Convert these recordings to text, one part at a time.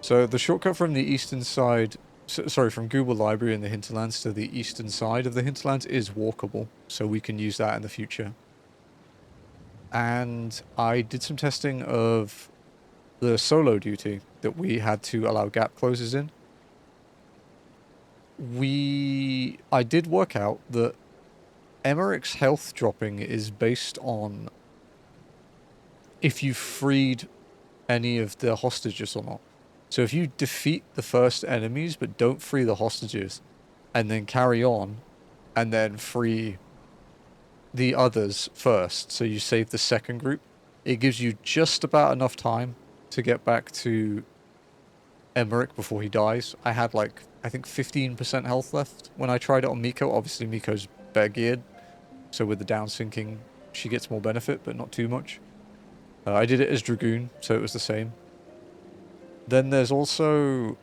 So the shortcut from the eastern side, sorry, from Google Library in the hinterlands to the eastern side of the hinterlands is walkable, so we can use that in the future. And I did some testing of the solo duty that we had to allow gap closes in. I did work out that Emmerich's health dropping is based on if you freed any of the hostages or not. So if you defeat the first enemies but don't free the hostages, and then carry on, and then free the others first, so you save the second group, it gives you just about enough time to get back to Emmerich before he dies. I had like, I think 15% health left when I tried it on Miko. Obviously Miko's better geared, so with the down sinking, she gets more benefit, but not too much. I did it as Dragoon, so it was the same. Then there's also,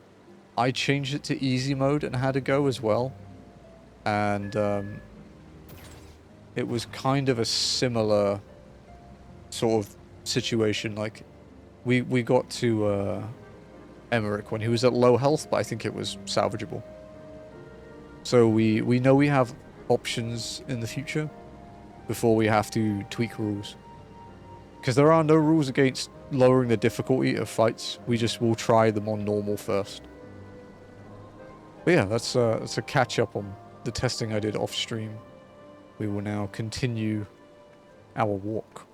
I changed it to easy mode and had a go as well. And it was kind of a similar sort of situation. Like, we got to Emmerich when he was at low health, but I think it was salvageable. So we know we have options in the future before we have to tweak rules. Because there are no rules against lowering the difficulty of fights. We just will try them on normal first. But yeah, that's a catch up on the testing I did off stream. We will now continue our walk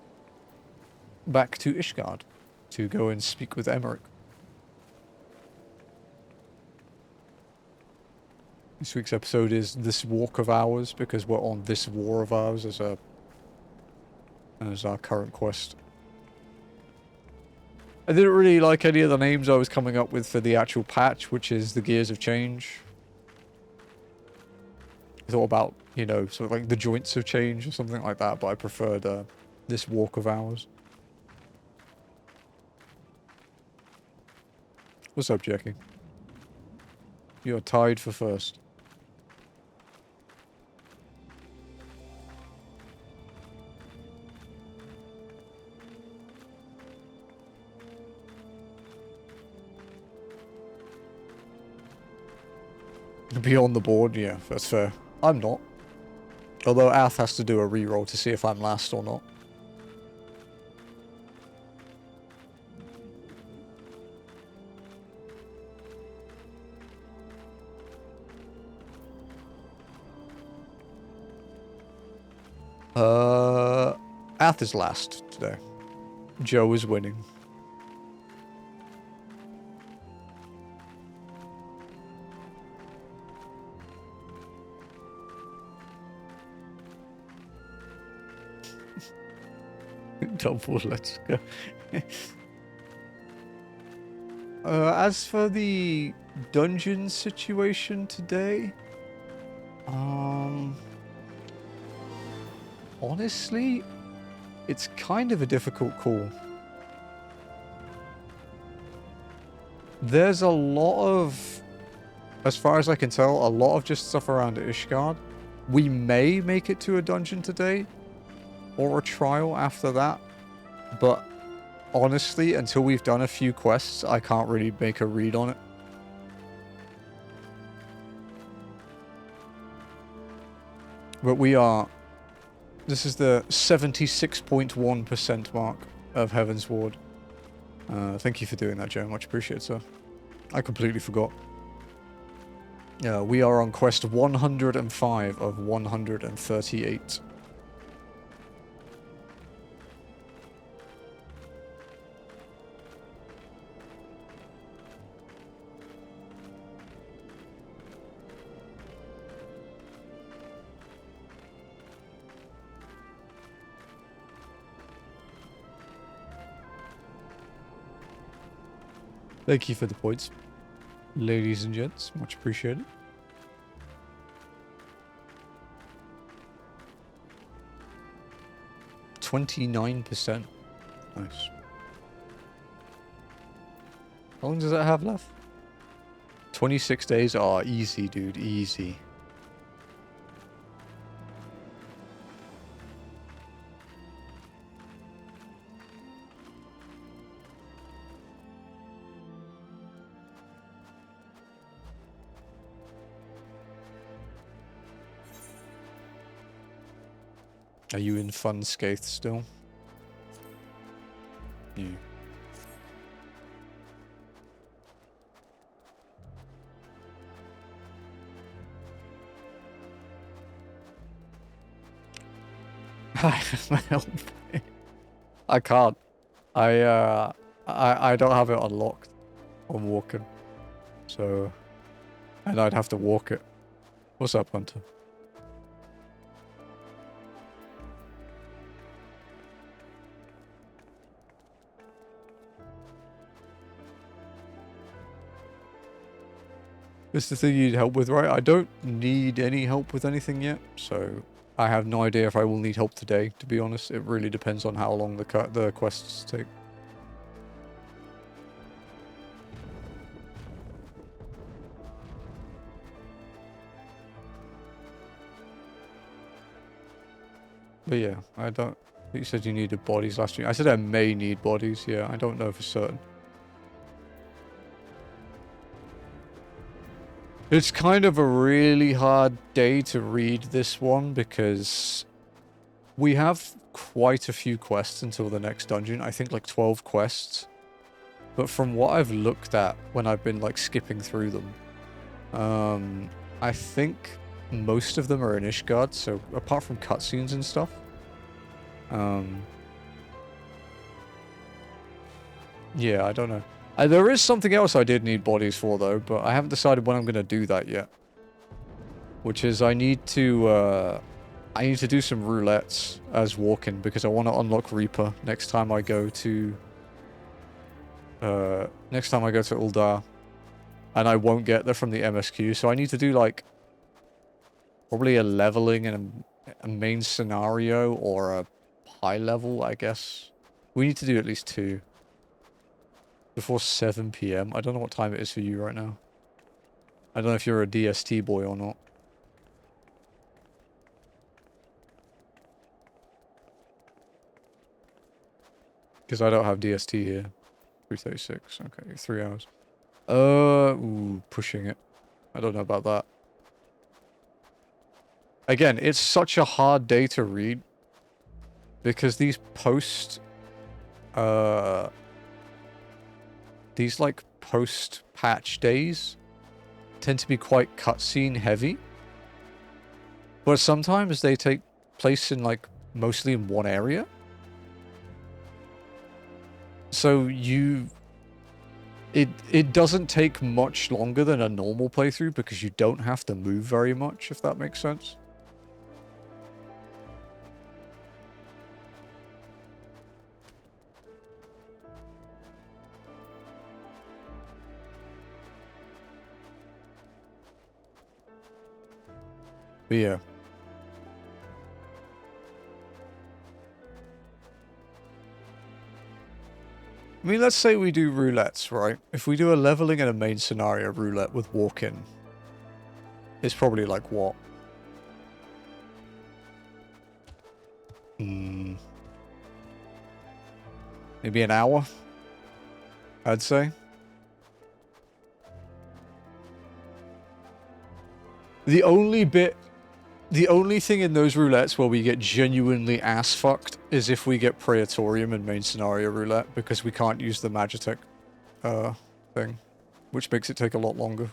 back to Ishgard to go and speak with Emmerich. This week's episode is This Walk of Ours, because we're on This War of Ours as our current quest. I didn't really like any of the names I was coming up with for the actual patch, which is the Gears of Change. I thought about, you know, sort of like the Joints of Change or something like that, but I preferred This Walk of Ours. What's up, Jackie? You're tied for first. Be on the board, yeah, that's fair. I'm not. Although Ath has to do a reroll to see if I'm last or not. Ath is last today. Joe is winning. Double, let's go. As for the dungeon situation today, honestly, it's kind of a difficult call. There's a lot of, as far as I can tell, a lot of just stuff around Ishgard. We may make it to a dungeon today, or a trial after that, but honestly, until we've done a few quests, I can't really make a read on it. But we are... This is the 76.1% mark of Heaven's Ward. Thank you for doing that, Joe. Much appreciated, sir. I completely forgot. We are on quest 105 of 138. Thank you for the points, ladies and gents. Much appreciated. %29%. Nice. How long does that have left? 26 days? Oh, easy, dude. Easy. Are you in Fun Skaith still? You. I can't. I don't have it unlocked on walking. So, and I'd have to walk it. What's up, Hunter? This is the thing you need help with, right? I don't need any help with anything yet, so I have no idea if I will need help today, to be honest. It really depends on how long the quests take. But yeah, I don't... You said you needed bodies last week. I said I may need bodies, yeah. I don't know for certain. It's kind of a really hard day to read this one because we have quite a few quests until the next dungeon. I think like 12 quests. But from what I've looked at when I've been like skipping through them, I think most of them are in Ishgard, so apart from cutscenes and stuff. Yeah, I don't know. There is something else I did need bodies for though, but I haven't decided when I'm going to do that yet. Which is I need to do some roulettes as walking because I want to unlock Reaper next time I go to Uldar. And I won't get there from the MSQ, so I need to do like probably a leveling and a main scenario or a high level, I guess. We need to do at least 2 before 7 PM. I don't know what time it is for you right now. I don't know if you're a DST boy or not. Because I don't have DST here. 3:36. Okay, 3 hours. Ooh, pushing it. I don't know about that. Again, it's such a hard day to read. Because these like post-patch days tend to be quite cutscene heavy. But sometimes they take place in like mostly in one area. So it doesn't take much longer than a normal playthrough because you don't have to move very much, if that makes sense. But yeah. I mean, let's say we do roulettes, right? If we do a leveling and a main scenario roulette with walk-in, it's probably like what? Maybe an hour, I'd say. The only thing in those roulettes where we get genuinely ass-fucked is if we get Praetorium in main scenario roulette, because we can't use the Magitech thing, which makes it take a lot longer.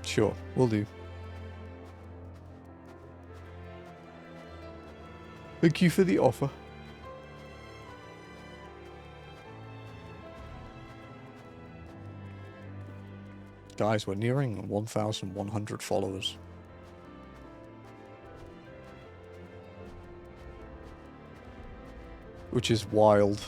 Sure, will do. Thank you for the offer. Guys, we're nearing 1,100 followers. Which is wild.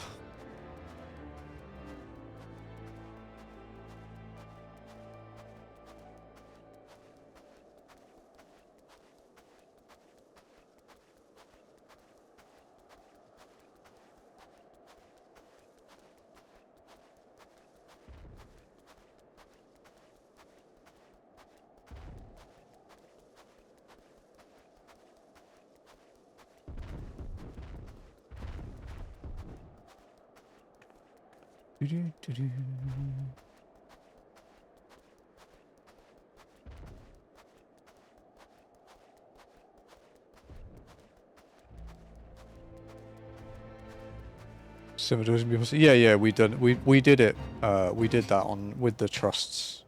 Yeah, we did it. We did that on with the trusts.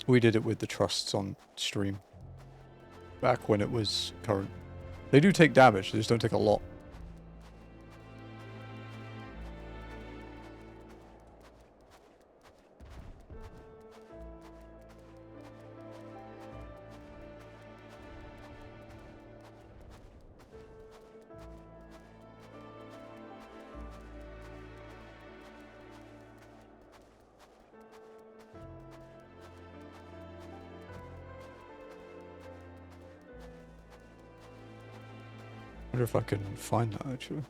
We did it with the trusts on stream. Back when it was current. They do take damage, they just don't take a lot. I wonder if I can find that actually.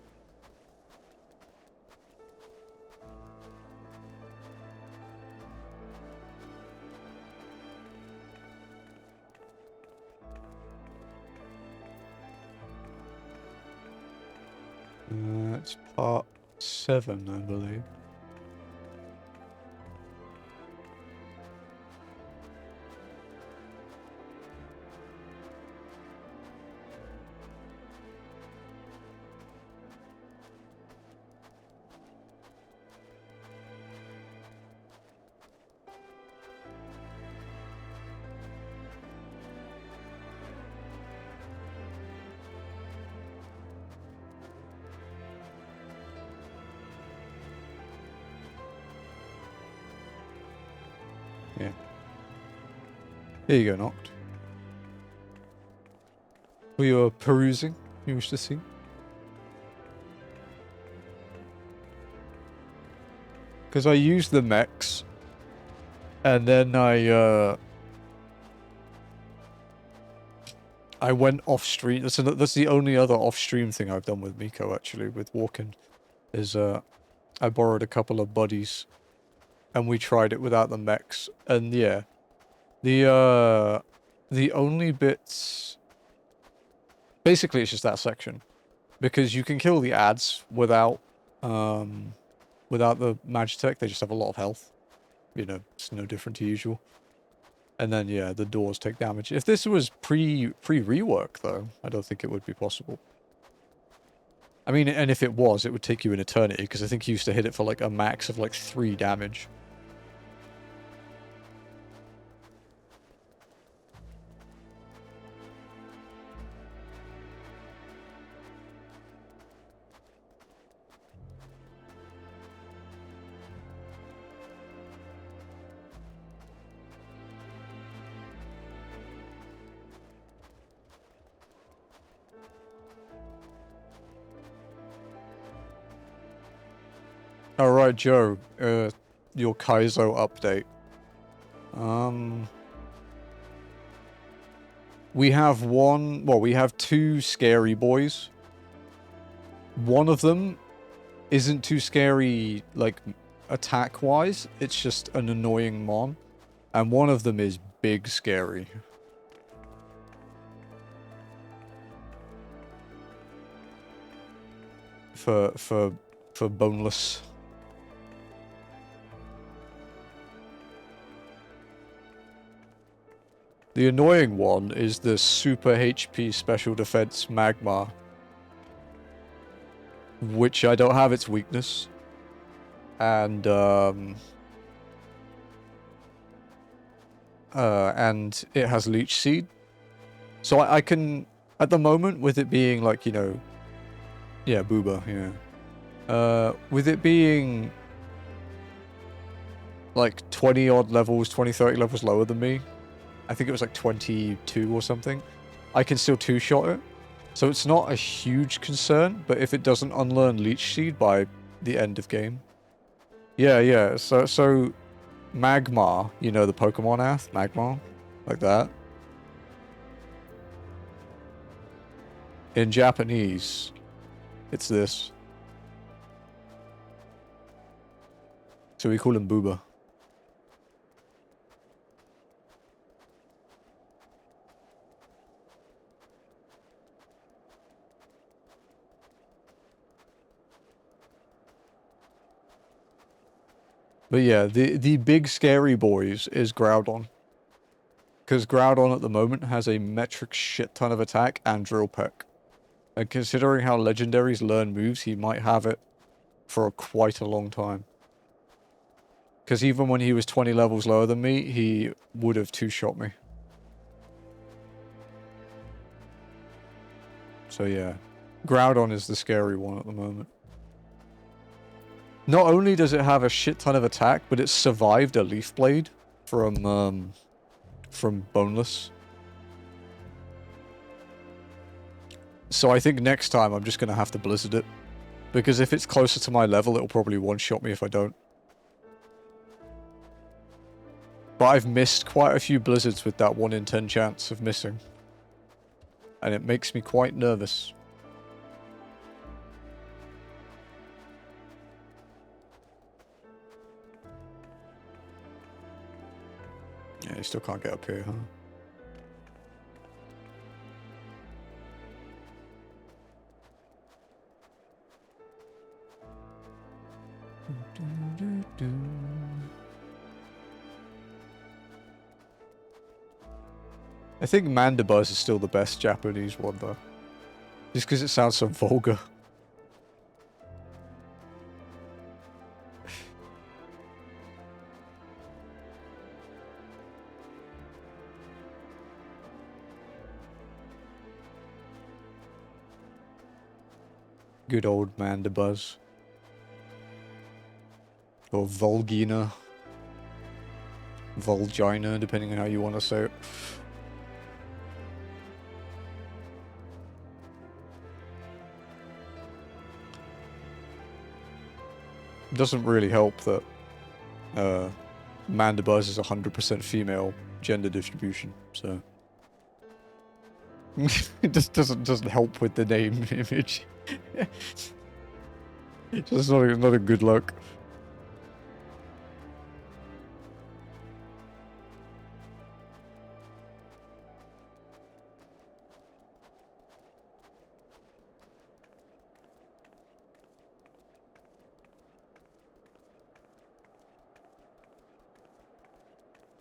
It's part 7, I believe. Yeah. Here you go, Noct. For your perusing, you wish to see? Because I used the mechs, and then I went off stream. That's the only other off stream thing I've done with Miko actually, with walking, is I borrowed a couple of buddies, and we tried it without the mechs, and yeah, the only bits, basically it's just that section, because you can kill the ads without the Magitech. They just have a lot of health. You know, it's no different to usual. And then, yeah, the doors take damage. If this was pre-rework, though, I don't think it would be possible. I mean, and if it was, it would take you an eternity, because I think you used to hit it for, like, a max of, like, 3 damage. Alright, Joe, your Kaizo update. We have 2 scary boys. One of them isn't too scary, like, attack-wise. It's just an annoying mon. And one of them is big scary. For boneless. The annoying one is the super HP special defense magma, which I don't have its weakness, and it has leech seed, so I can, at the moment, with it being like, you know, yeah, booba, yeah, with it being like 20 odd levels, 20-30 levels lower than me. I think it was like 22 or something. I can still 2-shot it. So it's not a huge concern, but if it doesn't unlearn Leech Seed by the end of game. Yeah. So Magmar, you know the Pokemon Ath? Magmar? Like that. In Japanese, it's this. So we call him Booba. But yeah, the big scary boys is Groudon. Because Groudon at the moment has a metric shit ton of attack and Drill Peck. And considering how legendaries learn moves, he might have it for quite a long time. Because even when he was 20 levels lower than me, he would have two-shot me. So yeah, Groudon is the scary one at the moment. Not only does it have a shit ton of attack, but it survived a Leaf Blade from Boneless. So I think next time I'm just going to have to Blizzard it. Because if it's closer to my level, it'll probably one-shot me if I don't. But I've missed quite a few Blizzards with that 1 in 10 chance of missing. And it makes me quite nervous. Yeah, you still can't get up here, huh? I think Mandibuzz is still the best Japanese one, though. Just because it sounds so vulgar. Good old Mandibuzz. Or Volgina. Volgina, depending on how you want to say it. It doesn't really help that Mandibuzz is 100% female gender distribution, so it just doesn't help with the name image. It's just not a good look.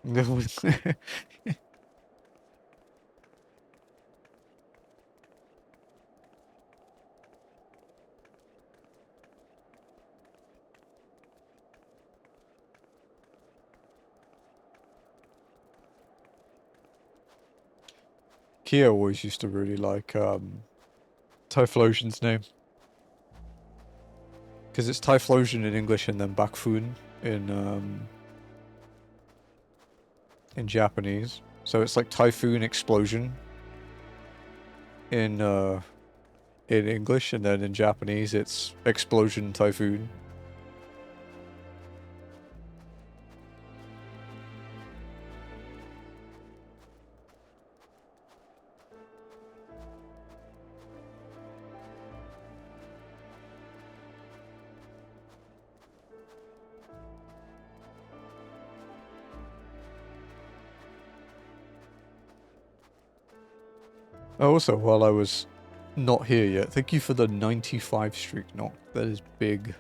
No. Kia always used to really like Typhlosion's name. Because it's Typhlosion in English and then Bakfun in Japanese. So it's like Typhoon Explosion in English, and then in Japanese it's Explosion Typhoon. Also, while I was not here yet, thank you for the 95 streak knock. That is big.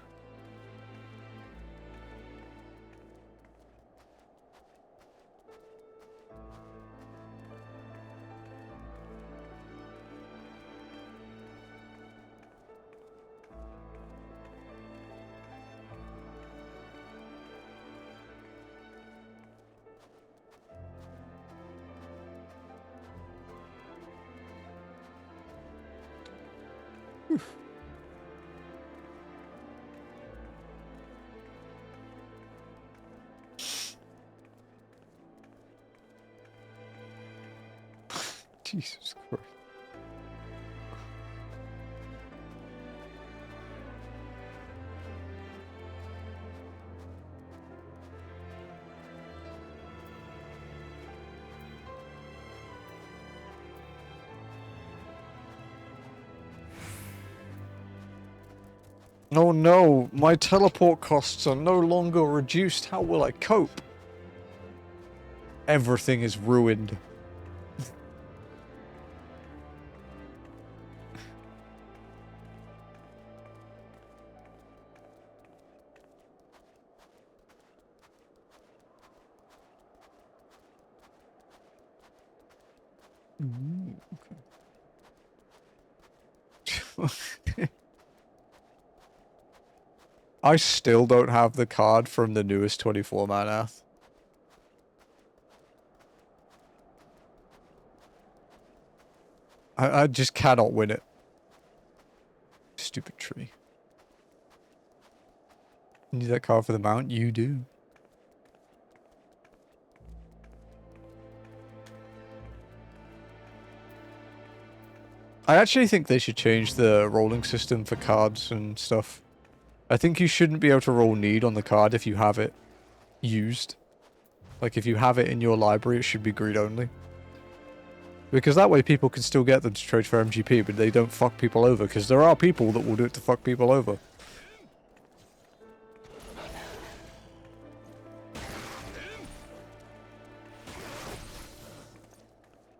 Jesus Christ. Oh no, my teleport costs are no longer reduced. How will I cope? Everything is ruined. Okay. I still don't have the card from the newest 24-man Ath. I just cannot win it. Stupid tree. You need that card for the mount? You do. I actually think they should change the rolling system for cards and stuff. I think you shouldn't be able to roll need on the card if you have it used. Like, if you have it in your library, it should be greed only. Because that way people can still get them to trade for MGP, but they don't fuck people over, because there are people that will do it to fuck people over.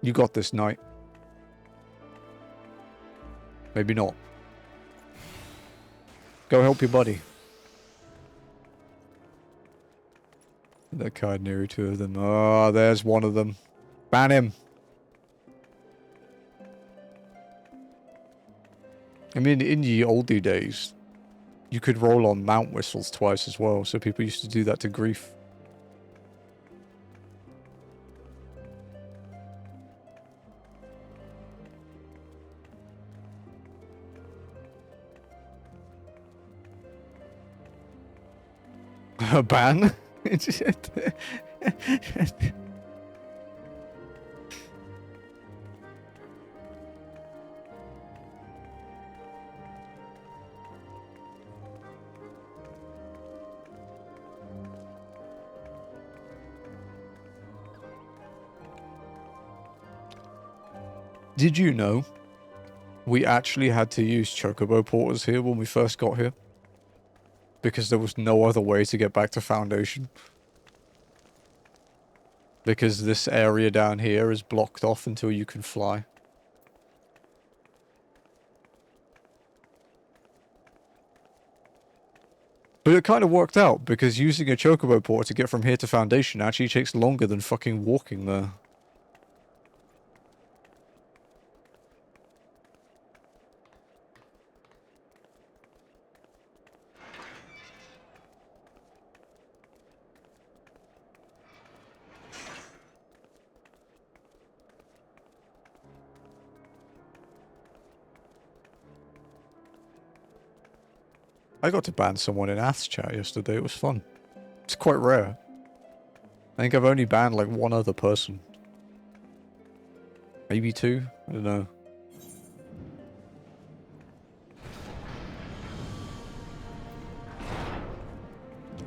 You got this, knight. Maybe not. Go help your buddy. That card near two of them. Oh, there's one of them. Ban him. I mean, in the oldie days, you could roll on mount whistles twice as well, so people used to do that to grief. A ban? Did you know we actually had to use chocobo porters here when we first got here? Because there was no other way to get back to Foundation. Because this area down here is blocked off until you can fly. But it kind of worked out, because using a chocobo porter to get from here to Foundation actually takes longer than fucking walking there. I got to ban someone in Ath's chat yesterday, it was fun. It's quite rare. I think I've only banned like one other person. Maybe two? I don't know.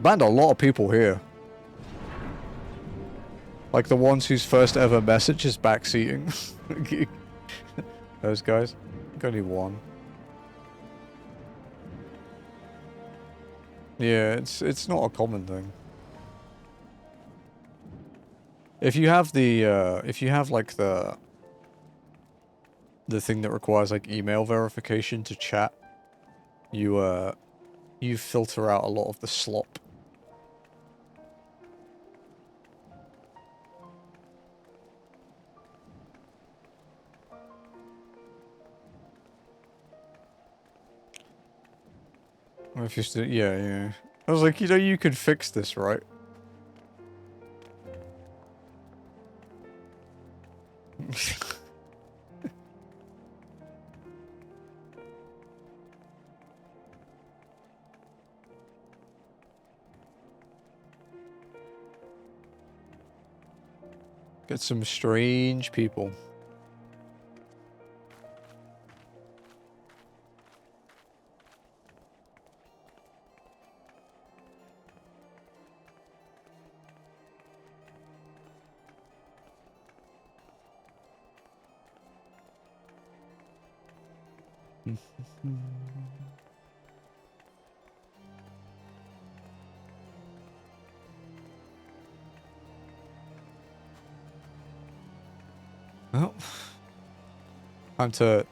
Banned a lot of people here. Like the ones whose first ever message is backseating. Those guys. I think only one. Yeah, it's not a common thing. If you have the if you have like the thing that requires like email verification to chat, you filter out a lot of the slop. Or if you still, yeah. I was like, you know, you could fix this, right? Get some strange people. Well, time to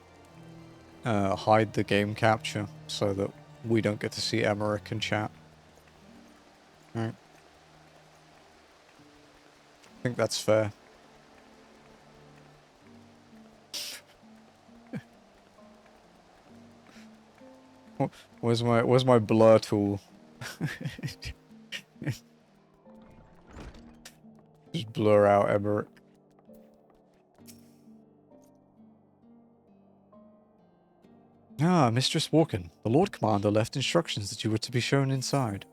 hide the game capture so that we don't get to see Emmerich in chat. Alright. I think that's fair. Where's my blur tool? Just blur out Emmerich. Ah, Mistress Walken. The Lord Commander left instructions that you were to be shown inside.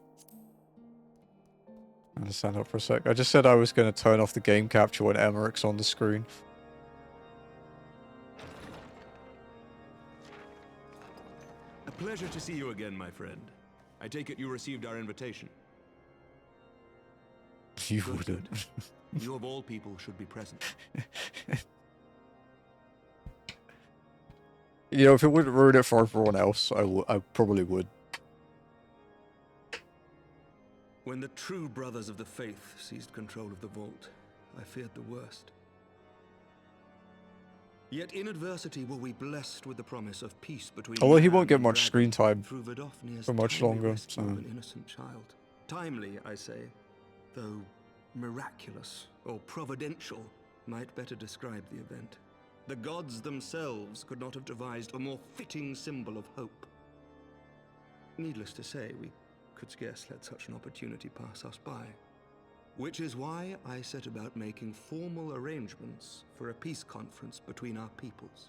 I'm gonna stand up for a sec. I just said I was going to turn off the game capture when Emmerich's on the screen. A pleasure to see you again, my friend. I take it you received our invitation. You Good, wouldn't. good. You of all people should be present. You know, if it wouldn't ruin it for everyone else, I probably would. When the true brothers of the faith seized control of the vault, I feared the worst. Yet in adversity were we blessed with the promise of peace between Although he man won't get and much dragon screen time through Vidofnir's for much timely longer, rescue so... of an innocent child. Timely, I say, though miraculous or providential might better describe the event. The gods themselves could not have devised a more fitting symbol of hope. Needless to say, we could scarce let such an opportunity pass us by. Which is why I set about making formal arrangements for a peace conference between our peoples.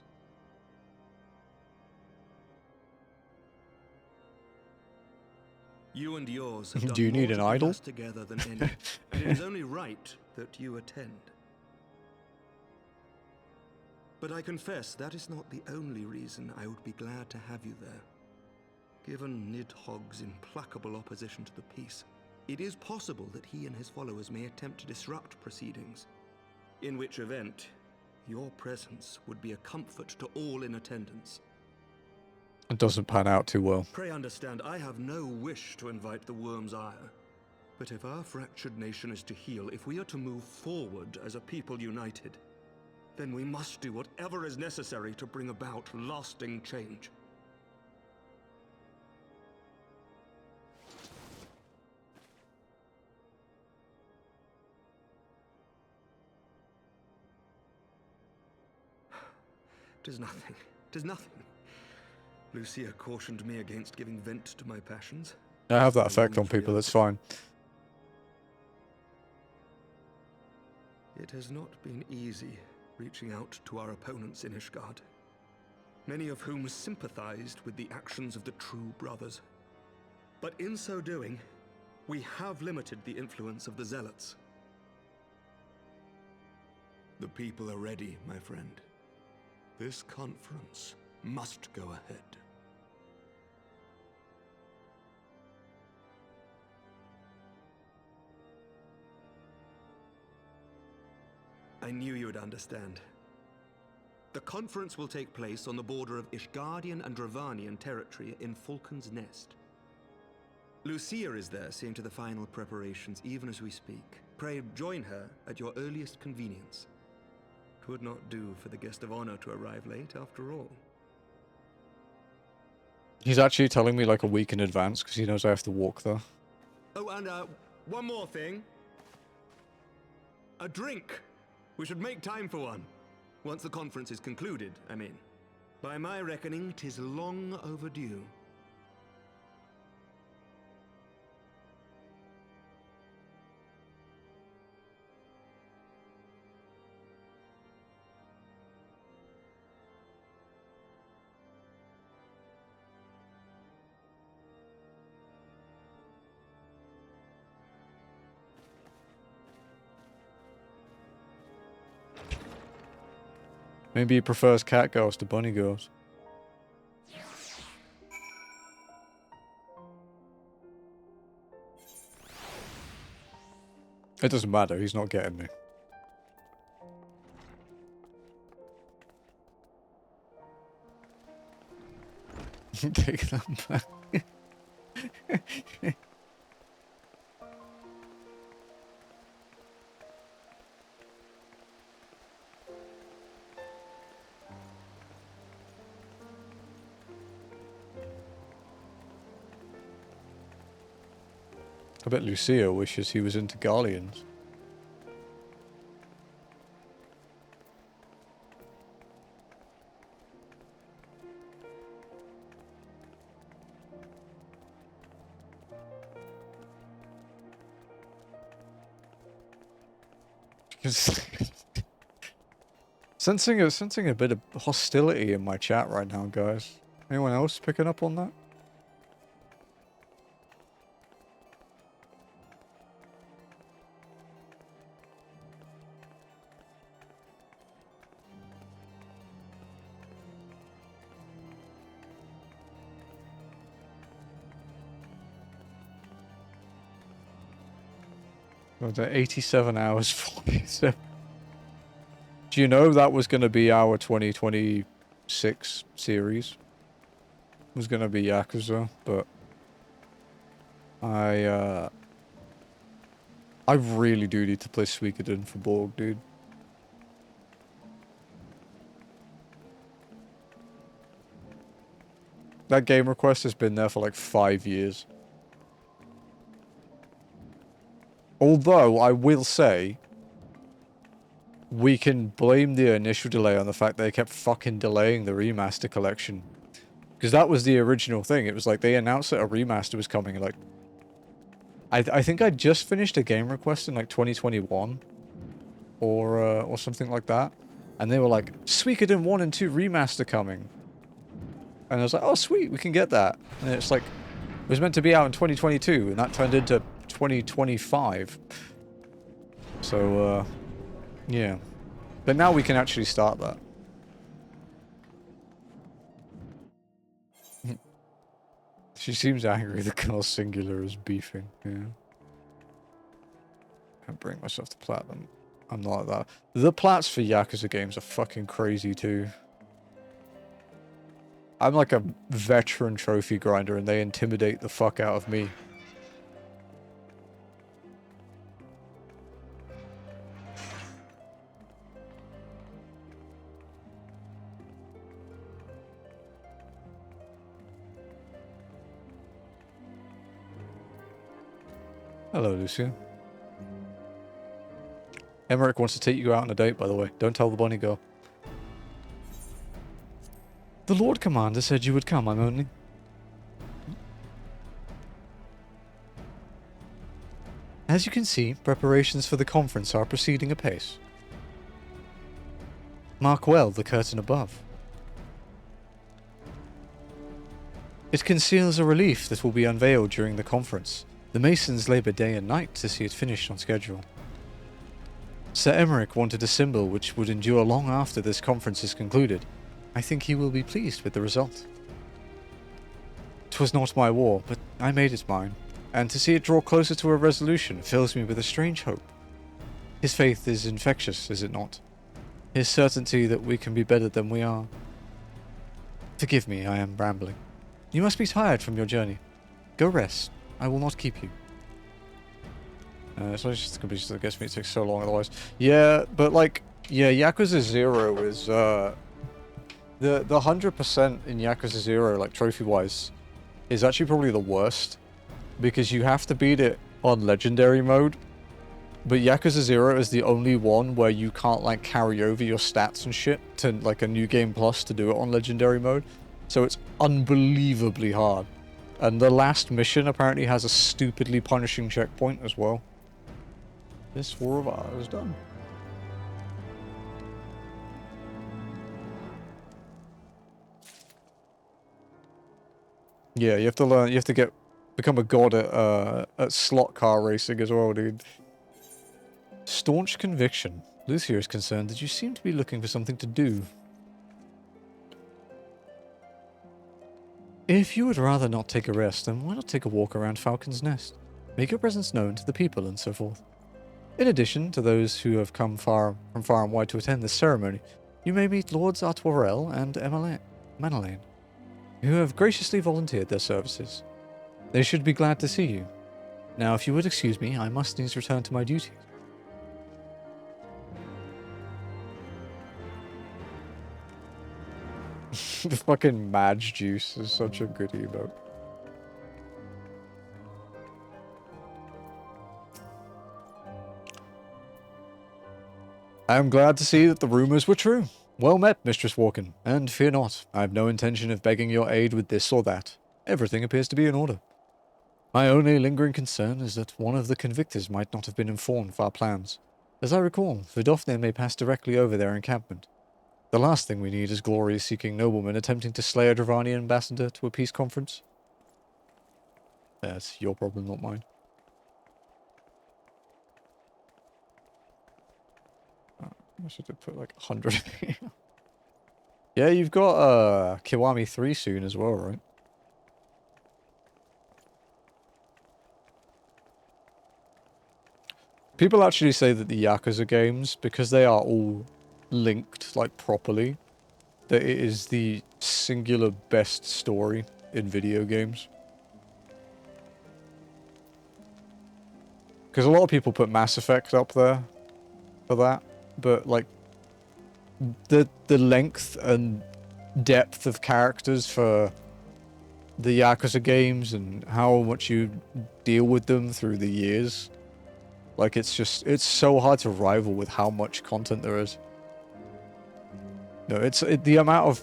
You and yours have done Do you need more an to bring idol? us together than any, and it is only right that you attend. But I confess that is not the only reason I would be glad to have you there. Given Nidhogg's implacable opposition to the peace, it is possible that he and his followers may attempt to disrupt proceedings, in which event your presence would be a comfort to all in attendance. It doesn't pan out too well. Pray understand, I have no wish to invite the worm's ire. But if our fractured nation is to heal, if we are to move forward as a people united, then we must do whatever is necessary to bring about lasting change. Tis nothing. Tis nothing. Lucia cautioned me against giving vent to my passions. I have that effect on people, that's fine. It has not been easy reaching out to our opponents in Ishgard, many of whom sympathized with the actions of the true brothers. But in so doing, we have limited the influence of the zealots. The people are ready, my friend. This conference must go ahead. I knew you would understand. The conference will take place on the border of Ishgardian and Dravanian territory in Falcon's Nest. Lucia is there, seeing to the final preparations even as we speak. Pray join her at your earliest convenience. Would not do for the guest of honor to arrive late, after all. He's actually telling me like a week in advance because he knows I have to walk there. Oh, and one more thing. A drink. We should make time for one. Once the conference is concluded, I mean. By my reckoning, 'tis long overdue. Maybe he prefers cat girls to bunny girls. It doesn't matter, he's not getting me. Take them back. I bet Lucia wishes he was into Garleans. Sensing a bit of hostility in my chat right now, guys. Anyone else picking up on that? Oh, the 87 hours, 47. Do you know that was going to be our 2026 series? It was going to be Yakuza, but I really do need to play Suikoden for Borg, dude. That game request has been there for like 5 years. Although, I will say, we can blame the initial delay on the fact they kept fucking delaying the remaster collection. Because that was the original thing. It was like they announced that a remaster was coming. Like, I think I just finished a game request in like 2021, or something like that, and they were like, Suikoden 1 and 2 remaster coming. And I was like, oh sweet, we can get that. And it's like, it was meant to be out in 2022, and that turned into 2025. So, yeah. But now we can actually start that. She seems angry the Colonel Singular is beefing, yeah. Can't bring myself to platinum. I'm not like that. The plats for Yakuza games are fucking crazy too. I'm like a veteran trophy grinder and they intimidate the fuck out of me. Hello, Lucia. Emmerich wants to take you out on a date, by the way. Don't tell the bunny girl. The Lord Commander said you would come, I'm only... As you can see, preparations for the conference are proceeding apace. Mark well the curtain above. It conceals a relief that will be unveiled during the conference. The Masons labor day and night to see it finished on schedule. Sir Emmerich wanted a symbol which would endure long after this conference is concluded. I think he will be pleased with the result. 'Twas not my war, but I made it mine, and to see it draw closer to a resolution fills me with a strange hope. His faith is infectious, is it not? His certainty that we can be better than we are. Forgive me, I am rambling. You must be tired from your journey. Go rest. I will not keep you. So it's just gonna be, I guess, me it takes so long otherwise. Yeah, but like, yeah, Yakuza 0 is, the 100% in Yakuza 0, like, trophy-wise, is actually probably the worst. Because you have to beat it on Legendary mode. But Yakuza 0 is the only one where you can't, like, carry over your stats and shit to, like, a New Game Plus to do it on Legendary mode. So it's unbelievably hard. And the last mission apparently has a stupidly punishing checkpoint as well. This war of ours is done. Yeah, you have to learn, you have to become a god at slot car racing as well, dude. Staunch conviction. Lucia is concerned that you seem to be looking for something to do. If you would rather not take a rest, then why not take a walk around Falcon's Nest? Make your presence known to the people and so forth. In addition to those who have come from far and wide to attend this ceremony, you may meet Lords Artoirel and Manalaine, who have graciously volunteered their services. They should be glad to see you. Now, if you would excuse me, I must needs return to my duties. The fucking Madge Juice is such a good emote. I am glad to see that the rumors were true. Well met, Mistress Walken, and fear not, I have no intention of begging your aid with this or that. Everything appears to be in order. My only lingering concern is that one of the convictors might not have been informed of our plans. As I recall, Vidofne may pass directly over their encampment. The last thing we need is glory-seeking noblemen attempting to slay a Dravani ambassador to a peace conference. That's your problem, not mine. I should have put like 100. Yeah, you've got Kiwami 3 soon as well, right? People actually say that the Yakuza games, because they are all linked, like, properly, that it is the singular best story in video games. Because a lot of people put Mass Effect up there for that, but, like, the length and depth of characters for the Yakuza games and how much you deal with them through the years, like, it's so hard to rival with how much content there is. No, the amount of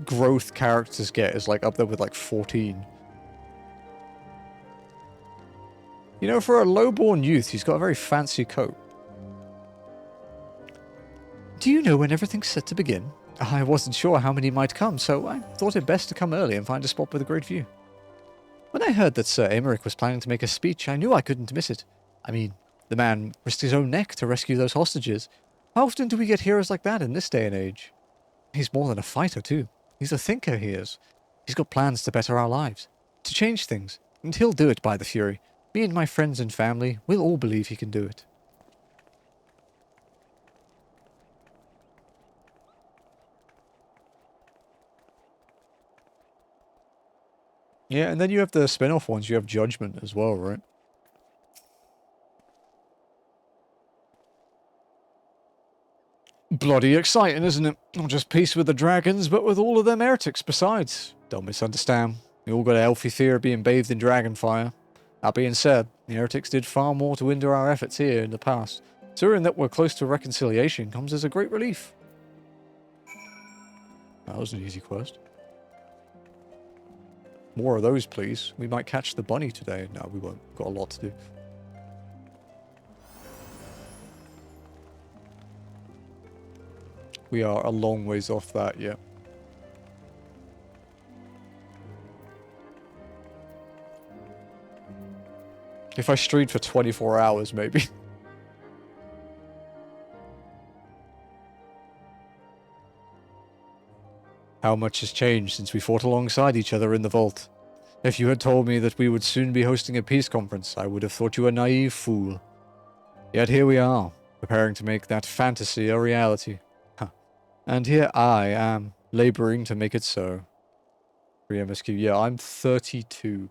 growth characters get is, like, up there with, like, 14. You know, for a lowborn youth, he's got a very fancy coat. Do you know when everything's set to begin? I wasn't sure how many might come, so I thought it best to come early and find a spot with a great view. When I heard that Sir Emmerich was planning to make a speech, I knew I couldn't miss it. I mean, the man risked his own neck to rescue those hostages. How often do we get heroes like that in this day and age? He's more than a fighter, too. He's a thinker, he is. He's got plans to better our lives, to change things, and he'll do it, by the Fury. Me and my friends and family, we'll all believe he can do it. Yeah, and then you have the spin-off ones. You have Judgment as well, right? Bloody exciting, isn't it? Not just peace with the dragons, but with all of them heretics besides. Don't misunderstand. We all got a healthy fear of being bathed in dragon fire. That being said, the heretics did far more to hinder our efforts here in the past. So hearing that we're close to reconciliation comes as a great relief. That was an easy quest. More of those, please. We might catch the bunny today. No, we won't. Got a lot to do. We are a long ways off that yet. If I streamed for 24 hours, maybe. How much has changed since we fought alongside each other in the vault. If you had told me that we would soon be hosting a peace conference, I would have thought you a naive fool. Yet here we are, preparing to make that fantasy a reality. Huh. And here I am, laboring to make it so. 3MSQ, yeah, I'm 32.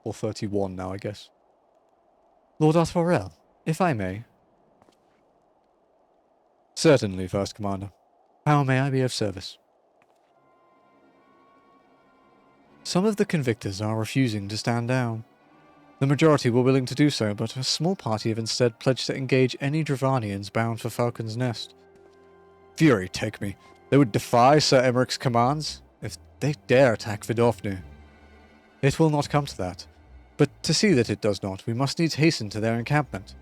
Or 31 now, I guess. Lord Otforel, if I may. Certainly, First Commander. How may I be of service? Some of the convictors are refusing to stand down. The majority were willing to do so, but a small party have instead pledged to engage any Dravanians bound for Falcon's Nest. Fury take me. They would defy Sir Emmerich's commands if they dare attack Vidofne. It will not come to that, but to see that it does not, we must needs hasten to their encampment.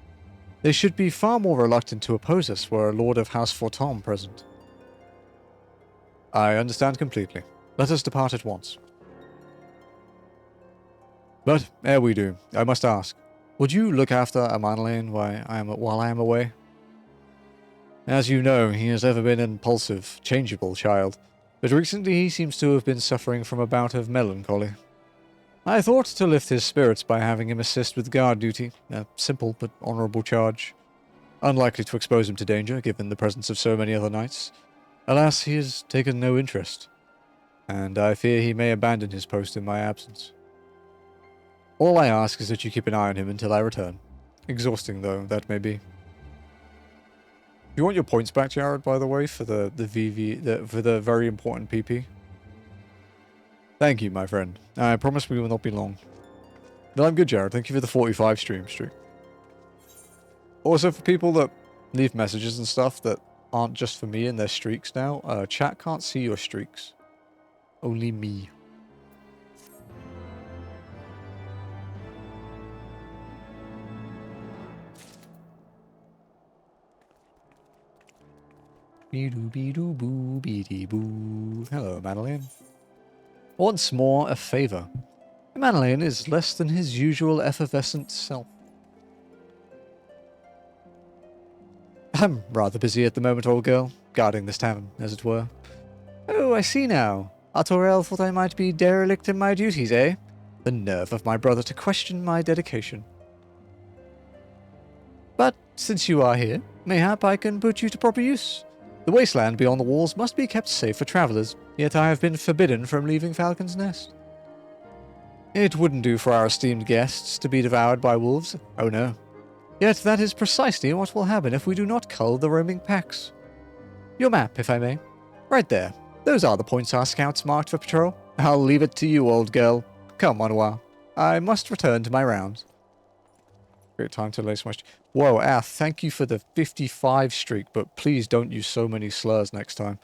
They should be far more reluctant to oppose us were a Lord of House Fortom present. I understand completely. Let us depart at once. But, ere we do, I must ask, would you look after Amanlane while I am away? As you know, he has ever been an impulsive, changeable child, but recently he seems to have been suffering from a bout of melancholy. I thought to lift his spirits by having him assist with guard duty, a simple but honourable charge. Unlikely to expose him to danger, given the presence of so many other knights. Alas, he has taken no interest, and I fear he may abandon his post in my absence. All I ask is that you keep an eye on him until I return. Exhausting, though, that may be. You want your points back, Jared, by the way, for the VV, for the very important PP? Thank you, my friend. I promise we will not be long. No, I'm good, Jared. Thank you for the 45 streak. Also, for people that leave messages and stuff that aren't just for me and their streaks now, chat can't see your streaks. Only me. Be-doo-be-doo-boo, be-dee-boo. Hello, Madeline. Once more, a favor. Madeline is less than his usual effervescent self. I'm rather busy at the moment, old girl, guarding this tavern, as it were. Oh, I see now. Artorel thought I might be derelict in my duties, eh? The nerve of my brother to question my dedication. But since you are here, mayhap I can put you to proper use. The wasteland beyond the walls must be kept safe for travelers, yet I have been forbidden from leaving Falcon's Nest. It wouldn't do for our esteemed guests to be devoured by wolves, oh no. Yet that is precisely what will happen if we do not cull the roaming packs. Your map, if I may. Right there. Those are the points our scouts marked for patrol. I'll leave it to you, old girl. Come, Manoir. I must return to my rounds. Great time to lace my... Whoa, Ath, thank you for the 55 streak, but please don't use so many slurs next time.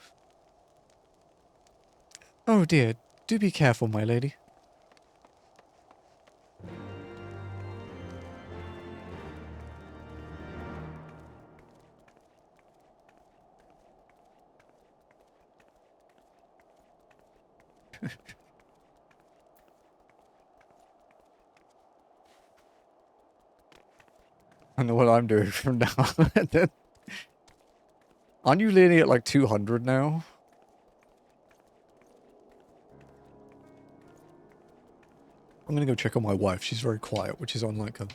Oh dear, do be careful, my lady. I know what I'm doing from now on. Aren't you leaning at like 200 now? I'm gonna go check on my wife. She's very quiet, which is unlike her.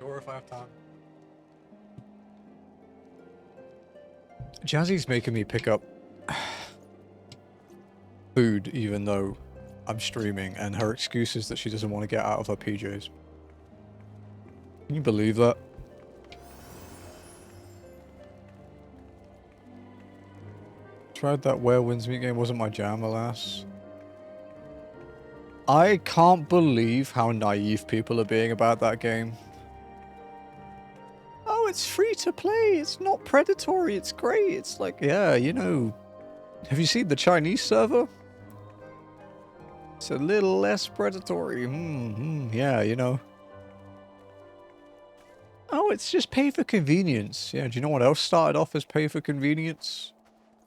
Sure, if I have time. Jazzy's making me pick up food even though I'm streaming, and her excuse is that she doesn't want to get out of her PJs. Can you believe that? Tried that Where Winds Meet game, wasn't my jam, alas. I can't believe how naive people are being about that game. Oh, it's free to play, it's not predatory, it's great. It's like, yeah, you know, have you seen the Chinese server? It's a little less predatory. Yeah, you know. Oh, it's just pay for convenience. Yeah, do you know what else started off as pay for convenience?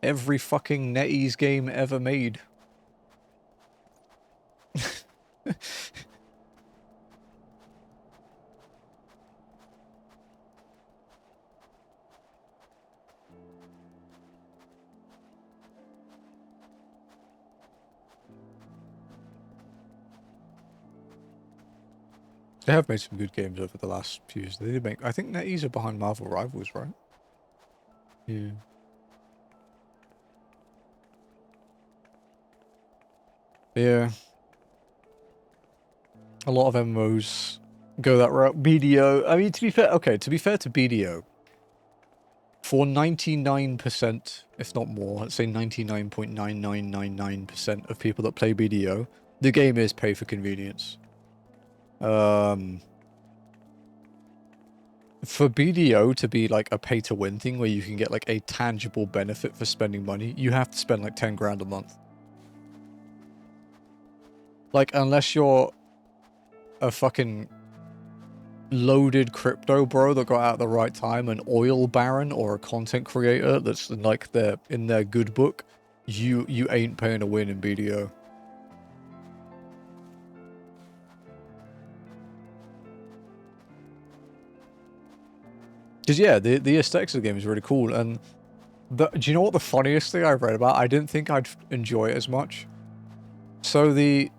Every fucking NetEase game ever made. They have made some good games over the last few years. They did make. I think NetEase are behind Marvel Rivals, right? Yeah. Yeah. A lot of MMOs go that route. BDO. I mean, to be fair, okay, to be fair to BDO, for 99%, if not more, let's say 99.9999% of people that play BDO, the game is pay for convenience. For BDO to be like a pay to win thing where you can get like a tangible benefit for spending money, you have to spend like 10 grand a month. Like, unless you're a fucking loaded crypto bro that got out at the right time, an oil baron or a content creator that's like in their good book, you ain't paying to win in BDO. Because yeah, the aesthetics of the game is really cool, and do you know what the funniest thing I've read about? I didn't think I'd enjoy it as much. So the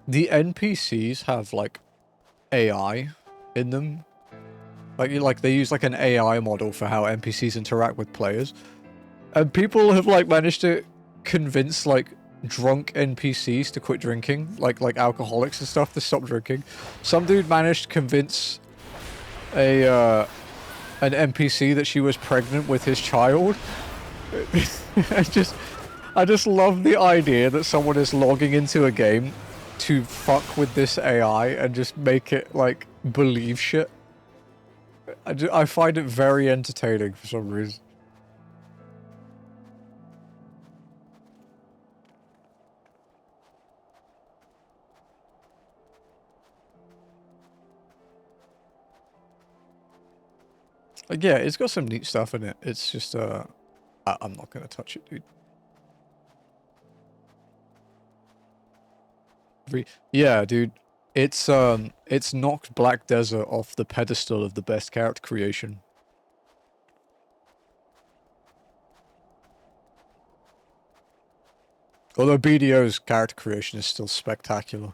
NPCs have like AI in them. Like they use like an AI model for how NPCs interact with players. And people have like managed to convince like drunk NPCs to quit drinking, like alcoholics and stuff to stop drinking. Some dude managed to convince an NPC that she was pregnant with his child. I just love the idea that someone is logging into a game to fuck with this AI and just make it like believe shit. I find it very entertaining for some reason. Like, yeah, it's got some neat stuff in it. It's just, I'm not gonna touch it, dude. Yeah, dude. It's knocked Black Desert off the pedestal of the best character creation. Although BDO's character creation is still spectacular.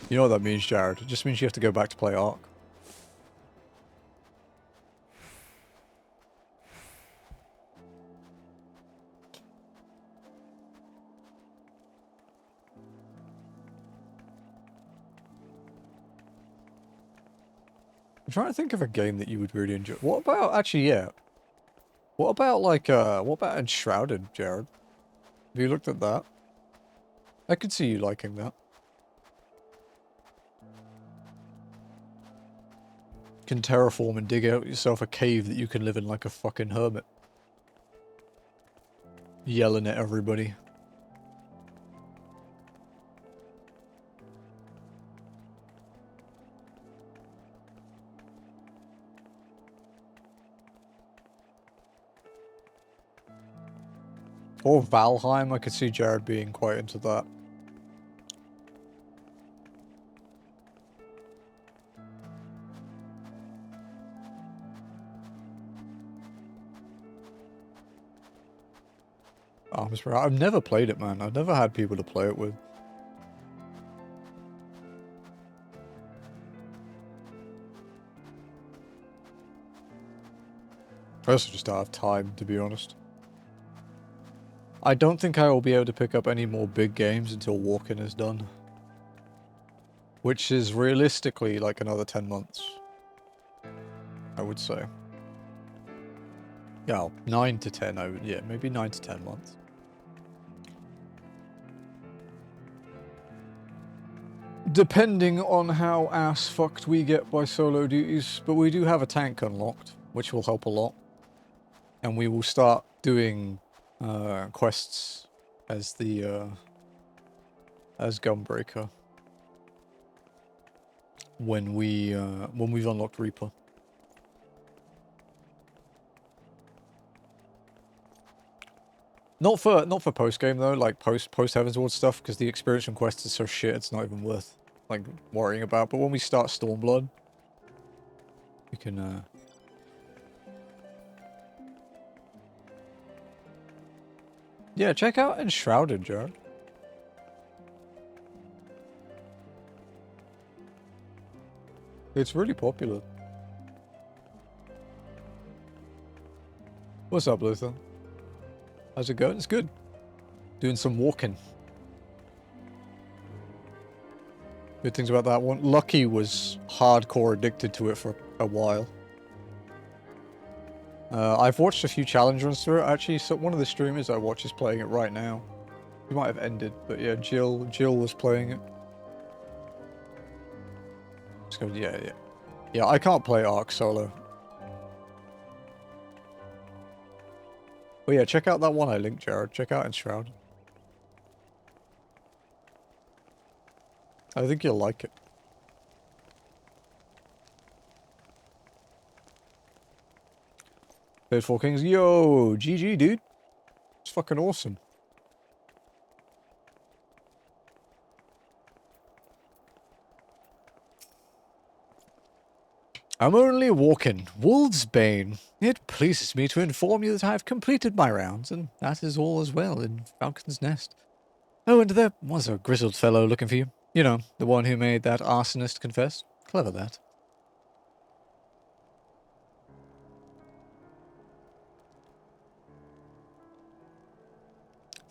You know what that means, Jared? It just means you have to go back to play Ark. I'm trying to think of a game that you would really enjoy. What about, actually, yeah. What about, like, what about Enshrouded, Jared? Have you looked at that? I could see you liking that. You can terraform and dig out yourself a cave that you can live in like a fucking hermit. Yelling at everybody. Or Valheim, I could see Jared being quite into that. I've never played it, man. I've never had people to play it with. I also just don't have time, to be honest. I don't think I will be able to pick up any more big games until Walking is done. Which is realistically like another 10 months. I would say. Yeah, 9 to 10, yeah, maybe 9 to 10 months. Depending on how ass-fucked we get by solo duties, but we do have a tank unlocked, which will help a lot. And we will start doing quests as the as Gunbreaker when we've unlocked Reaper. Not for post game though, like post Heavensward stuff, because the experience from quests is so shit. It's not even worth like worrying about. But when we start Stormblood, we can. Yeah, check out Enshrouded, Jared. It's really popular. What's up, Luther? How's it going? It's good. Doing some walking. Good things about that one. Lucky was hardcore addicted to it for a while. I've watched a few challenge runs through it. Actually, so one of the streamers I watch is playing it right now. He might have ended, but yeah, Jill was playing it. Yeah, I can't play Ark solo. But yeah, check out that one I linked, Jared. Check out Enshroud. I think you'll like it. Played 4 Kings. Yo, GG, dude. It's fucking awesome. I'm only walking. Wolfsbane. It pleases me to inform you that I have completed my rounds, and that is all as well in Falcon's Nest. Oh, and there was a grizzled fellow looking for you. You know, the one who made that arsonist confess. Clever, that.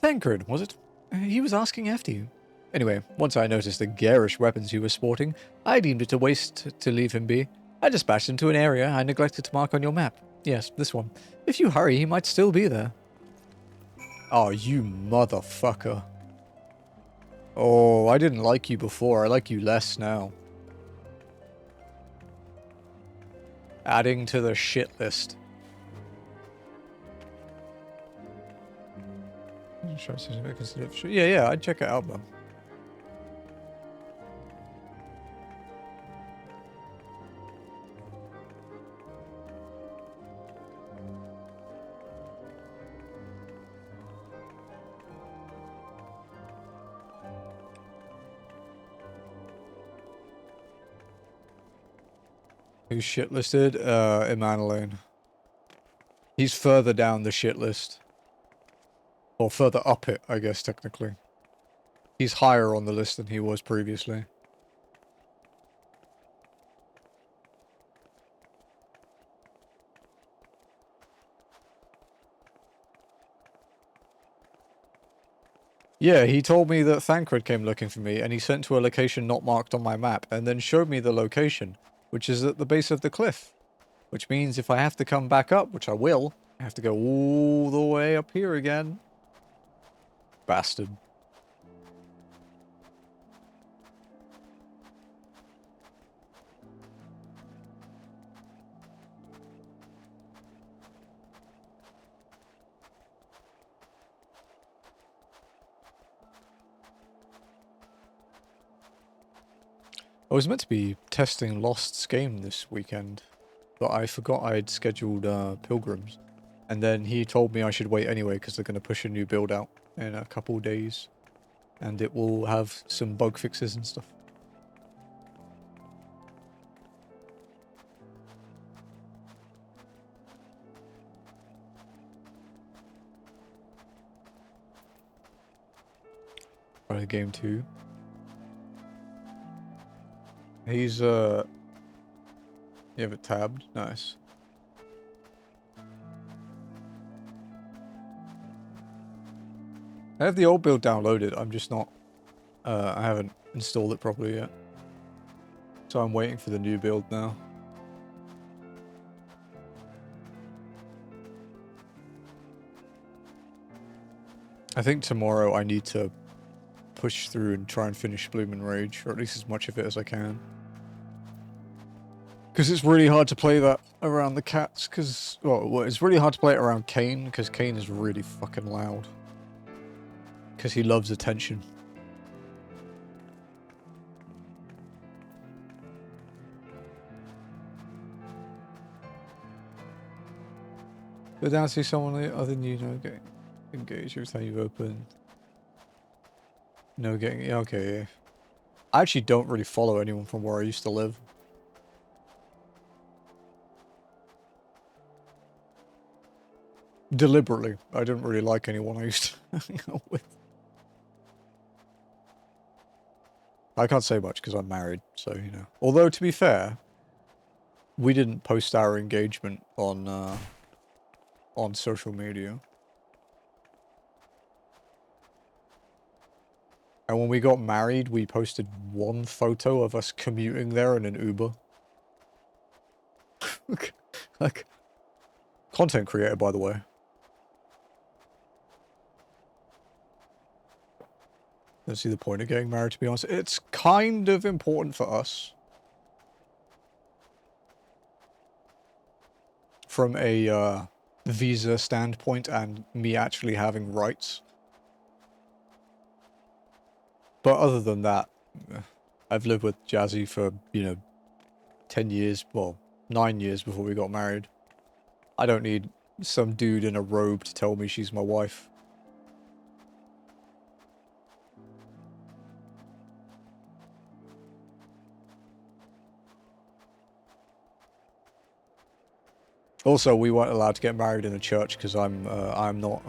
Thancred, was it? He was asking after you. Anyway, once I noticed the garish weapons he was sporting, I deemed it a waste to leave him be. I dispatched him to an area I neglected to mark on your map. Yes, this one. If you hurry, he might still be there. Oh, you motherfucker. Oh, I didn't like you before. I like you less now. Adding to the shit list. Yeah, I'd check it out, man. Who's shitlisted? Emanuele. He's further down the shit list. Or further up it, I guess, technically. He's higher on the list than he was previously. Yeah, he told me that Thancred came looking for me, and he sent to a location not marked on my map, and then showed me the location, which is at the base of the cliff. Which means if I have to come back up, which I will, I have to go all the way up here again. Bastard. I was meant to be testing Lost's game this weekend, but I forgot I had scheduled Pilgrims. And then he told me I should wait anyway because they're going to push a new build out in a couple days. And it will have some bug fixes and stuff. Right, game 2. He's, you have it tabbed? Nice. I have the old build downloaded, I'm just not, I haven't installed it properly yet. So I'm waiting for the new build now. I think tomorrow I need to push through and try and finish Bloom and Rage, or at least as much of it as I can. Because it's really hard to play that around the cats, because, well, it's really hard to play it around Kane, because Kane is really fucking loud. Because he loves attention. But down to someone other than you know getting engaged every time you open. No getting, yeah, okay, yeah. I actually don't really follow anyone from where I used to live. Deliberately. I didn't really like anyone I used to hang out with. I can't say much because I'm married, so, you know. Although, to be fair, we didn't post our engagement on social media. And when we got married, we posted one photo of us commuting there in an Uber. Like, content creator, by the way. Don't see the point of getting married, to be honest. It's kind of important for us. From a visa standpoint and me actually having rights. But other than that, I've lived with Jazzy for, you know, 10 years, well, 9 years before we got married. I don't need some dude in a robe to tell me she's my wife. Also, we weren't allowed to get married in a church because I'm not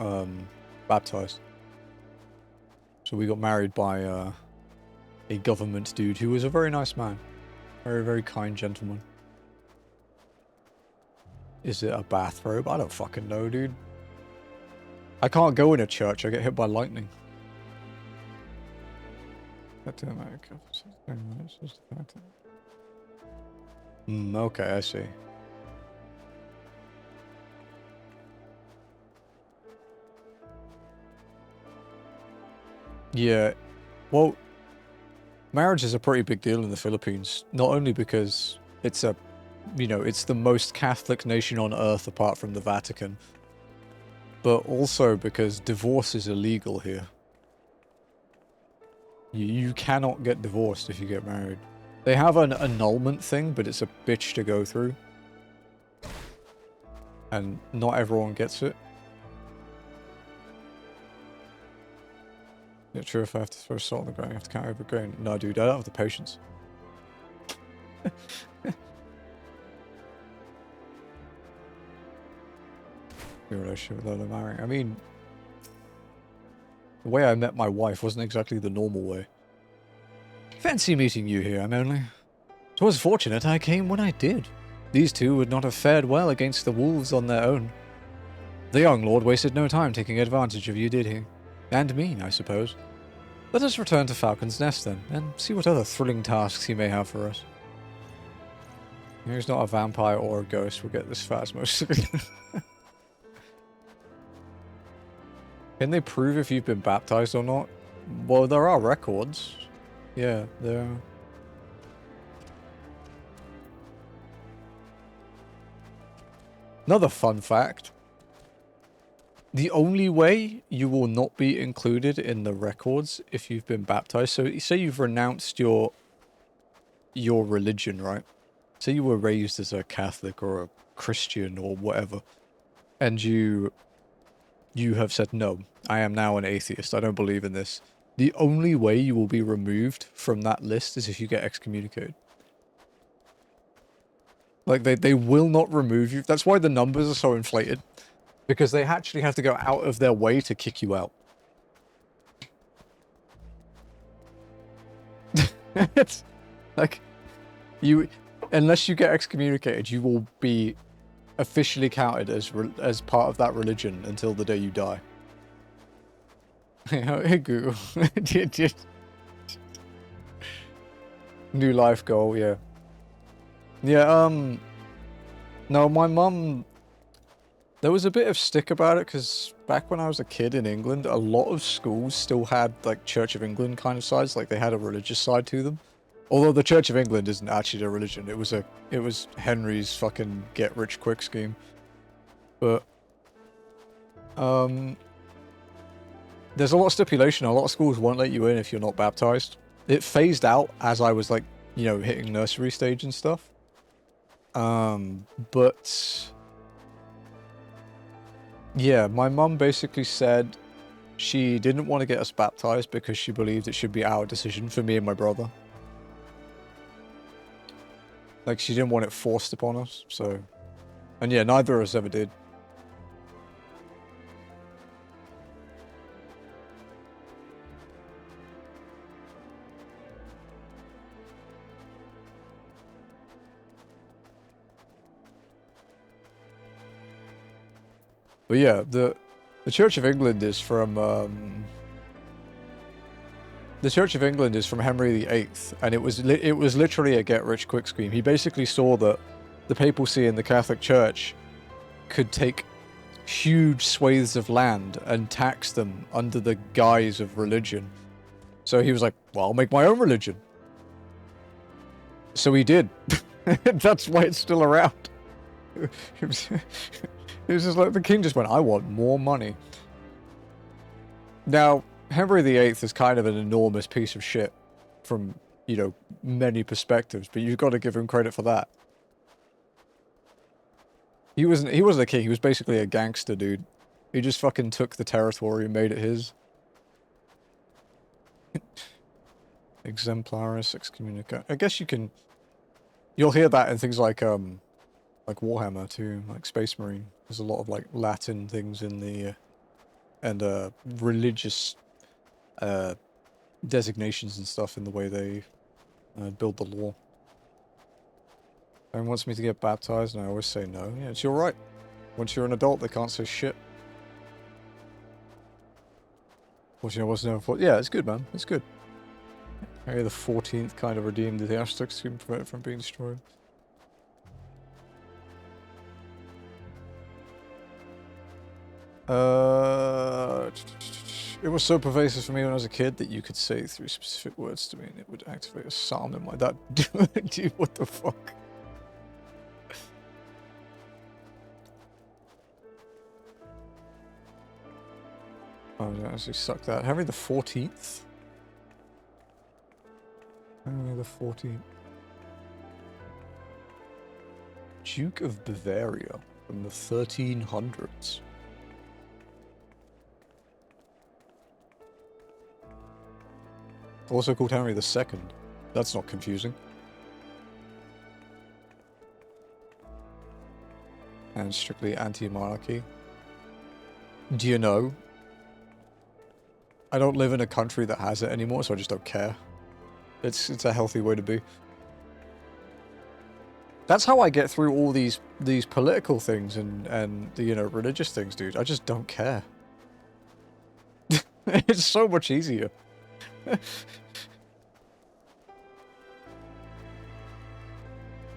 baptized. So we got married by a government dude who was a very nice man. Very, very kind gentleman. Is it a bathrobe? I don't fucking know, dude. I can't go in a church. I get hit by lightning. Okay, I see. Yeah, well, marriage is a pretty big deal in the Philippines. Not only because it's a, you know, it's the most Catholic nation on earth apart from the Vatican, but also because divorce is illegal here. You cannot get divorced if you get married. They have an annulment thing, but it's a bitch to go through. And not everyone gets it. Yeah, true, if I have to throw salt on the ground, you have to count over grain. No, dude, I don't have the patience. Your relationship with Lola marrying. I mean, the way I met my wife wasn't exactly the normal way. Fancy meeting you here, Emily. 'Twas fortunate I came when I did. These two would not have fared well against the wolves on their own. The young lord wasted no time taking advantage of you, did he? And me, I suppose. Let us return to Falcon's Nest, then, and see what other thrilling tasks he may have for us. He's not a vampire or a ghost. We'll get this fast, most of it. Can they prove if you've been baptized or not? Well, there are records. Yeah, there are. Another fun fact. The only way you will not be included in the records if you've been baptized, so say you've renounced your your religion, right? Say you were raised as a Catholic or a Christian or whatever, and you have said, no, I am now an atheist, I don't believe in this. The only way you will be removed from that list is if you get excommunicated. Like, they will not remove you. That's why the numbers are so inflated. Because they actually have to go out of their way to kick you out. It's like, unless you get excommunicated, you will be officially counted as part of that religion until the day you die. Hey Google. New life goal, yeah. Yeah, no, my mum, there was a bit of stick about it, because back when I was a kid in England, a lot of schools still had, like, Church of England kind of sides, like, they had a religious side to them. Although the Church of England isn't actually a religion, it was Henry's fucking get-rich-quick scheme. But, there's a lot of stipulation, a lot of schools won't let you in if you're not baptized. It phased out as I was, like, you know, hitting nursery stage and stuff. But yeah, my mum basically said she didn't want to get us baptized because she believed it should be our decision for me and my brother. Like, she didn't want it forced upon us, so... And yeah, neither of us ever did. But yeah, the Church of England is from, the Church of England is from Henry VIII, and it was literally a get-rich-quick scheme. He basically saw that the papacy and the Catholic Church could take huge swathes of land and tax them under the guise of religion. So he was like, well, I'll make my own religion. So he did. That's why it's still around. It was just like, the king just went, I want more money. Now, Henry VIII is kind of an enormous piece of shit from, you know, many perspectives, but you've got to give him credit for that. He wasn't a king, he was basically a gangster dude. He just fucking took the territory and made it his. Exemplaris excommunicate. I guess you can... You'll hear that in things like Warhammer too, like Space Marine. There's a lot of, like, Latin things in the... and religious designations and stuff in the way they build the lore. Everyone wants me to get baptized, and I always say no. Yeah, it's your right. Once you're an adult, they can't say shit. Which I was never thought. Yeah, it's good, man. It's good. Harry the 14th kind of redeemed the Aztec scheme to prevent it from being destroyed. It was so pervasive for me when I was a kid that you could say 3 specific words to me and it would activate a psalm in my dad. Dude, what the fuck? Oh, I actually suck that. Henry the 14th? Henry the 14th. Duke of Bavaria from the 1300s. Also called Henry II. That's not confusing. And strictly anti-monarchy. Do you know? I don't live in a country that has it anymore, so I just don't care. It's a healthy way to be. That's how I get through all these political things and the, you know, religious things, dude. I just don't care. It's so much easier.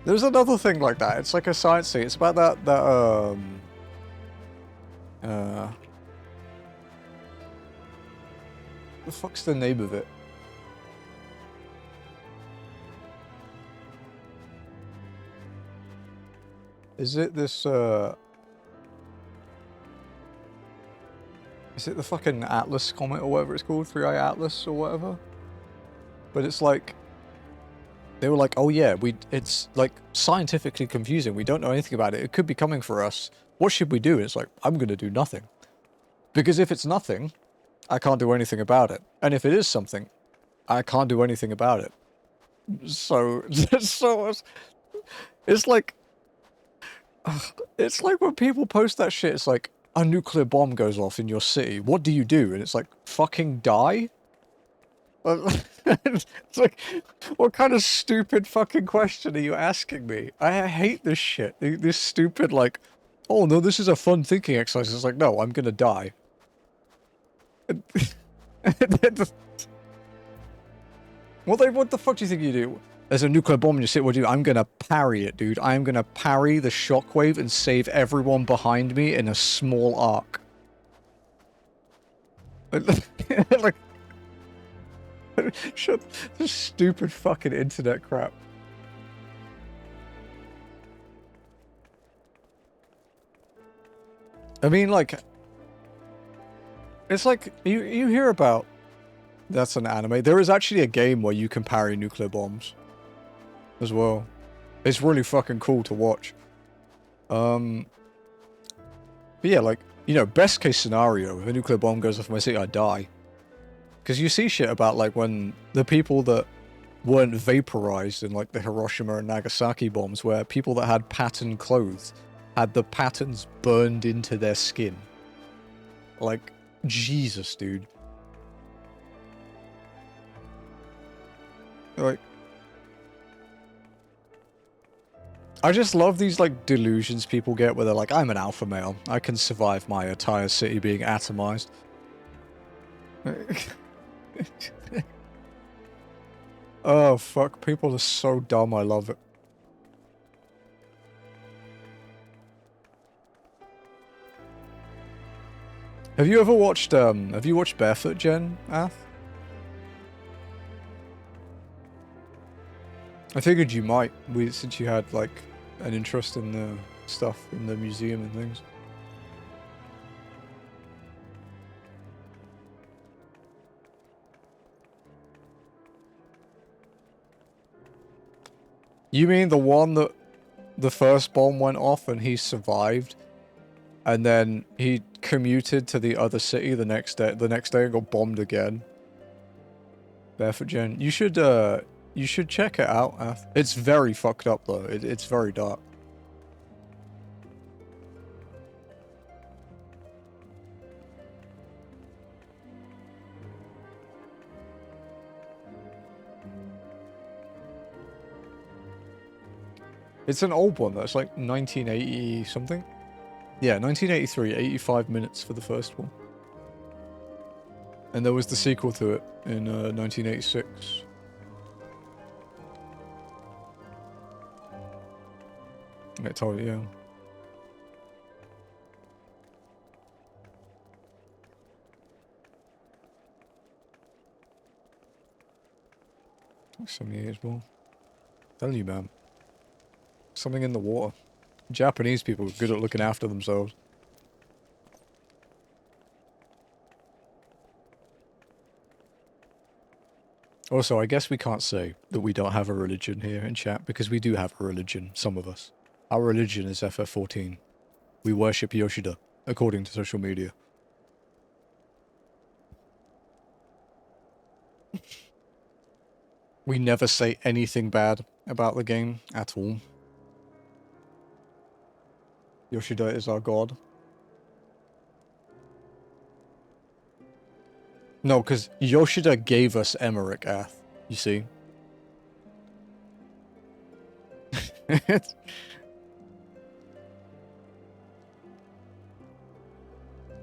There's another thing like that. It's like a science thing. It's about that the fuck's the name of it? Is it this, is it the fucking Atlas comet or whatever it's called? 3-Eye Atlas or whatever? But it's like... They were like, oh yeah, it's like scientifically confusing. We don't know anything about it. It could be coming for us. What should we do? And it's like, I'm going to do nothing. Because if it's nothing, I can't do anything about it. And if it is something, I can't do anything about it. So, it's like, it's like when people post that shit, it's like, a nuclear bomb goes off in your city. What do you do? And it's like, fucking die? It's like, what kind of stupid fucking question are you asking me? I hate this shit. This stupid, like, oh no, this is a fun thinking exercise. It's like, no, I'm gonna die. What the fuck do you think you do? There's a nuclear bomb in your city, what do you do? I'm gonna parry it, dude. I'm gonna parry the shockwave and save everyone behind me in a small arc. Like, shut this stupid fucking internet crap. I mean, like, it's like, you hear about, that's an anime. There is actually a game where you can parry nuclear bombs as well. It's really fucking cool to watch. But yeah, like, you know, best case scenario, if a nuclear bomb goes off in my city, I die. Because you see shit about, like, when the people that weren't vaporized in, like, the Hiroshima and Nagasaki bombs, where people that had patterned clothes had the patterns burned into their skin. Like, Jesus, dude. Like, I just love these, like, delusions people get where they're like, I'm an alpha male. I can survive my entire city being atomized. Oh, fuck. People are so dumb. I love it. Have you ever watched, have you watched Barefoot Gen, Ath? I figured you might, since you had, like, an interest in the stuff in the museum and things. You mean the one that the first bomb went off and he survived, and then he commuted to the other city the next day and got bombed again? Barefoot Gen. You should check it out, Ath. It's very fucked up though. It's very dark. It's an old one though. It's like 1980 something. Yeah, 1983. 85 minutes for the first one. And there was the sequel to it in 1986. I told you, yeah. Some years more. Tell you, man. Something in the water. Japanese people are good at looking after themselves. Also, I guess we can't say that we don't have a religion here in chat, because we do have a religion, some of us. Our religion is FF14. We worship Yoshida, according to social media. We never say anything bad about the game at all. Yoshida is our god. No, because Yoshida gave us Emmerich, Ath, you see?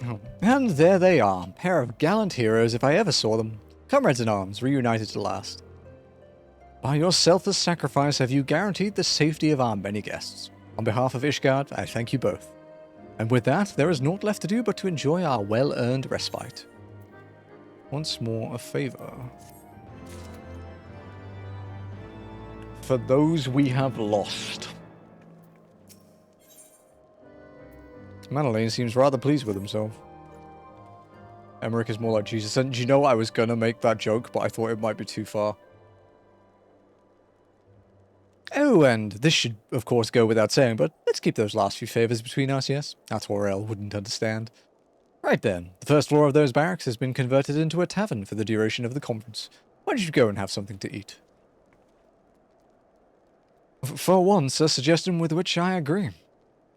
Oh. And there they are, pair of gallant heroes if I ever saw them. Comrades in arms, reunited at last. By your selfless sacrifice have you guaranteed the safety of our many guests. On behalf of Ishgard, I thank you both. And with that, there is naught left to do but to enjoy our well-earned respite. Once more, a favor. For those we have lost. Manolane seems rather pleased with himself. Emmerich is more like Jesus. And do you know, I was gonna make that joke, but I thought it might be too far. Oh, and this should, of course, go without saying, but let's keep those last few favors between us, yes? That's what Orel wouldn't understand. Right then, the first floor of those barracks has been converted into a tavern for the duration of the conference. Why don't you go and have something to eat? For once, a suggestion with which I agree.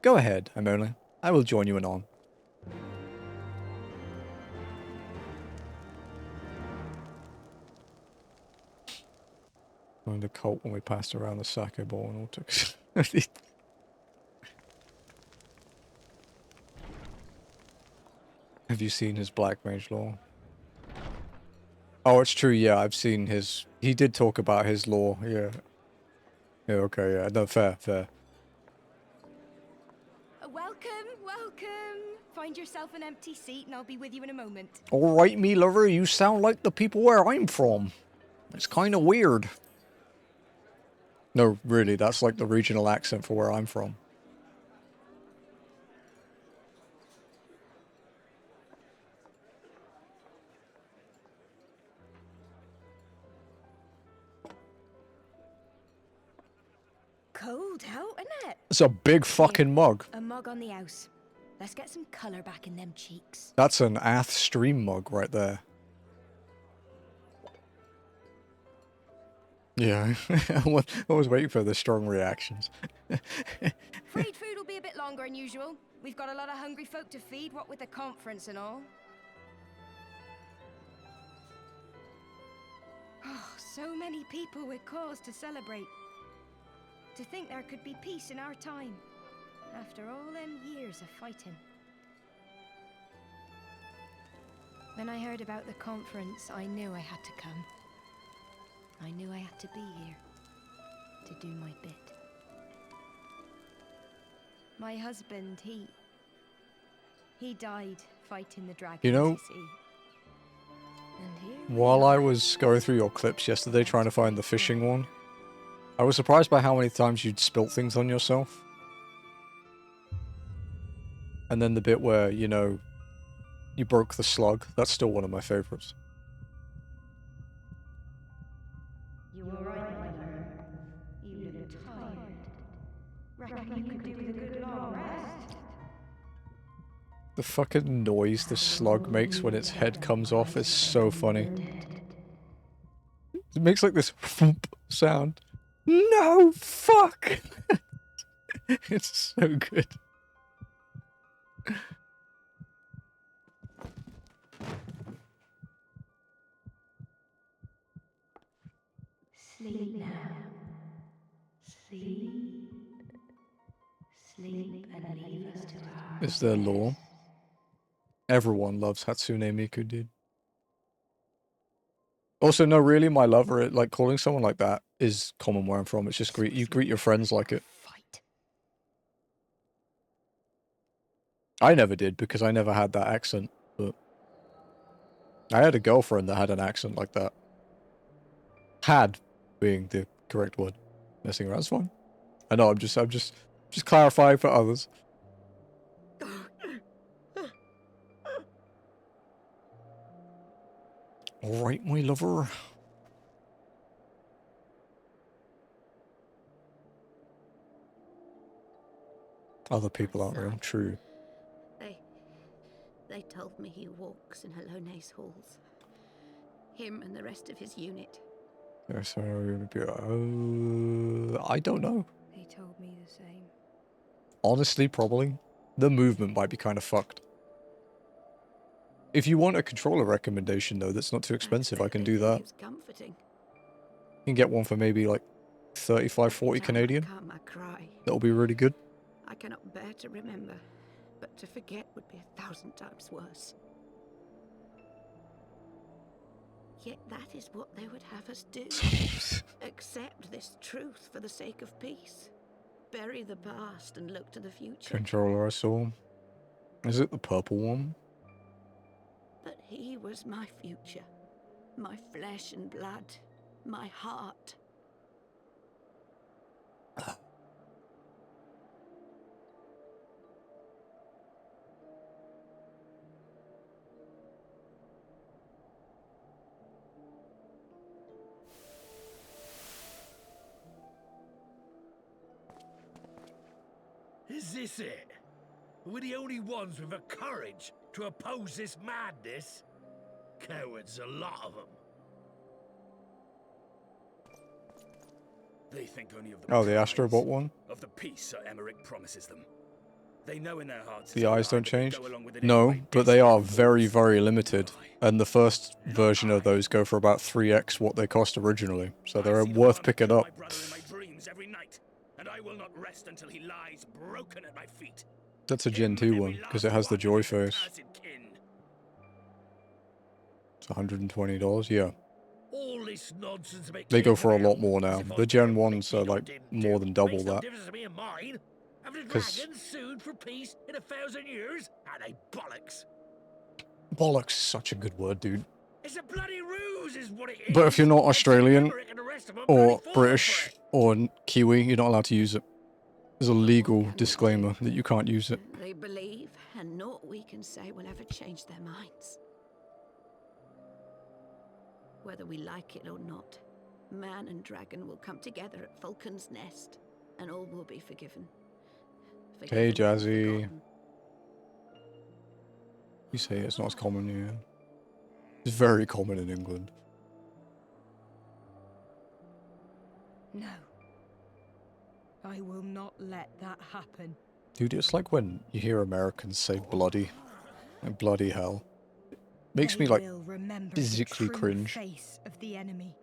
Go ahead, Imola. I will join you anon. Joined the cult when we passed around the sake bowl and all took... Have you seen his Black Mage lore? Oh, it's true, yeah, I've seen his... He did talk about his lore, yeah. Yeah, okay, yeah, no, fair. Welcome, welcome. Find yourself an empty seat and I'll be with you in a moment. Alright, me lover, you sound like the people where I'm from. It's kind of weird. No, really, that's like the regional accent for where I'm from. Cold out, isn't it? It's a big fucking mug. A mug on the house. Let's get some colour back in them cheeks. That's an Ath stream mug right there. Yeah, I was waiting for the strong reactions. Afraid food will be a bit longer than usual. We've got a lot of hungry folk to feed, what with the conference and all. Oh, so many people with cause to celebrate. To think there could be peace in our time, after all them years of fighting. When I heard about the conference, I knew I had to come. I knew I had to be here, to do my bit. My husband, he died fighting the dragon. You know, you see. And here while I was going through your clips yesterday trying to find the fishing one, I was surprised by how many times you'd spilt things on yourself. And then the bit where, you know, you broke the slug, that's still one of my favorites. You were right, mother. You look tired. Reckon you could do with a good long rest. The fucking noise the slug makes when its head comes off is so funny. It makes like this thump sound. No, fuck! It's so good. Sleep now. Sleep. Sleep and leave us to our Is there lore? Everyone loves Hatsune Miku, dude. Also, no, really, my lover, like, calling someone like that is common where I'm from. It's just you greet your friends like it. Fight. I never did, because I never had that accent, but... I had a girlfriend that had an accent like that. Had being the correct word. Messing around's fine. I know, I'm just clarifying for others. Alright, my lover. Other people aren't real, true. They told me he walks in Halone's halls. Him and the rest of his unit. Yeah, so, I don't know. They told me the same. Honestly, probably. The movement might be kind of fucked. If you want a controller recommendation, though, that's not too expensive, I can do that. It's comforting. You can get one for maybe, like, 35, 40 Canadian. Come, I cry. That'll be really good. I cannot bear to remember, but to forget would be 1,000 times worse. Yet that is what they would have us do. Accept this truth for the sake of peace. Bury the past and look to the future. Controller I saw. Is it the purple one? But he was my future. My flesh and blood. My heart. Is this it? We're the only ones with the courage to oppose this madness? Cowards, a lot of them. They think only of the Oh, the prize, Astrobot one? of the peace Sir Emmerich promises them. They know in their hearts The eyes don't change? go along with it No, anyway, but they are desperate very, fools. very limited. And the first version of I. those go for about 3x what they cost originally. So I they're see the worth one picking kill up. my brother in my dreams every night, and I will not rest until he lies broken at my feet. That's a Gen 2 one, because it has the joy face. It's $120, yeah. All this nonsense about They go killing for a them lot out, more as now. if I The Gen care what 1s they are did or like didn't more do. than double Makes no that. difference to me and mine. Have the 'Cause- dragons sued for peace in 1,000 years? Are they bollocks? Bollocks is such a good word, dude. It's a bloody ruse, is what it is. But if you're not And Sir Australian Emmerich and the rest of them or bloody fall British for it. or Kiwi, you're not allowed to use it. There's a legal can we disclaimer do? that you can't use it. They believe, and naught we can say will ever change their minds. Whether we like it or not, man and dragon will come together at Vulcan's Nest, and all will be forgiven. Hey, Forgiven and Jazzy. forgotten. You say it's not as common here. It's very common in England. No. I will not let that happen. Dude, it's like when you hear Americans say bloody. Like bloody hell. Makes They me like will remember physically the true cringe. face of the enemy.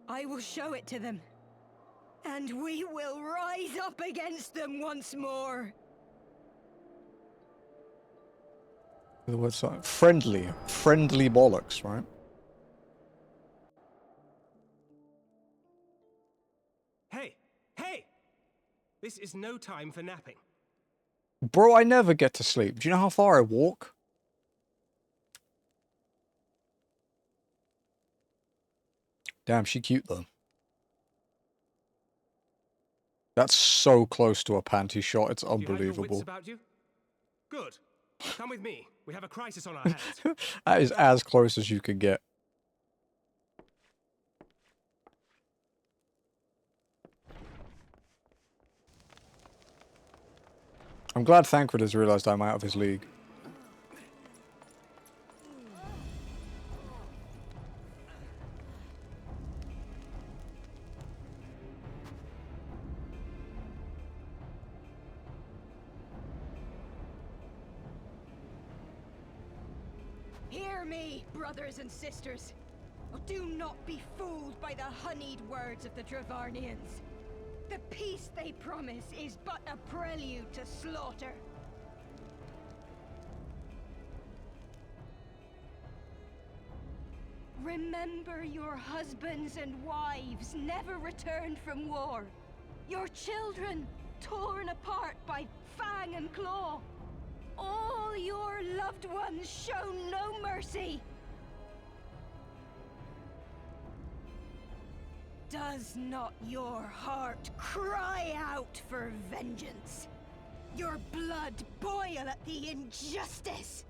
I will show it to them. And we will rise up against them once more. The word's like friendly. Friendly bollocks, right? Hey! Hey! This is no time for napping. Bro, I never get to sleep. Do you know how far I walk? Damn, she cute though. That's so close to a panty shot, it's Do you have your wits unbelievable. about you? Good. Come with me. We have a crisis on our hands. That is as close as you can get. I'm glad Thancred has realised I'm out of his league. Hear me, brothers and sisters. Do not be fooled by the honeyed words of the Dravarnians. The peace they promise is but a prelude to slaughter. Remember your husbands and wives never returned from war. Your children torn apart by fang and claw. All your loved ones shown no mercy. Does not your heart cry out for vengeance? Your blood boil at the injustice?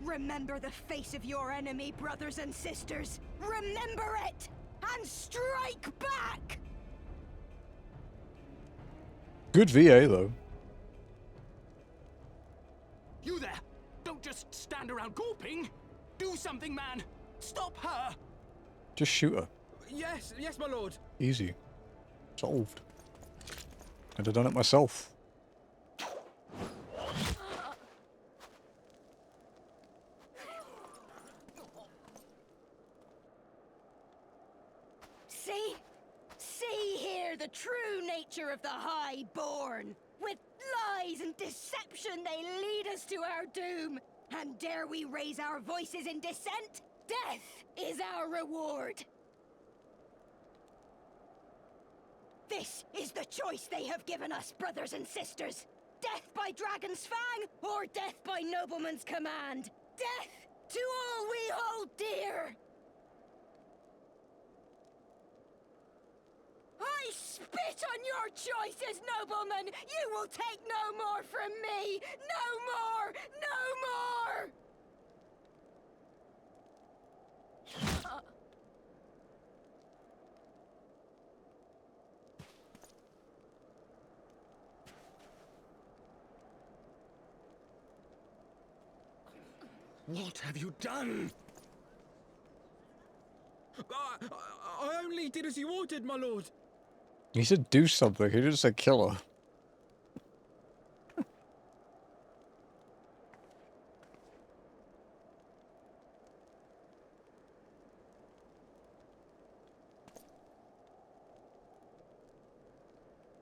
Remember the face of your enemy, brothers and sisters. Remember it, and strike back! Good VA though. You there! Don't just stand around gawping! Do something, man! Stop her! Just shoot her. Yes, my lord. Easy. Solved. I'd have done it myself. See here the true nature of the Highborn. With lies and deception they lead us to our doom. And dare we raise our voices in dissent? Death is our reward. This is the choice they have given us, brothers and sisters. Death by dragon's fang, or death by nobleman's command. Death to all we hold dear. I spit on your choices, noblemen! You will take no more from me! No more! No more! What have you done? I only did as you ordered, my lord. He said do something, he didn't say kill her.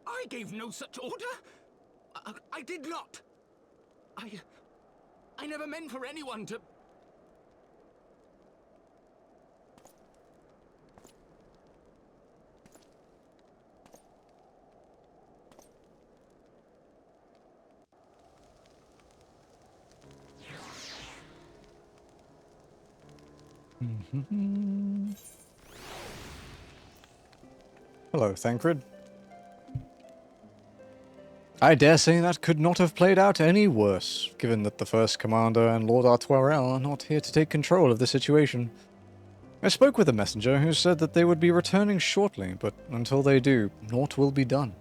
I gave no such order. I did not. I never meant for anyone to... Hello, Thancred. I dare say that could not have played out any worse, given that the First Commander and Lord Artoirel are not here to take control of the situation. I spoke with a messenger who said that they would be returning shortly, but until they do, naught will be done.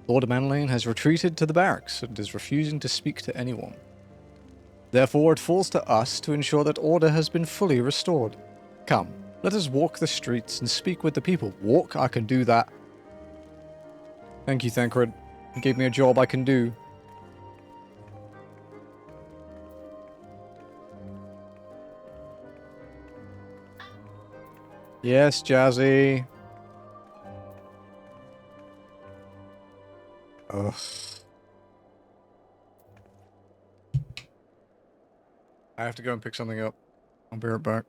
Lord Manlane has retreated to the barracks and is refusing to speak to anyone. Therefore, it falls to us to ensure that order has been fully restored. Come, let us walk the streets and speak with the people. Walk? I can do that. Thank you, Thancred. You gave me a job I can do. Yes, Jazzy. Ugh. I have to go and pick something up. I'll be right back.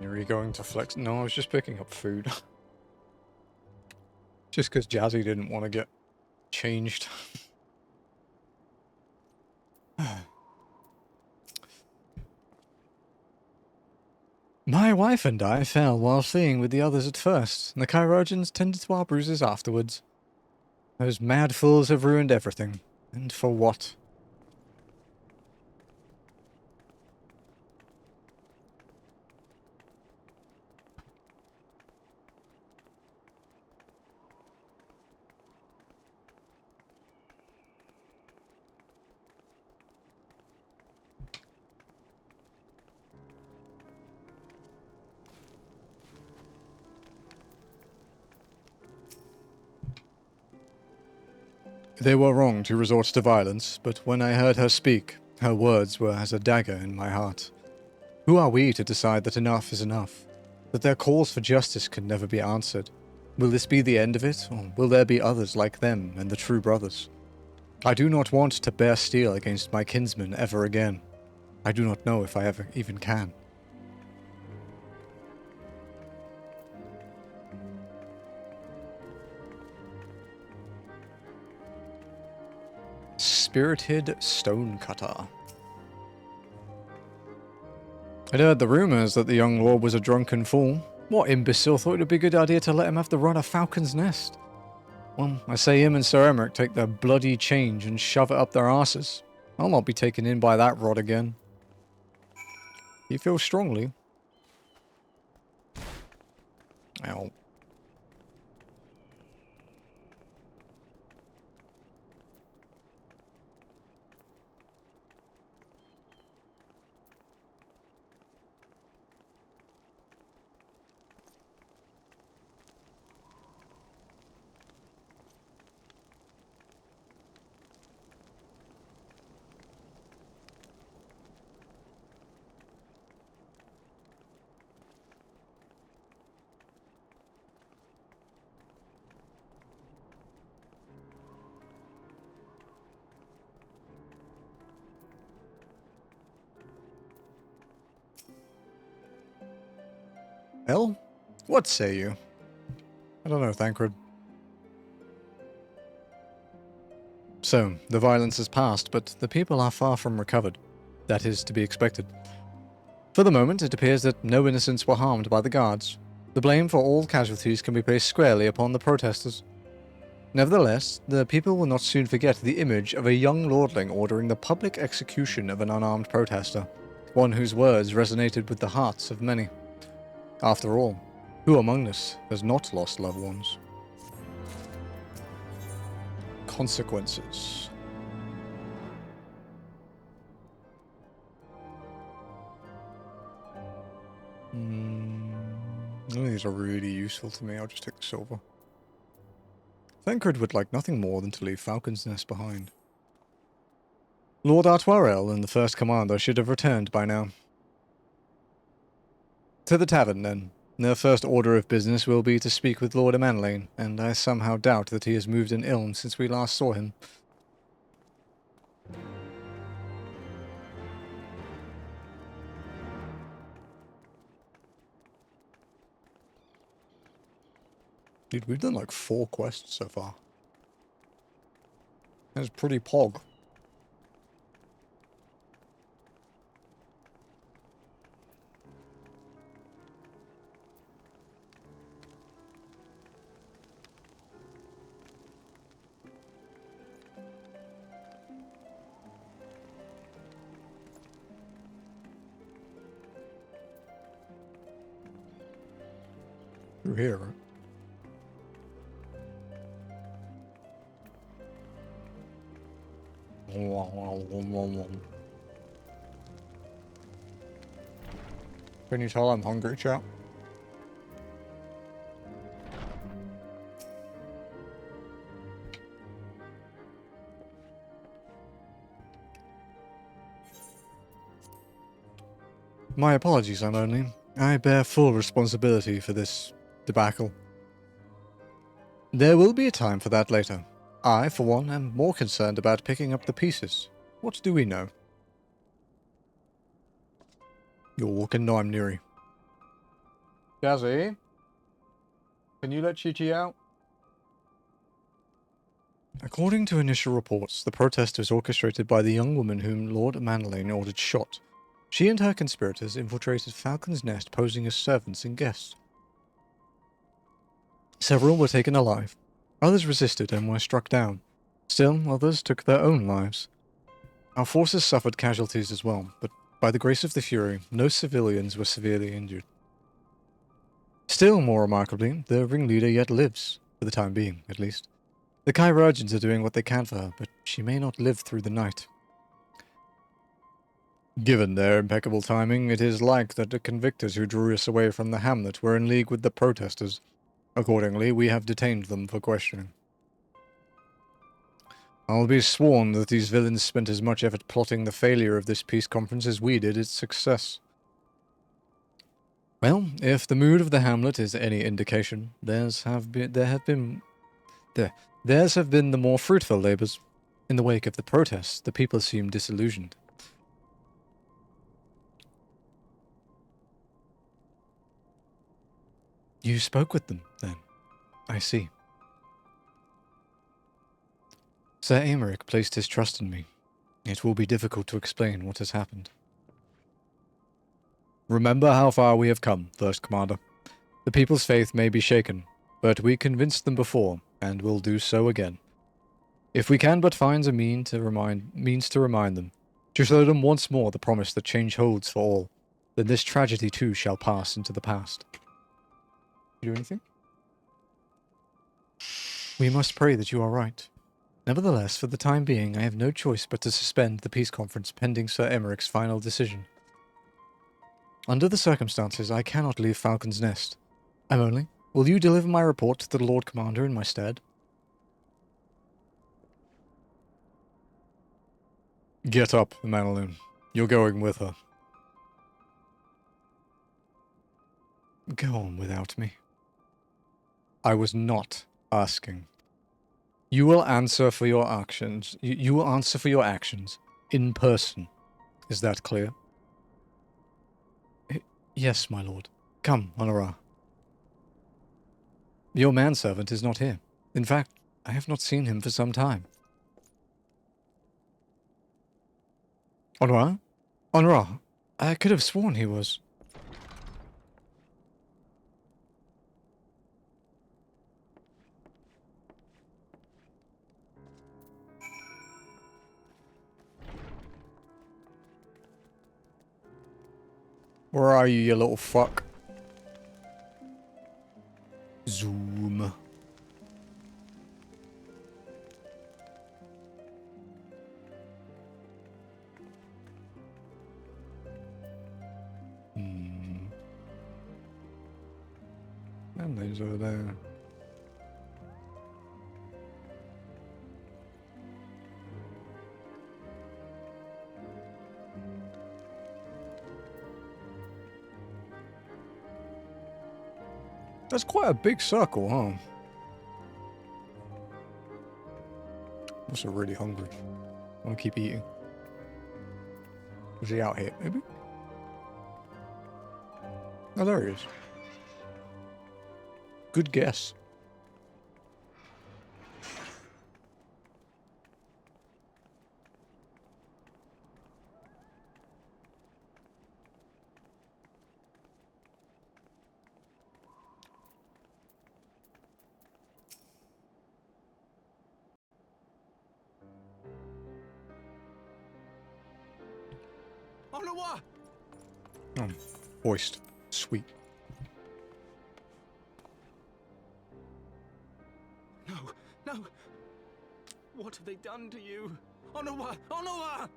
Are you going to flex? No, I was just picking up food. Just because Jazzy didn't want to get changed. My wife and I fell while fleeing with the others at first, and the chirurgeons tended to our bruises afterwards. Those mad fools have ruined everything. And for what? They were wrong to resort to violence, but when I heard her speak, her words were as a dagger in my heart. Who are we to decide that enough is enough? That their calls for justice can never be answered? Will this be the end of it, or will there be others like them and the true brothers? I do not want to bear steel against my kinsmen ever again. I do not know if I ever even can. Spirited Stonecutter. I'd heard the rumours that the young lord was a drunken fool. What imbecile thought it would be a good idea to let him have the run of Falcon's Nest? Well, I say him and Sir Emmerich take their bloody change and shove it up their arses. I'll not be taken in by that rod again. He feels strongly. Ow. Well, what say you? I don't know, Thancred. So, the violence has passed, but the people are far from recovered. That is to be expected. For the moment, it appears that no innocents were harmed by the guards. The blame for all casualties can be placed squarely upon the protesters. Nevertheless, the people will not soon forget the image of a young lordling ordering the public execution of an unarmed protester, one whose words resonated with the hearts of many. After all, who among us has not lost loved ones? Consequences. None of these are really useful to me. I'll just take the silver. Thancred would like nothing more than to leave Falcon's Nest behind. Lord Artoirel and the First Commander should have returned by now. To the tavern, then. Their first order of business will be to speak with Lord Amanlane, and I somehow doubt that he has moved an ilm since we last saw him. Dude, we've done like 4 quests so far. That's pretty pog. Through here, right? Can you tell I'm hungry, chat? My apologies, I'm only. I bear full responsibility for this debacle. There will be a time for that later. I, for one, am more concerned about picking up the pieces. What do we know? You're walking, no, I'm Neri. Jazzy? Can you let Chi-Chi out? According to initial reports, the protest was orchestrated by the young woman whom Lord Manderlane ordered shot. She and her conspirators infiltrated Falcon's Nest posing as servants and guests. Several were taken alive. Others resisted and were struck down. Still, others took their own lives. Our forces suffered casualties as well, but by the grace of the Fury, no civilians were severely injured. Still, more remarkably, the ringleader yet lives, for the time being, at least. The Chirurgeons are doing what they can for her, but she may not live through the night. Given their impeccable timing, it is like that the convictors who drew us away from the hamlet were in league with the protesters. Accordingly, we have detained them for questioning. I'll be sworn that these villains spent as much effort plotting the failure of this peace conference as we did its success. Well, if the mood of the hamlet is any indication, theirs have been the more fruitful labours. In the wake of the protests, the people seem disillusioned. You spoke with them, then? I see. Sir Aymeric placed his trust in me. It will be difficult to explain what has happened. Remember how far we have come, First Commander. The people's faith may be shaken, but we convinced them before, and will do so again. If we can but find a means to remind them, to show them once more the promise that change holds for all, then this tragedy too shall pass into the past. You do anything? We must pray that you are right. Nevertheless, for the time being, I have no choice but to suspend the peace conference pending Sir Aymeric final decision. Under the circumstances, I cannot leave Falcon's Nest. Emily, will you deliver my report to the Lord Commander in my stead? Get up, Manaloon. You're going with her. Go on without me. I was not asking. You will answer for your actions. You will answer for your actions in person. Is that clear? Yes, my lord. Come, Honora. Your manservant is not here. In fact, I have not seen him for some time. Honora? Honora, I could have sworn he was. Where are you, you little fuck? Zoom. And those over there. That's quite a big circle, huh? I'm also really hungry. I want to keep eating. Was he out here, maybe? Oh, there he is. Good guess. Onawa! Voiced. Sweet. No, no! What have they done to you? Onawa! Onawa!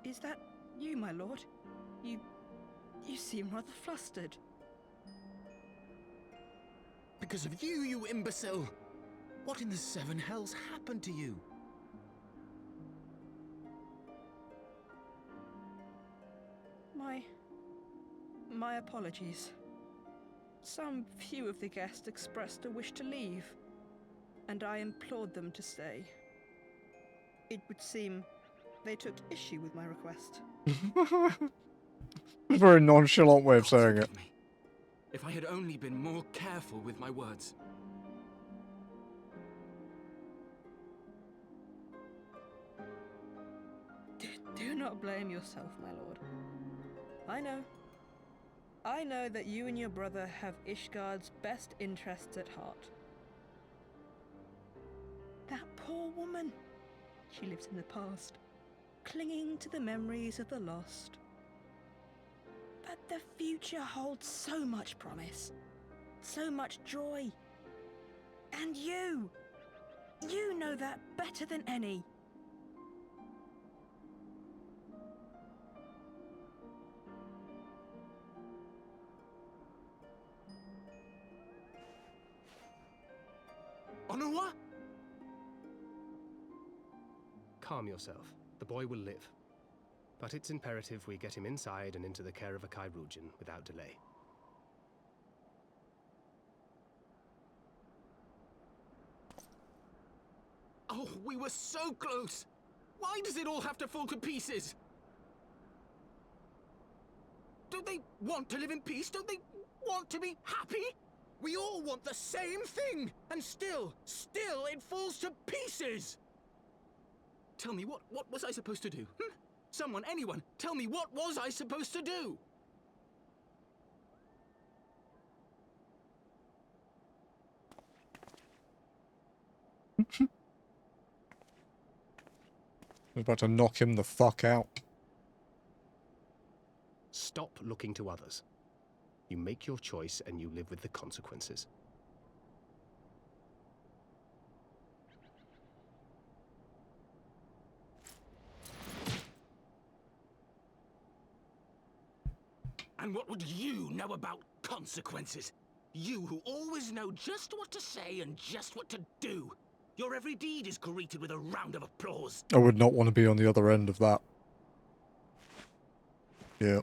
Is that you, my lord? You seem rather flustered. Because of you, you imbecile! What in the seven hells happened to you? My apologies. Some few of the guests expressed a wish to leave, and I implored them to stay. It would seem they took issue with my request. A very nonchalant way of God saying it. forgive me. If I had only been more careful with my words. Do not blame yourself, my lord. I know that you and your brother have Ishgard's best interests at heart. That poor woman. She lives in the past, clinging to the memories of the lost. But the future holds so much promise, so much joy. And you know that better than any. Onua? Calm yourself. The boy will live. But it's imperative we get him inside and into the care of a Khai without delay. Oh, we were so close! Why does it all have to fall to pieces? Don't they want to live in peace? Don't they want to be happy? We all want the same thing, and still it falls to pieces! Tell me, what was I supposed to do? Someone, anyone, tell me, what was I supposed to do? I'm about to knock him the fuck out. Stop looking to others. You make your choice and you live with the consequences. And what would you know about consequences? You who always know just what to say and just what to do. Your every deed is greeted with a round of applause. I would not want to be on the other end of that. Yeah.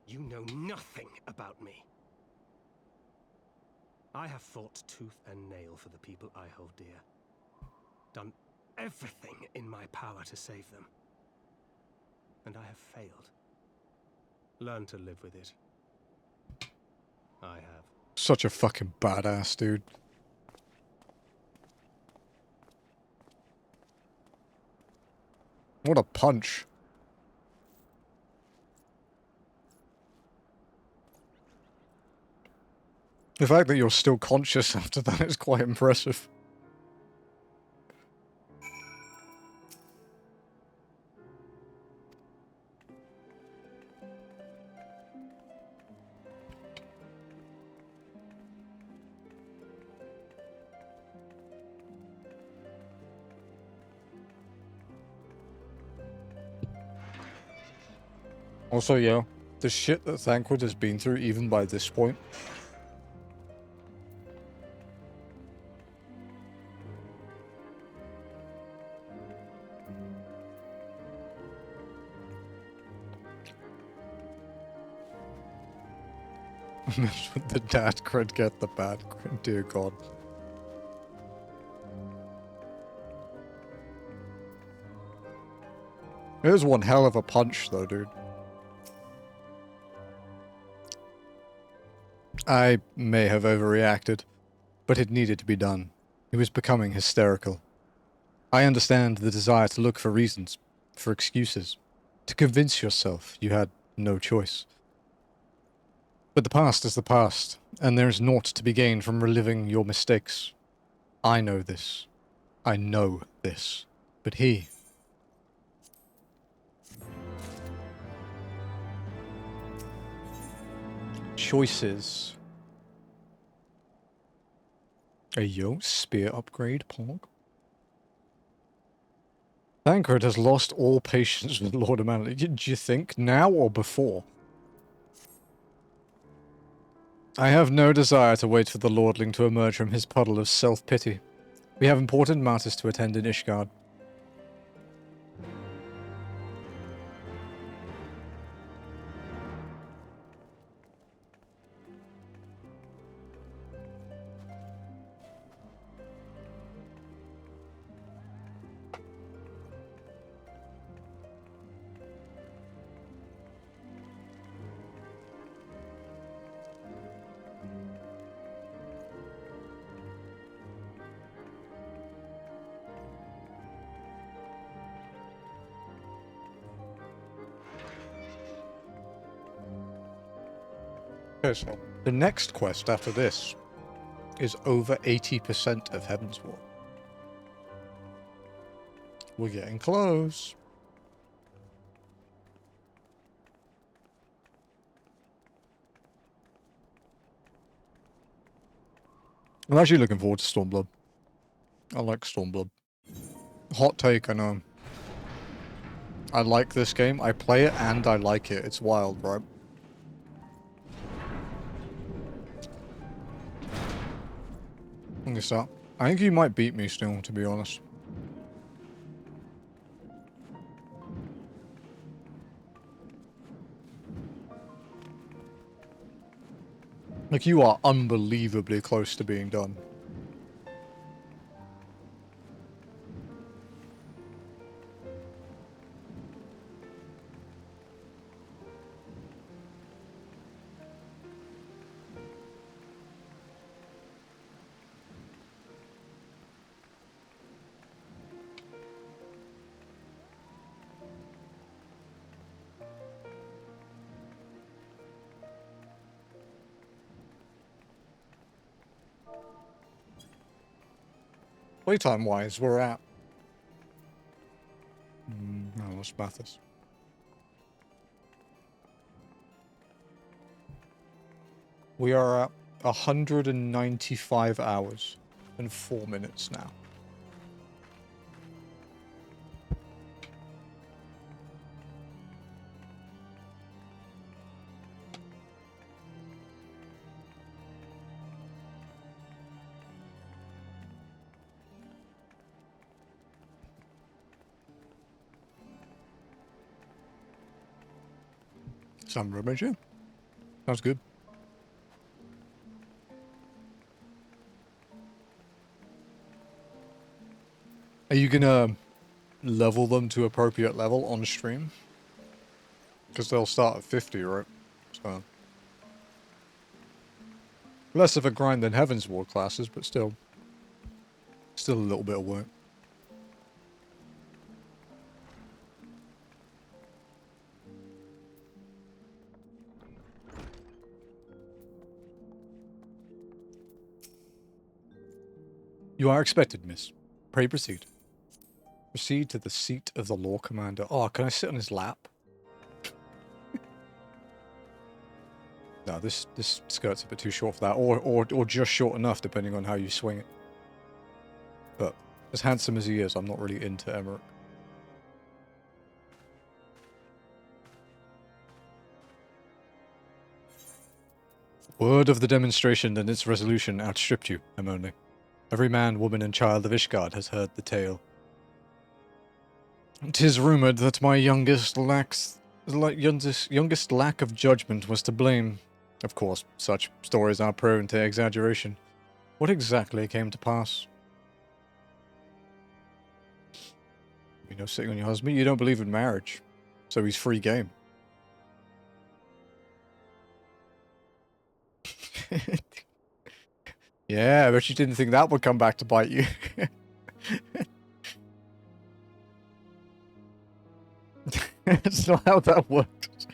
You know nothing about me. I have fought tooth and nail for the people I hold dear. Done everything in my power to save them. And I have failed. Learn to live with it. I have. Such a fucking badass, dude. What a punch. The fact that you're still conscious after that is quite impressive. Also, yeah, the shit that Thancred has been through even by this point. The dad cred get the bad cred, dear god. It was one hell of a punch though, dude. I may have overreacted, but it needed to be done. He was becoming hysterical. I understand the desire to look for reasons, for excuses, to convince yourself you had no choice. But the past is the past, and there is naught to be gained from reliving your mistakes. I know this. I know this. But he... Choices. Ayo, spear upgrade, Pog. Thancred has lost all patience with Lord Amanity. Did you think now or before? I have no desire to wait for the Lordling to emerge from his puddle of self-pity. We have important matters to attend in Ishgard. Okay, so the next quest after this is over 80% of Heavensward. We're getting close. I'm actually looking forward to Stormblood. I like Stormblood. Hot take, I know. I like this game. I play it and I like it. It's wild, right? Look at that. I think you might beat me still, to be honest. Like, you are unbelievably close to being done. Playtime-wise, we're at... no, that's Bathurst. We are at 195 hours and 4 minutes now. Some rubbish, yeah. Sounds good. Are you gonna level them to appropriate level on stream? Because they'll start at 50, right? So... less of a grind than Heavensward classes, but still a little bit of work. You are expected, miss. Pray proceed. Proceed to the seat of the Law Commander. Oh, can I sit on his lap? No, this skirt's a bit too short for that, or just short enough, depending on how you swing it. But as handsome as he is, I'm not really into Emmerich. Word of the demonstration and its resolution outstripped you, Emone. Every man, woman, and child of Ishgard has heard the tale. 'Tis rumored that my youngest lack of judgment was to blame. Of course, such stories are prone to exaggeration. What exactly came to pass? You know, sitting on your husband, you don't believe in marriage, so he's free game. Yeah, I bet you didn't think that would come back to bite you. That's not how that works.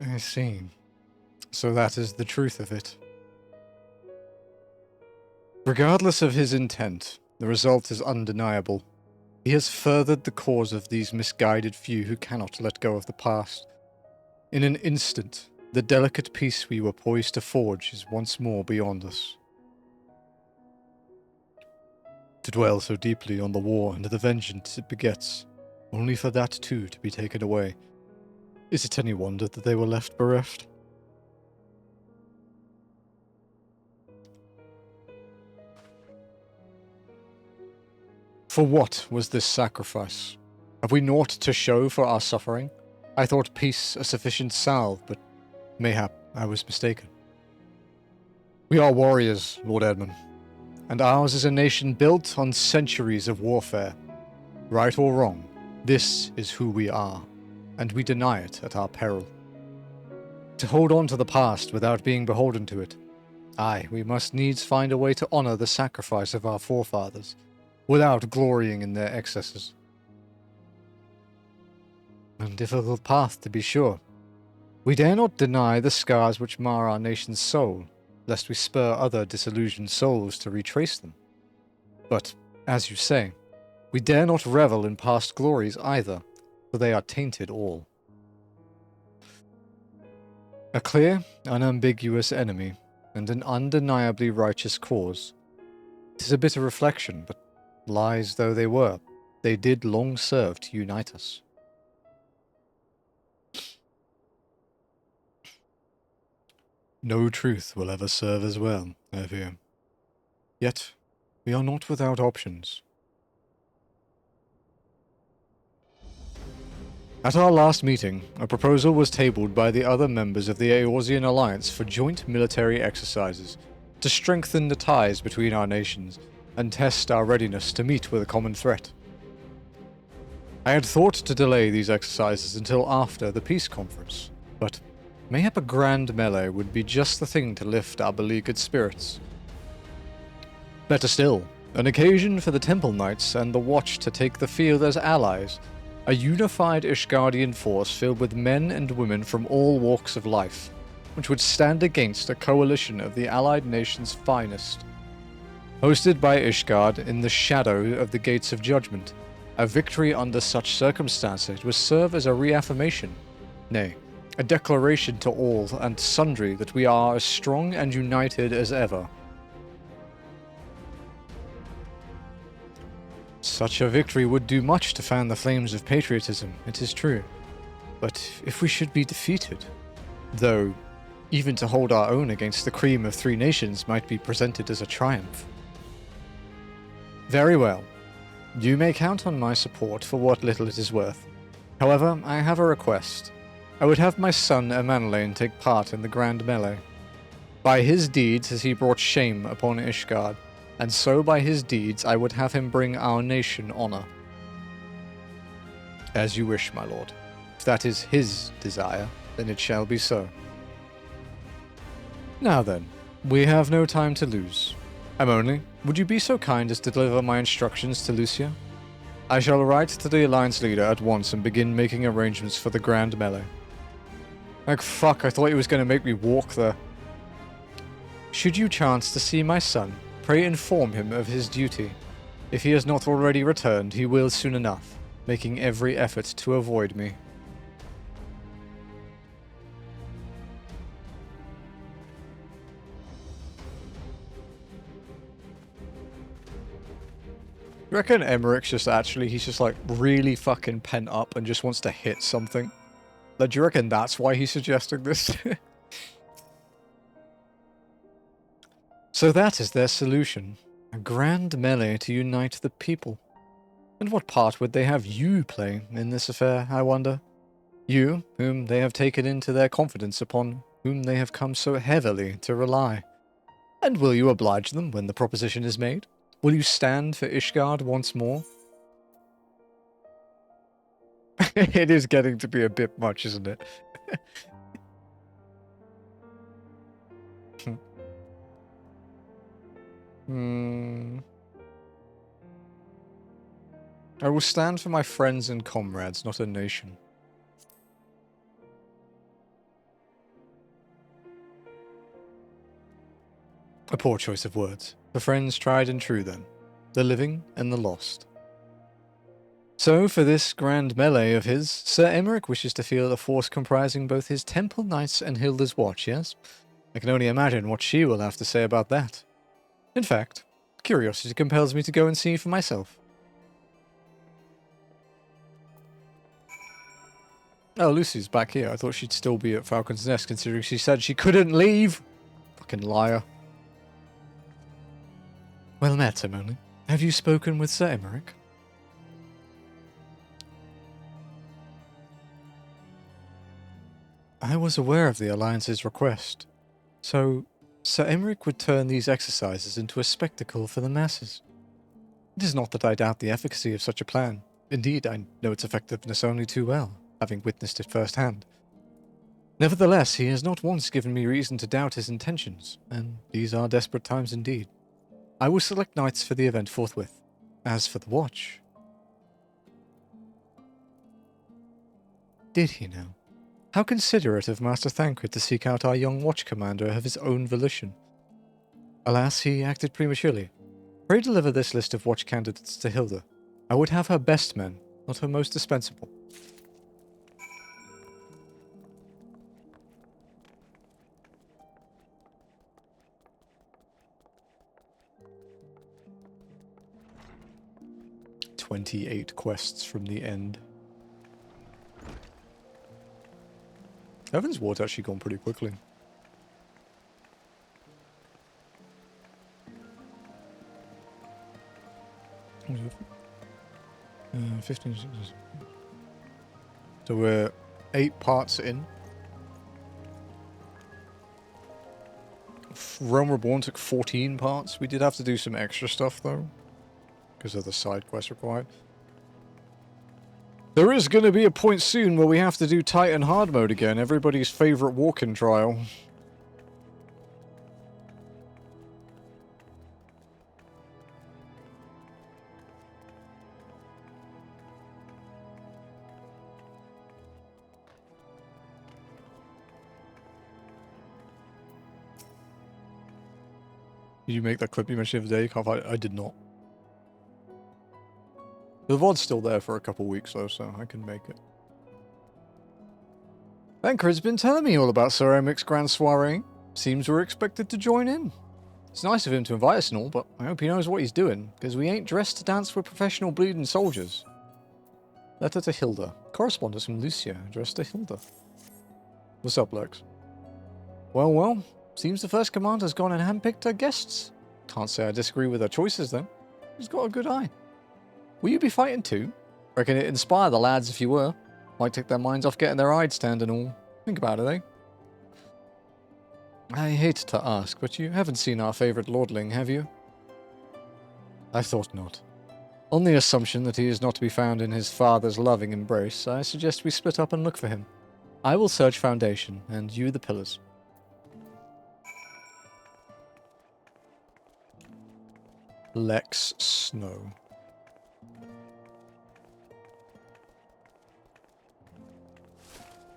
I see. So that is the truth of it. Regardless of his intent, the result is undeniable. He has furthered the cause of these misguided few who cannot let go of the past. In an instant, the delicate peace we were poised to forge is once more beyond us. To dwell so deeply on the war and the vengeance it begets, only for that too to be taken away. Is it any wonder that they were left bereft? For what was this sacrifice? Have we naught to show for our suffering? I thought peace a sufficient salve, but mayhap I was mistaken. We are warriors, Lord Edmund, and ours is a nation built on centuries of warfare. Right or wrong, this is who we are, and we deny it at our peril. To hold on to the past without being beholden to it, aye, we must needs find a way to honor the sacrifice of our forefathers, without glorying in their excesses. A difficult path, to be sure. We dare not deny the scars which mar our nation's soul, lest we spur other disillusioned souls to retrace them. But, as you say, we dare not revel in past glories either, for they are tainted all. A clear, unambiguous enemy, and an undeniably righteous cause. 'Tis a bitter reflection, but lies though they were, they did long serve to unite us. No truth will ever serve as well, I fear. Yet, we are not without options. At our last meeting, a proposal was tabled by the other members of the Eorzean Alliance for joint military exercises to strengthen the ties between our nations and test our readiness to meet with a common threat. I had thought to delay these exercises until after the peace conference, but mayhap a grand melee would be just the thing to lift our beleaguered spirits. Better still, an occasion for the Temple Knights and the Watch to take the field as allies, a unified Ishgardian force filled with men and women from all walks of life, which would stand against a coalition of the allied nations' finest. Hosted by Ishgard in the shadow of the Gates of Judgment, a victory under such circumstances would serve as a reaffirmation, nay, a declaration to all and sundry that we are as strong and united as ever. Such a victory would do much to fan the flames of patriotism, it is true. But if we should be defeated, though even to hold our own against the cream of three nations might be presented as a triumph. Very well. You may count on my support for what little it is worth. However, I have a request. I would have my son Emanolain take part in the grand melee. By his deeds has he brought shame upon Ishgard, and so by his deeds I would have him bring our nation honor. As you wish, my lord. If that is his desire, then it shall be so. Now then, we have no time to lose. Emanolain, would you be so kind as to deliver my instructions to Lucia? I shall write to the Alliance leader at once and begin making arrangements for the grand melee. Like fuck, I thought he was going to make me walk there. Should you chance to see my son, pray inform him of his duty. If he has not already returned, he will soon enough, making every effort to avoid me. You reckon Emmerich's just actually, he's just like really fucking pent up and just wants to hit something? Like, do you reckon that's why he's suggesting this? So that is their solution. A grand melee to unite the people. And what part would they have you play in this affair, I wonder? You, whom they have taken into their confidence, upon whom they have come so heavily to rely. And will you oblige them when the proposition is made? Will you stand for Ishgard once more? It is getting to be a bit much, isn't it? I will stand for my friends and comrades, not a nation. A poor choice of words. The friends tried and true then. The living and the lost. So, for this grand melee of his, Sir Emmerich wishes to field a force comprising both his Temple Knights and Hilda's Watch, yes? I can only imagine what she will have to say about that. In fact, curiosity compels me to go and see for myself. Oh, Lucy's back here. I thought she'd still be at Falcon's Nest, considering she said she couldn't leave. Fucking liar. Well met, Emanolain. Have you spoken with Sir Emmerich? I was aware of the Alliance's request, so Sir Emmerich would turn these exercises into a spectacle for the masses. It is not that I doubt the efficacy of such a plan. Indeed, I know its effectiveness only too well, having witnessed it firsthand. Nevertheless, he has not once given me reason to doubt his intentions, and these are desperate times indeed. I will select knights for the event forthwith. As for the watch... Did he now? How considerate of Master Thancred to seek out our young watch commander of his own volition. Alas, he acted prematurely. Pray deliver this list of watch candidates to Hilda. I would have her best men, not her most dispensable. "28 quests from the end." Heaven's Ward's actually gone pretty quickly. What is it? 15. So we're 8 parts in. Realm Reborn took 14 parts. We did have to do some extra stuff though, because of the side quests required. There is going to be a point soon where we have to do Titan hard mode again, everybody's favourite walk-in trial. Did you make that clip you mentioned the other day? I did not. The VOD's still there for a couple weeks though, so I can make it. Thancred's been telling me all about Sir Emic's grand soiree. Seems we're expected to join in. It's nice of him to invite us and all, but I hope he knows what he's doing, because we ain't dressed to dance with professional bleeding soldiers. Letter to Hilda. Correspondence from Lucia, addressed to Hilda. What's up, Lex? Well, well. Seems the first commander's gone and handpicked her guests. Can't say I disagree with her choices, though. She's got a good eye. Will you be fighting too? Reckon it'd inspire the lads if you were. Might take their minds off getting their hide stand and all. Think about it, eh? I hate to ask, but you haven't seen our favourite lordling, have you? I thought not. On the assumption that he is not to be found in his father's loving embrace, I suggest we split up and look for him. I will search Foundation, and you the pillars. Lex Snow.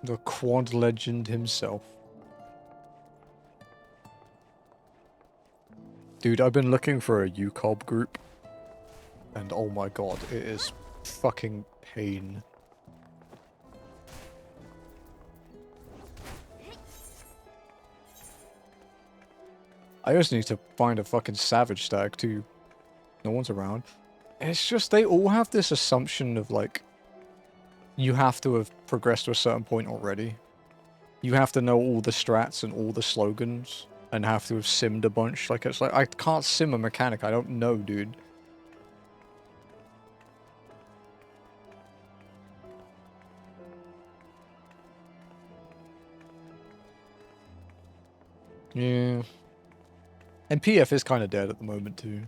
The quad legend himself. Dude, I've been looking for a UCOB group, and oh my god, it is fucking pain. I just need to find a fucking savage stag too. No one's around. It's just they all have this assumption of like, you have to have progressed to a certain point already. You have to know all the strats and all the slogans, and have to have simmed a bunch. Like, it's like, I can't sim a mechanic, I don't know, dude. Yeah. And PF is kind of dead at the moment too.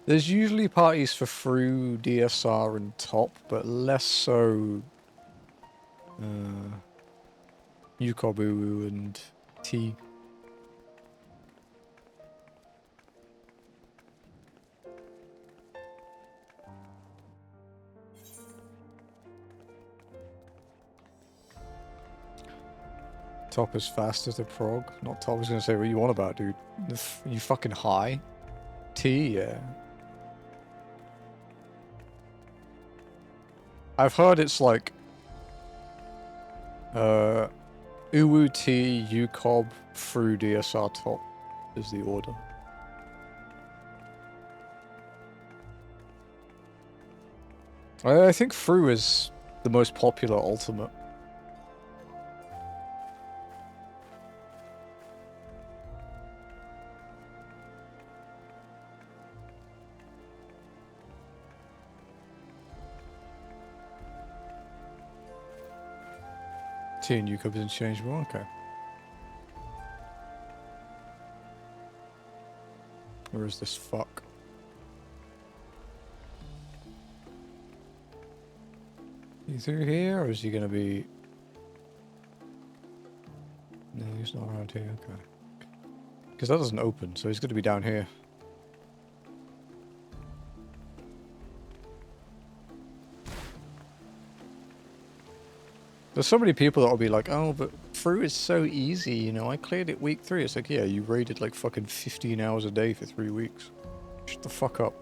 There's usually parties for Fru, DSR, and Top, but less so Yukobu and T. Top is faster to prog. Not Top. I was gonna say, what you want about, dude? You fucking high? T, yeah. I've heard it's like Uwu T, UCOB, Fru, DSR, Top is the order. I think Fru is the most popular ultimate. T and UCOB is interchangeable, okay. Where is this fuck? Is he through here, or is he gonna be... He's not around here, okay. Because that doesn't open, so he's going to be down here. There's so many people that will be like, oh, but through is so easy, you know, I cleared it week 3. It's like, yeah, you raided like fucking 15 hours a day for 3 weeks. Shut the fuck up.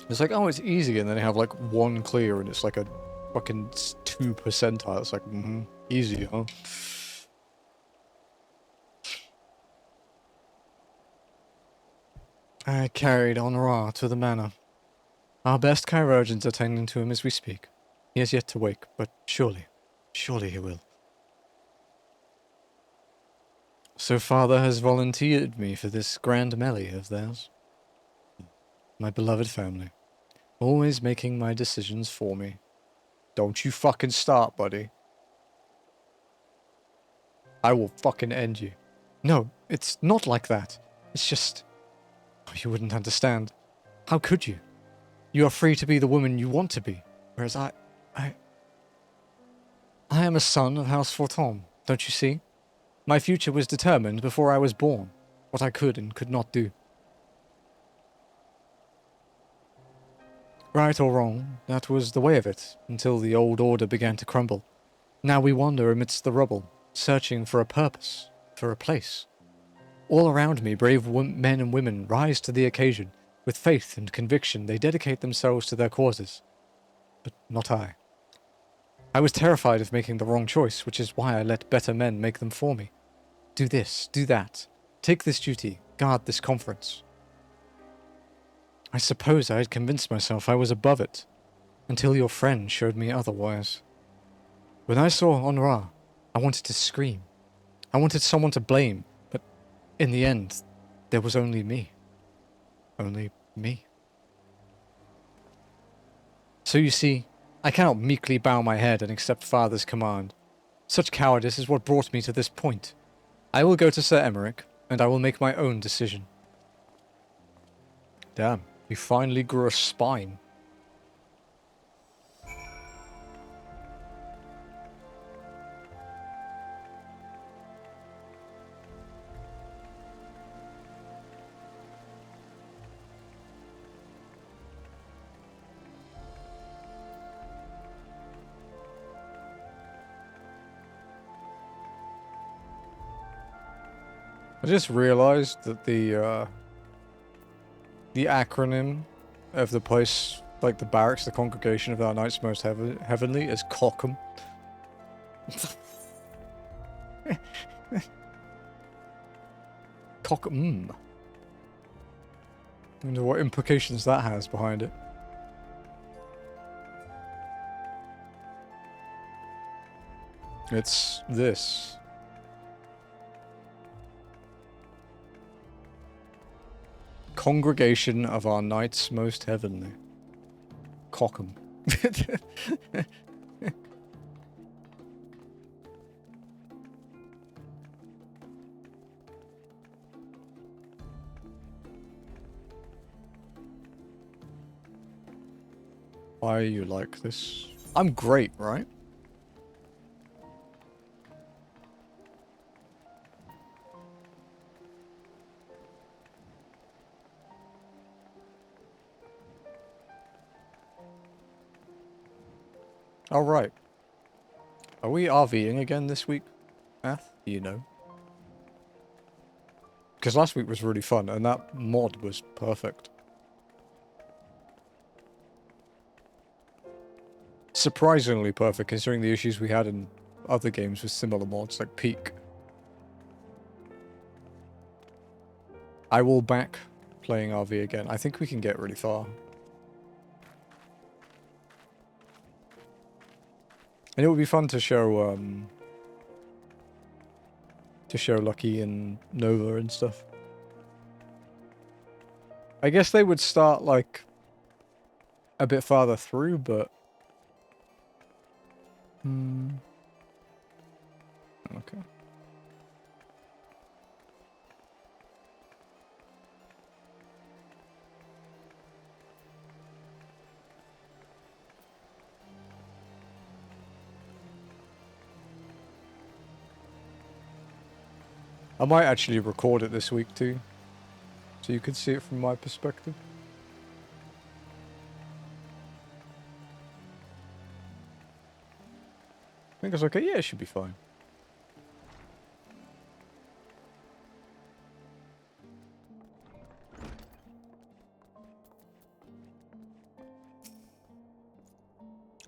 It's like, oh, it's easy, and then they have like 1 clear, and it's like a fucking 2 percentile. It's like, easy, huh? I carried Honora to the manor. Our best chirurgeons are tending to him as we speak. He has yet to wake, but surely he will. So father has volunteered me for this grand melee of theirs. My beloved family. Always making my decisions for me. Don't you fucking start, buddy. I will fucking end you. No, it's not like that. It's just... Oh, you wouldn't understand. How could you? You are free to be the woman you want to be, whereas I am a son of House Forton, don't you see? My future was determined before I was born, what I could and could not do. Right or wrong, that was the way of it, until the old order began to crumble. Now we wander amidst the rubble, searching for a purpose, for a place. All around me, brave men and women rise to the occasion. With faith and conviction, they dedicate themselves to their causes. But not I. I was terrified of making the wrong choice, which is why I let better men make them for me. Do this, do that. Take this duty, guard this conference. I suppose I had convinced myself I was above it, until your friend showed me otherwise. When I saw Honora, I wanted to scream. I wanted someone to blame, but in the end, there was only me. Only me. So you see, I cannot meekly bow my head and accept father's command. Such cowardice is what brought me to this point. I will go to Sir Emmerich, and I will make my own decision. Damn, he finally grew a spine. I just realized that the acronym of the place, like the barracks, the congregation of our Knights Most Heavenly, is Cockham. Cockham. I wonder what implications that has behind it. It's this. Congregation of our Knights Most Heavenly. Cockham. Why are you like this? I'm great, right? Alright. Are we RVing again this week, Ath? You know. Because last week was really fun, and that mod was perfect. Surprisingly perfect, considering the issues we had in other games with similar mods, like Peak. I will back playing RV again. I think we can get really far. And it would be fun to show Lucky and Nova and stuff. I guess they would start like a bit farther through, but okay. I might actually record it this week too, so you can see it from my perspective. I think it's okay. Yeah, it should be fine.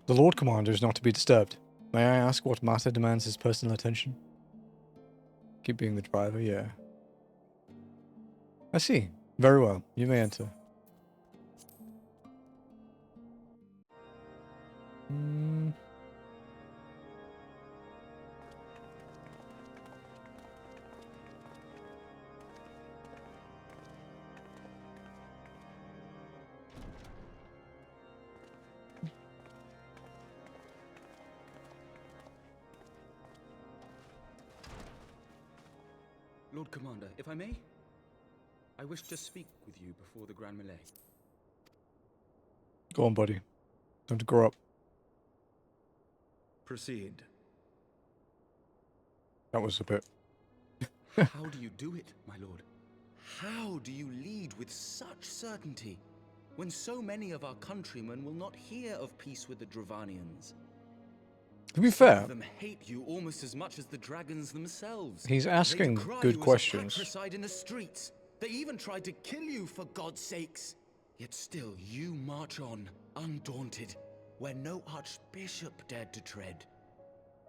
The Lord Commander is not to be disturbed. May I ask what matter demands his personal attention? Keep being the driver, yeah. I see. Very well. You may enter. Lord Commander, if I may, I wish to speak with you before the Grand Melee. Go on, buddy. Time to grow up. Proceed. That was a bit... How do you do it, my lord? How do you lead with such certainty, when so many of our countrymen will not hear of peace with the Dravanians? To be Some fair, of them hate you almost as much as the dragons themselves. he's asking They decry good you as questions. patricide in the streets. They even tried to kill you, for God's sakes. Yet still you march on, undaunted, where no archbishop dared to tread.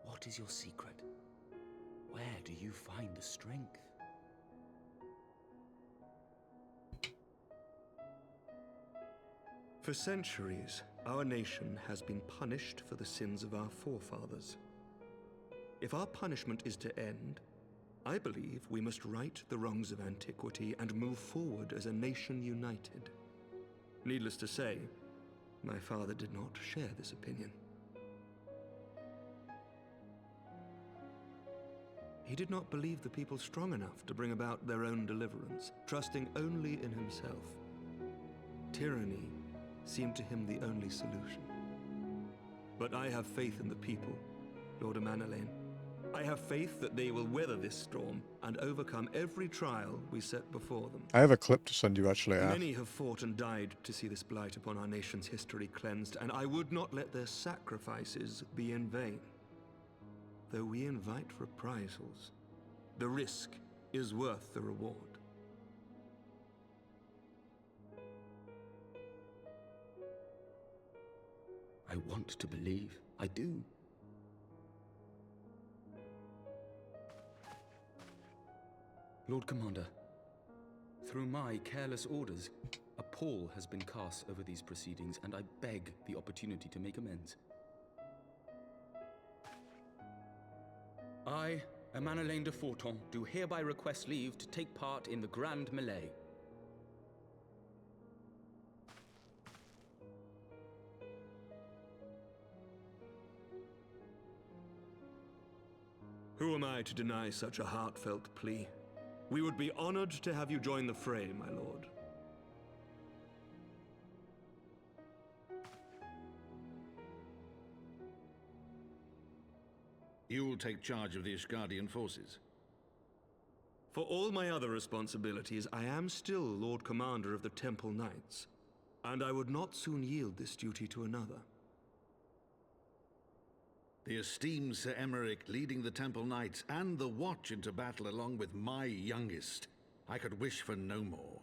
What is your secret? Where do you find the strength? For centuries, our nation has been punished for the sins of our forefathers. If our punishment is to end, I believe we must right the wrongs of antiquity and move forward as a nation united. Needless to say, my father did not share this opinion. He did not believe the people strong enough to bring about their own deliverance, trusting only in himself. Tyranny seemed to him the only solution. But I have faith in the people, Lord Amanalain. I have faith that they will weather this storm and overcome every trial we set before them. I have a clip to send you, actually, Af. Many have fought and died to see this blight upon our nation's history cleansed, and I would not let their sacrifices be in vain. Though we invite reprisals, the risk is worth the reward. I want to believe. I do. Lord Commander, through my careless orders, a pall has been cast over these proceedings, and I beg the opportunity to make amends. I, Amanalain de Forton, do hereby request leave to take part in the Grand Melee. Who am I to deny such a heartfelt plea? We would be honored to have you join the fray, my lord. You'll take charge of the Ishgardian forces? For all my other responsibilities, I am still Lord Commander of the Temple Knights, and I would not soon yield this duty to another. The esteemed Sir Emeric leading the Temple Knights and the Watch into battle along with my youngest. I could wish for no more.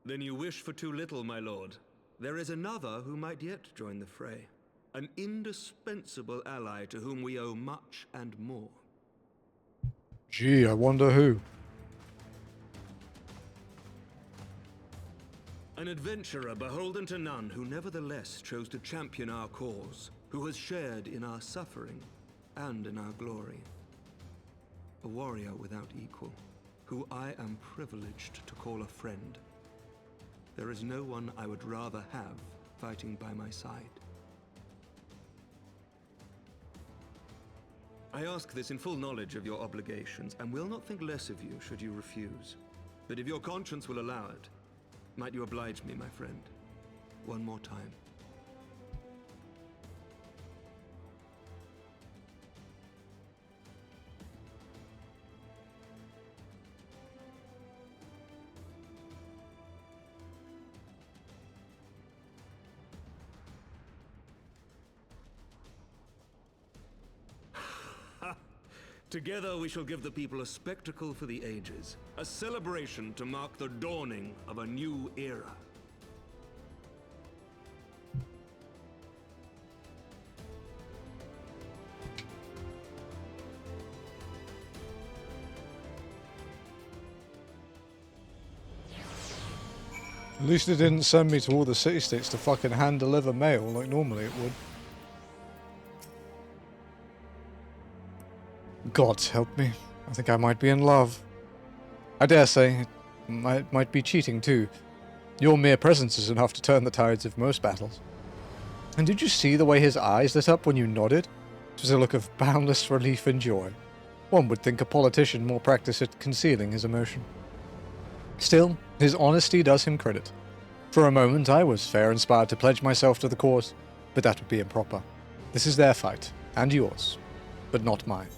Then you wish for too little, my lord. There is another who might yet join the fray. An indispensable ally to whom we owe much and more. Gee, I wonder who. An adventurer beholden to none, who nevertheless chose to champion our cause, who has shared in our suffering and in our glory. A warrior without equal, who I am privileged to call a friend. There is no one I would rather have fighting by my side. I ask this in full knowledge of your obligations, and will not think less of you should you refuse. But if your conscience will allow it, might you oblige me, my friend, one more time? Together we shall give the people a spectacle for the ages, a celebration to mark the dawning of a new era. At least it didn't send me to all the city-states to fucking hand-deliver mail like normally it would. Gods help me. I think I might be in love. I dare say, it might be cheating too. Your mere presence is enough to turn the tides of most battles. And did you see the way his eyes lit up when you nodded? It was a look of boundless relief and joy. One would think a politician more practiced at concealing his emotion. Still, his honesty does him credit. For a moment I was fair inspired to pledge myself to the cause, but that would be improper. This is their fight, and yours, but not mine.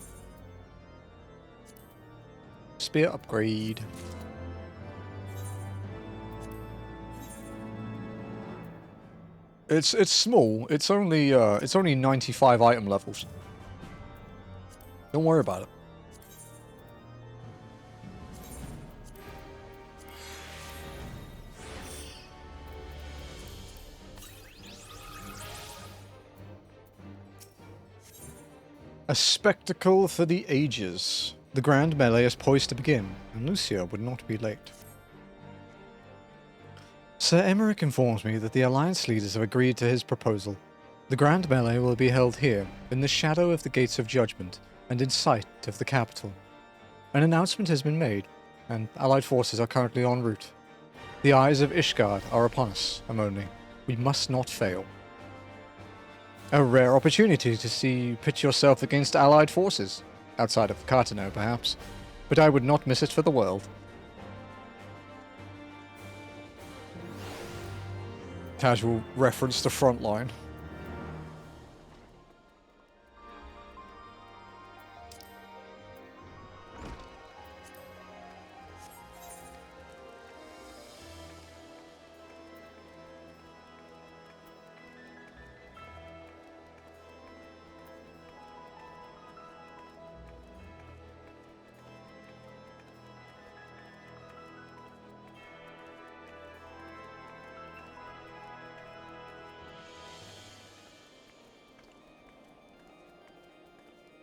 Spear upgrade. It's small. It's only 95 item levels. Don't worry about it. A spectacle for the ages. The grand melee is poised to begin, and Lucia would not be late. Sir Emmerich informs me that the Alliance leaders have agreed to his proposal. The grand melee will be held here, in the shadow of the Gates of Judgment, and in sight of the capital. An announcement has been made, and Allied forces are currently en route. The eyes of Ishgard are upon us, Amoni. We must not fail. A rare opportunity to see you pit yourself against Allied forces. Outside of Cartano, perhaps. But I would not miss it for the world. Casual reference to Frontline.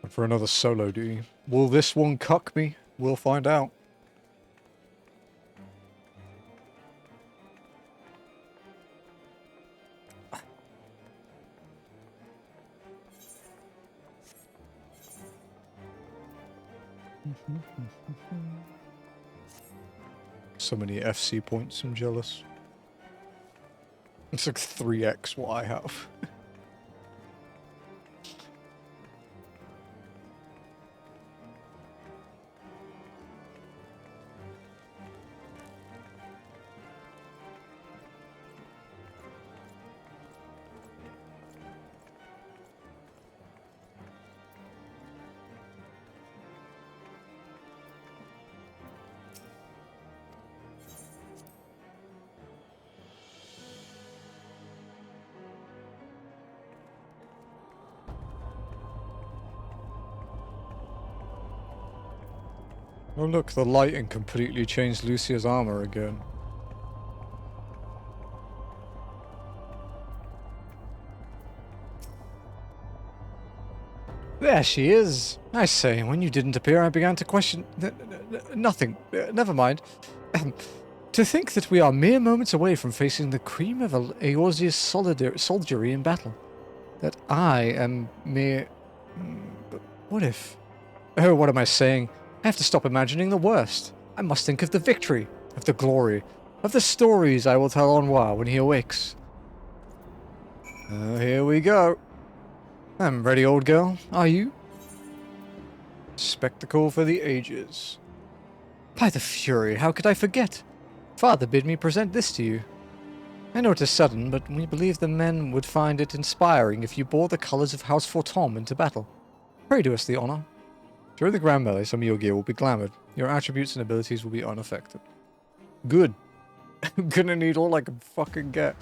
For another solo duty. Will this one cuck me? We'll find out. So many FC points, I'm jealous. It's like 3x what I have. Oh look, the lighting completely changed Lucia's armor again. There she is! I say, when you didn't appear I began to question... nothing. Never mind. To think that we are mere moments away from facing the cream of Eorzea's soldiery in battle. That I am mere... But what if... Oh, what am I saying? I have to stop imagining the worst. I must think of the victory, of the glory, of the stories I will tell Anwar when he awakes. Here we go. I'm ready, old girl. Are you? Spectacle for the ages. By the Fury, how could I forget? Father bid me present this to you. I know it is sudden, but we believe the men would find it inspiring if you bore the colours of House Fortom into battle. Pray do us the honour. During the Grand Melee, some of your gear will be glamoured. Your attributes and abilities will be unaffected. Good. I'm gonna need all I can fucking get.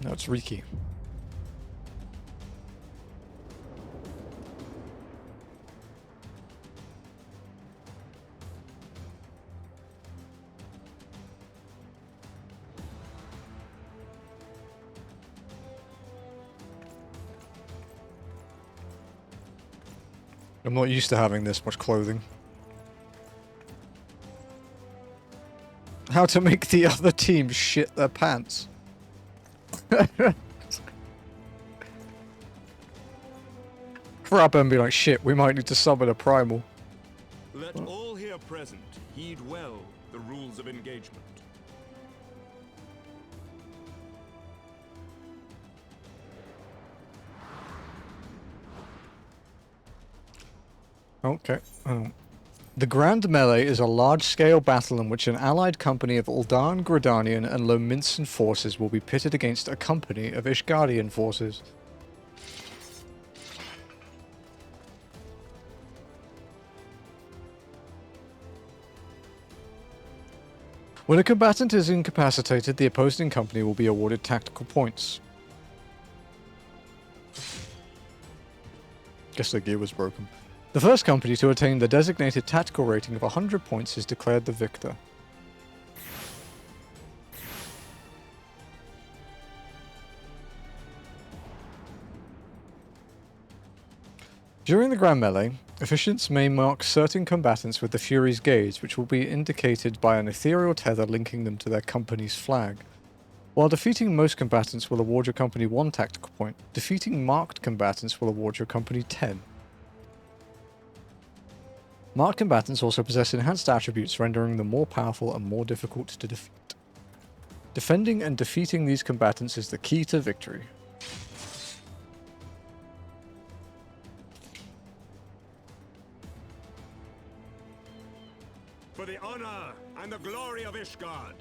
No, it's Riki. I'm not used to having this much clothing. How to make the other team shit their pants. Grab and be like, shit, we might need to summon a primal. Let all here present heed well the rules of engagement. Okay. The Grand Melee is a large-scale battle in which an allied company of Uldan, Gridanian, and Lominsan forces will be pitted against a company of Ishgardian forces. When a combatant is incapacitated, the opposing company will be awarded tactical points. Guess the gear was broken. The first company to attain the designated tactical rating of 100 points is declared the victor. During the Grand Melee, officiants may mark certain combatants with the Fury's gaze, which will be indicated by an ethereal tether linking them to their company's flag. While defeating most combatants will award your company 1 tactical point, defeating marked combatants will award your company 10. Marked combatants also possess enhanced attributes, rendering them more powerful and more difficult to defeat. Defending and defeating these combatants is the key to victory. For the honor and the glory of Ishgard.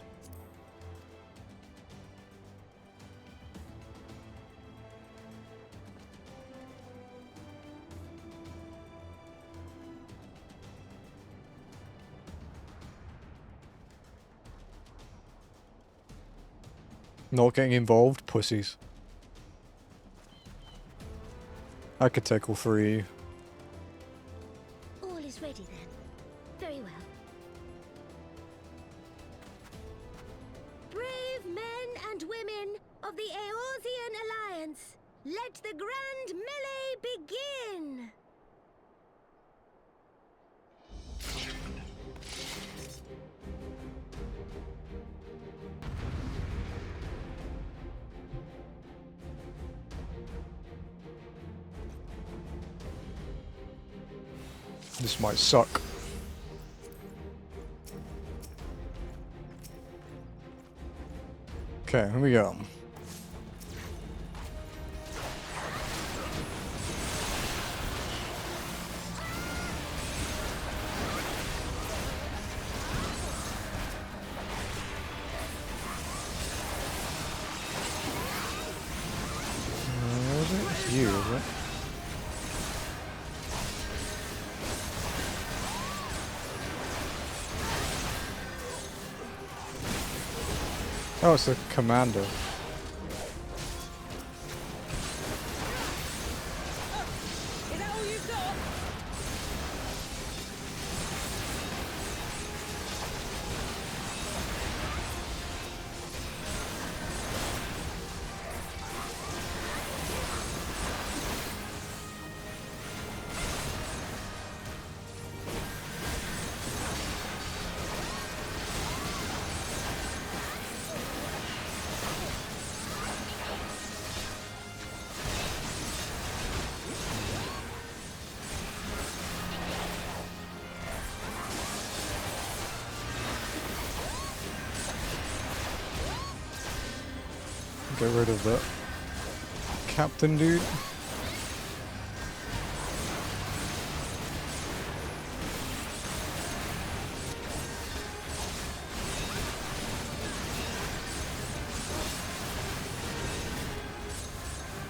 Not getting involved, pussies. I could take all 3. All is ready then. Very well. Brave men and women of the Eorzean Alliance, let the Grand Melee begin! This might suck. Okay, here we go. It's you, is it? Oh, it's a commander. Is that all you've got? Get rid of that captain dude.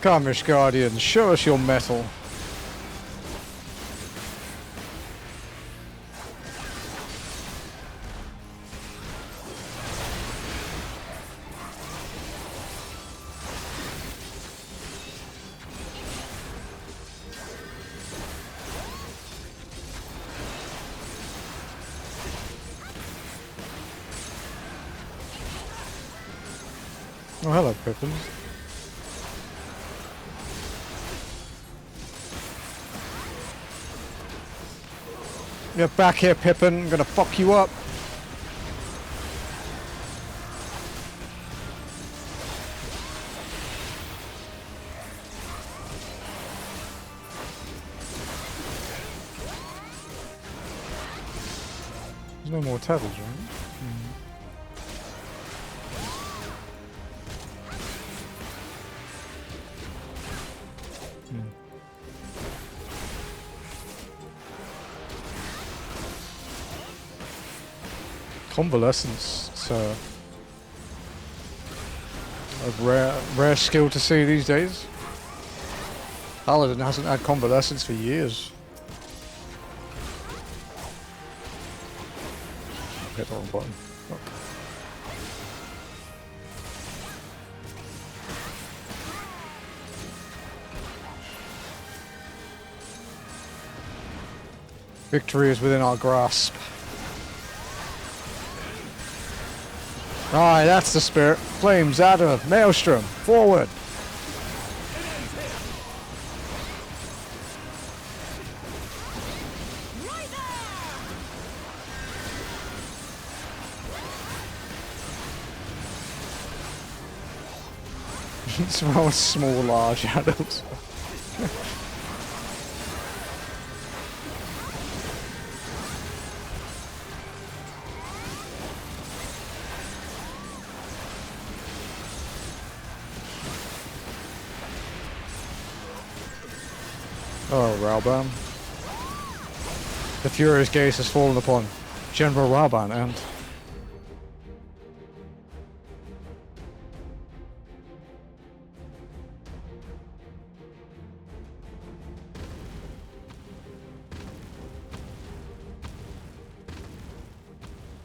Come, Ishgardian, show us your mettle. Oh, hello, Pippin. Get back here, Pippin. I'm gonna fuck you up. There's no more turtles, right? Convalescence. It's a rare skill to see these days. Paladin hasn't had convalescence for years. Hit the wrong button. Fuck. Victory is within our grasp. Aye, that's the spirit. Flames, Adder, Maelstrom, forward! Small, small, large adults. Oh, Rauban. The furious gaze has fallen upon General Rauban and...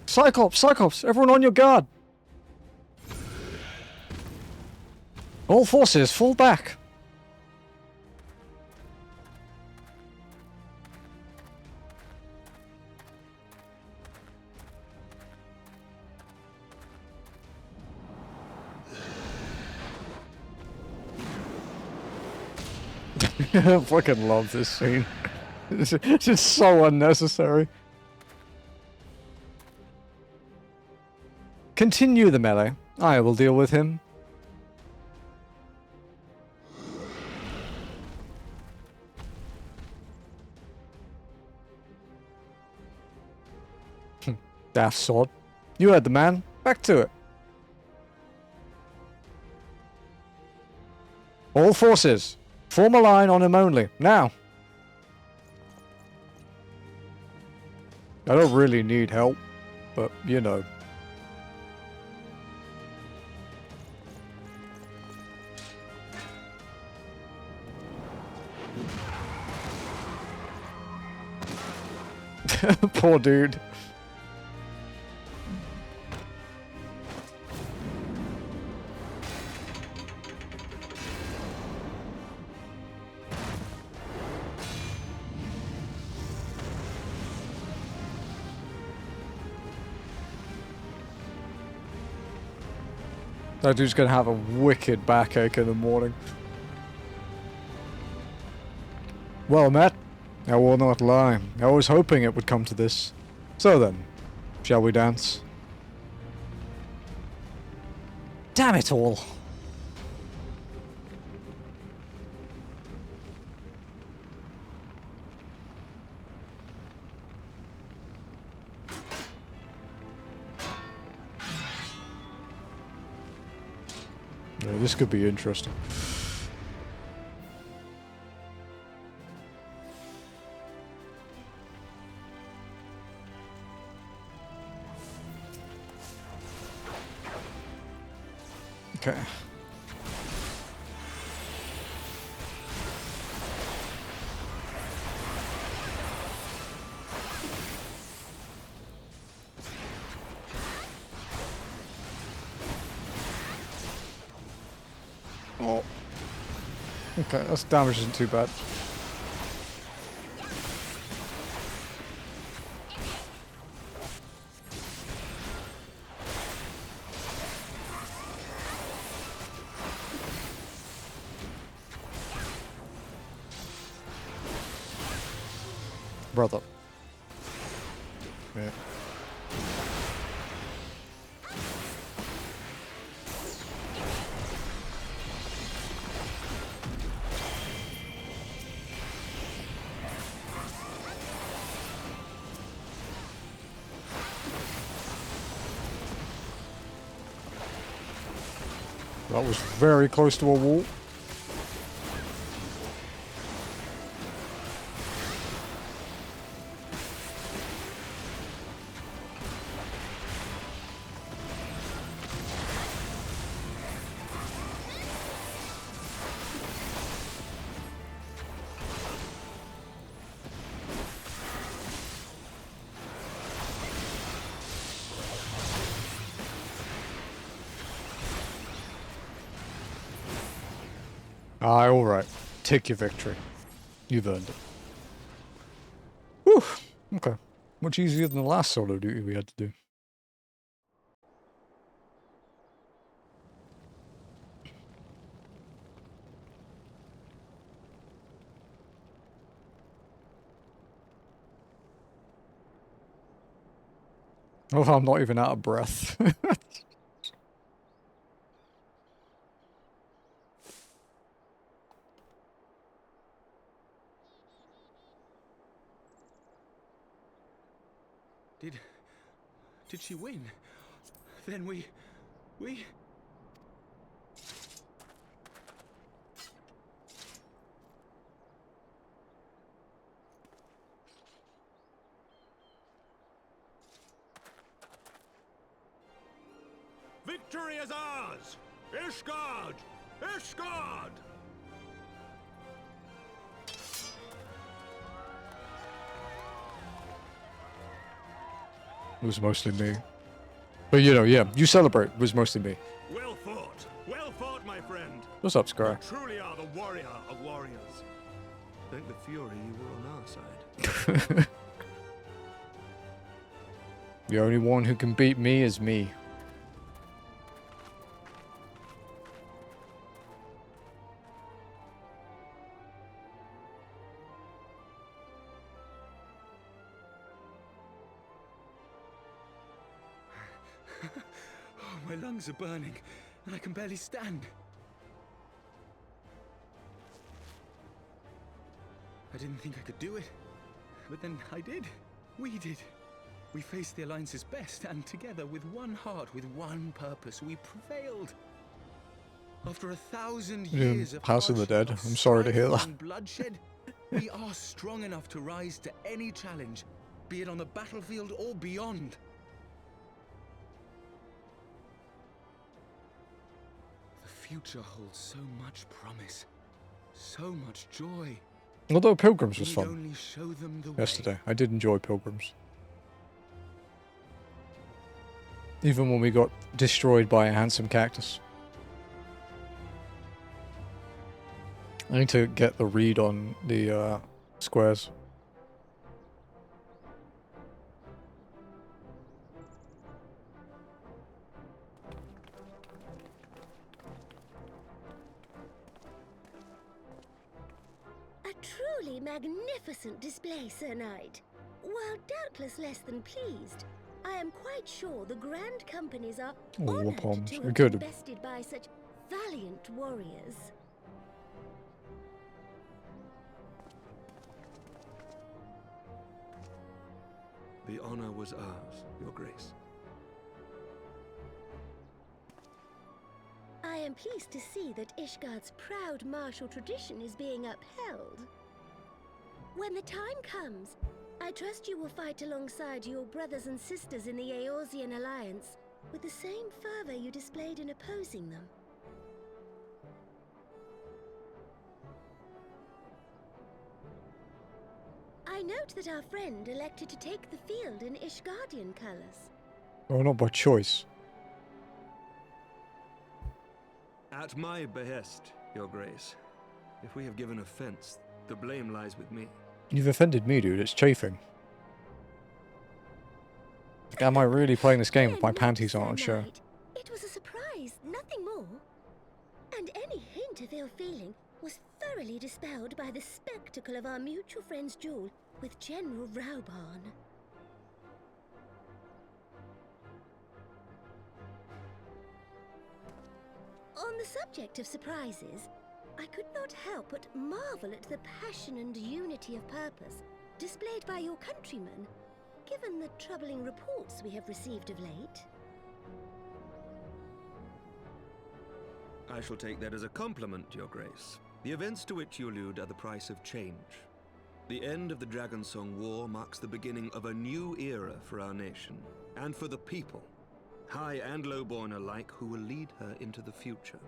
Cyclops! Cyclops! Everyone on your guard! All forces, fall back! I fucking love this scene. It's just so unnecessary. Continue the melee. I will deal with him. Daft sword. You heard the man. Back to it. All forces. Form a line on him only. Now. I don't really need help, but you know. Poor dude. That dude's gonna have a wicked backache in the morning. Well, Matt, I will not lie. I was hoping it would come to this. So then, shall we dance? Damn it all! Yeah, this could be interesting. Okay. Oh. Okay, that's damage isn't too bad. Brother. Yeah. That was very close to a wall. Aye, alright. Take your victory. You've earned it. Whew. Okay. Much easier than the last solo duty we had to do. Oh, I'm not even out of breath. Did she win? Then we... Victory is ours! Ishgard! Ishgard! It was mostly me. But you know, yeah, you celebrate. It was mostly me. Well fought, my friend. What's up, Scar? You truly are the warrior of warriors. Thank the Fury you were on our side. The only one who can beat me is me. Oh, my lungs are burning, and I can barely stand. I didn't think I could do it, but then I did. We did. We faced the Alliance's best, and together, with one heart, with one purpose, we prevailed. After 1,000 years of House of the Dead. hardship, I'm sorry to hear strife, that. and bloodshed, we are strong enough to rise to any challenge, be it on the battlefield or beyond. The future holds so much promise, so much joy. Although Pilgrims was We fun only show them the way. yesterday. I did enjoy Pilgrims. Even when we got destroyed by a handsome cactus. I need to get the read on the squares. A truly magnificent display, Sir Knight. While doubtless less than pleased, I am quite sure the Grand Companies are All the honored palms. to We're have good. been bested by such valiant warriors. The honor was ours, Your Grace. I am pleased to see that Ishgard's proud martial tradition is being upheld. When the time comes, I trust you will fight alongside your brothers and sisters in the Eorzean Alliance with the same fervor you displayed in opposing them. I note that our friend elected to take the field in Ishgardian colors. Oh, not by choice. At my behest, Your Grace. If we have given offense, the blame lies with me. You've offended me, dude. It's chafing. Like, am I really playing this game with my panties on and show? It was a surprise, nothing more. And any hint of ill feeling was thoroughly dispelled by the spectacle of our mutual friend's duel with General Rauban. On the subject of surprises, I could not help but marvel at the passion and unity of purpose displayed by your countrymen, given the troubling reports we have received of late. I shall take that as a compliment, Your Grace. The events to which you allude are the price of change. The end of the Dragonsong War marks the beginning of a new era for our nation, and for the people, high and lowborn alike, who will lead her into the future.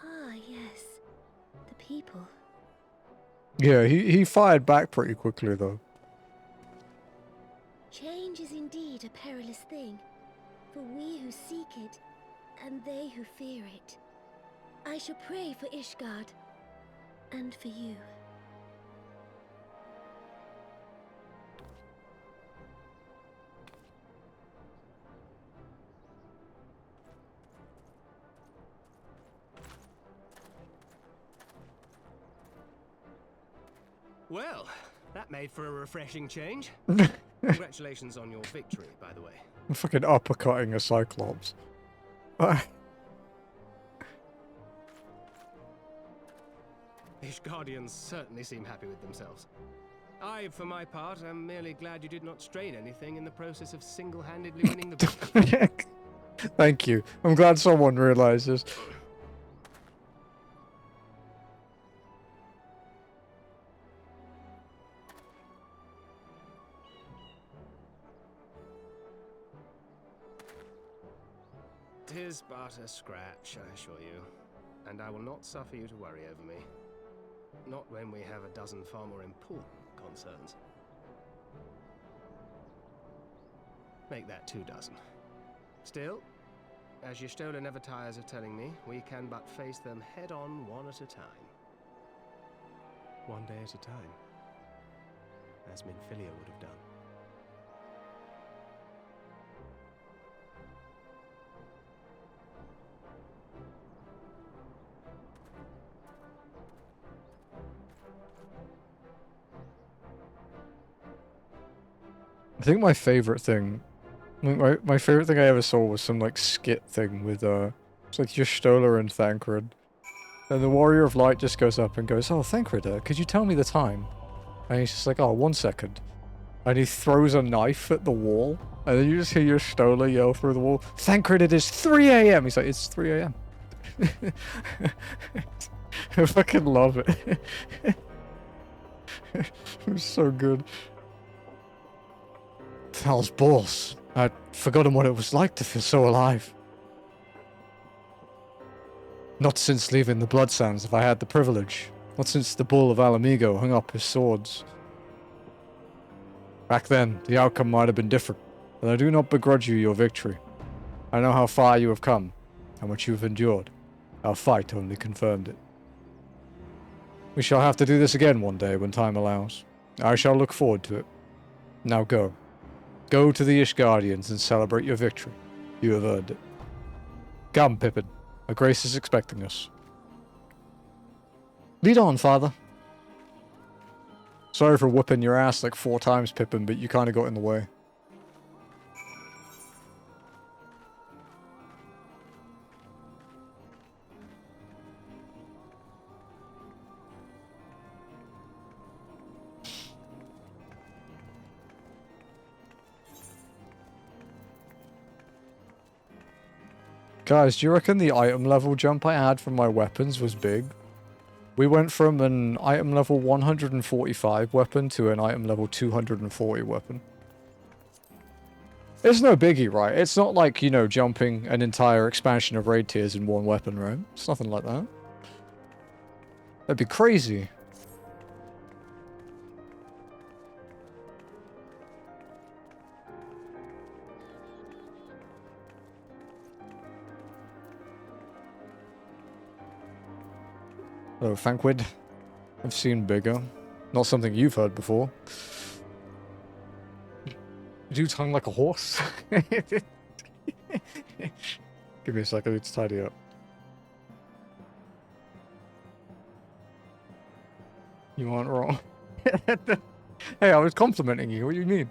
Ah, yes. The people. Yeah, he fired back pretty quickly, though. Change is indeed a perilous thing, for we who seek it, and they who fear it. I shall pray for Ishgard, and for you. Well, that made for a refreshing change. Congratulations on your victory, by the way. I'm fucking uppercutting a Cyclops. Ishgardians certainly seem happy with themselves. I, for my part, am merely glad you did not strain anything in the process of single-handedly winning the victory. Thank you. I'm glad someone realizes. Tis but a scratch, I assure you, and I will not suffer you to worry over me. Not when we have a dozen far more important concerns. Make that 2 dozen. Still, as your Stola never tires of telling me, we can but face them head-on one at a time. One day at a time, as Minfilia would have done. I think my favorite thing, my favorite thing I ever saw was some like skit thing with it's like Y'shtola and Thancred, and the Warrior of Light just goes up and goes, "Oh, Thancred, could you tell me the time?" And he's just like, "Oh, 1 second," and he throws a knife at the wall, and then you just hear Y'shtola yell through the wall, "Thancred, it is 3 a.m." He's like, "It's 3 a.m." I fucking love it. It was so good. Thal's balls. I'd forgotten what it was like to feel so alive. Not since leaving the Blood Sands have I had the privilege. Not since the Bull of Alamigo hung up his swords. Back then, the outcome might have been different, but I do not begrudge you your victory. I know how far you have come, how much you have endured. Our fight only confirmed it. We shall have to do this again one day when time allows. I shall look forward to it. Now go. Go to the Ishgardians and celebrate your victory. You have earned it. Come, Pippin. Her Grace is expecting us. Lead on, Father. Sorry for whipping your ass like 4 times, Pippin, but you kind of got in the way. Guys, do you reckon the item level jump I had from my weapons was big? We went from an item level 145 weapon to an item level 240 weapon. It's no biggie, right? It's not like, you know, jumping an entire expansion of raid tiers in one weapon, right? It's nothing like that. That'd be crazy. Hello, Thancred. I've seen bigger. Not something you've heard before. You do tongue like a horse? Give me a second, let's tidy up. You aren't wrong. Hey, I was complimenting you, what do you mean?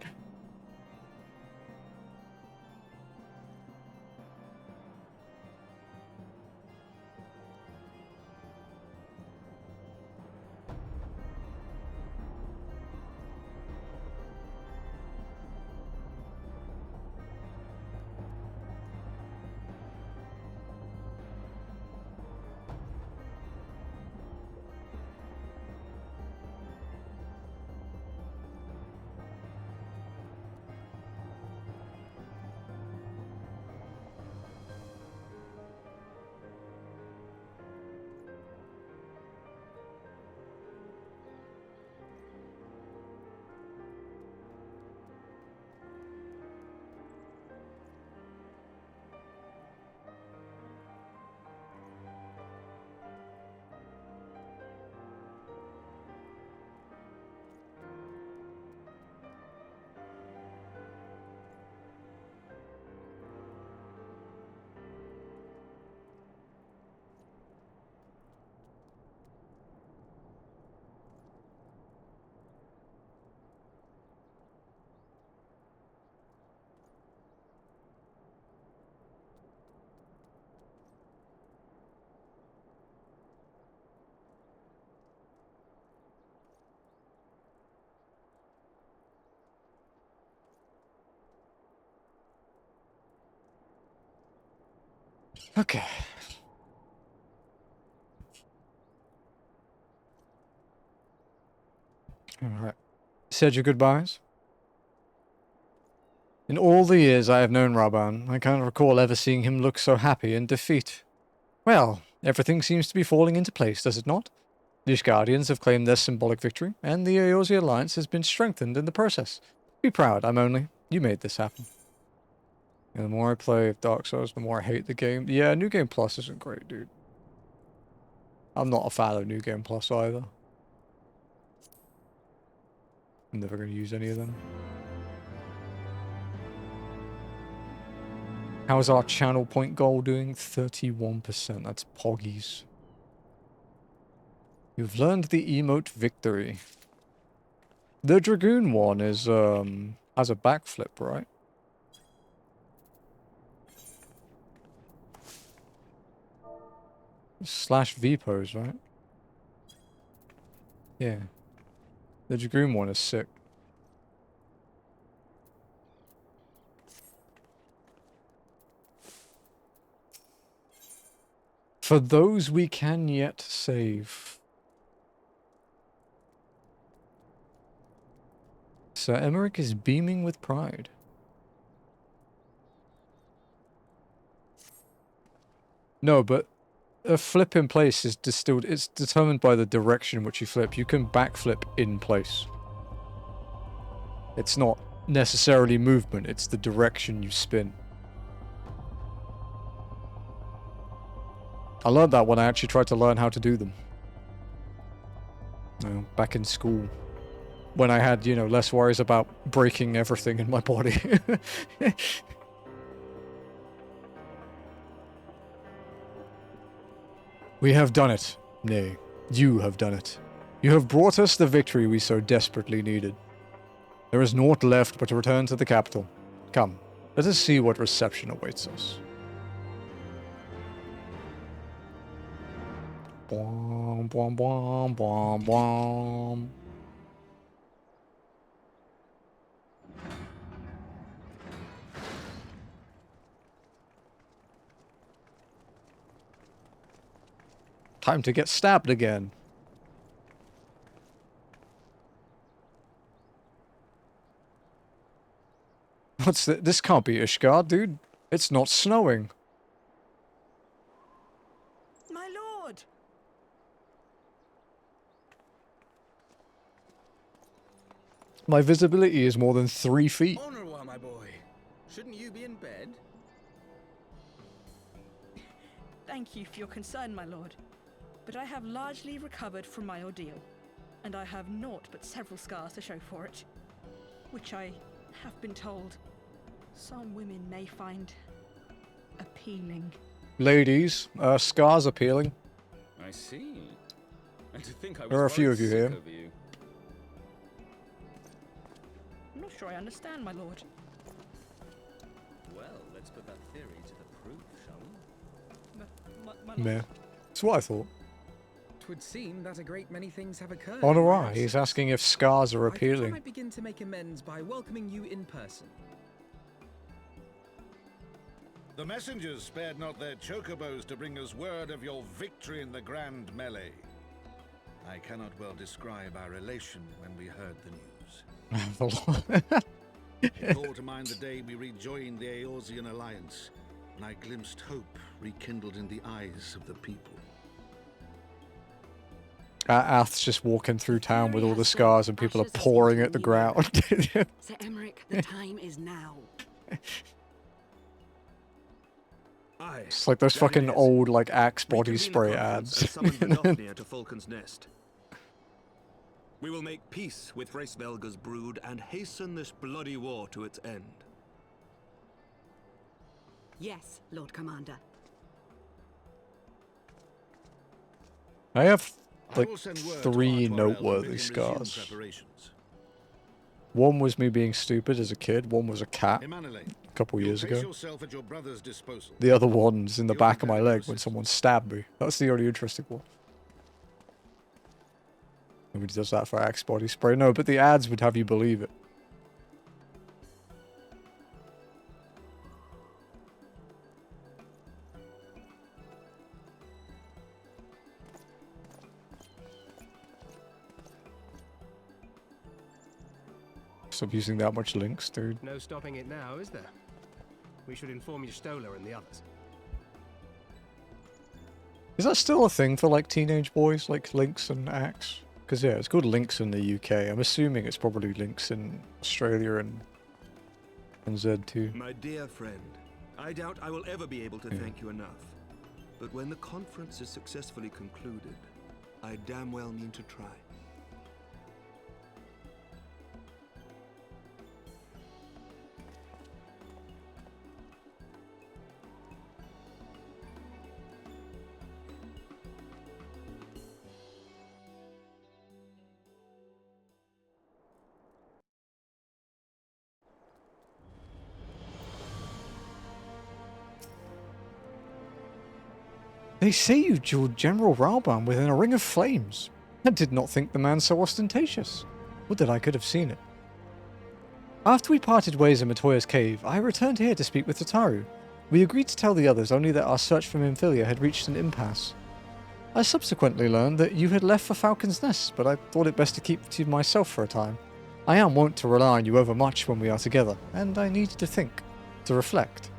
Okay. Alright. Said your goodbyes? In all the years I have known Raban, I can't recall ever seeing him look so happy in defeat. Well, everything seems to be falling into place, does it not? The Ishgardians have claimed their symbolic victory, and the Eorzea alliance has been strengthened in the process. Be proud, I'm only. You made this happen. And the more I play Dark Souls, the more I hate the game. Yeah, New Game Plus isn't great, dude. I'm not a fan of New Game Plus either. I'm never going to use any of them. How's our channel point goal doing? 31%. That's poggies. You've learned the emote victory. The Dragoon one is, has a backflip, right? Slash V-pose, right? Yeah. The Dragoon one is sick. For those we can yet save. Sir Emmerich is beaming with pride. No, but a flip in place is distilled. It's determined by the direction in which you flip. You can backflip in place. It's not necessarily movement, it's the direction you spin. I learned that when I actually tried to learn how to do them. You know, back in school. When I had, you know, less worries about breaking everything in my body. We have done it. Nay, you have done it. You have brought us the victory we so desperately needed. There is naught left but to return to the capital. Come, let us see what reception awaits us. Bwom, bwom, bwom, bwom, bwom. Time to get stabbed again. What's this? This can't be Ishgard, dude. It's not snowing. My lord! My visibility is more than 3 feet. Honor while, my boy. Shouldn't you be in bed? Thank you for your concern, my lord. But I have largely recovered from my ordeal, and I have naught but several scars to show for it, which I have been told some women may find appealing. Ladies, scars appealing. I see. And to think I was There are a few of you here. you. I'm not sure I understand, my lord. Well, let's put that theory to the proof, shall we? My Meh. lord. That's what I thought. Twould seem that a great many things have occurred. On in my right, he's absence. asking if scars are I thought I appealing. might begin to make amends by welcoming you in person. The messengers spared not their chocobos to bring us word of your victory in the grand melee. I cannot well describe our elation when we heard the news. It called to mind the day we rejoined the Eorzean alliance, and I glimpsed hope rekindled in the eyes of the people. Ath's just walking through town with all the scars and people are pouring at the ground. Sir Emmerich, the time is now. Aye, It's like those that it fucking is. old, like, Axe body Reconvene the spray conference ads. and summon the Daphnia to Falcon's Nest. We will make peace with Hraesvelga's brood and hasten this bloody war to its end. Yes, Lord Commander. I have, I like, will send word to 3 Artois to noteworthy bid him resume scars. preparations. One was me being stupid as a kid, one was a cat Emanile, a couple you'll years place ago. yourself at your brother's disposal. The other one's in the You'll back of my prepare leg to when assist. someone stabbed me. That's the only interesting one. Nobody does that for Axe body spray. No, but the ads would have you believe it. Stop using that much links, dude. No stopping it now, is there? We should inform your Stoller and the others. Is that still a thing for like teenage boys, like links and axe? Because yeah, it's called links in the UK. I'm assuming it's probably links in Australia and Z too. My dear friend, I doubt I will ever be able to thank you enough. But when the conference is successfully concluded, I damn well mean to try. They say you dueled General Rauban within a ring of flames. I did not think the man so ostentatious. Would that I could have seen it. After we parted ways in Matoya's cave, I returned here to speak with Tataru. We agreed to tell the others only that our search for Nymphilia had reached an impasse. I subsequently learned that you had left for Falcon's Nest, but I thought it best to keep to myself for a time. I am wont to rely on you overmuch when we are together, and I needed to think, to reflect.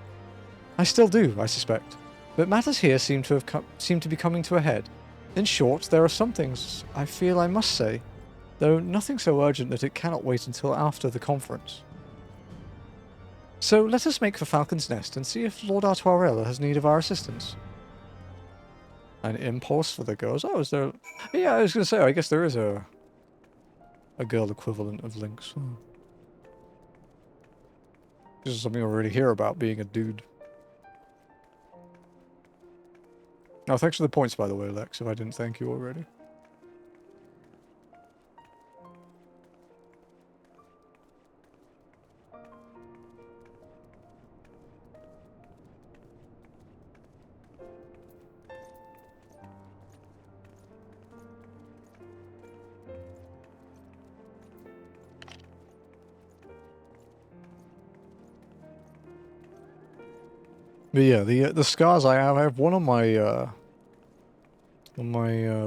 I still do, I suspect. But matters here seem to be coming to a head. In short, there are some things I feel I must say, though nothing so urgent that it cannot wait until after the conference. So let us make for Falcon's Nest and see if Lord Artoirella has need of our assistance. An impulse for the girls? Oh, is there... Yeah, I was going to say, I guess there is a girl equivalent of Lynx. Oh. This is something I already hear about, being a dude. Oh, thanks for the points, by the way, Lex, if I didn't thank you already. But yeah, the scars I have one on my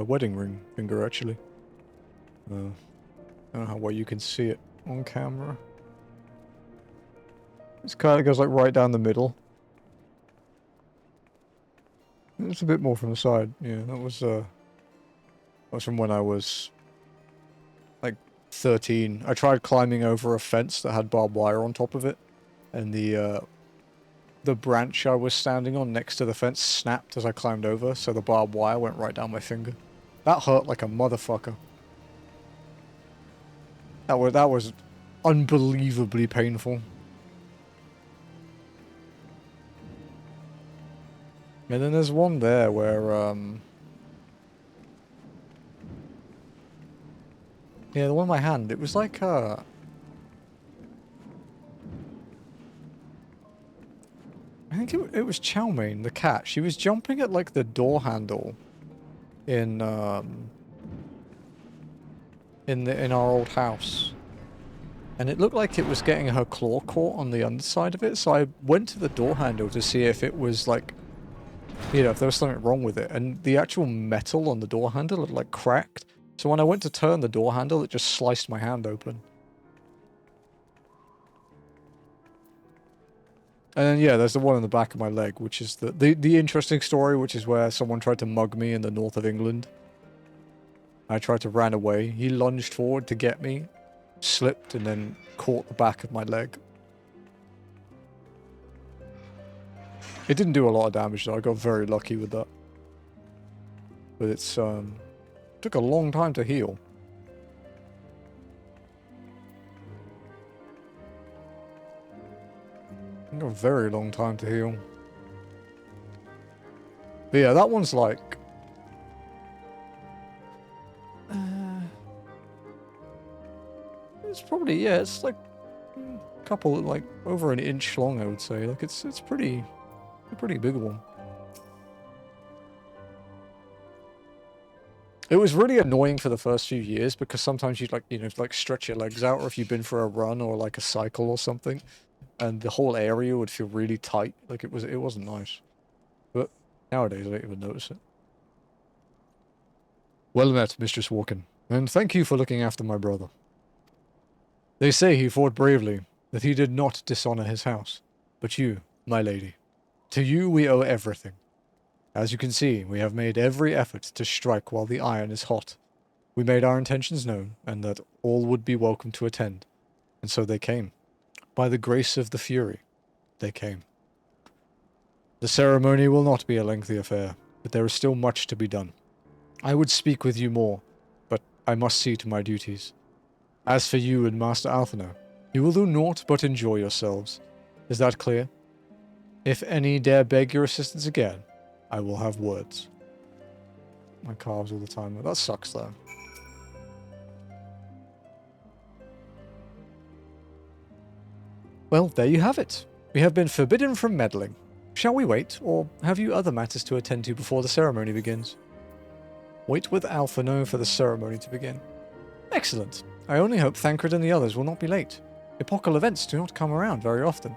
wedding ring finger, actually. I don't know how well you can see it on camera. It's kind of goes like right down the middle. It's a bit more from the side. Yeah, that was from when I was like 13. I tried climbing over a fence that had barbed wire on top of it, and the branch I was standing on next to the fence snapped as I climbed over, so the barbed wire went right down my finger. That hurt like a motherfucker. That was unbelievably painful. And then there's one there where, yeah, the one in my hand, it was like, I think it was Chowmain, the cat. She was jumping at, like, the door handle in our old house. And it looked like it was getting her claw caught on the underside of it, so I went to the door handle to see if it was, like, you know, if there was something wrong with it. And the actual metal on the door handle had, like, cracked. So when I went to turn the door handle, it just sliced my hand open. And then, yeah, there's the one in the back of my leg, which is the interesting story, which is where someone tried to mug me in the north of England. I tried to run away. He lunged forward to get me, slipped, and then caught the back of my leg. It didn't do a lot of damage, though. I got very lucky with that. But it's, took a long time to heal. It took a very long time to heal. But yeah, that one's like... it's probably, yeah, it's like a couple, like, over an inch long, I would say. Like, it's pretty... a pretty big one. It was really annoying for the first few years because sometimes you'd like, you know, like stretch your legs out, or if you've been for a run or like a cycle or something, and the whole area would feel really tight. Like it wasn't nice. But nowadays I don't even notice it. Well met, Mistress Walken, and thank you for looking after my brother. They say he fought bravely, that he did not dishonor his house. But you, my lady, to you we owe everything. As you can see, we have made every effort to strike while the iron is hot. We made our intentions known, and that all would be welcome to attend. And so they came. By the grace of the Fury, they came. The ceremony will not be a lengthy affair, but there is still much to be done. I would speak with you more, but I must see to my duties. As for you and Master Alphino, you will do naught but enjoy yourselves. Is that clear? If any dare beg your assistance again, I will have words. My calves all the time. That sucks, though. Well, there you have it. We have been forbidden from meddling. Shall we wait, or have you other matters to attend to before the ceremony begins? Wait with Alphino for the ceremony to begin. Excellent. I only hope Thancred and the others will not be late. Epochal events do not come around very often.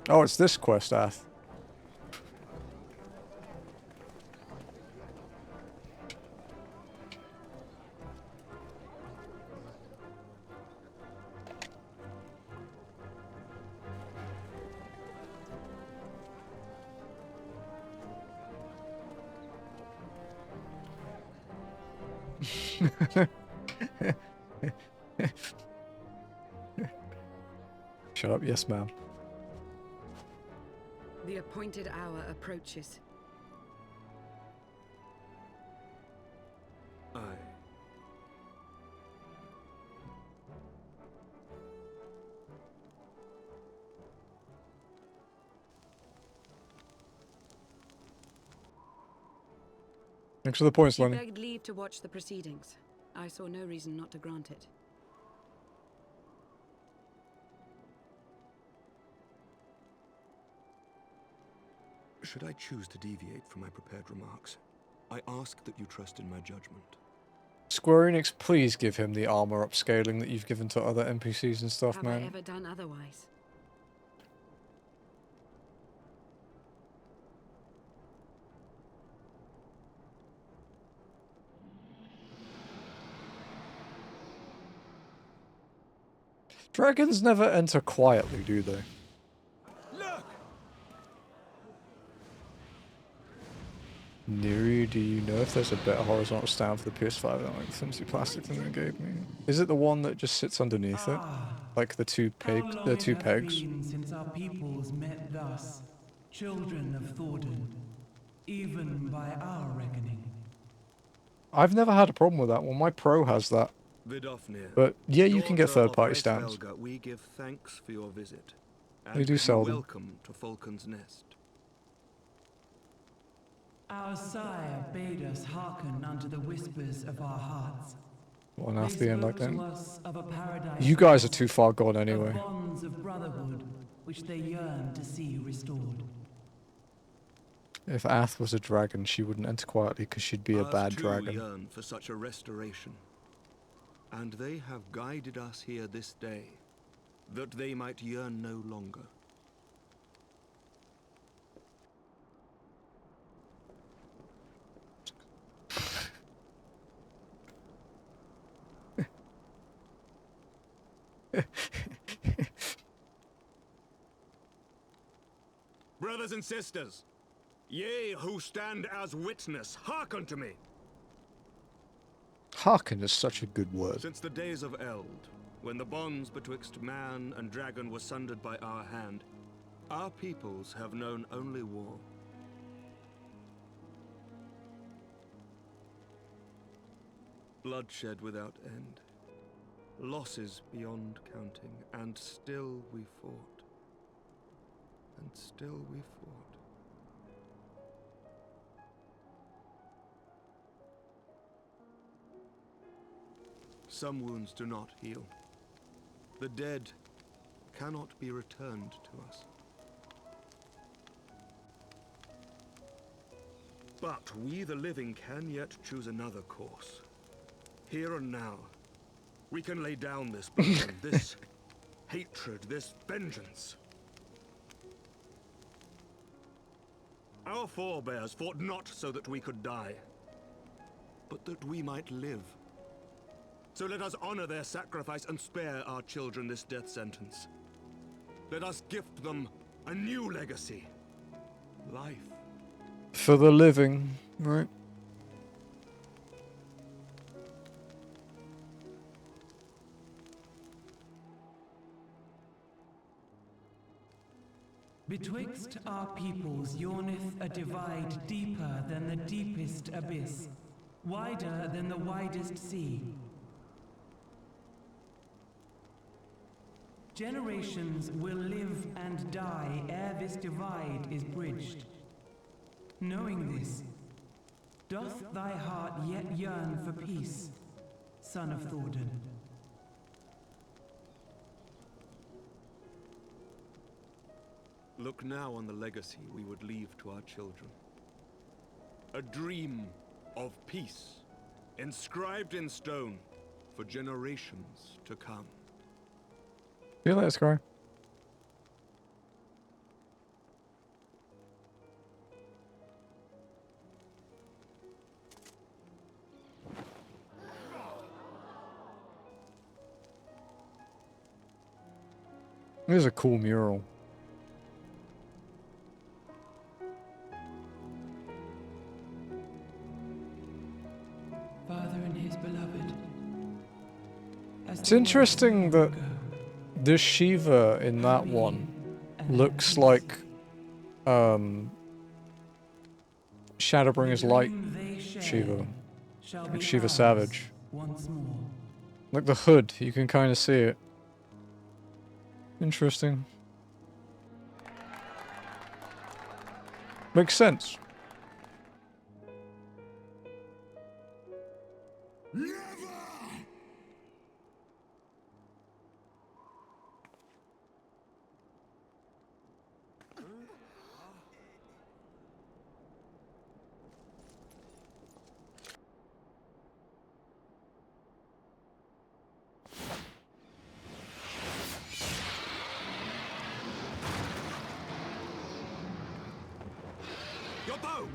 Oh, it's this quest, Ath. Shut up, yes ma'am. The appointed hour approaches. Aye. Thanks for the points, You Lenny. begged leave to watch the proceedings. I saw no reason not to grant it. Should I choose to deviate from my prepared remarks, I ask that you trust in my judgment. Square Enix, please give him the armor upscaling that you've given to other NPCs and stuff, Have man. I ever done otherwise? Dragons never enter quietly, do they? Look! Neri, do you know if there's a better horizontal stand for the PS5 than like the flimsy plastic thing they gave me? Is it the one that just sits underneath it? Like the two pegs? Been since our peoples met thus, children of Thordan, even by our reckoning. I've never had a problem with that one. My Pro has that. Vidofnir, But yeah, you can get daughter of third-party Great stands. Helga, we give thanks for your visit. They And do bid you sell them. welcome to Falcon's Nest. Our sire bade us hearken unto the whispers of our hearts. What on earth the end like They spoke that? to us of a paradise You guys are lost, too far gone of anyway. bonds of brotherhood which they yearn to see restored. If Ath was a dragon, she wouldn't enter quietly because she'd be a Ours bad too dragon. yearn for such a restoration. And they have guided us here this day, that they might yearn no longer. Brothers and sisters, ye who stand as witness, hearken to me. Hearken is such a good word. Since the days of Eld, when the bonds betwixt man and dragon were sundered by our hand, our peoples have known only war. Bloodshed without end, losses beyond counting, and still we fought. And still we fought. Some wounds do not heal. The dead cannot be returned to us. But we the living can yet choose another course. Here and now, we can lay down this burden, this hatred, this vengeance. Our forebears fought not so that we could die, but that we might live. So let us honor their sacrifice and spare our children this death sentence. Let us gift them a new legacy. Life. For the living, right? Betwixt our peoples yawneth a divide deeper than the deepest abyss, wider than the widest sea. Generations will live and die ere this divide is bridged. Knowing this, doth thy heart yet yearn for peace, son of Thordan? Look now on the legacy we would leave to our children. A dream of peace, inscribed in stone for generations to come. See you later, Scar. This is a cool mural. Father and his beloved. It's interesting that this Shiva in that one looks like Shadowbringer's Light Shiva. Like Shiva Savage. Like the hood, you can kind of see it. Interesting. Makes sense. Your bow!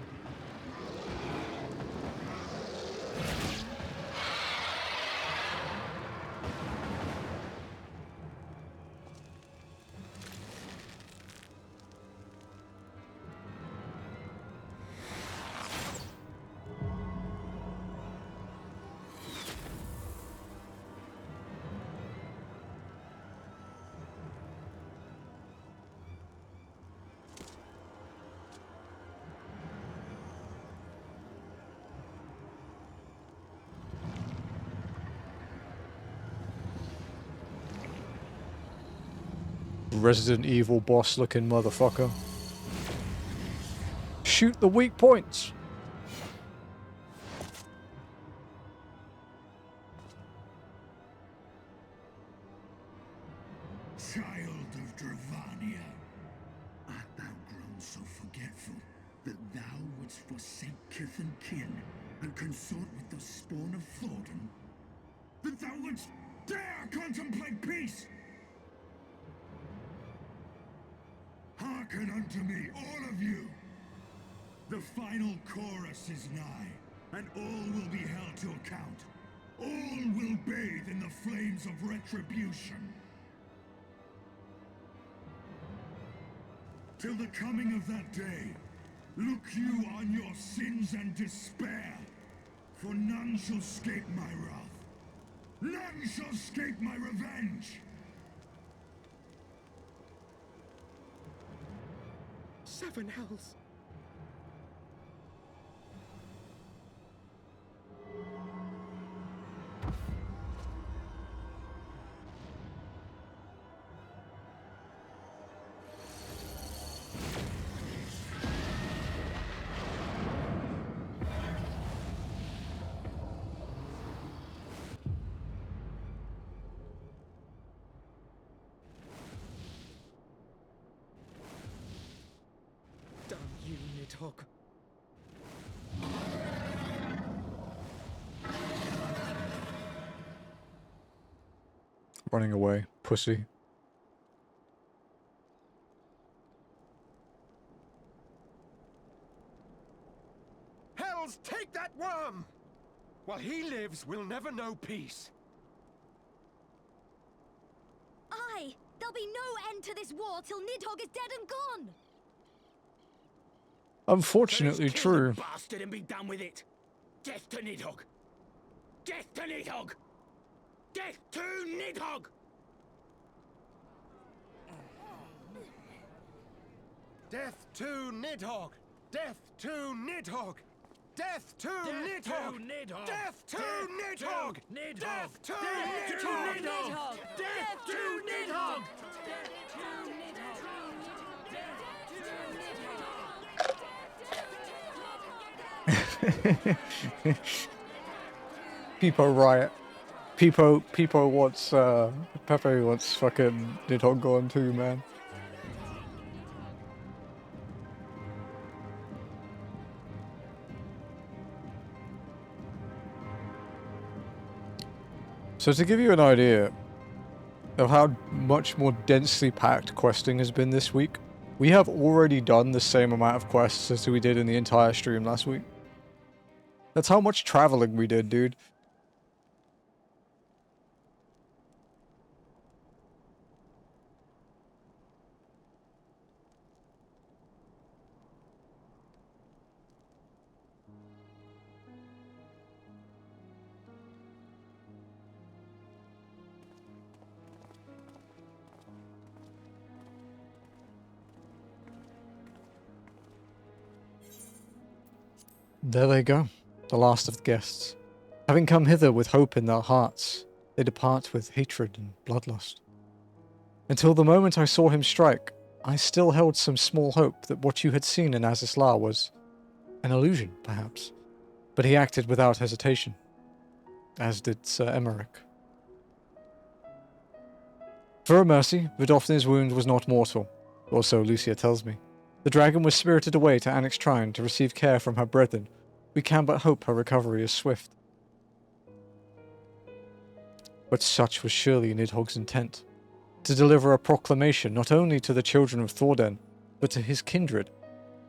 Resident Evil boss looking motherfucker. Shoot the weak points. Child of Dravania, art thou grown so forgetful that thou wouldst forsake kith and kin and consort with the spawn of Thordan? That thou wouldst dare contemplate peace? Hearken unto me, all of you! The final chorus is nigh, and all will be held to account. All will bathe in the flames of retribution. Till the coming of that day, look you on your sins and despair, for none shall escape my wrath. None shall escape my revenge! 7 hells. Damn you, Nidhogg. Running away, pussy. come! While he lives, we'll never know peace. Aye! There'll be no end to this war till Nidhogg is dead and gone! Unfortunately Kill the true. bastard and be done with it. Death to Nidhogg! Death to Nidhogg! Death to Nidhogg! Death to Nidhogg! Death to Nidhogg! Death to Nidhogg! Death to Nidhogg! Death to Nidhogg! Death to Nidhogg! Peepo riot. Peepo wants Pepe wants fucking Nidhogg gone too, man. So to give you an idea of how much more densely packed questing has been this week, we have already done the same amount of quests as we did in the entire stream last week. That's how much traveling we did, dude. There they go, the last of the guests. Having come hither with hope in their hearts, they depart with hatred and bloodlust. Until the moment I saw him strike, I still held some small hope that what you had seen in Azizlar was an illusion, perhaps. But he acted without hesitation, as did Sir Emmerich. For a mercy, Vidofnir's wound was not mortal, or so Lucia tells me. The dragon was spirited away to Annex Trine to receive care from her brethren. We can but hope her recovery is swift. But such was surely Nidhogg's intent. To deliver a proclamation not only to the children of Thorden, but to his kindred.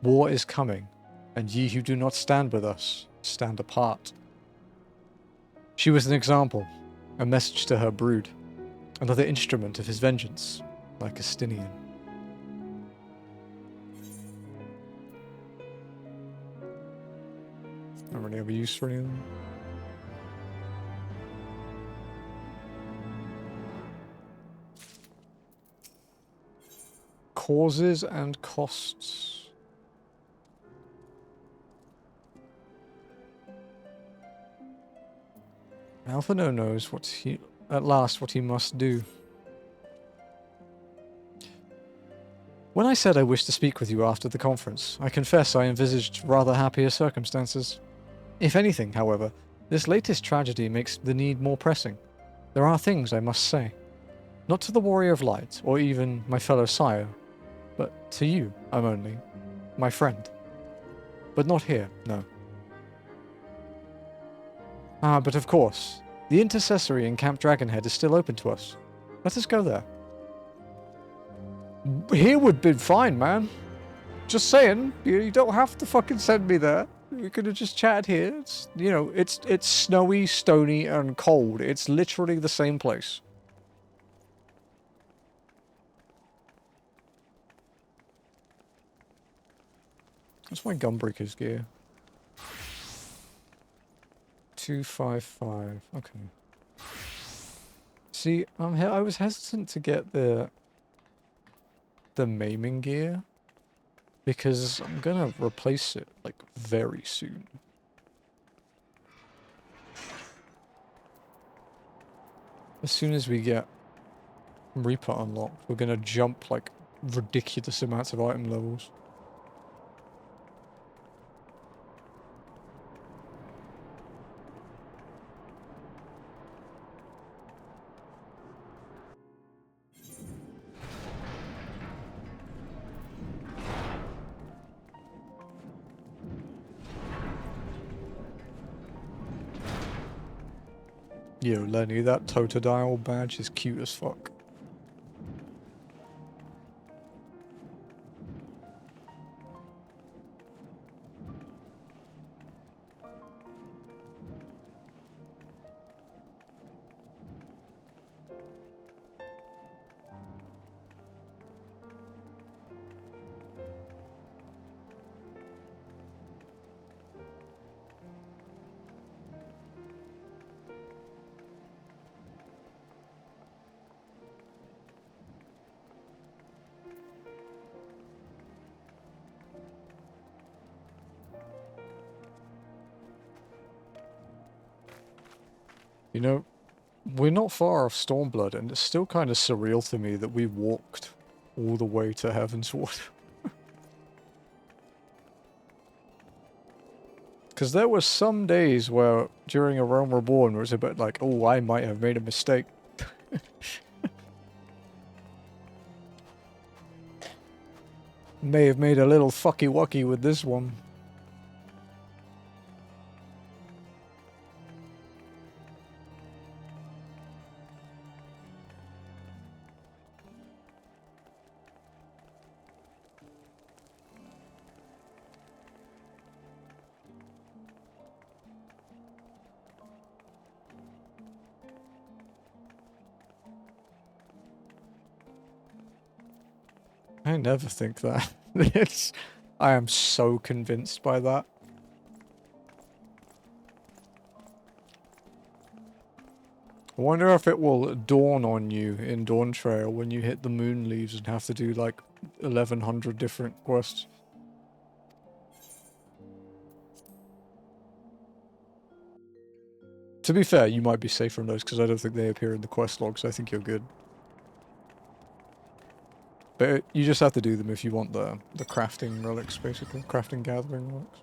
War is coming, and ye who do not stand with us, stand apart. She was an example, a message to her brood, another instrument of his vengeance, like Estinian. Don't really have a use for anything. Causes and costs. Alphino knows at last what he must do. When I said I wished to speak with you after the conference, I confess I envisaged rather happier circumstances. If anything, however, this latest tragedy makes the need more pressing. There are things I must say. Not to the Warrior of Light, or even my fellow sire, but to you, I'm only my friend. But not here, no. Ah, but of course, the intercessory in Camp Dragonhead is still open to us. Let us go there. Here would be fine, man. Just saying, you don't have to fucking send me there. We could have just chatted here. It's, you know, it's snowy, stony, and cold. It's literally the same place. What's my Gunbreaker's gear? 255. Okay. See, I was hesitant to get the maiming gear because I'm gonna replace it like very soon. As soon as we get Reaper unlocked, we're gonna jump like ridiculous amounts of item levels. Yo, Lenny, that Totodile badge is cute as fuck. You know, we're not far off Stormblood, and it's still kind of surreal to me that we walked all the way to Heavensward. Because there were some days where, during A Realm Reborn, where it was a bit like, oh, I might have made a mistake. May have made a little fucky-wucky with this one. I never think that. I am so convinced by that. I wonder if it will dawn on you in Dawn Trail when you hit the moon leaves and have to do like 1100 different quests. To be fair, you might be safe from those because I don't think they appear in the quest logs. I think you're good. But you just have to do them if you want the crafting relics, basically. Crafting gathering relics.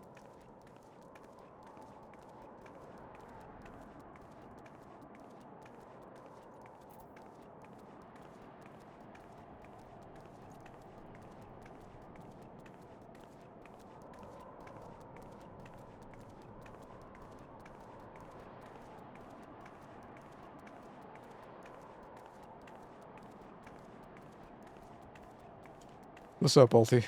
What's up, Alti?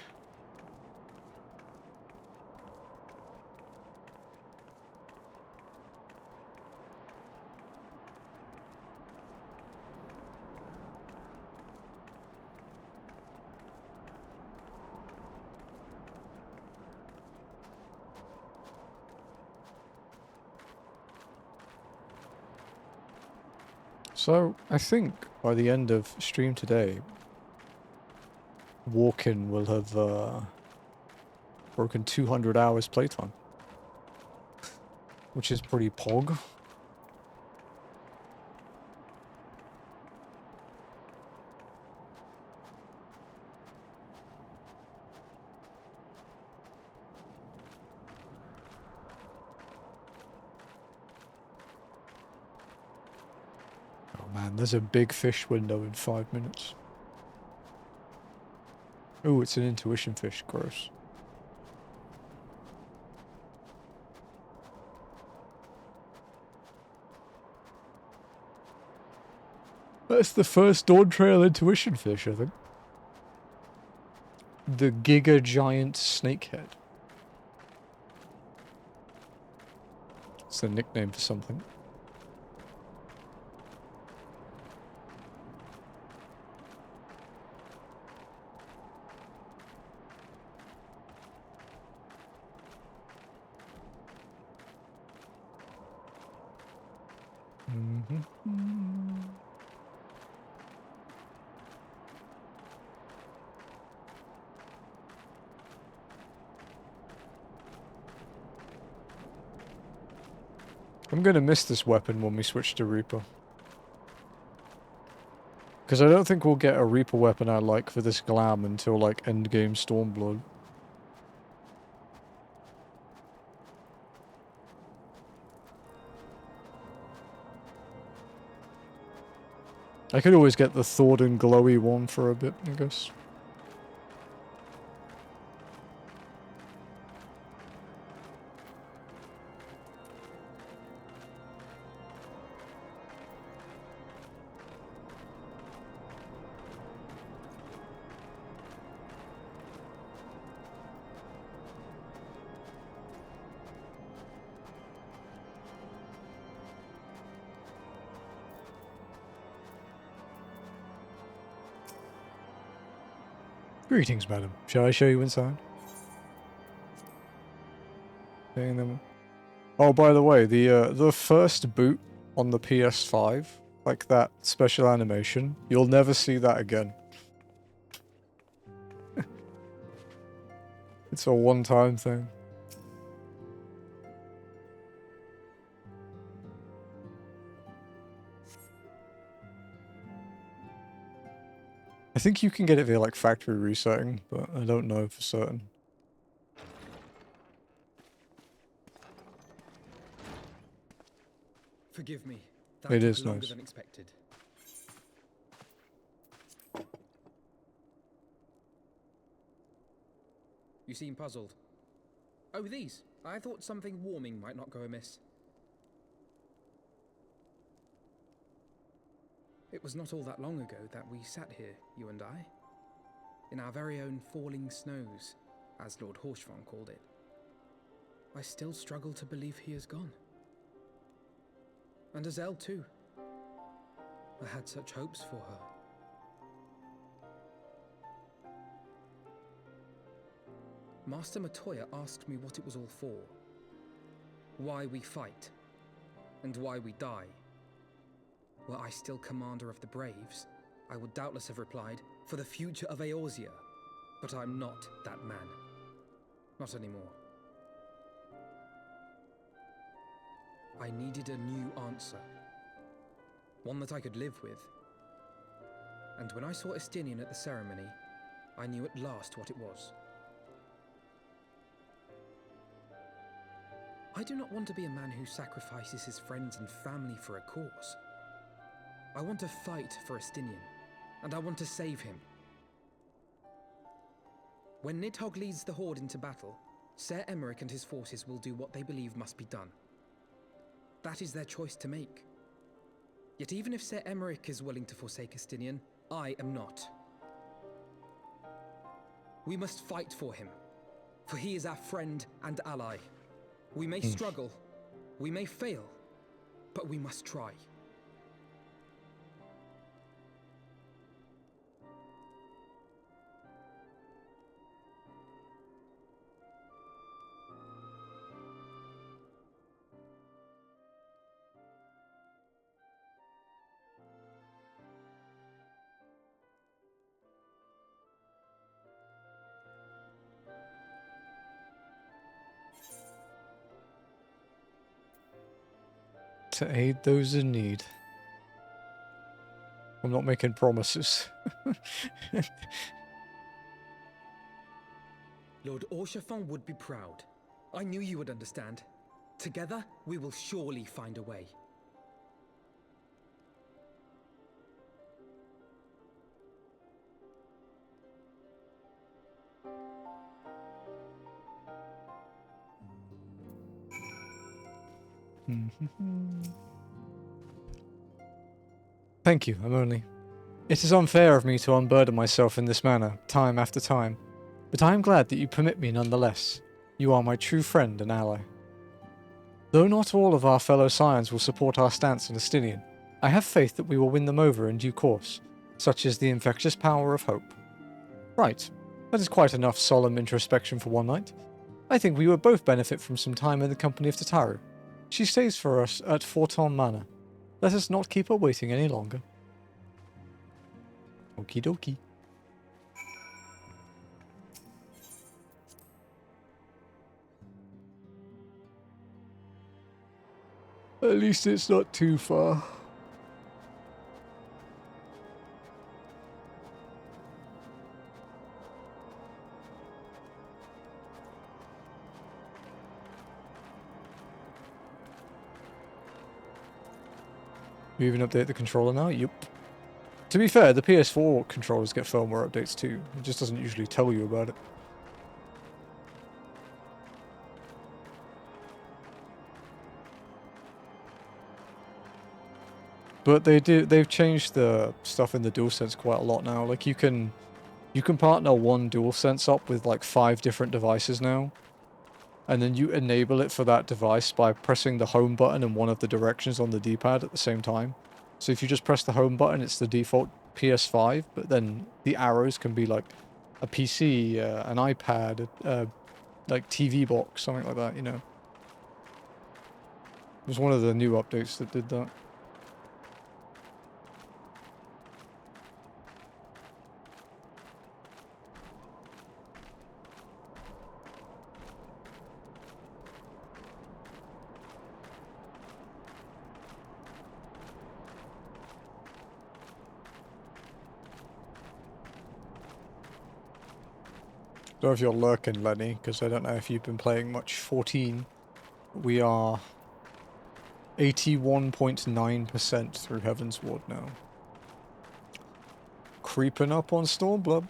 So, I think by the end of stream today, Walkin will have broken 200 hours playtime. Which is pretty pog. Oh man, there's a big fish window in 5 minutes. Oh, it's an intuition fish. Gross. That's the first Dawn Trail intuition fish, I think. The Giga Giant Snakehead. It's a nickname for something. I'm gonna miss this weapon when we switch to Reaper. Because I don't think we'll get a Reaper weapon I like for this glam until like endgame Stormblood. I could always get the Thordan glowy one for a bit, I guess. Greetings, madam. Shall I show you inside? Oh, by the way, the first boot on the PS5, like that special animation, you'll never see that again. It's a one-time thing. I think you can get it via like factory resetting, but I don't know for certain. Forgive me. That It took is longer nice. than expected. You seem puzzled. Oh, these. I thought something warming might not go amiss. It was not all that long ago that we sat here, you and I, in our very own falling snows, as Lord Horshvon called it. I still struggle to believe he is gone. And Azelle too. I had such hopes for her. Master Matoya asked me what it was all for. Why we fight. And why we die. Were I still commander of the Braves, I would doubtless have replied, for the future of Eorzea. But I'm not that man. Not anymore. I needed a new answer. One that I could live with. And when I saw Estinian at the ceremony, I knew at last what it was. I do not want to be a man who sacrifices his friends and family for a cause. I want to fight for Estinian, and I want to save him. When Nidhogg leads the Horde into battle, Ser Emeric and his forces will do what they believe must be done. That is their choice to make. Yet even if Ser Emeric is willing to forsake Estinian, I am not. We must fight for him, for he is our friend and ally. We may struggle, we may fail, but we must try. To aid those in need. I'm not making promises. Lord Orshafon would be proud. I knew you would understand. Together, we will surely find a way. Thank you, Amoni. It is unfair of me to unburden myself in this manner, time after time, but I am glad that you permit me nonetheless. You are my true friend and ally. Though not all of our fellow Scions will support our stance on Estinian, I have faith that we will win them over in due course, such is the infectious power of hope. Right, that is quite enough solemn introspection for one night. I think we would both benefit from some time in the company of Tataru. She stays for us at Forton Manor. Let us not keep her waiting any longer. Okie dokie. At least it's not too far. You even update the controller now? Yup. To be fair, the PS4 controllers get firmware updates too. It just doesn't usually tell you about it. But they've changed the stuff in the DualSense quite a lot now. Like you can partner one DualSense up with like 5 different devices now. And then you enable it for that device by pressing the home button in one of the directions on the D-pad at the same time. So if you just press the home button, it's the default PS5, but then the arrows can be like a PC, an iPad, like TV box, something like that, you know. It was one of the new updates that did that. Don't know if you're lurking, Lenny, because I don't know if you've been playing much 14. We are 81.9% through Heaven's Ward now. Creeping up on Stormblood.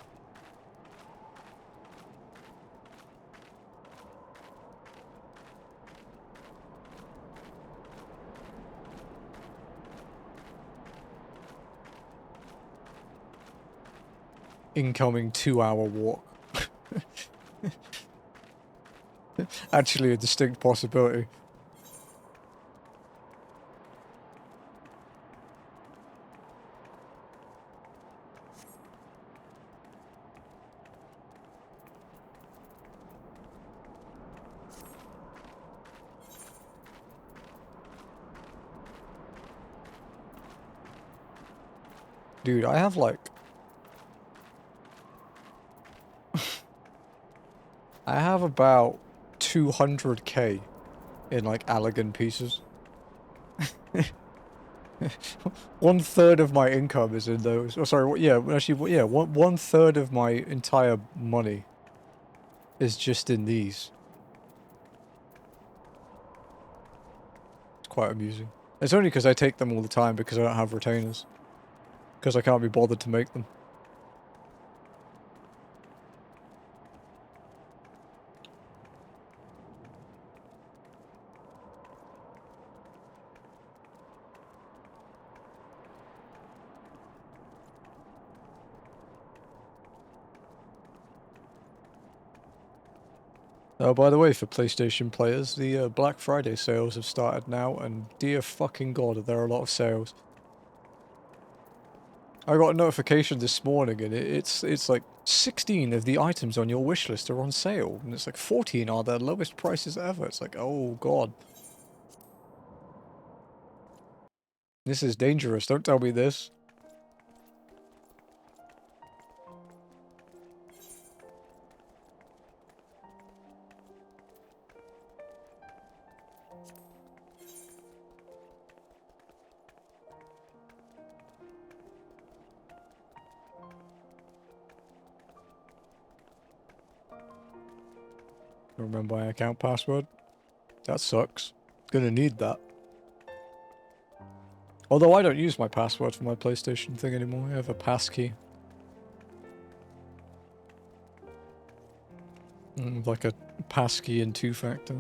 Incoming 2-hour walk. Actually a distinct possibility. Dude, I have like... I have about 200k in like Allegan pieces. 1/3 of my income is in those. Oh, sorry, yeah, actually, yeah, one third of my entire money is just in these. It's quite amusing. It's only because I take them all the time because I don't have retainers. Because I can't be bothered to make them. Oh, by the way, for PlayStation players, the Black Friday sales have started now, and dear fucking god, are there a lot of sales. I got a notification this morning, and it's like 16 of the items on your wish list are on sale, and it's like 14 are their lowest prices ever. It's like, oh god. This is dangerous, don't tell me this. Remember my account password? That sucks. Gonna need that. Although I don't use my password for my PlayStation thing anymore, I have a passkey. Like a passkey and two-factor.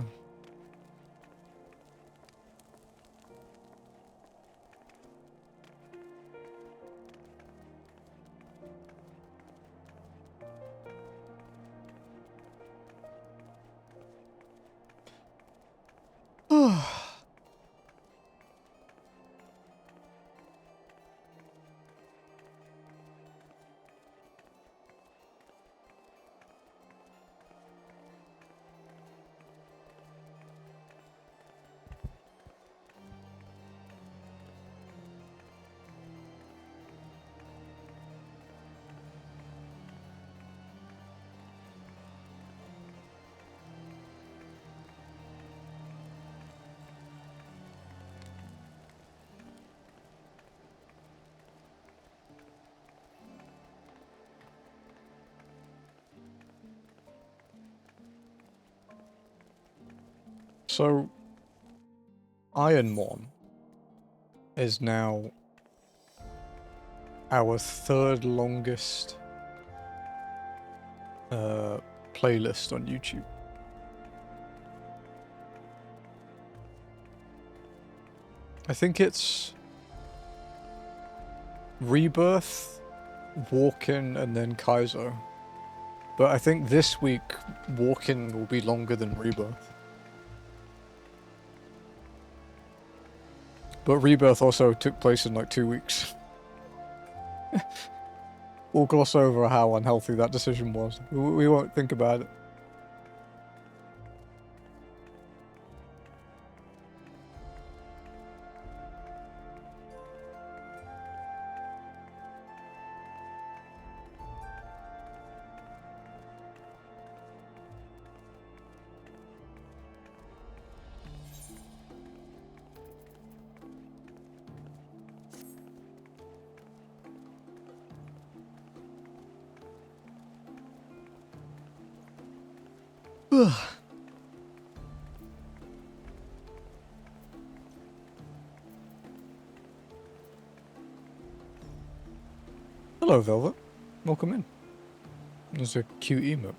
So, Ironmon is now our third longest playlist on YouTube. I think it's Rebirth, Walk-In, and then Kaizo. But I think this week Walk-In will be longer than Rebirth. But Rebirth also took place in like 2 weeks. We'll gloss over how unhealthy that decision was. We won't think about it. Hello, Velvet. Welcome in. There's a cute emote.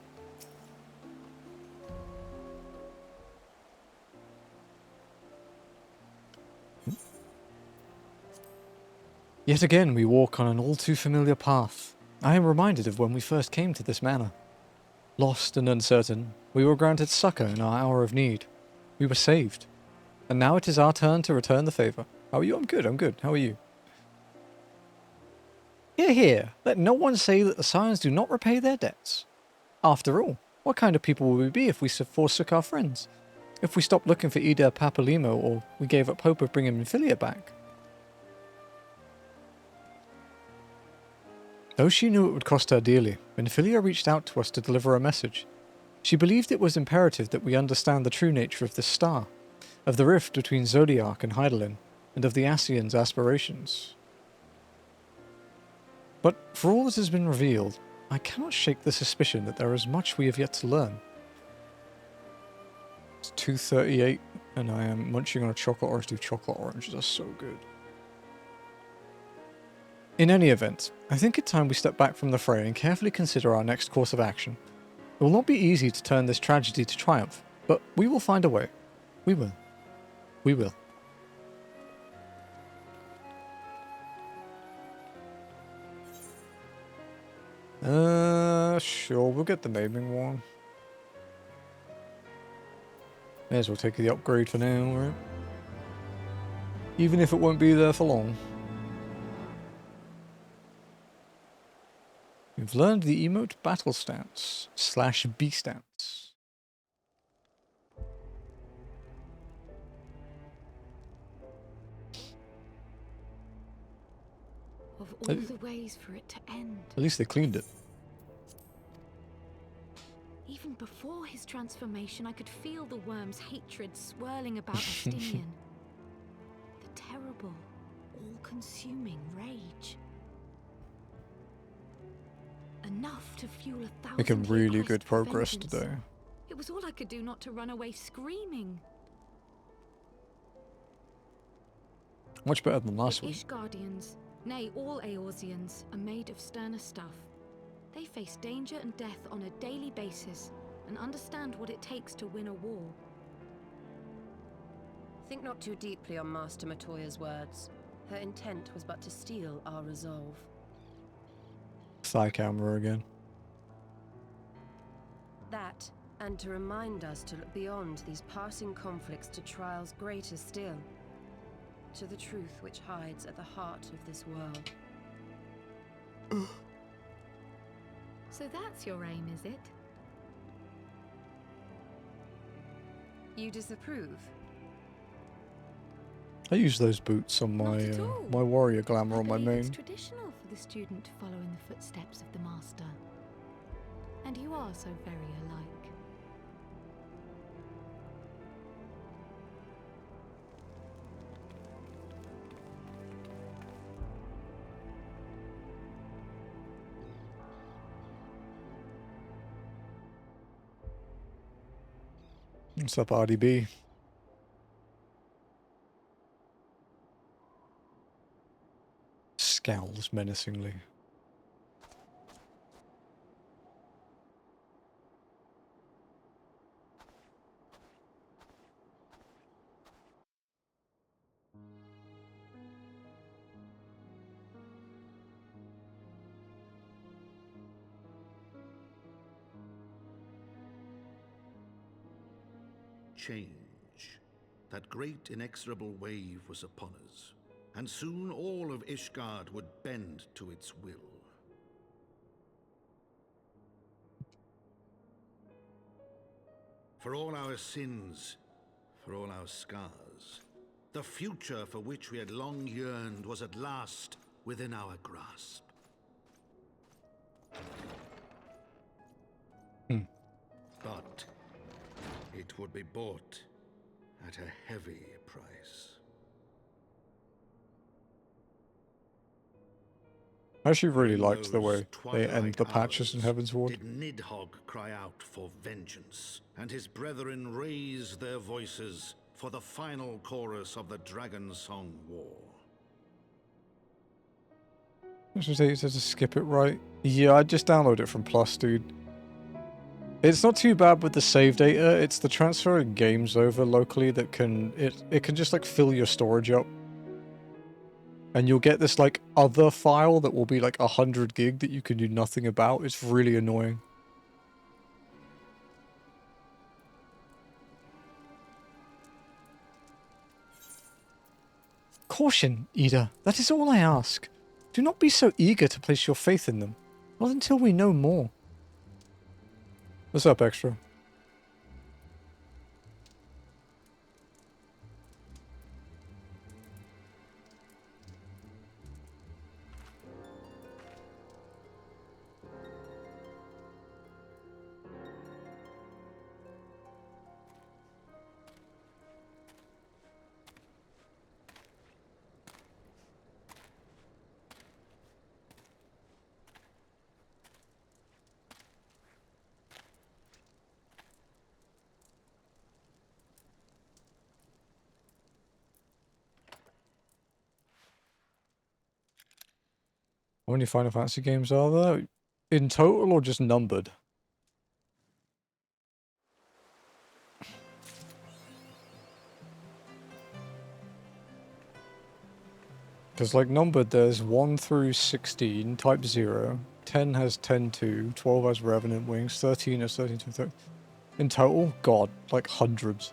Yet again we walk on an all too familiar path. I am reminded of when we first came to this manor. Lost and uncertain, we were granted succor in our hour of need. We were saved. And now it is our turn to return the favour. How are you? I'm good, I'm good. How are you? Hear, hear. Let no one say that the Scions do not repay their debts. After all, what kind of people would we be if we forsook our friends? If we stopped looking for Ida Papalimo, or we gave up hope of bringing Nirethia back? Though she knew it would cost her dearly, Nirethia reached out to us to deliver a message. She believed it was imperative that we understand the true nature of this star, of the rift between Zodiac and Hydaelyn, and of the Ascians' aspirations. But for all that has been revealed, I cannot shake the suspicion that there is much we have yet to learn. It's 2:38 and I am munching on a chocolate orange. Dude, chocolate oranges are so good. In any event, I think it's time we step back from the fray and carefully consider our next course of action. It will not be easy to turn this tragedy to triumph, but we will find a way. We will. We will. Sure, we'll get the maiming one. May as well take the upgrade for now, right? Even if it won't be there for long. We've learned the emote battle stance / B stance. Of all the ways for it to end. At least they cleaned it. Even before his transformation, I could feel the worm's hatred swirling about Estinian. The terrible, all-consuming rage. Enough to fuel 1,000 Making really quest good for progress vengeance. today. It was all I could do not to run away screaming. Much better than last The week. Ishgardians, nay, all Eorzeans, are made of sterner stuff. They face danger and death on a daily basis and understand what it takes to win a war. Think not too deeply on Master Matoya's words. Her intent was but to steal our resolve. Thigh camera again. That, and to remind us to look beyond these passing conflicts to trials greater still. To the truth which hides at the heart of this world. So that's your aim, is it? You disapprove? I use those boots on my my warrior glamour on my It's main. traditional for the student to follow in the footsteps of the master. And you are so very alike. What's up, RDB? Scowls menacingly. Change. That great inexorable wave was upon us, and soon all of Ishgard would bend to its will. For all our sins, for all our scars, the future for which we had long yearned was at last within our grasp. But it would be bought at a heavy price. I actually really In liked the those way they end the twilight patches in hours Heaven's Ward. Did Nidhogg cry out for vengeance, and his brethren raised their voices for the final chorus of the Dragon Song War. Which was easy to skip it, right? Yeah, I just download it from Plus, dude. It's not too bad with the save data. It's the transfer of games over locally that can it can just like fill your storage up. And you'll get this like other file that will be like 100 gig that you can do nothing about. It's really annoying. Caution, Ida. That is all I ask. Do not be so eager to place your faith in them. Not until we know more. What's up, Extra? How many Final Fantasy games are there? In total or just numbered? Because like numbered there's 1 through 16, type 0, 10 has 10-2, 12 has Revenant Wings, 13 has 13-30. In total, god, like hundreds.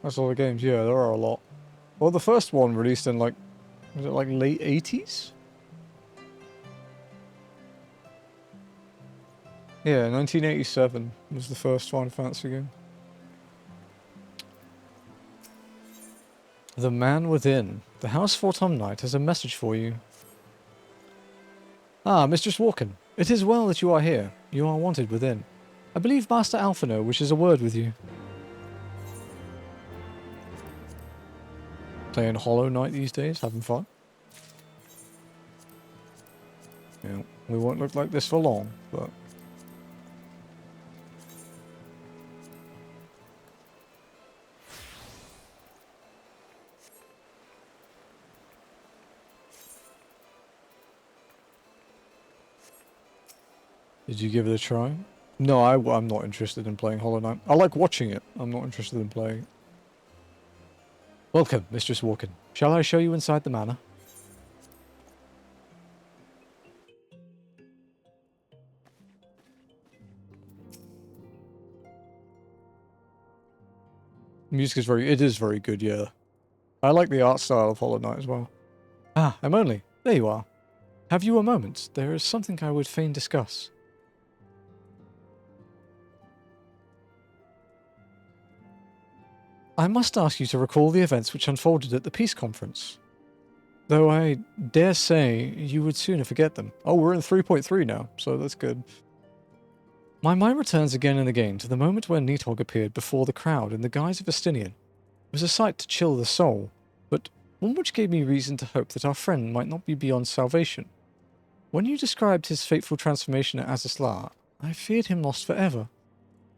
That's all the games, yeah, there are a lot. Well, the first one released in like, was it like late 80s? Yeah, 1987 was the first Final Fantasy game. The Man Within. The House Fortum Knight has a message for you. Ah, Mistress Walken. It is well that you are here. You are wanted within. I believe Master Alphino wishes a word with you. Playing Hollow Knight these days, having fun. Yeah, we won't look like this for long, but... Did you give it a try? No, I'm not interested in playing Hollow Knight. I like watching it. I'm not interested in playing it. Welcome, Mistress Walken. Shall I show you inside the manor? Music is it is very good, yeah. I like the art style of Hollow Knight as well. Ah, I'm only. There you are. Have you a moment? There is something I would fain discuss. I must ask you to recall the events which unfolded at the peace conference. Though I dare say you would sooner forget them. Oh, we're in 3.3 now, so that's good. My mind returns again and again to the moment when Nidhogg appeared before the crowd in the guise of Estinian. It was a sight to chill the soul, but one which gave me reason to hope that our friend might not be beyond salvation. When you described his fateful transformation at Azisla, I feared him lost forever.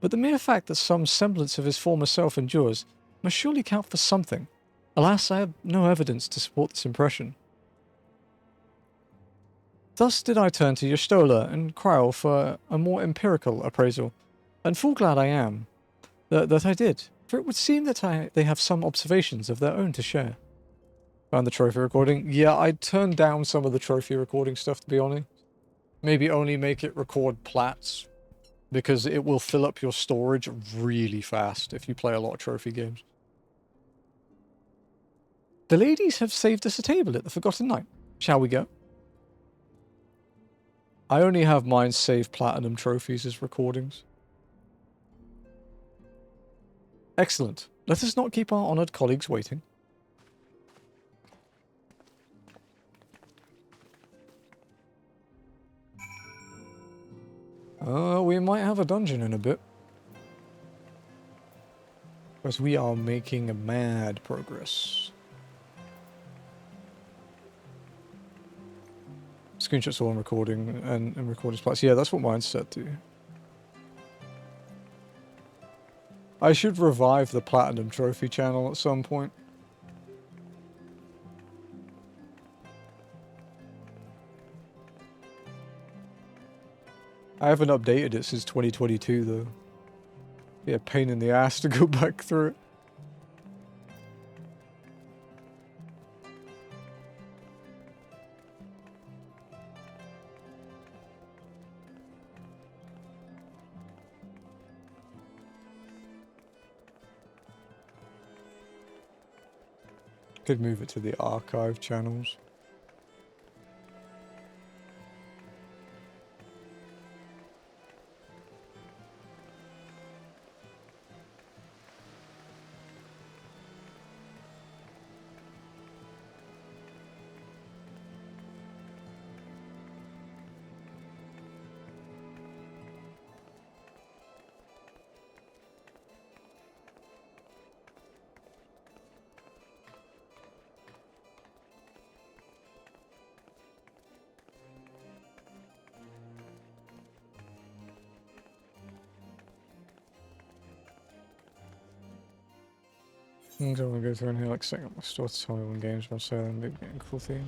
But the mere fact that some semblance of his former self endures must surely count for something. Alas, I have no evidence to support this impression. Thus did I turn to Y'shtola and Kryl for a more empirical appraisal, and full glad I am that I did, for it would seem that they have some observations of their own to share. Found the trophy recording? Yeah, I turned down some of the trophy recording stuff, to be honest. Maybe only make it record plats, because it will fill up your storage really fast if you play a lot of trophy games. The ladies have saved us a table at the Forgotten Night. Shall we go? I only have mine save platinum trophies as recordings. Excellent. Let us not keep our honoured colleagues waiting. we might have a dungeon in a bit. Because we are making mad progress. Screenshots all on recording and recording spots. Yeah, that's what mine's set to. I should revive the Platinum Trophy channel at some point. I haven't updated it since 2022 though. Yeah, pain in the ass to go back through it. Could move it to the archive channels. I don't want to go through in here like setting up my store to tell me when games are selling, maybe getting a cool theme.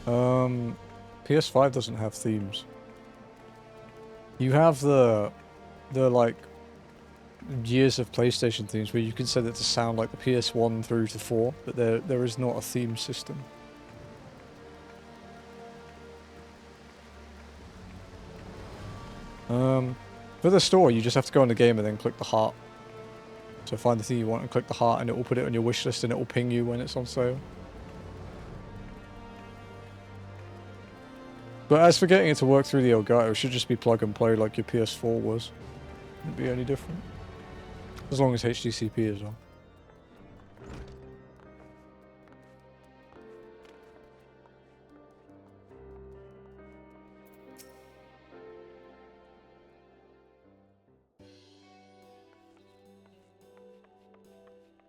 PS5 doesn't have themes. You have the like years of PlayStation themes where you can set it to sound like the PS1 through to 4, but there is not a theme system. For the store, you just have to go on the game and then click the heart. So find the thing you want and click the heart and it will put it on your wish list and it will ping you when it's on sale. But as for getting it to work through the Elgato, it should just be plug and play like your PS4 was. Wouldn't be any different. As long as HDCP is on.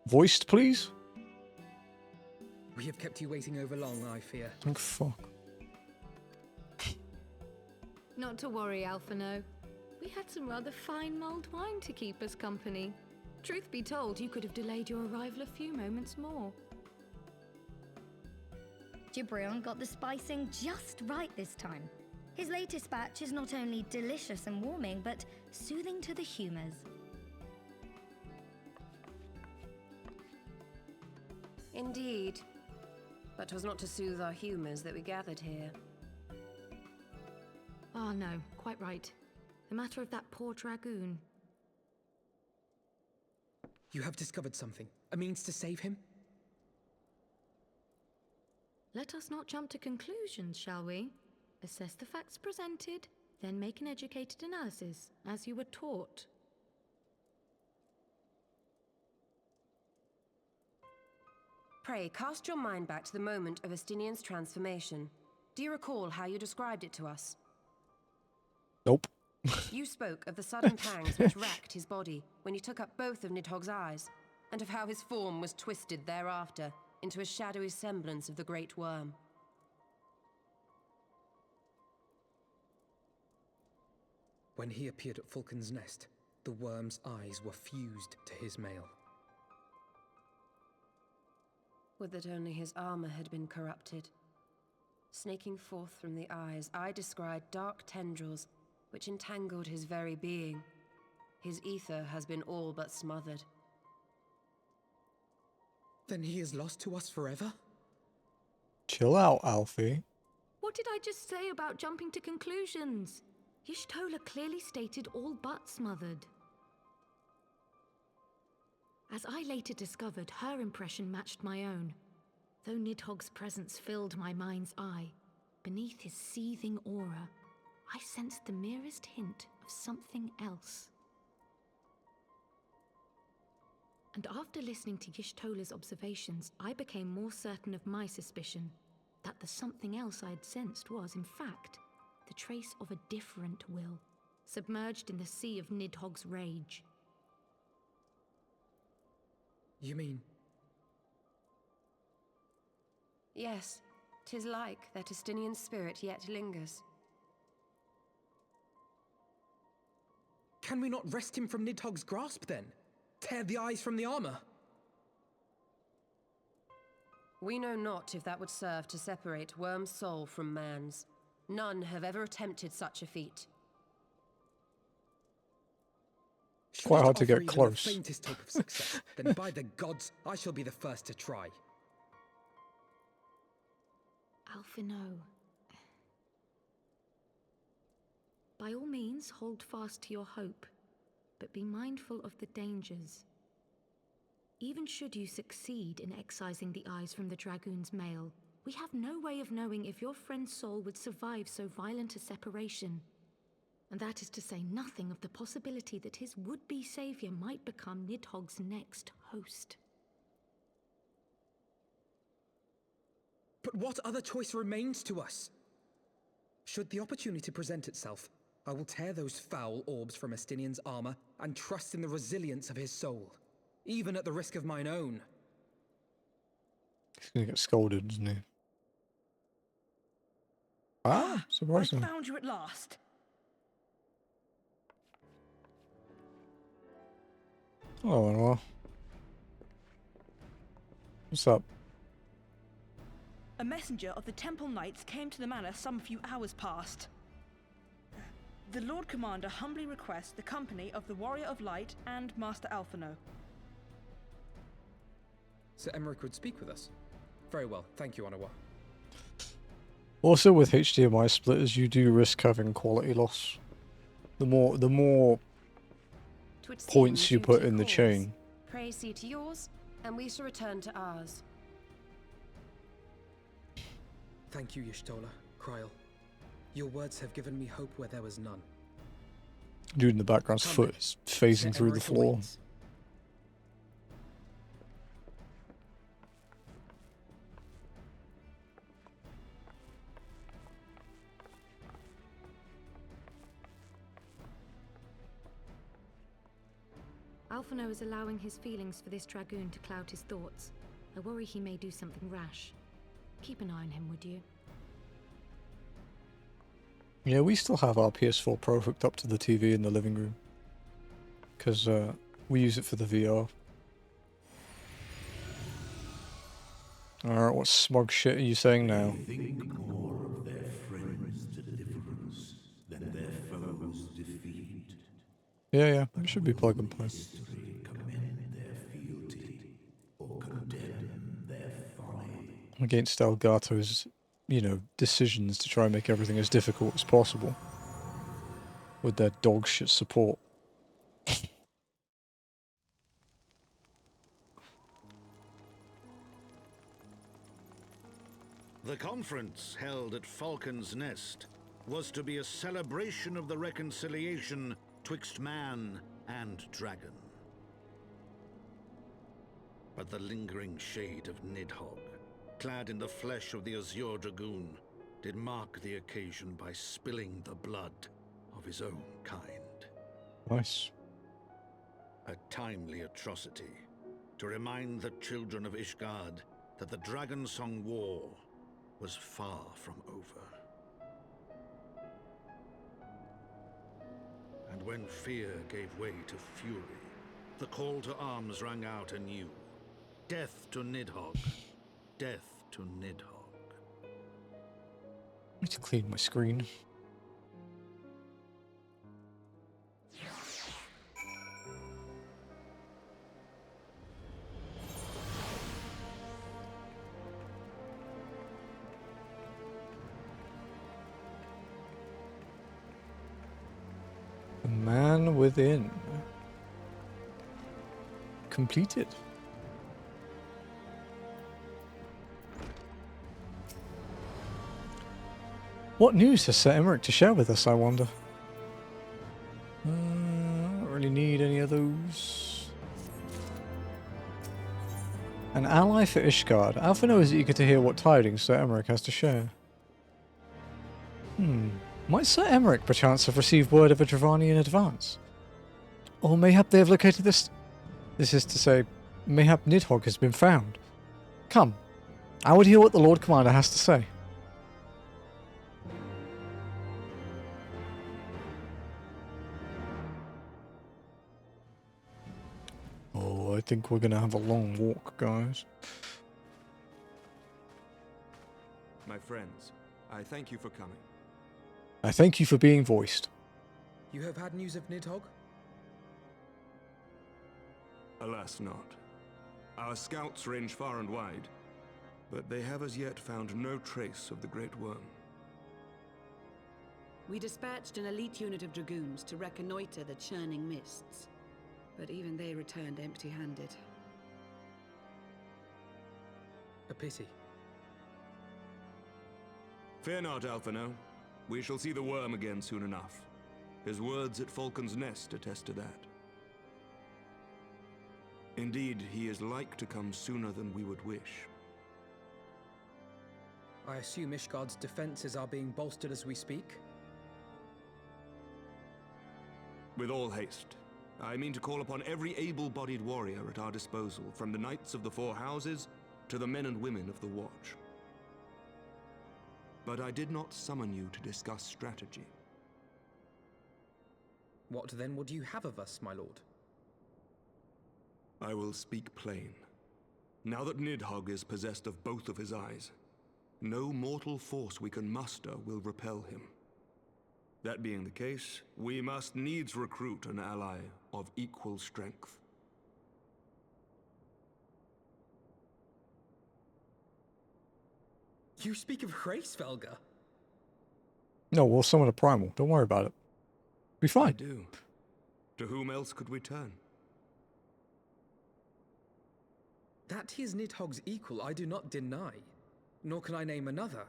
Voiced, please? We have kept you waiting over long, I fear. Oh, fuck. Not to worry, Alphino. We had some rather fine mulled wine to keep us company. Truth be told, you could have delayed your arrival a few moments more. Gibrion got the spicing just right this time. His latest batch is not only delicious and warming, but soothing to the humours. Indeed. But 'twas not to soothe our humours that we gathered here. Ah, no, quite right. The matter of that poor dragoon. You have discovered something. A means to save him? Let us not jump to conclusions, shall we? Assess the facts presented, then make an educated analysis, as you were taught. Pray, cast your mind back to the moment of Estinian's transformation. Do you recall how you described it to us? Nope. You spoke of the sudden pangs which racked his body when he took up both of Nidhogg's eyes, and of how his form was twisted thereafter into a shadowy semblance of the Great Worm. When he appeared at Falcon's Nest, the worm's eyes were fused to his mail. Would that only his armor had been corrupted. Snaking forth from the eyes, I descried dark tendrils which entangled his very being. His ether has been all but smothered. Then he is lost to us forever? Chill out, Alfie. What did I just say about jumping to conclusions? Y'shtola clearly stated all but smothered. As I later discovered, her impression matched my own. Though Nidhogg's presence filled my mind's eye, beneath his seething aura, I sensed the merest hint of something else. And after listening to Y'shtola's observations, I became more certain of my suspicion that the something else I had sensed was, in fact, the trace of a different will, submerged in the sea of Nidhogg's rage. You mean... Yes, 'tis like that Estinian spirit yet lingers. Can we not wrest him from Nidhogg's grasp, then? Tear the eyes from the armor? We know not if that would serve to separate Worm's soul from man's. None have ever attempted such a feat. Should Quite it hard to offer get even close. the faintest hope of success, then by the gods, I shall be the first to try. Alphino. By all means, hold fast to your hope, but be mindful of the dangers. Even should you succeed in excising the eyes from the Dragoon's mail, we have no way of knowing if your friend's soul would survive so violent a separation. And that is to say nothing of the possibility that his would-be savior might become Nidhogg's next host. But what other choice remains to us? Should the opportunity present itself, I will tear those foul orbs from Estinian's armor and trust in the resilience of his soul, even at the risk of mine own. He's gonna get scolded, isn't he? Ah, surprising. I found you at last. Oh, well. What's up? A messenger of the Temple Knights came to the manor some few hours past. The Lord Commander humbly requests the company of the Warrior of Light and Master Alphino. Sir Emmerich would speak with us. Very well, thank you, Anawa. Also, with HDMI splitters, you do risk having quality loss. The more points you put in the chain. Pray see to yours, and we shall return to ours. Thank you, Y'shtola, Kryl. Your words have given me hope where there was none. Dude in the background's foot is phasing through the floor. Alphino is allowing his feelings for this Dragoon to cloud his thoughts. I worry he may do something rash. Keep an eye on him, would you? Yeah, we still have our PS4 Pro hooked up to the TV in the living room. Because we use it for the VR. Alright, what smug shit are you saying now? They think more of their friends' deliverance than their foes' defeat. Yeah, it should be plug and play. Commend their fealty or condemn their folly. Against Elgato's, decisions to try and make everything as difficult as possible. With their dog shit support. The conference held at Falcon's Nest was to be a celebration of the reconciliation twixt man and dragon. But the lingering shade of Nidhogg, clad in the flesh of the Azure Dragoon, did mark the occasion by spilling the blood of his own kind. Nice. A timely atrocity to remind the children of Ishgard that the Dragon Song War was far from over. And when fear gave way to fury, the call to arms rang out anew. Death to Nidhogg. Death to Nidhogg. I need to clean my screen. The Man Within. Completed. What news has Sir Emmerich to share with us, I wonder? I don't really need any of those. An ally for Ishgard. Alphino is eager to hear what tidings Sir Emmerich has to share. Might Sir Emmerich perchance have received word of a Dravani in advance? Or mayhap they have located this... This is to say, mayhap Nidhogg has been found. Come, I would hear what the Lord Commander has to say. Oh, I think we're going to have a long walk, guys. My friends, I thank you for coming. I thank you for being voiced. You have had news of Nidhogg? Alas not. Our scouts range far and wide, but they have as yet found no trace of the Great Worm. We dispatched an elite unit of dragoons to reconnoiter the churning mists, but even they returned empty-handed. A pity. Fear not, Alphino. We shall see the worm again soon enough. His words at Falcon's Nest attest to that. Indeed, he is like to come sooner than we would wish. I assume Ishgard's defenses are being bolstered as we speak? With all haste. I mean to call upon every able-bodied warrior at our disposal, from the Knights of the Four Houses to the men and women of the Watch. But I did not summon you to discuss strategy. What then would you have of us, my lord? I will speak plain. Now that Nidhogg is possessed of both of his eyes, no mortal force we can muster will repel him. That being the case, we must needs recruit an ally of equal strength. You speak of Hraesvelga? No, we'll summon a primal. Don't worry about it. Be fine. I do. To whom else could we turn? That he is Nidhogg's equal, I do not deny, nor can I name another.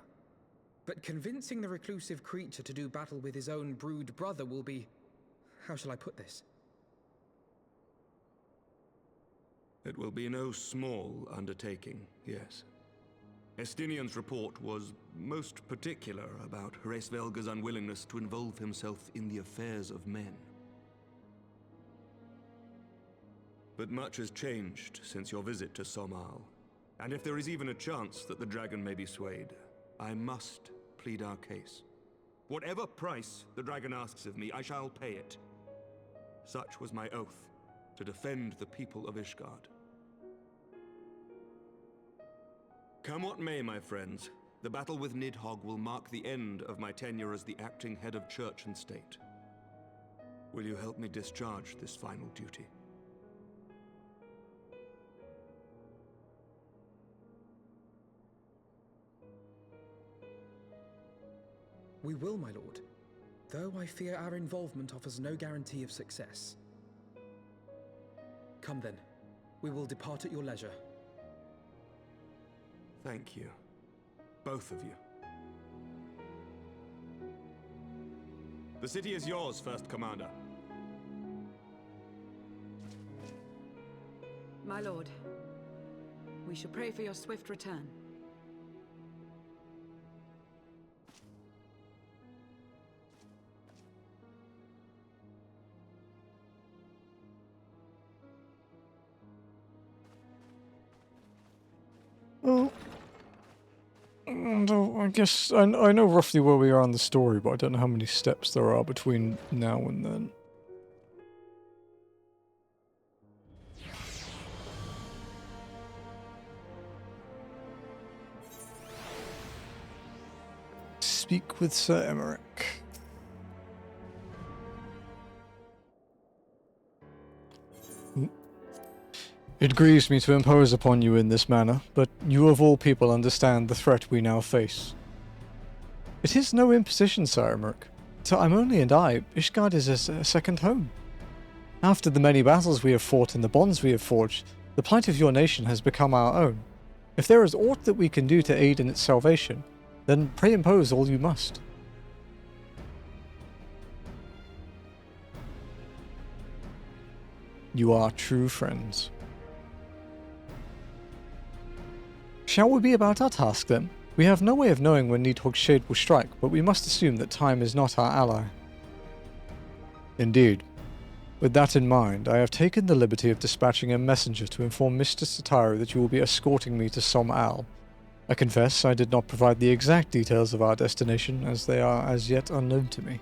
But convincing the reclusive creature to do battle with his own brood brother will be... how shall I put this? It will be no small undertaking, yes. Estinian's report was most particular about Hraesvelga's unwillingness to involve himself in the affairs of men. But much has changed since your visit to Somal, and if there is even a chance that the dragon may be swayed, I must plead our case. Whatever price the dragon asks of me, I shall pay it. Such was my oath, to defend the people of Ishgard. Come what may, my friends, the battle with Nidhogg will mark the end of my tenure as the acting head of church and state. Will you help me discharge this final duty? We will, my lord, though I fear our involvement offers no guarantee of success. Come then, we will depart at your leisure. Thank you. Both of you. The city is yours, First Commander. My lord, we shall pray for your swift return. Well, I guess I know roughly where we are in the story, but I don't know how many steps there are between now and then. Speak with Sir Emmerich. It grieves me to impose upon you in this manner, but you of all people understand the threat we now face. It is no imposition, Sir Emmerich. To Imoni and I, Ishgard is a second home. After the many battles we have fought and the bonds we have forged, the plight of your nation has become our own. If there is aught that we can do to aid in its salvation, then pray impose all you must. You are true friends. Shall we be about our task then? We have no way of knowing when Nidhogg's shade will strike, but we must assume that time is not our ally. Indeed. With that in mind, I have taken the liberty of dispatching a messenger to inform Mr. Sataru that you will be escorting me to Som Al. I confess I did not provide the exact details of our destination, as they are as yet unknown to me.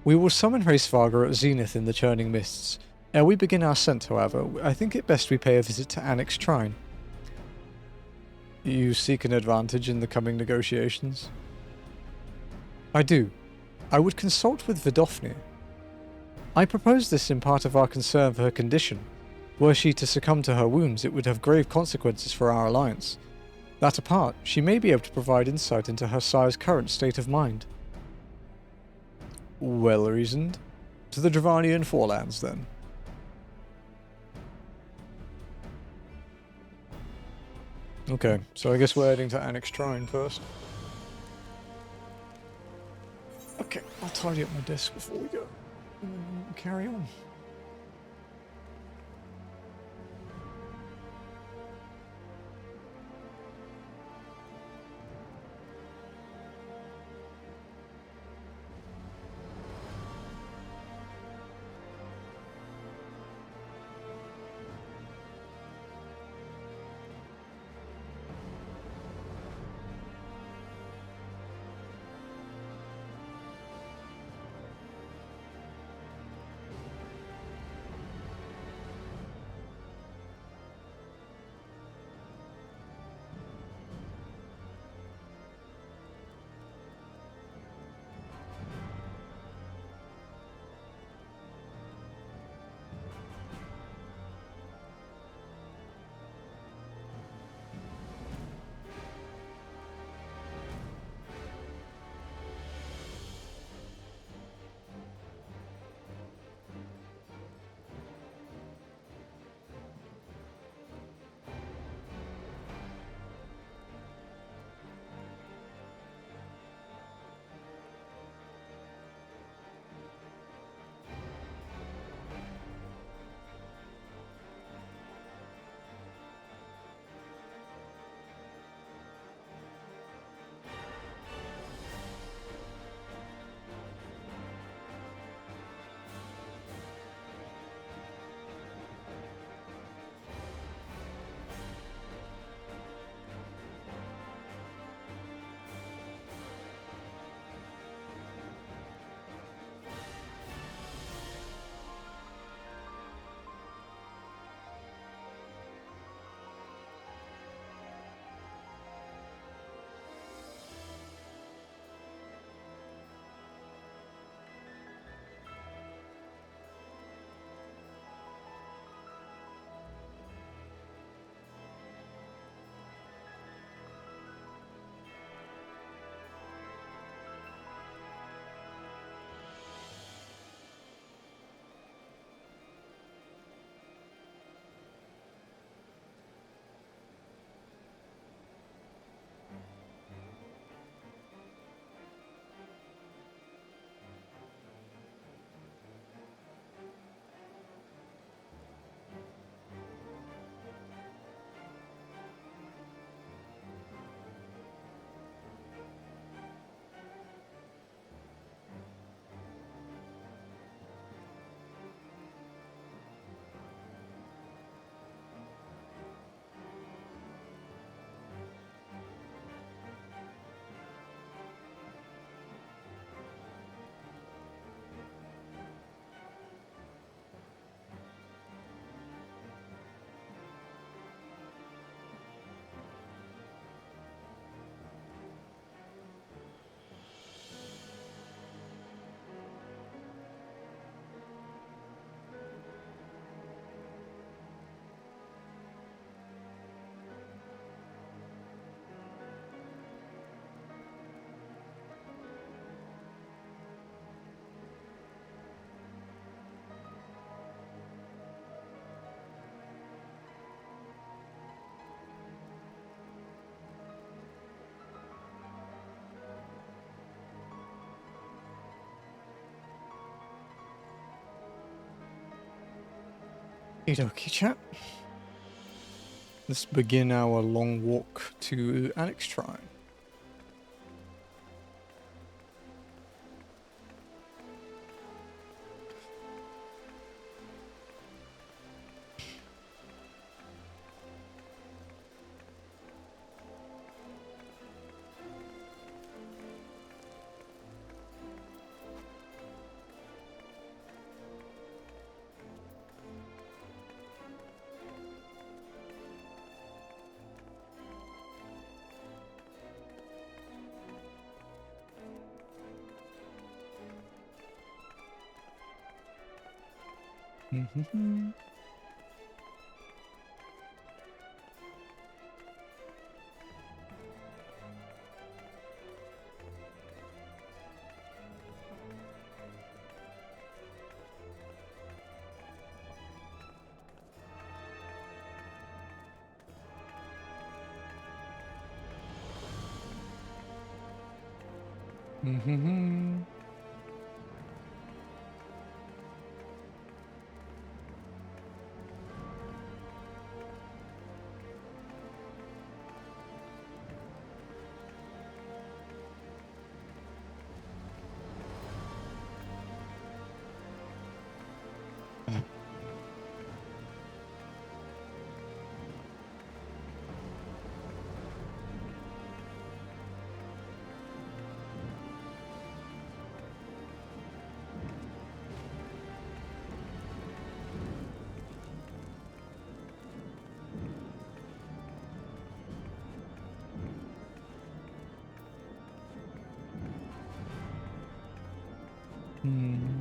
We will summon Hraesvagar at Zenith in the Churning Mists. Ere we begin our ascent, however, I think it best we pay a visit to Anix Shrine. You seek an advantage in the coming negotiations? I do. I would consult with Vidofnir. I propose this in part of our concern for her condition. Were she to succumb to her wounds, it would have grave consequences for our alliance. That apart, she may be able to provide insight into her sire's current state of mind. Well reasoned. To the Dravanian Forelands, then. Okay, so I guess we're heading to Anix Shrine first. Okay, I'll tidy up my desk before we go. And then we'll carry on. Okie dokie, chat. let's begin our long walk to Annex Shrine. Mm-hmm. Mm-hmm. Hmm.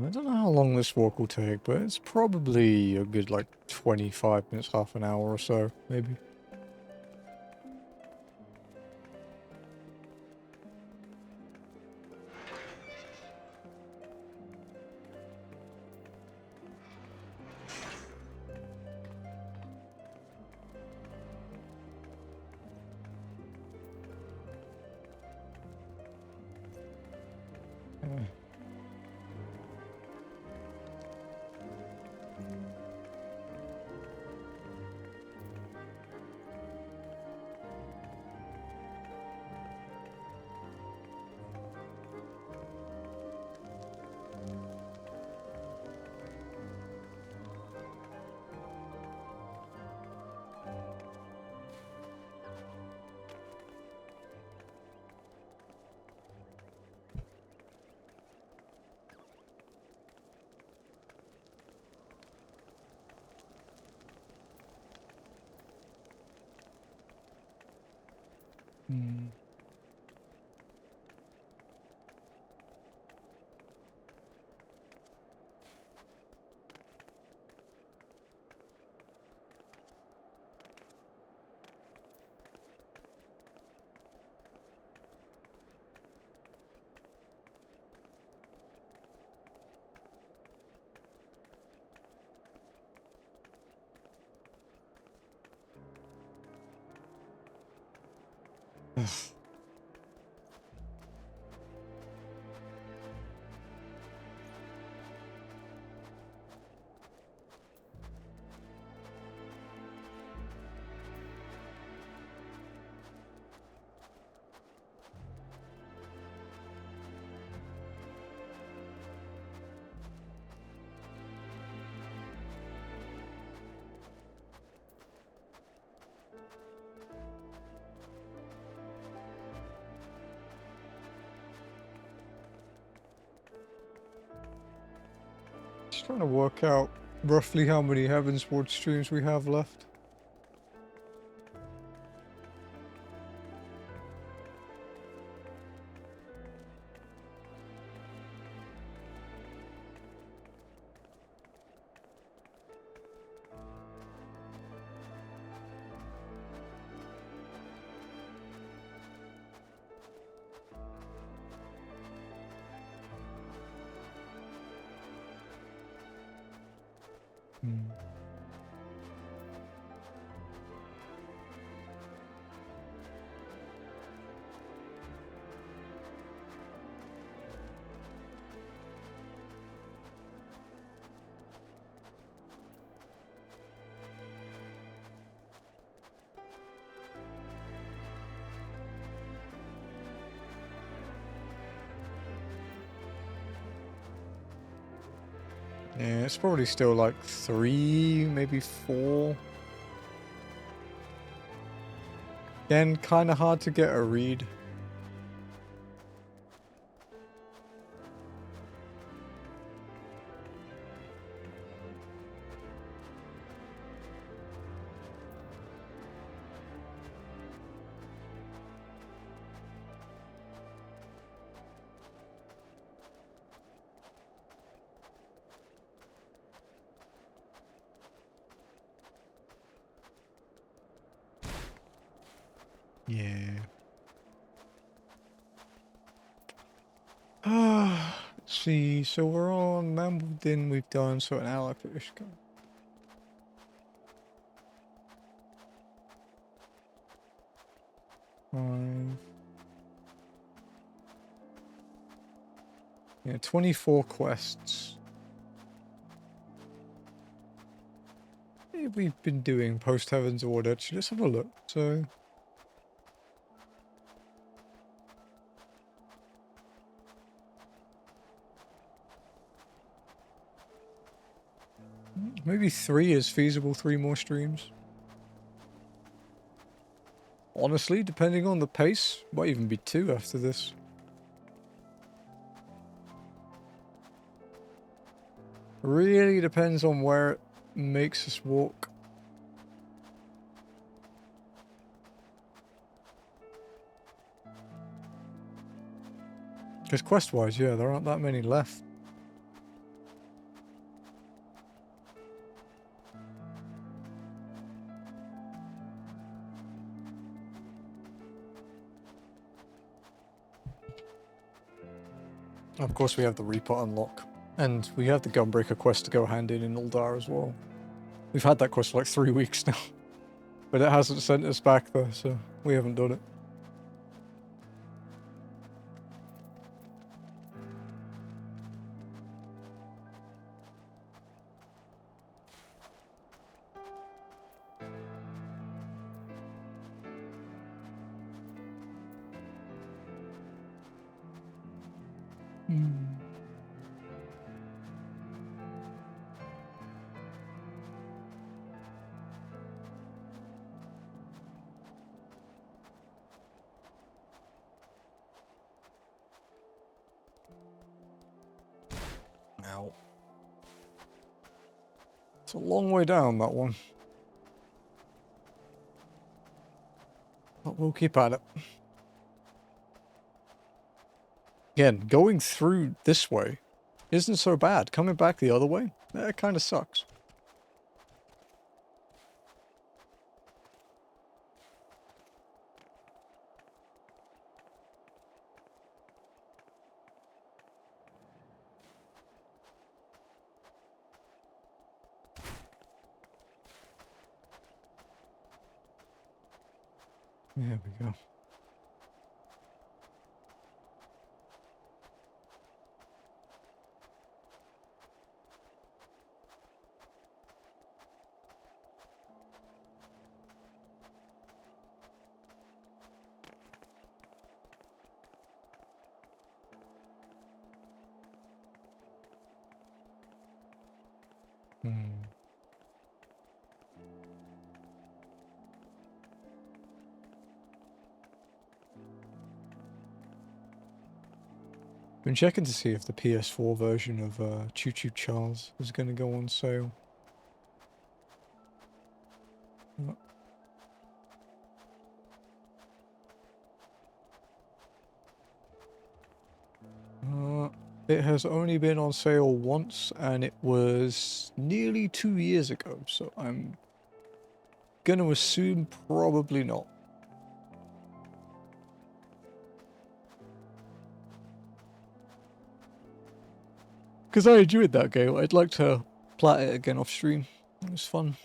I don't know how long this walk will take, but it's probably a good like 25 minutes, half an hour or so, maybe. Hmm. Just trying to work out roughly how many Heavensward streams we have left. Hmm. Yeah, it's probably still like 3, maybe 4. Again, kind of hard to get a read. Yeah. Let's see. So we're on Mambledin. We've done so an ally for Ishgard. Yeah, 24 quests. We've been doing post Heaven's Order. Actually, let's have a look. So. Maybe 3 is feasible, 3 more streams. Honestly, depending on the pace, might even be 2 after this. Really depends on where it makes us walk. Because quest-wise, yeah, there aren't that many left. Of course, we have the Reaper unlock. And we have the Gunbreaker quest to go hand in Uldar as well. We've had that quest for like 3 weeks now. But it hasn't sent us back though, so we haven't done it. Ow. It's a long way down, that one. But we'll keep at it. Again, going through this way isn't so bad. Coming back the other way, that kind of sucks. There we go. Been checking to see if the PS4 version of Choo Choo Charles is going to go on sale. It has only been on sale once, and it was nearly 2 years ago, so I'm going to assume probably not. Because I enjoyed that game. I'd like to plat it again off stream. It was fun.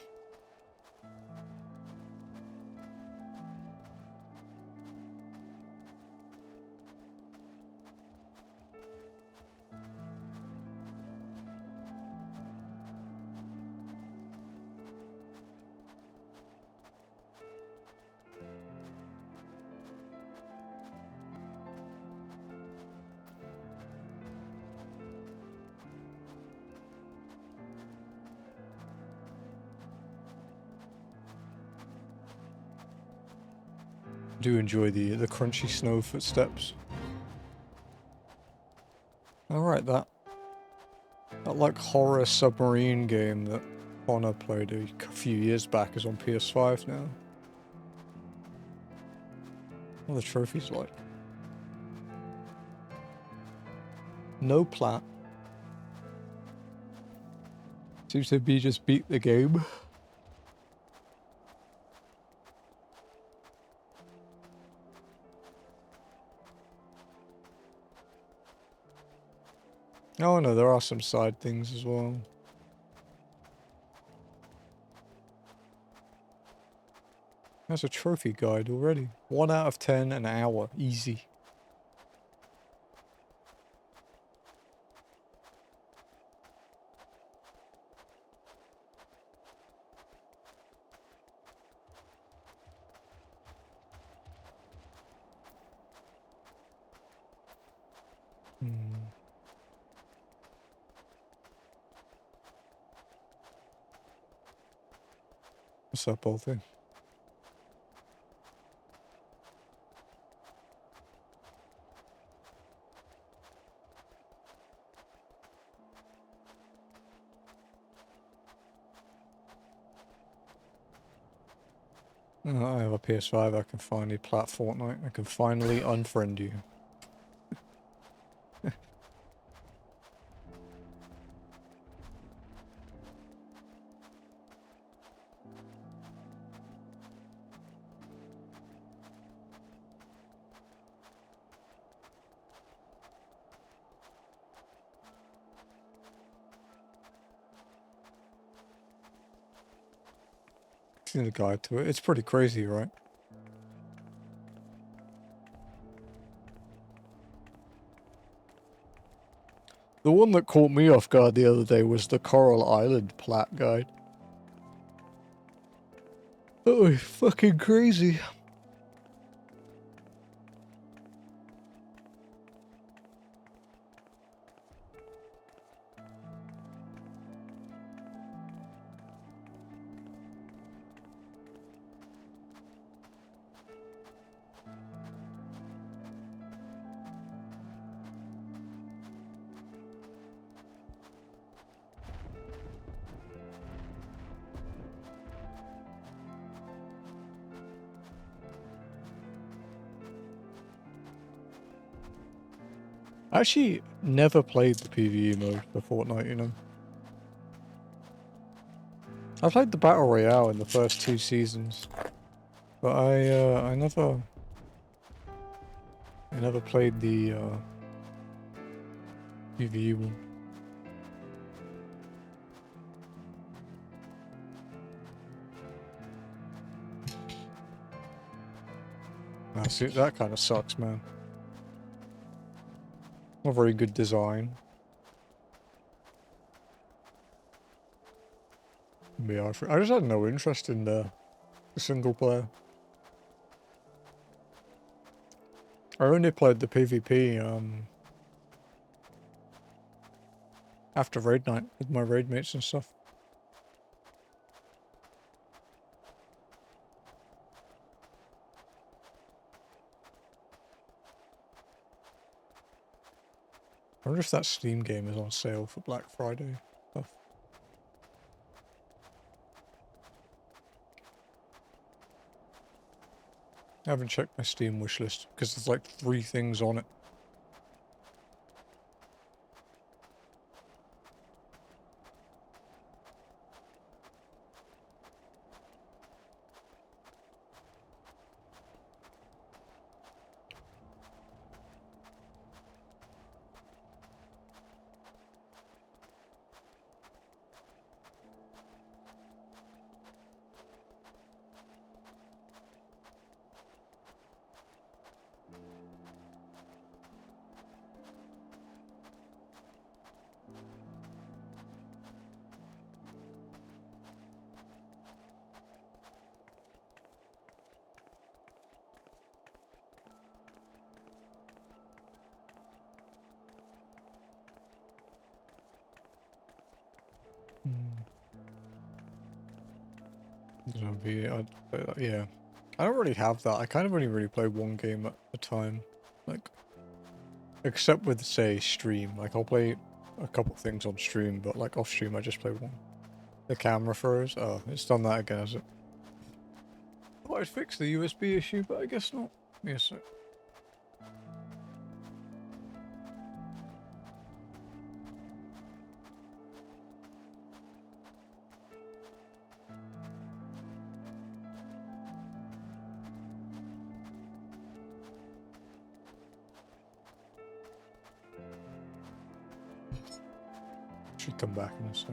Do enjoy the crunchy snow footsteps. Alright, that like horror submarine game that Honor played a few years back is on PS5 now. What are the trophies like? No plat. Seems to be just beat the game. Oh no, there are some side things as well. That's a trophy guide already. 1 out of 10 an hour. Easy. What's up, old thing? I have a PS5, I can finally plat Fortnite. I can finally unfriend you. The guide to it. It's pretty crazy, right? The one that caught me off guard the other day was the Coral Island plat guide. Oh, fucking crazy. I actually never played the PvE mode for Fortnite, you know. I played the Battle Royale in the first 2 seasons, but I never played the PvE one. Ah, see, that kind of sucks, man. Not very good design. Yeah, I just had no interest in the single player. I only played the PvP after raid night with my raid mates and stuff. I wonder if that Steam game is on sale for Black Friday stuff. I haven't checked my Steam wishlist because there's like 3 things on it. Zombie, I'd play that, yeah. I don't really have that. I kind of only really play one game at a time. Like, except with, say, stream. Like, I'll play a couple things on stream, but like off stream I just play one. The camera froze. Oh, it's done that again, has it? Oh, I'd fix the USB issue, but I guess not. Yes, sir. Should come back in a sec.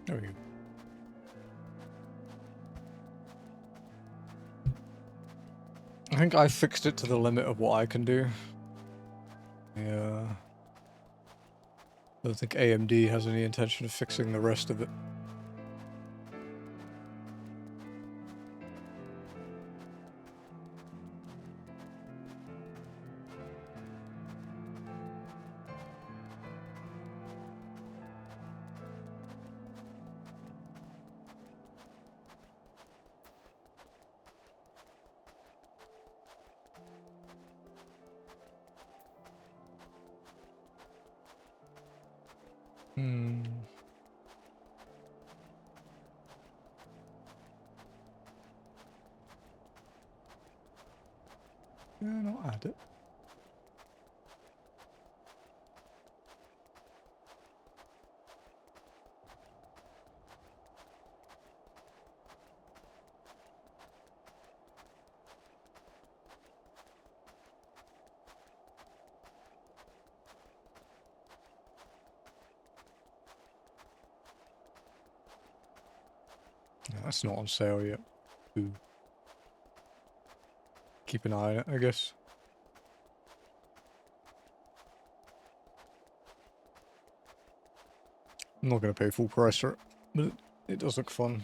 There we go. I think I fixed it to the limit of what I can do. Yeah. I don't think AMD has any intention of fixing the rest of it. Yeah, I'll add it. Yeah, that's not on sale yet. Ooh. Keep an eye on it, I guess. I'm not going to pay full price for it, but it does look fun.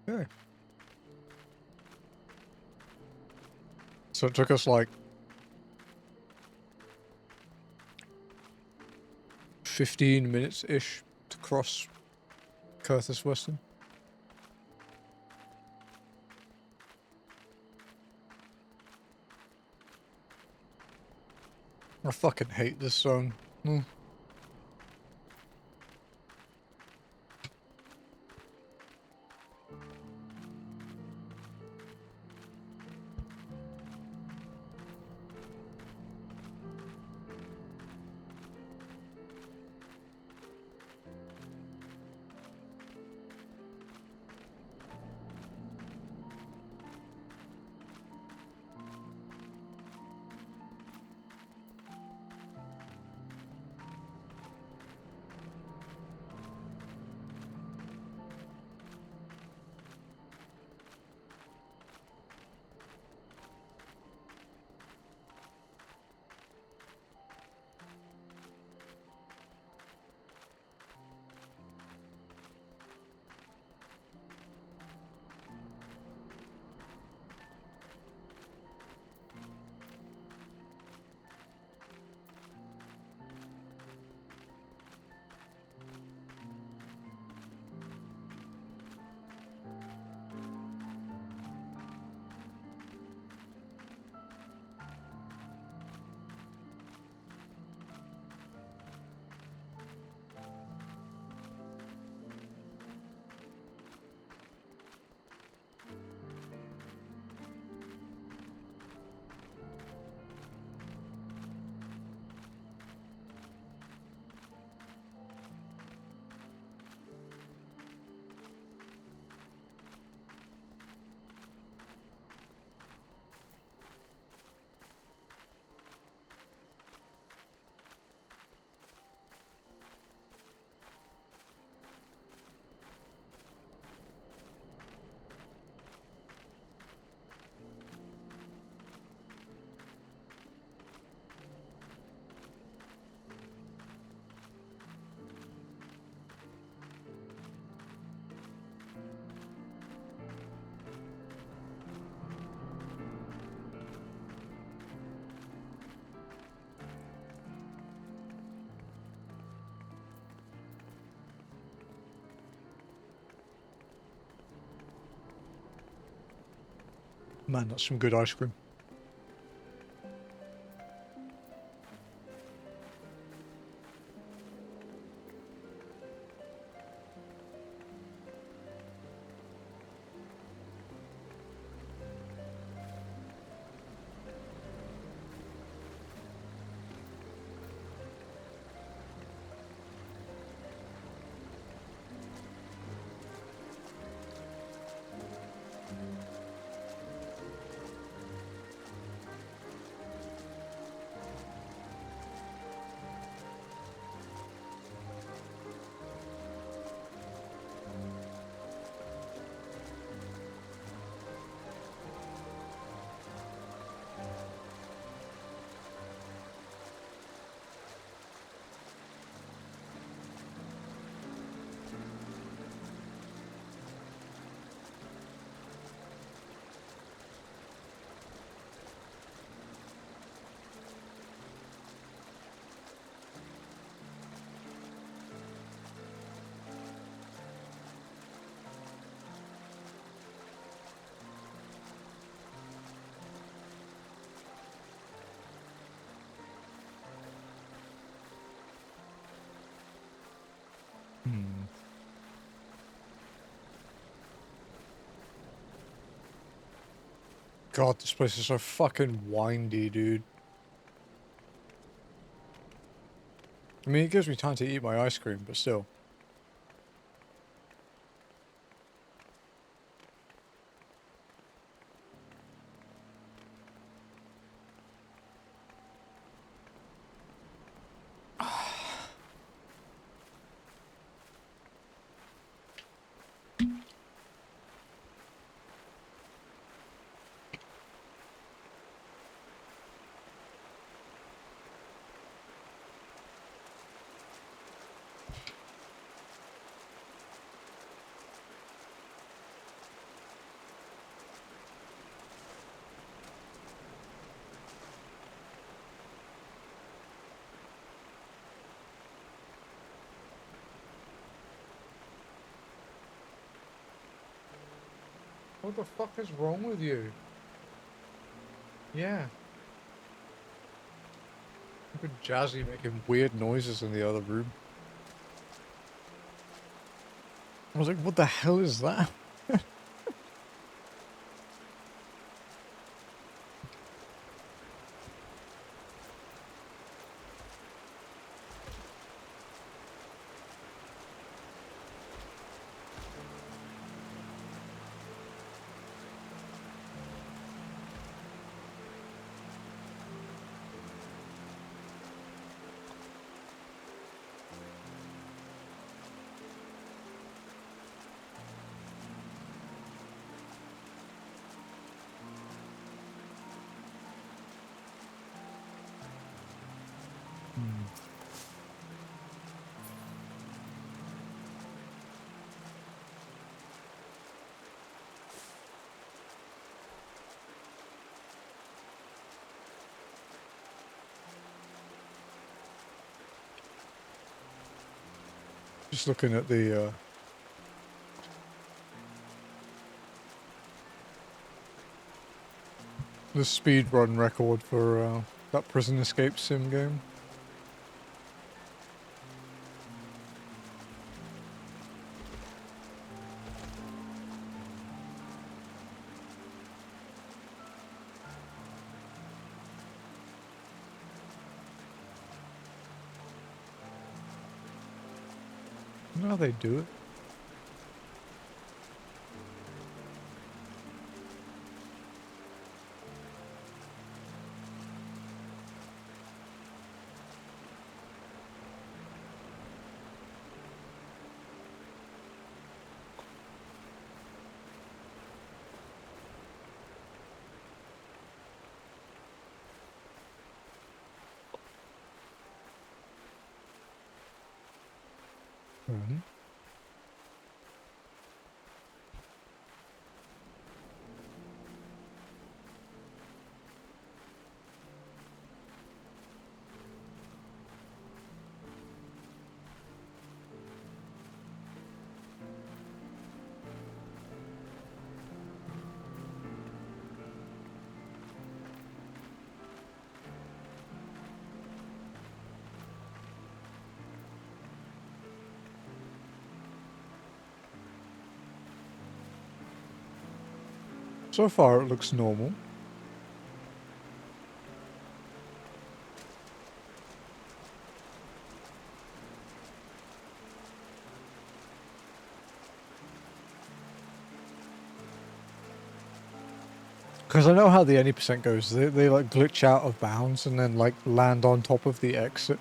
Okay. So it took us like 15 minutes-ish to cross Curtis Weston. I fucking hate this song. Man, that's some good ice cream. God, this place is so fucking windy, dude. I mean, it gives me time to eat my ice cream, but still. What the fuck is wrong with you? Yeah. Look at Jazzy making weird noises in the other room. I was like, what the hell is that? Just looking at the speedrun record for that prison escape sim game. You know how they do it? Mhm. So far it looks normal. Because I know how the any percent goes. They like glitch out of bounds and then like land on top of the exit.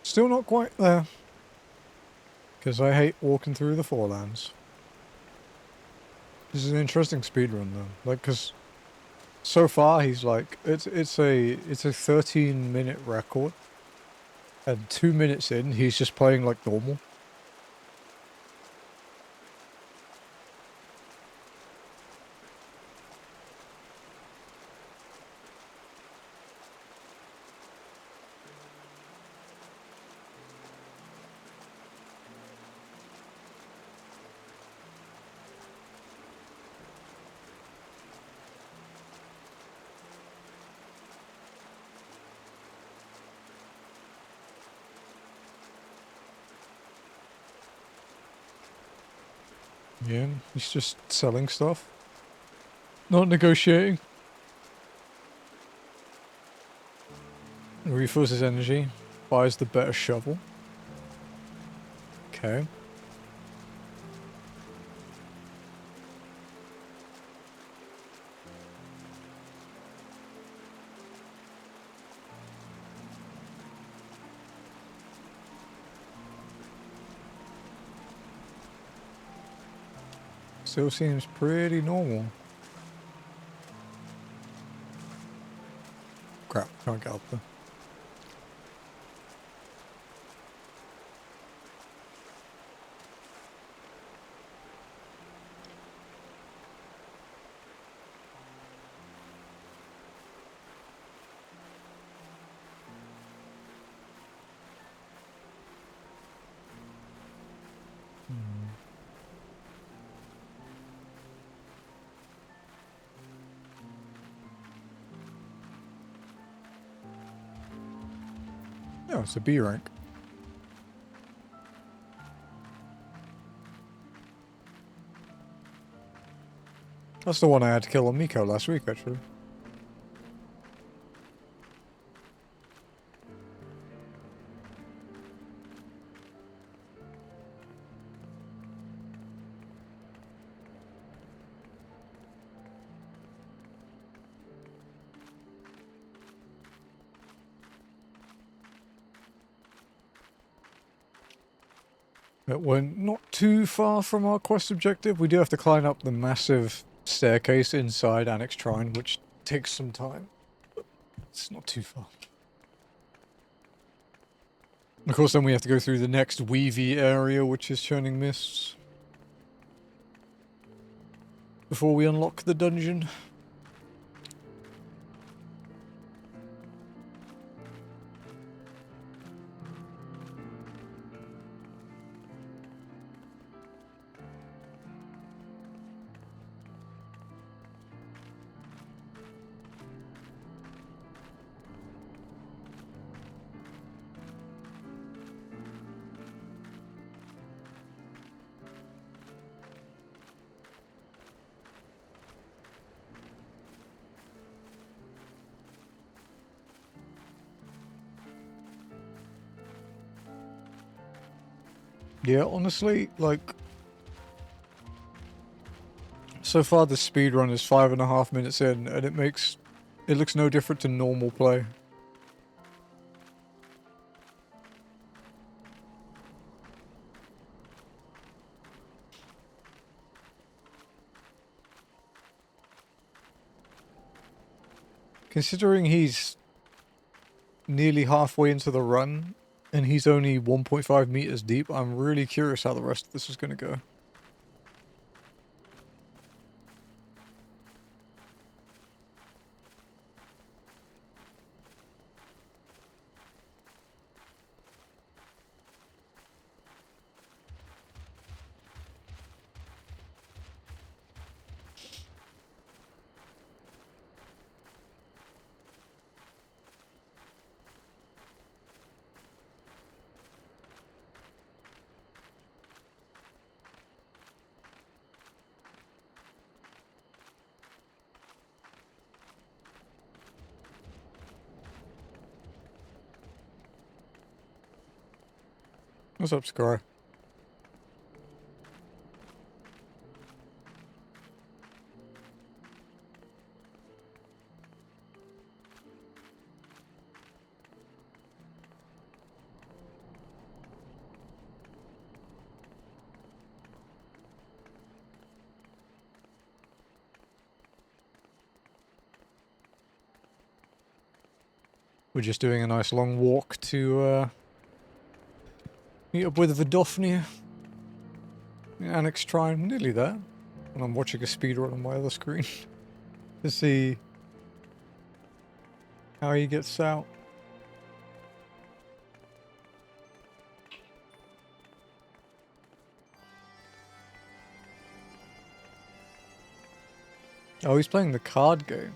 Still not quite there. Because I hate walking through the forelands. This is an interesting speedrun though. Like, because so far he's like, it's a 13-minute record. And 2 minutes in, he's just playing like normal. Yeah, he's just selling stuff. Not negotiating. Refills his energy. Buys the better shovel. Okay. Still seems pretty normal. Crap, can't get up there. Oh, it's a B rank. That's the one I had to kill on Miko last week, actually. We're not too far from our quest objective. We do have to climb up the massive staircase inside Annex Shrine, which takes some time. But it's not too far. Of course, then we have to go through the next Weavy area, which is Churning Mists, before we unlock the dungeon. Yeah, honestly, like, so far the speedrun is 5.5 minutes in, and it looks no different to normal play. Considering he's nearly halfway into the run, and he's only 1.5 meters deep, I'm really curious how the rest of this is going to go. What's up, Scar? We're just doing a nice long walk to meet up with Vidofnir. Annex Trine, nearly there. And I'm watching a speedrun on my other screen to see how he gets out. Oh, he's playing the card game.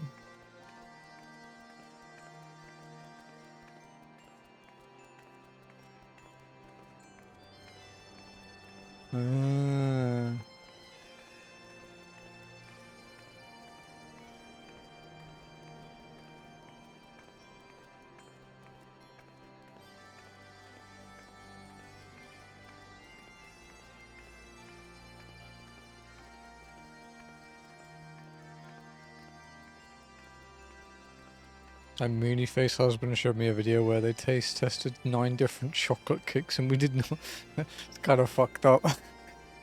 My Mooney-face husband showed me a video where they taste tested 9 different chocolate cakes and we did not. It's kind of fucked up.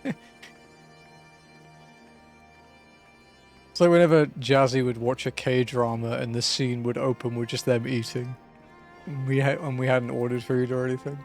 It's like whenever Jazzy would watch a K-drama and the scene would open with just them eating. And we hadn't ordered food or anything.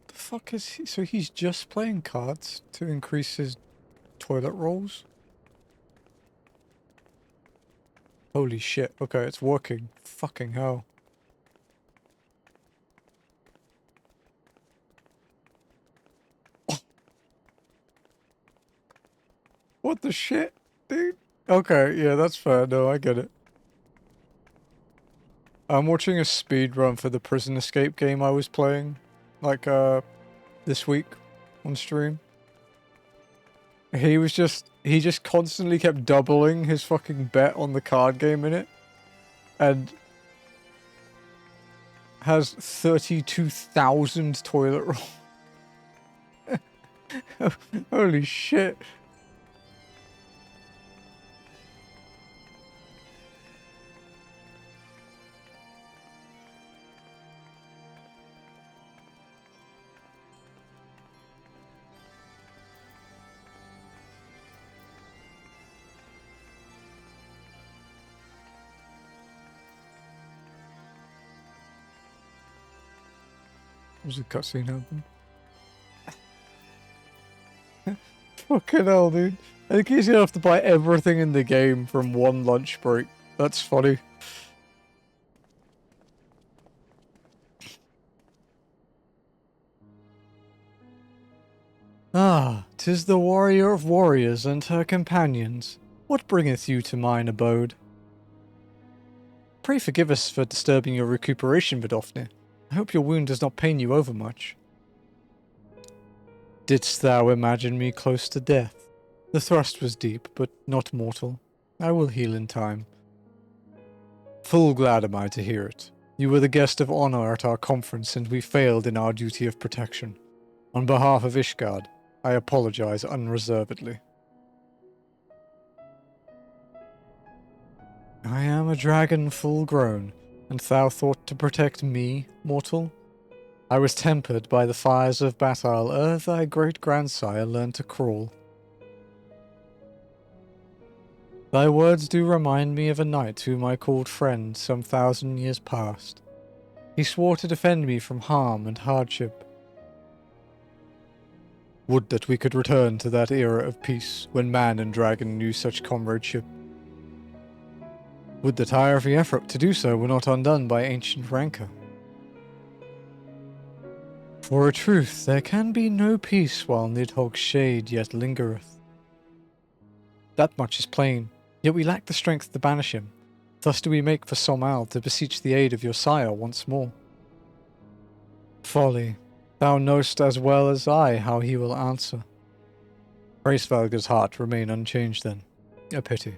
Fuck is he? So he's just playing cards to increase his toilet rolls? Holy shit. Okay, it's working. Fucking hell. What the shit, dude? Okay, yeah, that's fair. No, I get it. I'm watching a speedrun for the prison escape game I was playing. Like, this week on stream. He just constantly kept doubling his fucking bet on the card game in it. And has 32,000 toilet rolls. Holy shit. There's a cutscene happen. Fucking hell, dude. I think he's gonna have to buy everything in the game from one lunch break. That's funny. Ah, 'tis the warrior of warriors and her companions. What bringeth you to mine abode? Pray forgive us for disturbing your recuperation, Vidofnir. I hope your wound does not pain you overmuch. Didst thou imagine me close to death? The thrust was deep, but not mortal. I will heal in time. Full glad am I to hear it. You were the guest of honor at our conference, and we failed in our duty of protection. On behalf of Ishgard, I apologize unreservedly. I am a dragon full grown, and thou thought to protect me, mortal? I was tempered by the fires of battle ere thy great-grandsire learned to crawl. Thy words do remind me of a knight whom I called friend some 1,000 years past. He swore to defend me from harm and hardship. Would that we could return to that era of peace, when man and dragon knew such comradeship. Would that our every effort to do so were not undone by ancient rancor. For a truth, there can be no peace while Nidhogg's shade yet lingereth. That much is plain, yet we lack the strength to banish him. Thus do we make for Somal to beseech the aid of your sire once more. Folly, thou knowest as well as I how he will answer. Hraesvelgr's heart remain unchanged then. A pity.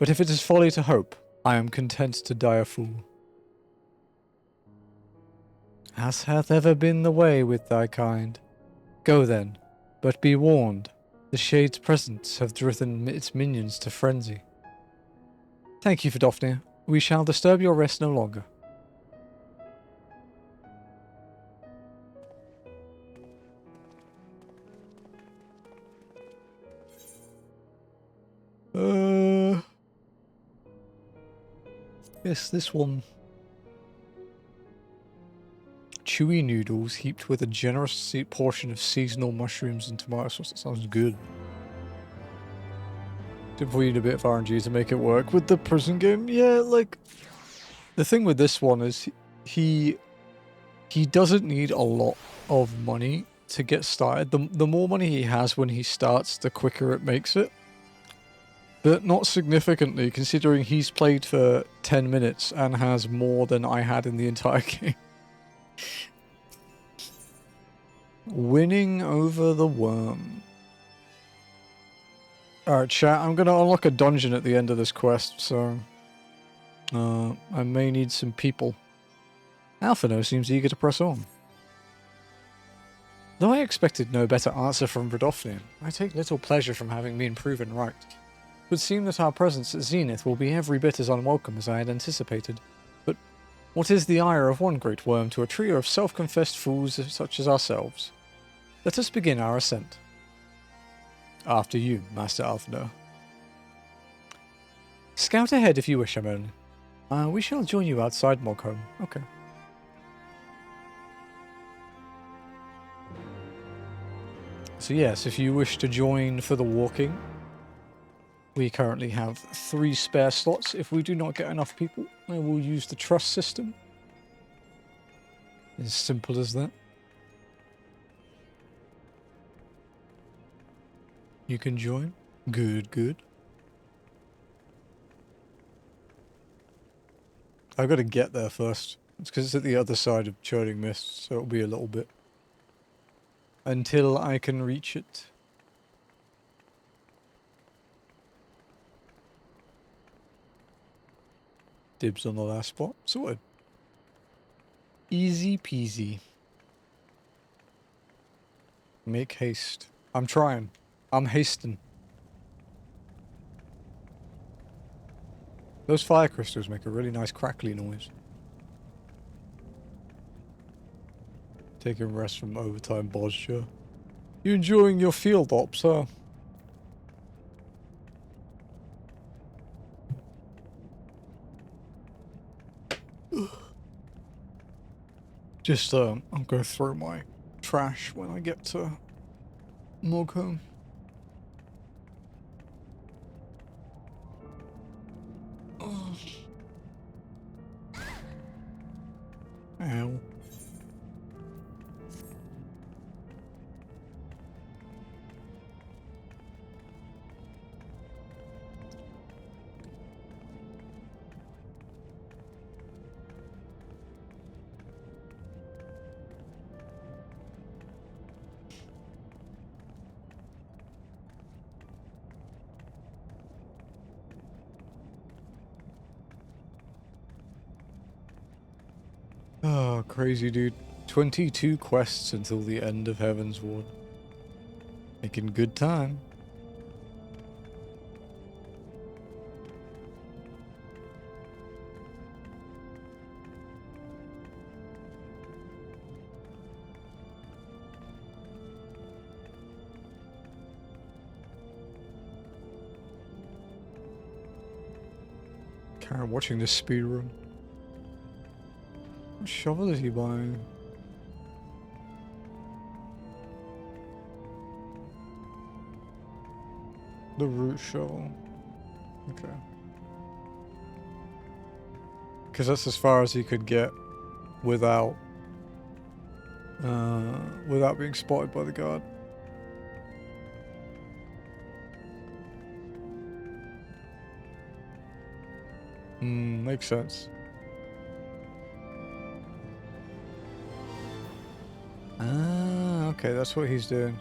But if it is folly to hope, I am content to die a fool. As hath ever been the way with thy kind. Go then, but be warned, the Shade's presence have driven its minions to frenzy. Thank you, Fidofnir. We shall disturb your rest no longer. Yes, this one. Chewy noodles heaped with a generous portion of seasonal mushrooms and tomato sauce. That sounds good. Did we need a bit of RNG to make it work with the prison game? Yeah, like the thing with this one is he doesn't need a lot of money to get started. The more money he has when he starts, the quicker it makes it. But not significantly, considering he's played for 10 minutes and has more than I had in the entire game. Winning over the worm. Alright, chat, I'm gonna unlock a dungeon at the end of this quest, so I may need some people. Alphino seems eager to press on. Though I expected no better answer from Fidofnir, I take little pleasure from having been proven right. It would seem that our presence at Zenith will be every bit as unwelcome as I had anticipated. But what is the ire of one great worm to a trio of self-confessed fools such as ourselves? Let us begin our ascent. After you, Master Alphino. Scout ahead if you wish, Amon. We shall join you outside Mogholm. Okay. So yes, if you wish to join for the walking, we currently have 3 spare slots. If we do not get enough people, I will use the trust system. As simple as that. You can join. Good, good. I've got to get there first. It's because it's at the other side of Churning Mist, so it'll be a little bit until I can reach it. Dibs on the last spot. Sorted. Easy peasy. Make haste. I'm trying. I'm hasting. Those fire crystals make a really nice crackly noise. Taking rest from overtime posture. You enjoying your field ops, huh? Just, I'll go through my trash when I get to Mogholm. Oh. Ow. Oh, crazy dude. 22 quests until the end of Heaven's Ward. Making good time. I'm watching this speed run. What shovel is he buying? The root shovel. Okay. Because that's as far as he could get without without being spotted by the guard. Makes sense. Ah, okay, that's what he's doing.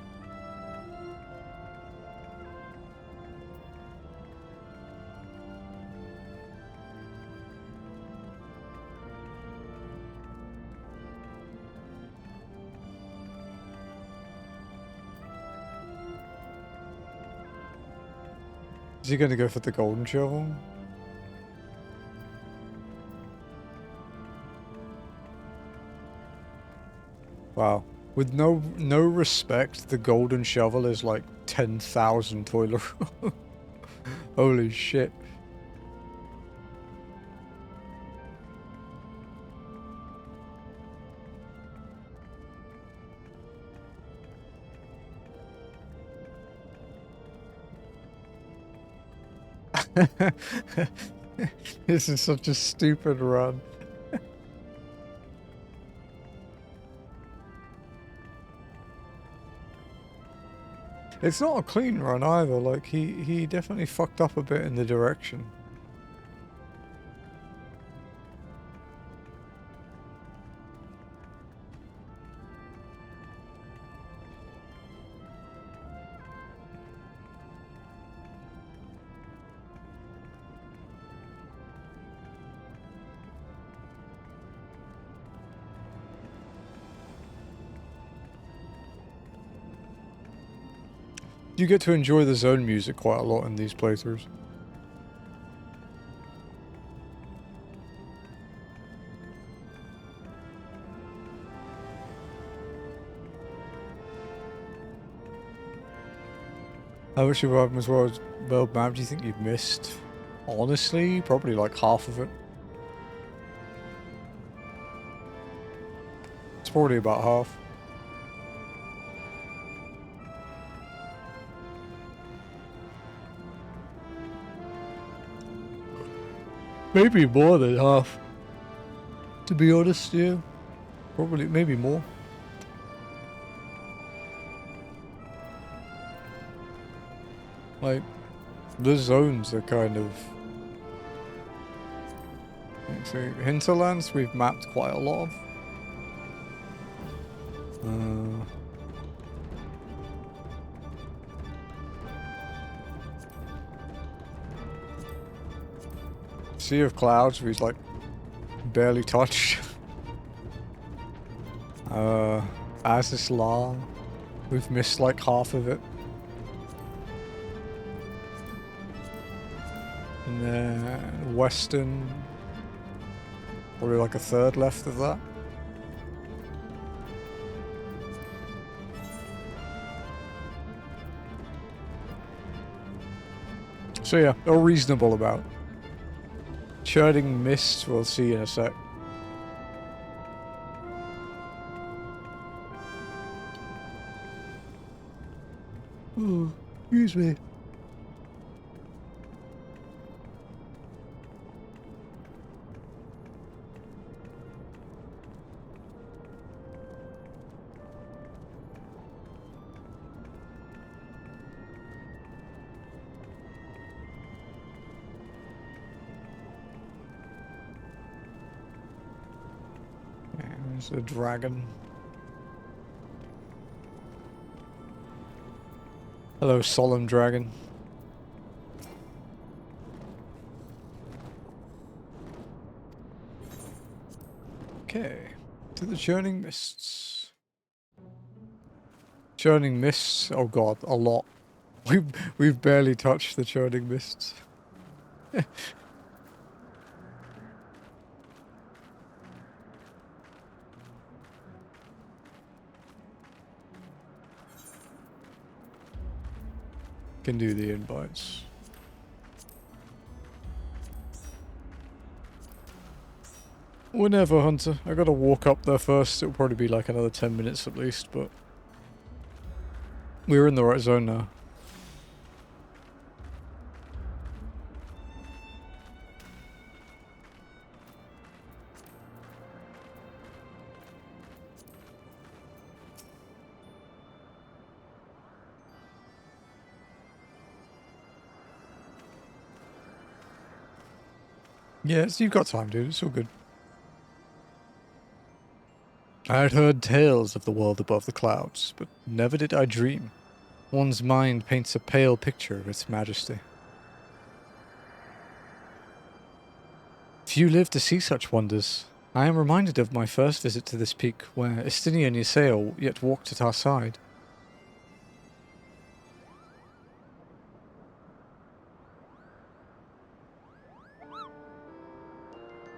Is he going to go for the golden shovel? Wow. With no respect, the golden shovel is like 10,000 toilet roll. Holy shit. This is such a stupid run. It's not a clean run either, like he definitely fucked up a bit in the direction. You get to enjoy the zone music quite a lot in these playthroughs. How much of Admiral's World map do you think you've missed? Honestly, probably like half of it. It's probably about half. Maybe more than half. To be honest, yeah. Probably, maybe more. Like, the zones are kind of... So, hinterlands we've mapped quite a lot of. Sea of Clouds we've like barely touched. Azisla, we've missed like half of it. And then Western, probably like a third left of that. So yeah, all reasonable about. Churning Mist, we'll see in a sec. Oh, excuse me. There's a dragon. Hello, solemn dragon. Okay. To the Churning Mists. Churning Mists, oh god, a lot. We've barely touched the Churning Mists. Can do the invites. Whenever, Hunter. I gotta walk up there first. It'll probably be like another 10 minutes at least, but we're in the right zone now. Yes, you've got time, dude. It's all good. I had heard tales of the world above the clouds, but never did I dream. One's mind paints a pale picture of its majesty. Few live to see such wonders. I am reminded of my first visit to this peak, where Istinia and Ysael yet walked at our side.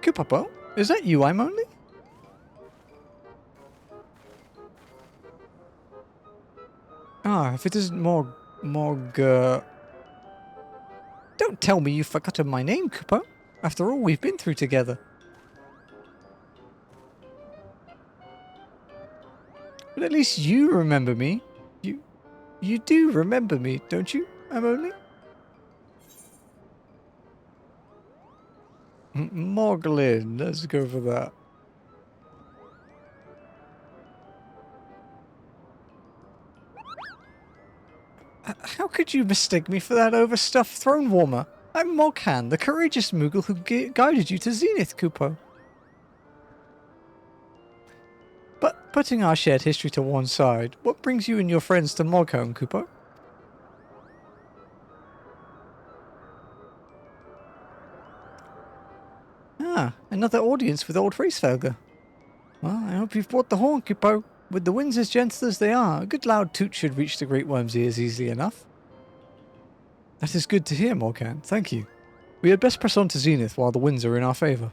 Kupapo, is that you I'm only? Ah, if it isn't Mog... Don't tell me you've forgotten my name, Kupo. After all we've been through together. But at least you remember me. You do remember me, don't you, Amoli? Moglin, let's go for that. How could you mistake me for that overstuffed throne warmer? I'm Moghan, the courageous Moogle who guided you to Zenith, Kupo. But putting our shared history to one side, what brings you and your friends to Moghan, Kupo? Ah, another audience with old Hraesvelgr. Well, I hope you've brought the horn, Kupo. With the winds as gentle as they are, a good loud toot should reach the Great Worm's ears easily enough. That is good to hear, Morgan. Thank you. We had best press on to Zenith while the winds are in our favour.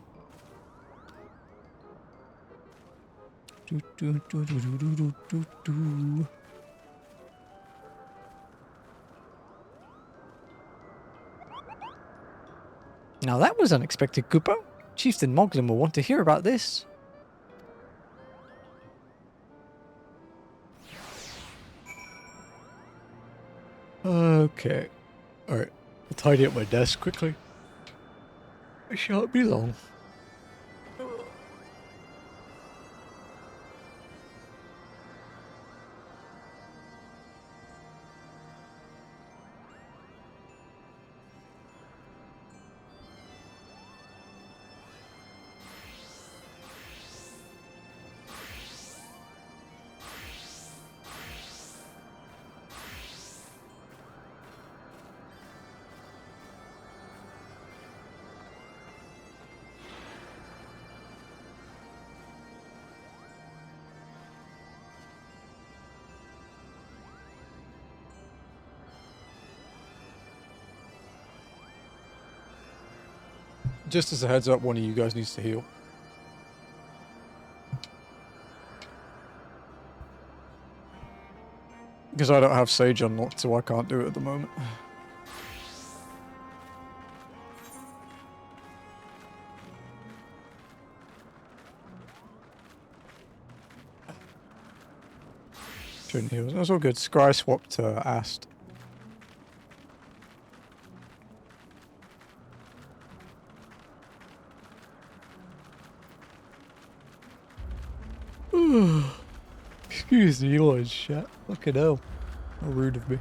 Now that was unexpected, Kupo. Chieftain Moglin will want to hear about this. Okay. Alright. I'll tidy up my desk quickly. It shan't be long. Just as a heads up, one of you guys needs to heal. Because I don't have Sage unlocked, so I can't do it at the moment. Shouldn't heal. That's all good. Scry swapped to Ast. Excuse me, you shit. Fucking hell. How rude of me.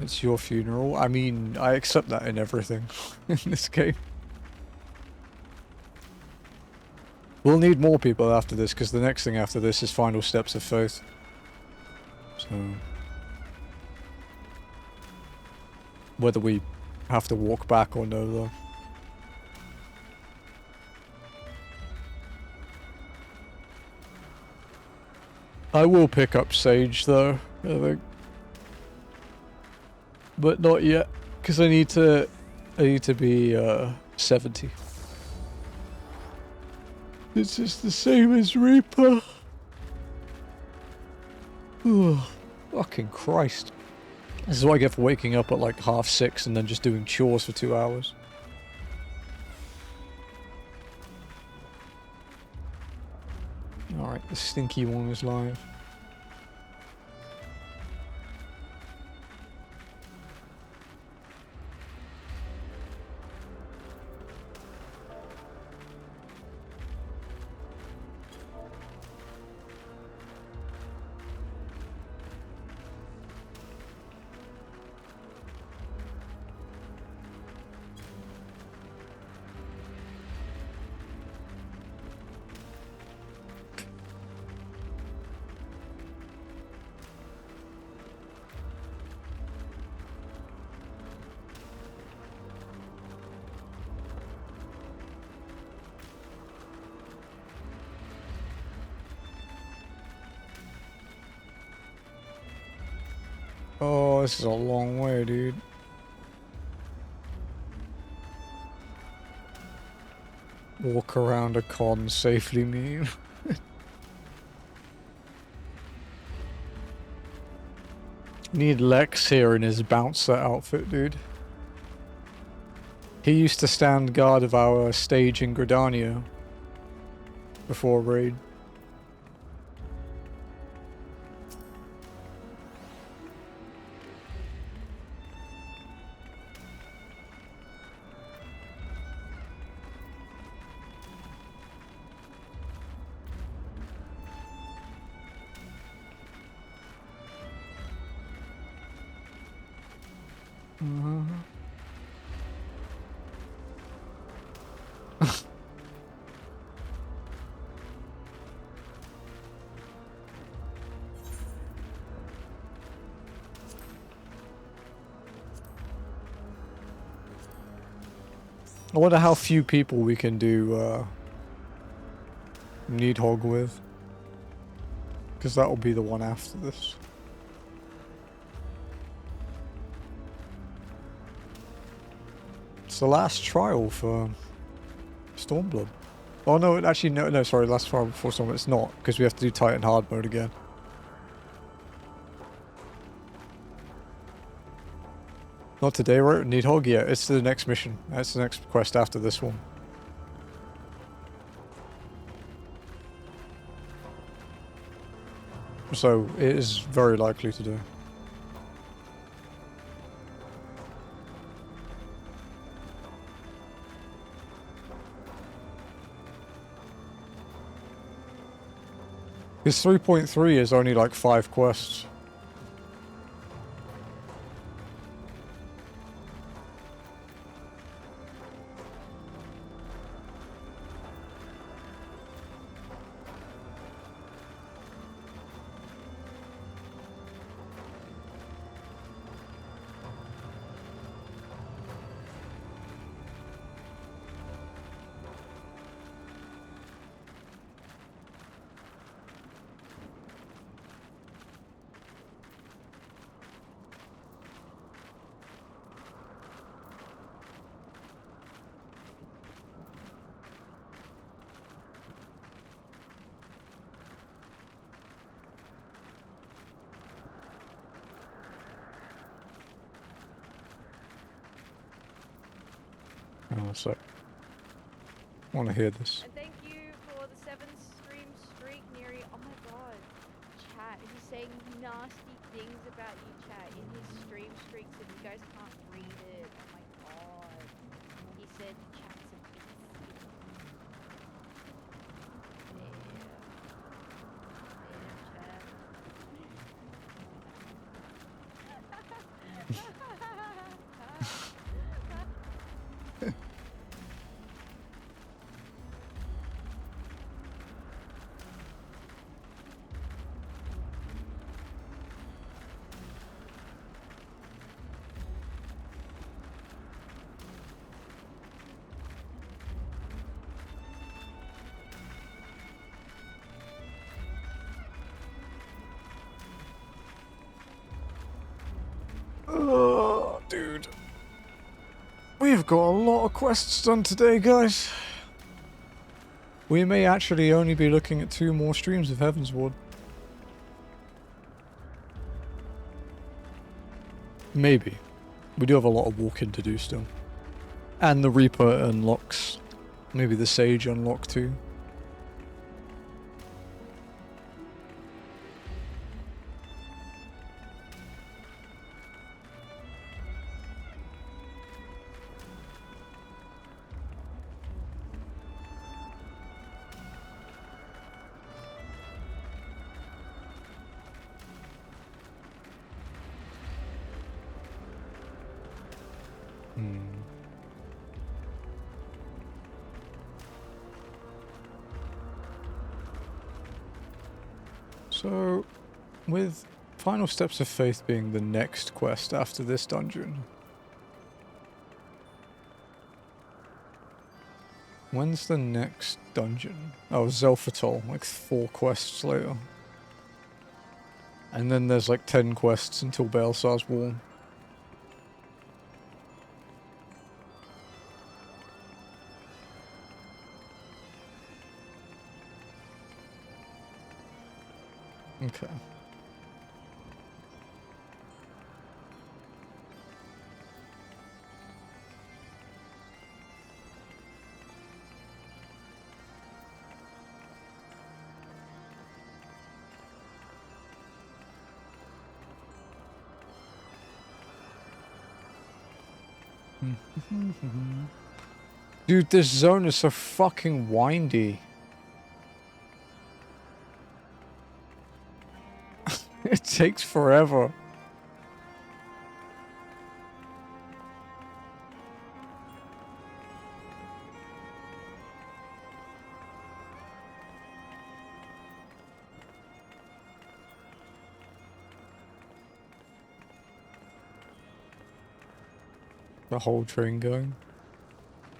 It's your funeral. I mean, I accept that in everything in this game. We'll need more people after this, because the next thing after this is Final Steps of Faith. So... whether we have to walk back or no, though. I will pick up Sage though, I think. But not yet, because I need to be 70. It's just the same as Reaper. Oh, fucking Christ. This is what I get for waking up at like 6:30 and then just doing chores for 2 hours. Alright, the stinky one is live. Oh, this is a long way, dude. Walk around a con safely, mean. Need Lex here in his bouncer outfit, dude. He used to stand guard of our stage in Gridania before raid. I wonder how few people we can do Nidhogg with. Because that will be the one after this. It's the last trial for Stormblood. Oh no, actually no, sorry, last trial before Stormblood. It's not, because we have to do Titan hard mode again. Not today, right? Nidhogg? Yeah, it's the next mission. That's the next quest after this one. So, it is very likely to do. Because 3.3 is only like 5 quests. Oh, so I want to hear this. And thank you for the 7th stream streak, Neri. Oh my god, chat. He's saying nasty things about you, chat, in his stream streaks, and you guys can't read it. Oh my god. He said chat's a bit. We've got a lot of quests done today, guys. We may actually only be looking at 2 more streams of Heavensward. Maybe. We do have a lot of walking to do still. And the Reaper unlocks. Maybe the Sage unlock too. So, with Final Steps of Faith being the next quest after this dungeon, when's the next dungeon? Oh, Xelphatol, like 4 quests later. And then there's like 10 quests until Baelsar's Wall. Okay. Dude, this zone is so fucking windy. It takes forever. The whole train going.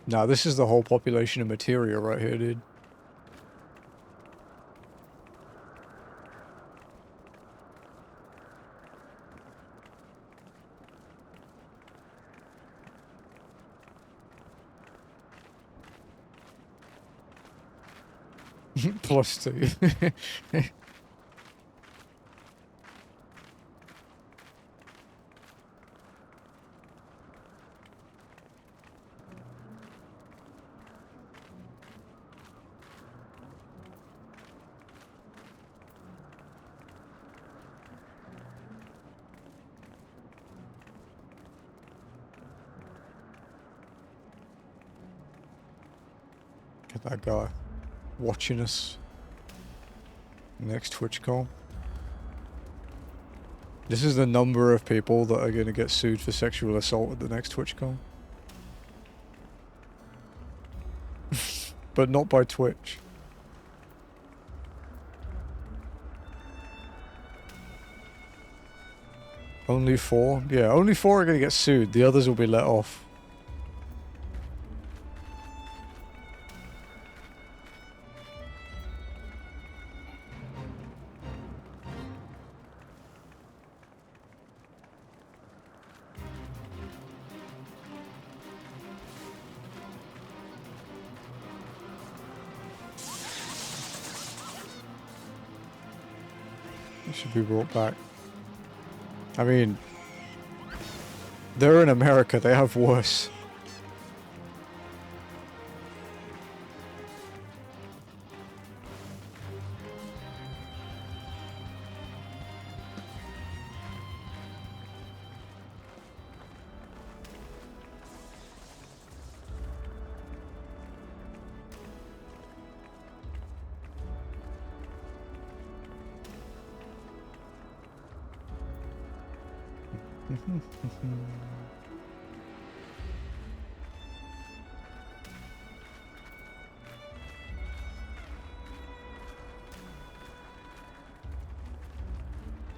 Nah, this is the whole population of materia right here, dude. +2. Get that guy watching us. Next Twitch call. This is the number of people that are going to get sued for sexual assault at the next Twitch call. But not by Twitch. Only 4? Yeah, only 4 are going to get sued. The others will be let off. Should be brought back. I mean, they're in America, they have worse.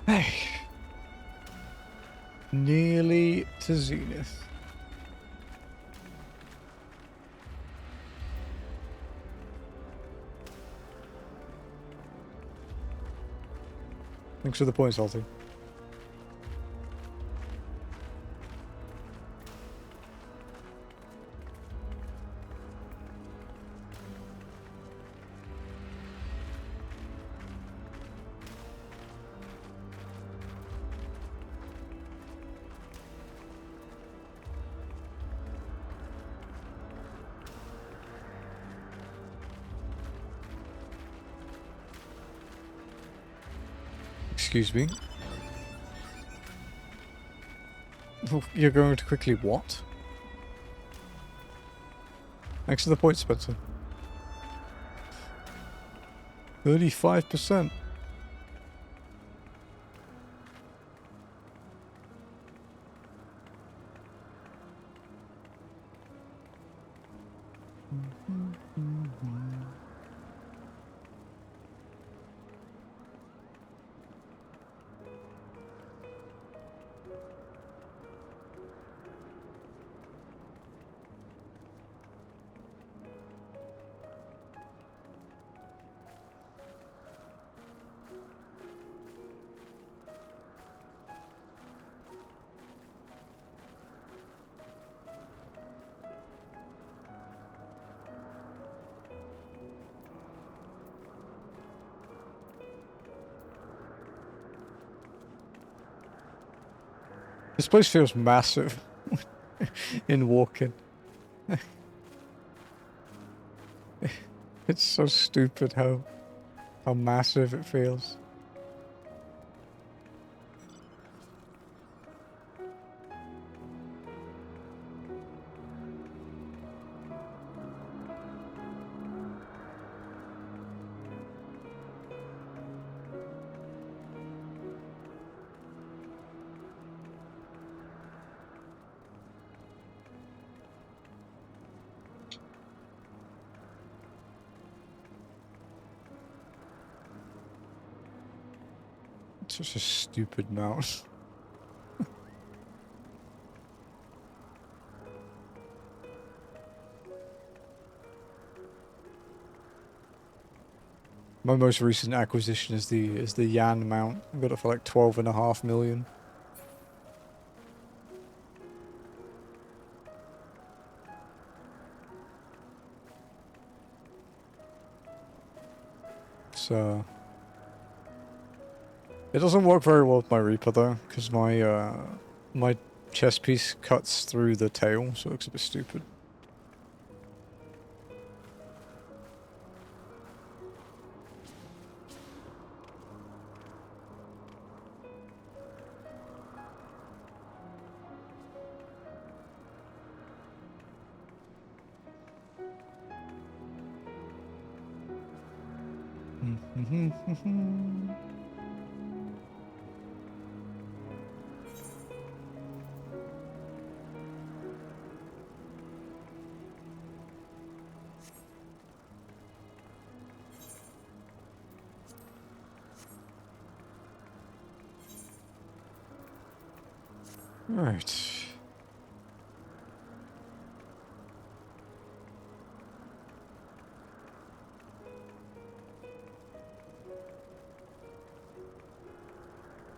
Hey. Nearly to Zenith. Thanks for the points, Salty. Excuse me. You're going to quickly what? Thanks for the point, Spencer. 35%. This place feels massive in walking. It's so stupid how massive it feels. Such a stupid mouse. My most recent acquisition is the Yan mount. I got it for like 12.5 million. So it doesn't work very well with my Reaper though, because my chest piece cuts through the tail, so it looks a bit stupid. Right.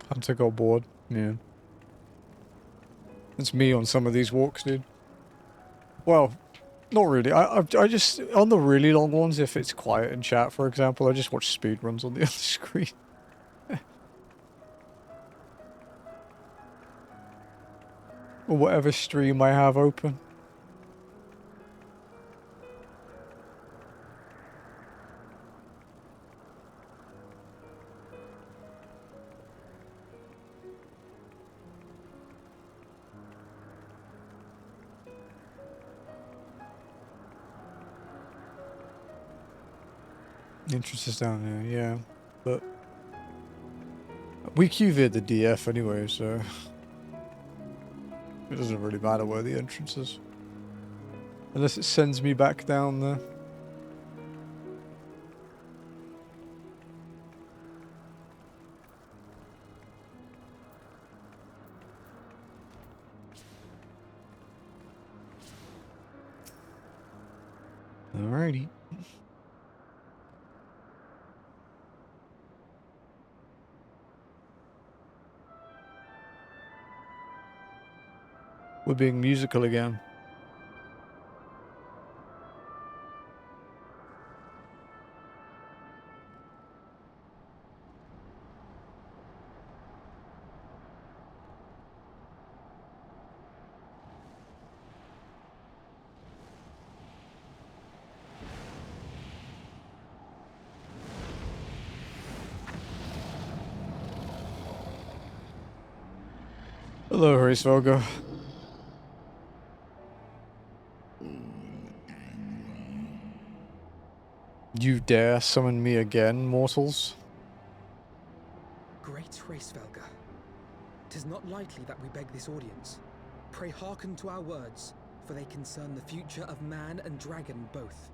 Hunter got bored. Yeah. It's me on some of these walks, dude. Well, not really. I just, on the really long ones, if it's quiet in chat, for example, I just watch speedruns on the other screen. Or whatever stream I have open. The entrance is down there, yeah. But we QV'd the DF anyway, so it doesn't really matter where the entrance is. Unless it sends me back down there. Alrighty. We're being musical again. Hello, Hraesvelgr. You dare summon me again, mortals? Great Hraesvelgr, 'tis not lightly that we beg this audience. Pray hearken to our words, for they concern the future of man and dragon both.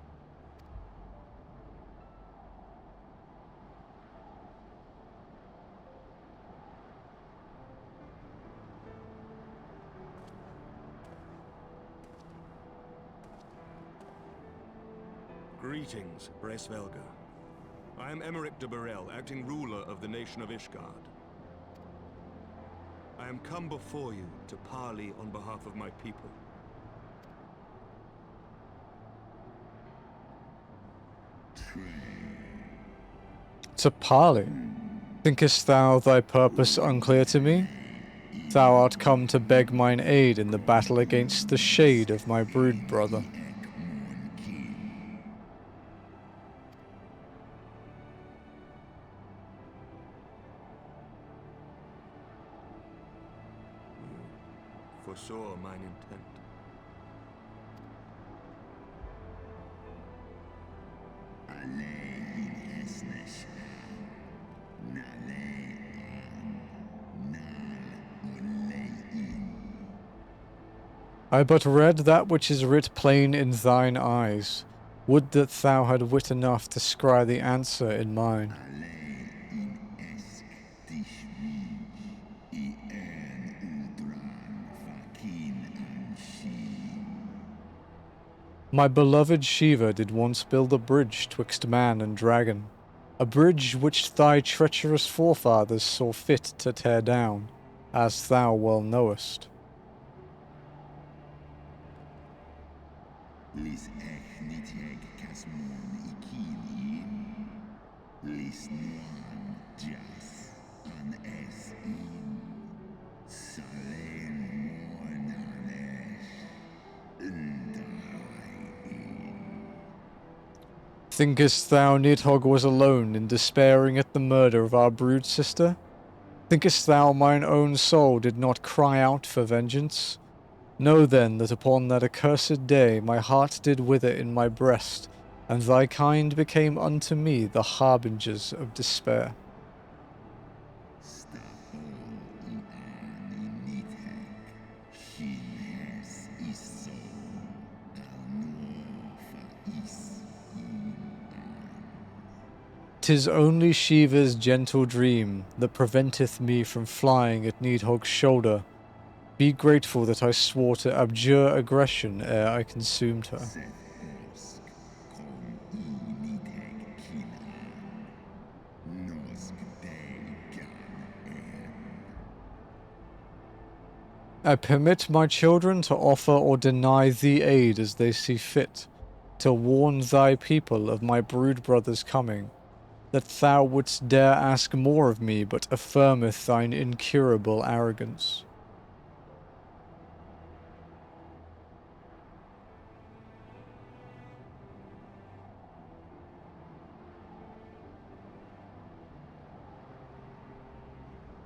Greetings, Hraesvelgr. I am Emeric de Burrell, acting ruler of the nation of Ishgard. I am come before you to parley on behalf of my people. To parley? Thinkest thou thy purpose unclear to me? Thou art come to beg mine aid in the battle against the shade of my brood brother. Foresaw mine intent. I but read that which is writ plain in thine eyes. Would that thou had wit enough to scry the answer in mine. My beloved Shiva did once build a bridge twixt man and dragon, a bridge which thy treacherous forefathers saw fit to tear down, as thou well knowest. Thinkest thou Nidhogg was alone in despairing at the murder of our brood sister? Thinkest thou mine own soul did not cry out for vengeance? Know then that upon that accursed day my heart did wither in my breast, and thy kind became unto me the harbingers of despair. "'Tis only Shiva's gentle dream that preventeth me from flying at Nidhogg's shoulder. Be grateful that I swore to abjure aggression ere I consumed her." I permit my children to offer or deny thee aid as they see fit, to warn thy people of my brood brother's coming, that thou wouldst dare ask more of me but affirmeth thine incurable arrogance.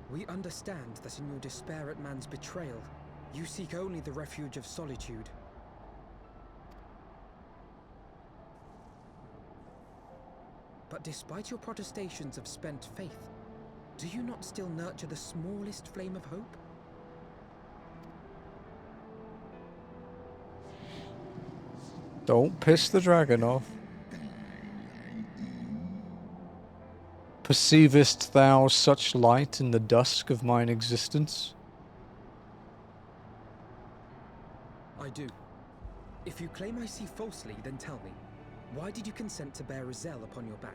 We understand that in your despair at man's betrayal, you seek only the refuge of solitude. But despite your protestations of spent faith, do you not still nurture the smallest flame of hope? Don't piss the dragon off. Perceivest thou such light in the dusk of mine existence? I do. If you claim I see falsely, then tell me, why did you consent to bear Zel upon your back?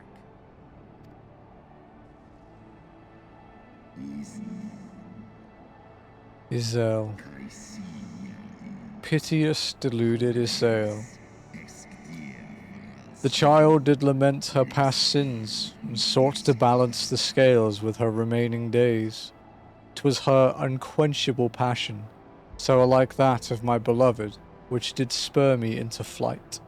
Izel. Piteous, deluded Isael. The child did lament her past sins, and sought to balance the scales with her remaining days. 'Twas her unquenchable passion, so like that of my beloved, which did spur me into flight.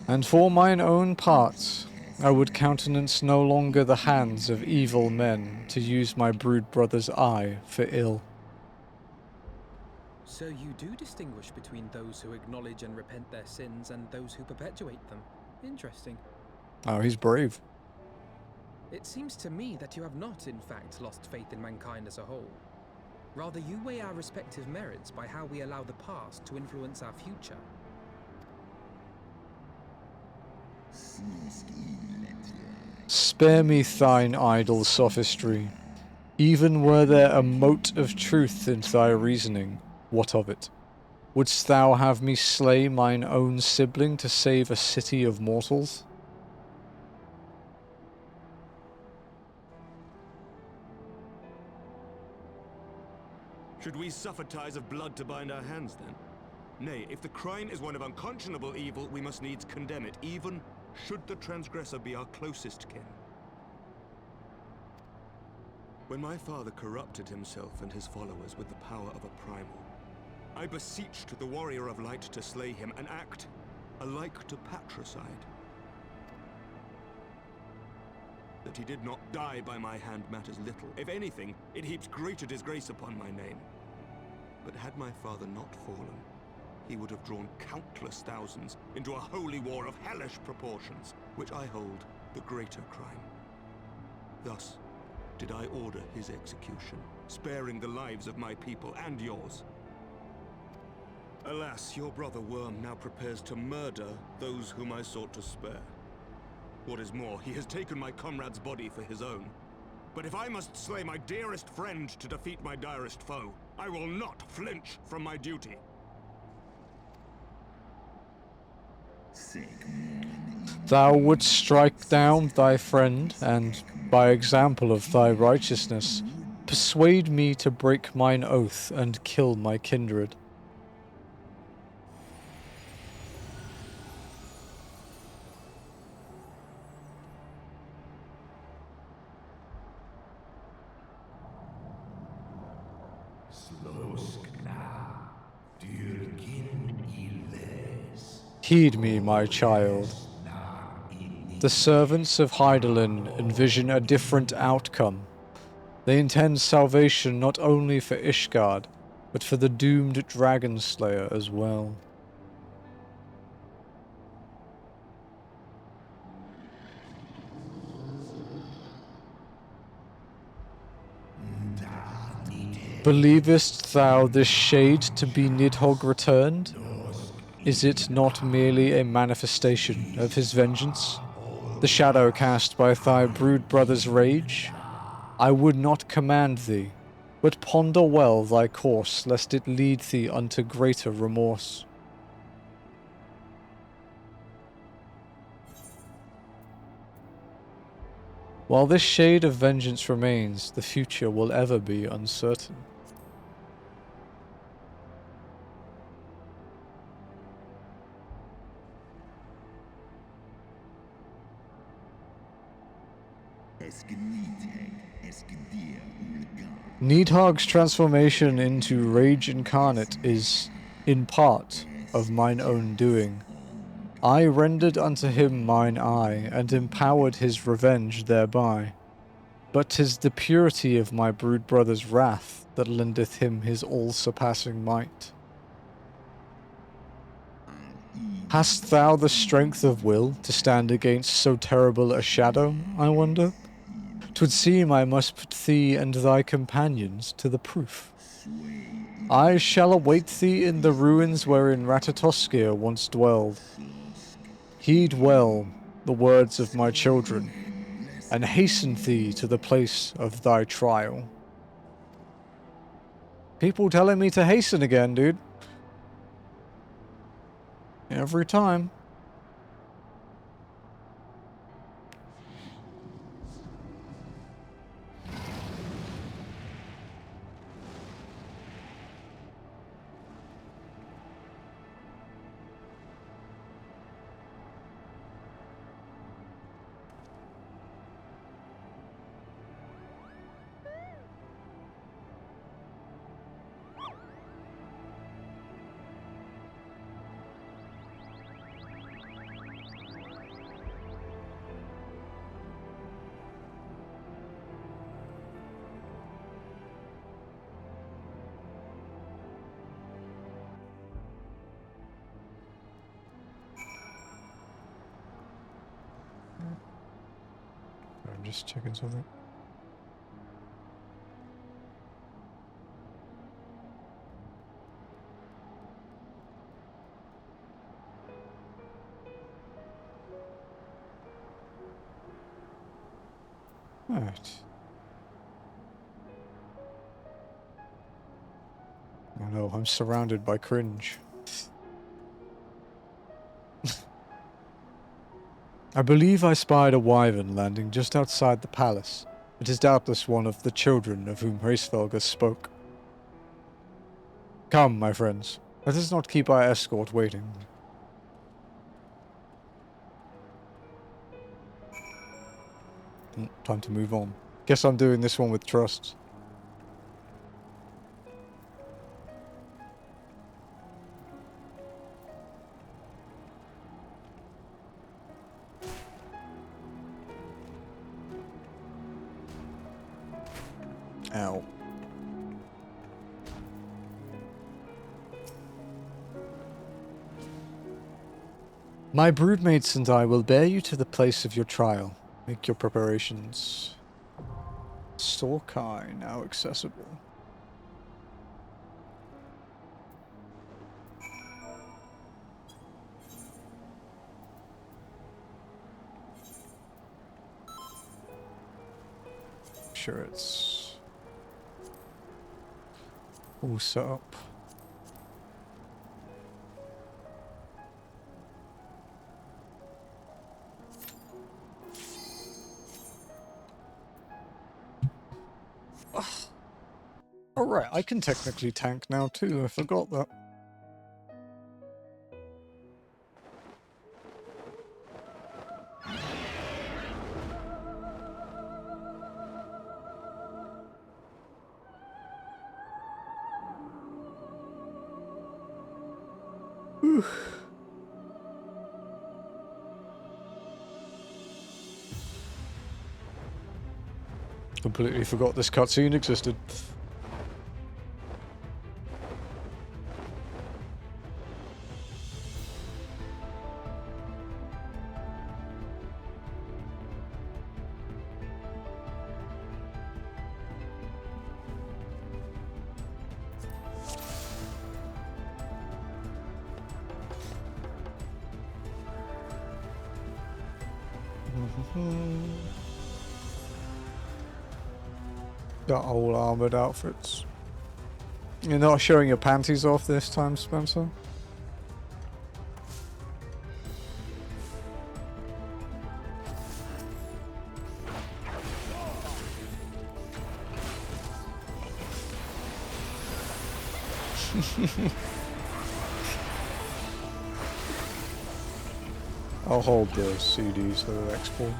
And for mine own part, I would countenance no longer the hands of evil men to use my brood brother's eye for ill. So you do distinguish between those who acknowledge and repent their sins and those who perpetuate them. Interesting. Oh, he's brave. It seems to me that you have not, in fact, lost faith in mankind as a whole. Rather, you weigh our respective merits by how we allow the past to influence our future. Spare me thine idle sophistry. Even were there a mote of truth in thy reasoning, what of it? Wouldst thou have me slay mine own sibling to save a city of mortals? Should we suffer ties of blood to bind our hands, then? Nay, if the crime is one of unconscionable evil, we must needs condemn it, even should the transgressor be our closest kin. When my father corrupted himself and his followers with the power of a primal, I beseeched the warrior of light to slay him, an act alike to patricide. That he did not die by my hand matters little. If anything, it heaps greater disgrace upon my name. But had my father not fallen, he would have drawn countless thousands into a holy war of hellish proportions, which I hold the greater crime. Thus did I order his execution, sparing the lives of my people and yours. Alas, your brother Worm now prepares to murder those whom I sought to spare. What is more, he has taken my comrade's body for his own. But if I must slay my dearest friend to defeat my direst foe, I will not flinch from my duty. Thou wouldst strike down thy friend, and, by example of thy righteousness, persuade me to break mine oath and kill my kindred. Heed me, my child. The servants of Hydaelyn envision a different outcome. They intend salvation not only for Ishgard, but for the doomed Dragon Slayer as well. Believest thou this shade to be Nidhogg returned? Is it not merely a manifestation of his vengeance? The shadow cast by thy brood brother's rage? I would not command thee, but ponder well thy course, lest it lead thee unto greater remorse. While this shade of vengeance remains, the future will ever be uncertain. Nidhogg's transformation into Rage Incarnate is, in part, of mine own doing. I rendered unto him mine eye, and empowered his revenge thereby. But 'tis the purity of my brood brother's wrath that lendeth him his all-surpassing might. Hast thou the strength of will to stand against so terrible a shadow, I wonder? 'Twould seem I must put thee and thy companions to the proof. I shall await thee in the ruins wherein Ratatoskir once dwelled. Heed well the words of my children, and hasten thee to the place of thy trial. People telling me to hasten again, dude. Every time. just checking something. Right. Oh no, I'm surrounded by cringe. I believe I spied a wyvern landing just outside the palace. It is doubtless one of the children of whom Hraesvelgr spoke. Come, my friends. Let us not keep our escort waiting. Time to move on. Guess I'm doing this one with trust. Ow. My broodmates and I will bear you to the place of your trial. Make your preparations. Sohr Khai now accessible. Sure it's all set up. Alright, I can technically tank now too, I forgot that. Whew. Completely forgot this cutscene existed. Got all armored outfits. You're not showing your panties off this time, Spencer? I'll hold the CDs for the next one.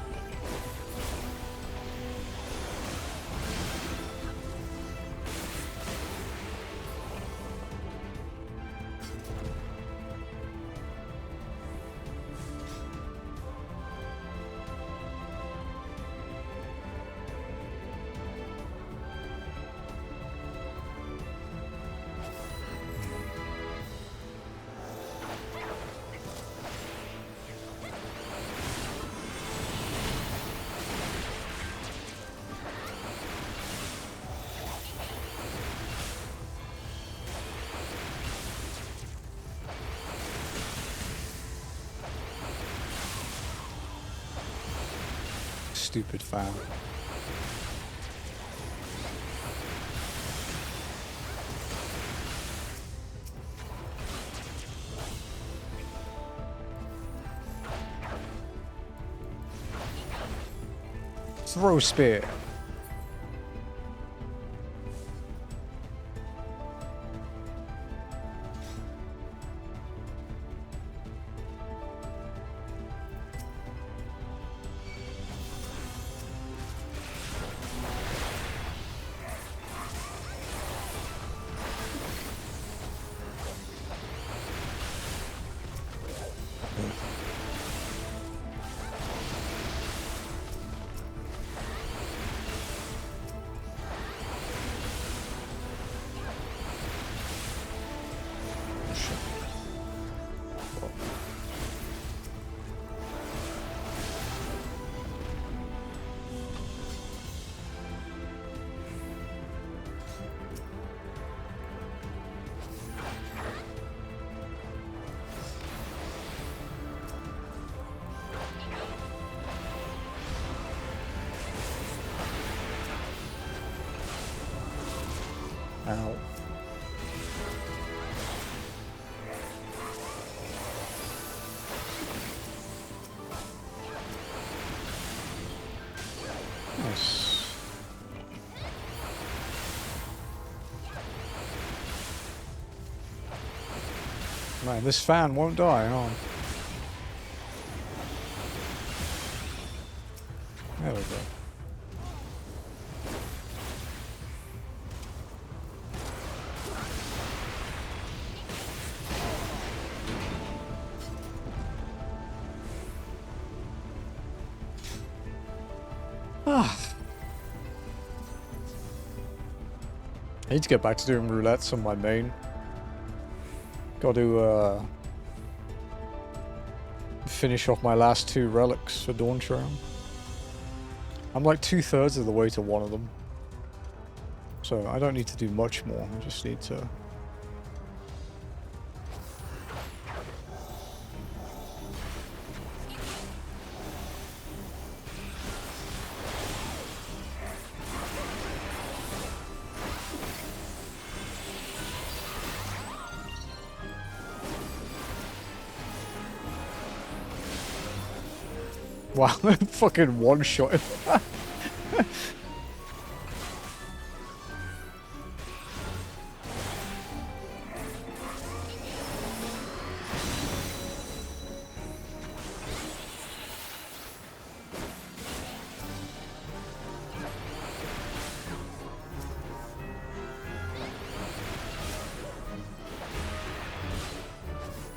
Stupid fan. Throw spear. Ow. Nice. Man, this fan won't die, huh? There we go. Ah. I need to get back to doing roulettes on my main. Got to finish off my last 2 relics for Dawn Trail. I'm like 2/3 of the way to one of them. So I don't need to do much more, I just need to... Wow, fucking one-shot him.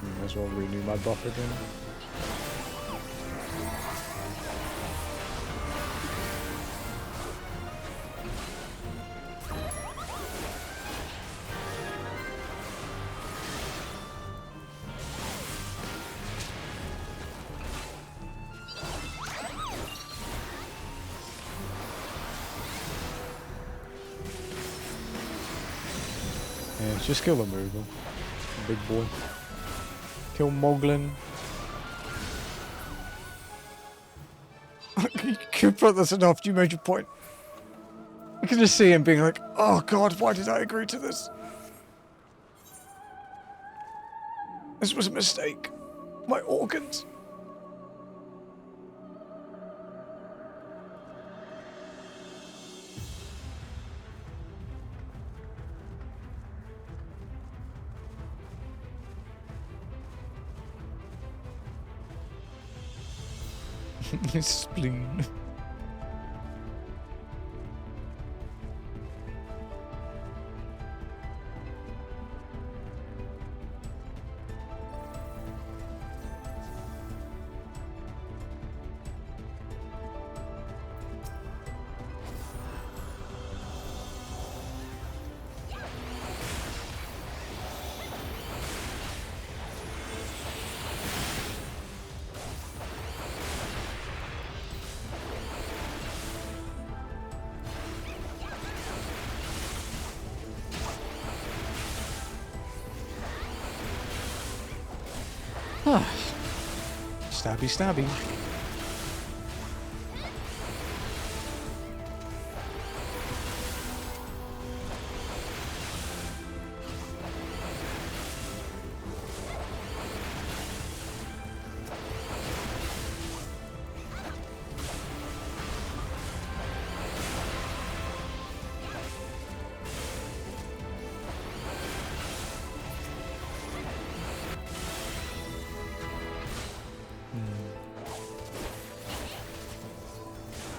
Might as well renew my buff again. Yeah, just kill the Moogle. Big boy. Kill Moglin. Cooper, that's enough. You made your point. I can just see him being like, oh god, why did I agree to this? This was a mistake. My organs. His spleen. Stabby, stabby.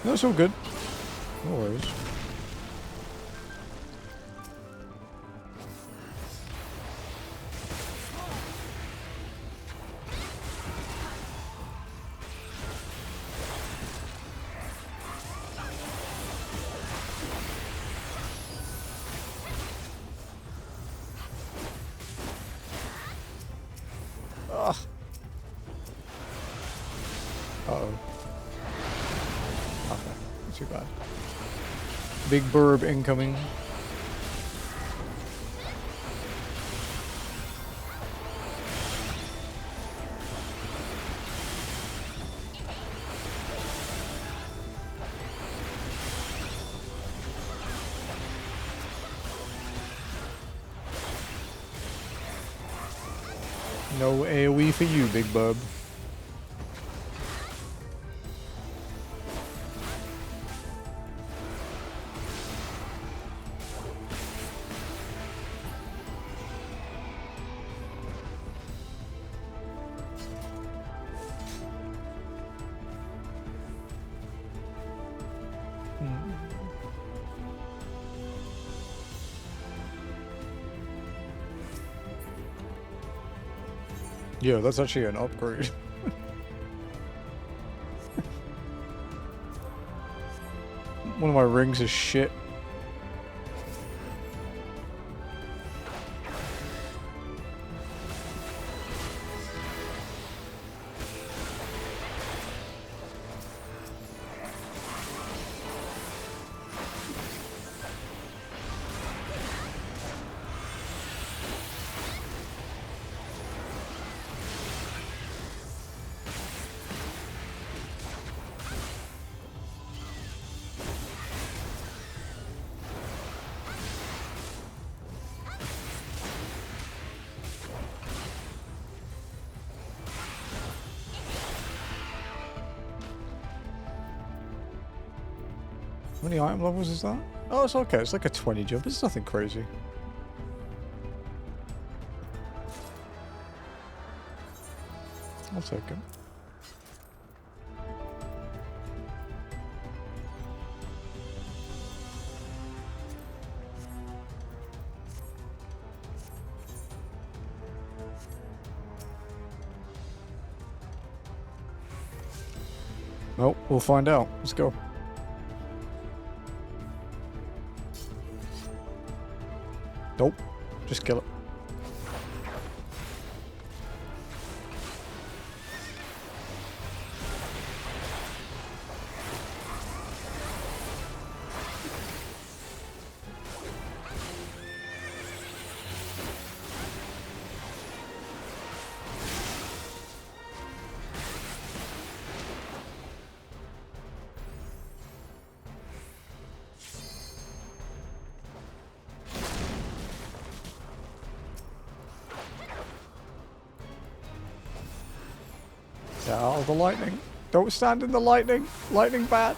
No, it's all good. No worries. Ugh. Uh-oh. Okay, not too bad. Big burb incoming. No AoE for you, big bub. Yeah, that's actually an upgrade. One of my rings is shit. How many item levels is that? Oh, it's okay. It's like a 20 jump. It's nothing crazy. I'll take it. Well, we'll find out. Let's go. Nope. Just kill it. Get out of the lightning. Don't stand in the lightning. Lightning bad.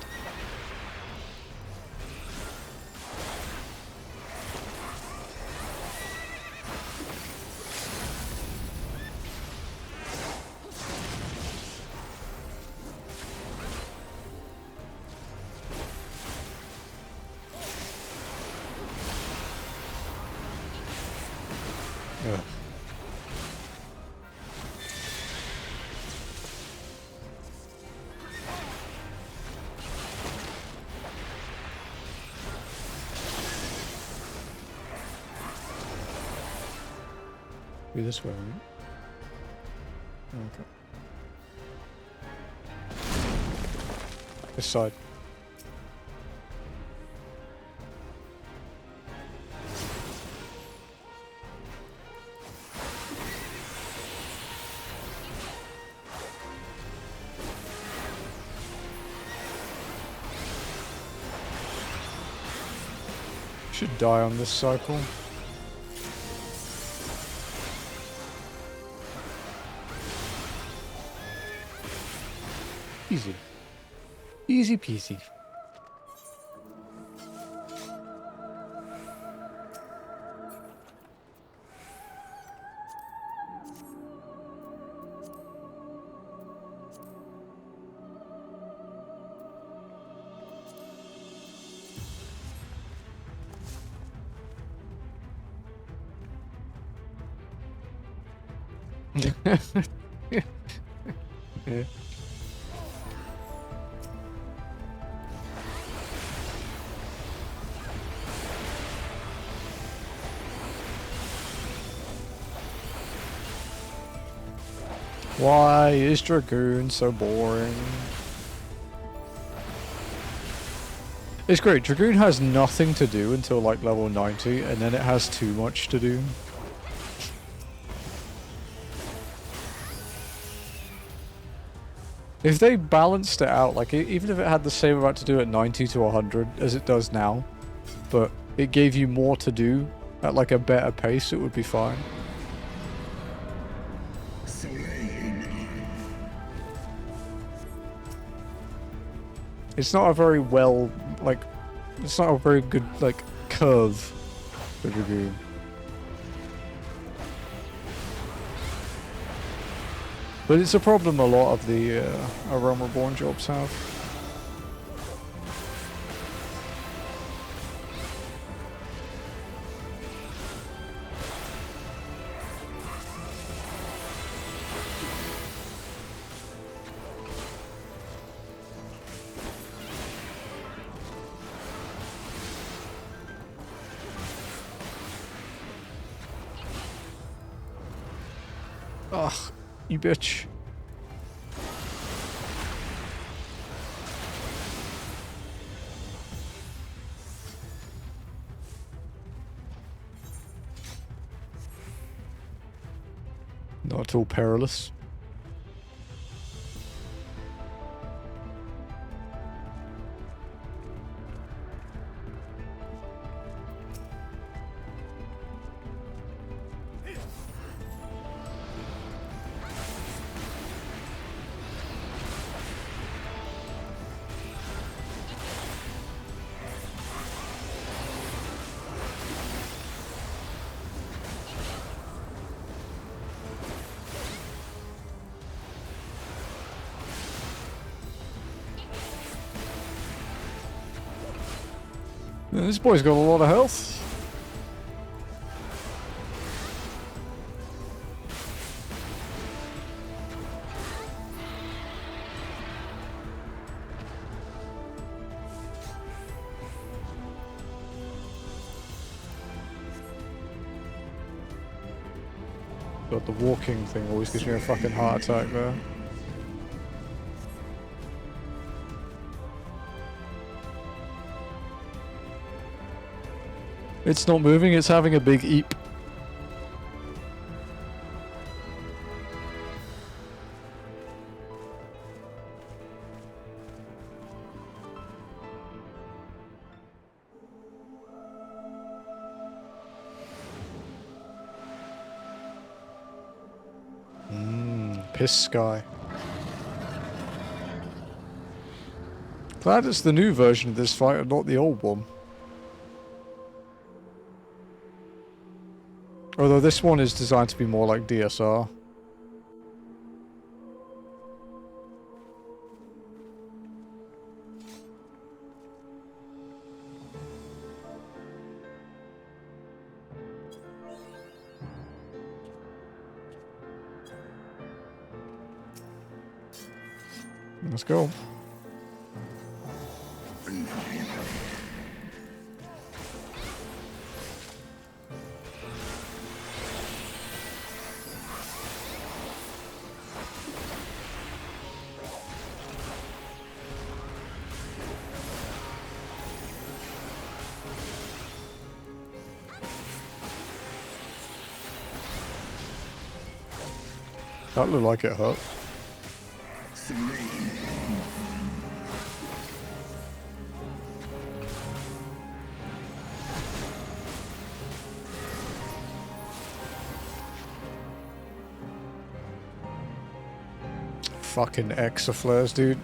Ugh. Be this way, right? Okay. This side. Should die on this cycle. Easy. Easy peasy. Yeah. Why is Dragoon so boring? It's great. Dragoon has nothing to do until like level 90, and then it has too much to do. If they balanced it out, like even if it had the same amount to do at 90 to 100 as it does now, but it gave you more to do at like a better pace, it would be fine. It's not a very well, like, it's not a very good, like, curve for Dragoon. But it's a problem a lot of the A Realm Reborn jobs have. Ugh, you bitch. Not at all perilous. Yeah, this boy's got a lot of health. God, the walking thing always gives me a fucking heart attack there. It's not moving, it's having a big eep. Piss Sky. Glad it's the new version of this fight and not the old one. Although this one is designed to be more like DSR. Let's go. That looked like it hurt. Fucking exaflares, dude.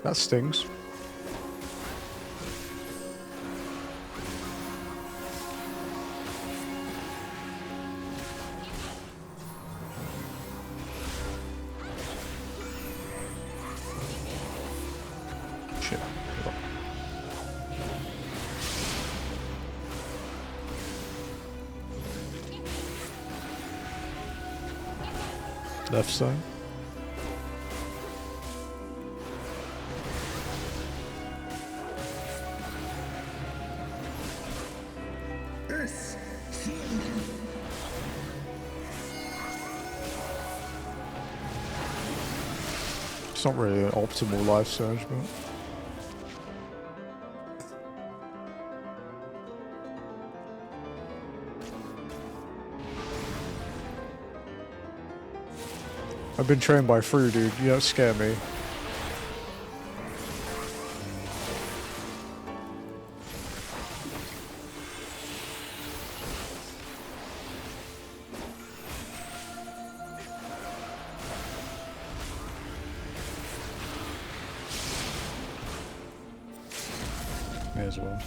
That stings. Shit. Left side. It's not really an optimal life surge, but I've been trained by Fru, dude. You don't scare me. May as well.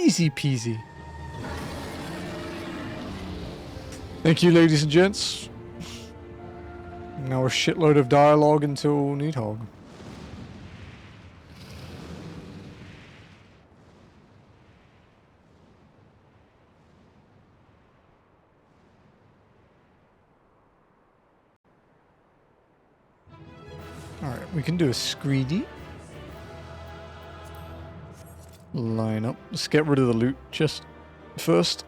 Easy peasy. Thank you, ladies and gents. Now a shitload of dialogue until Nidhogg. Alright, we can do a screedy. Line up. Let's get rid of the loot just first,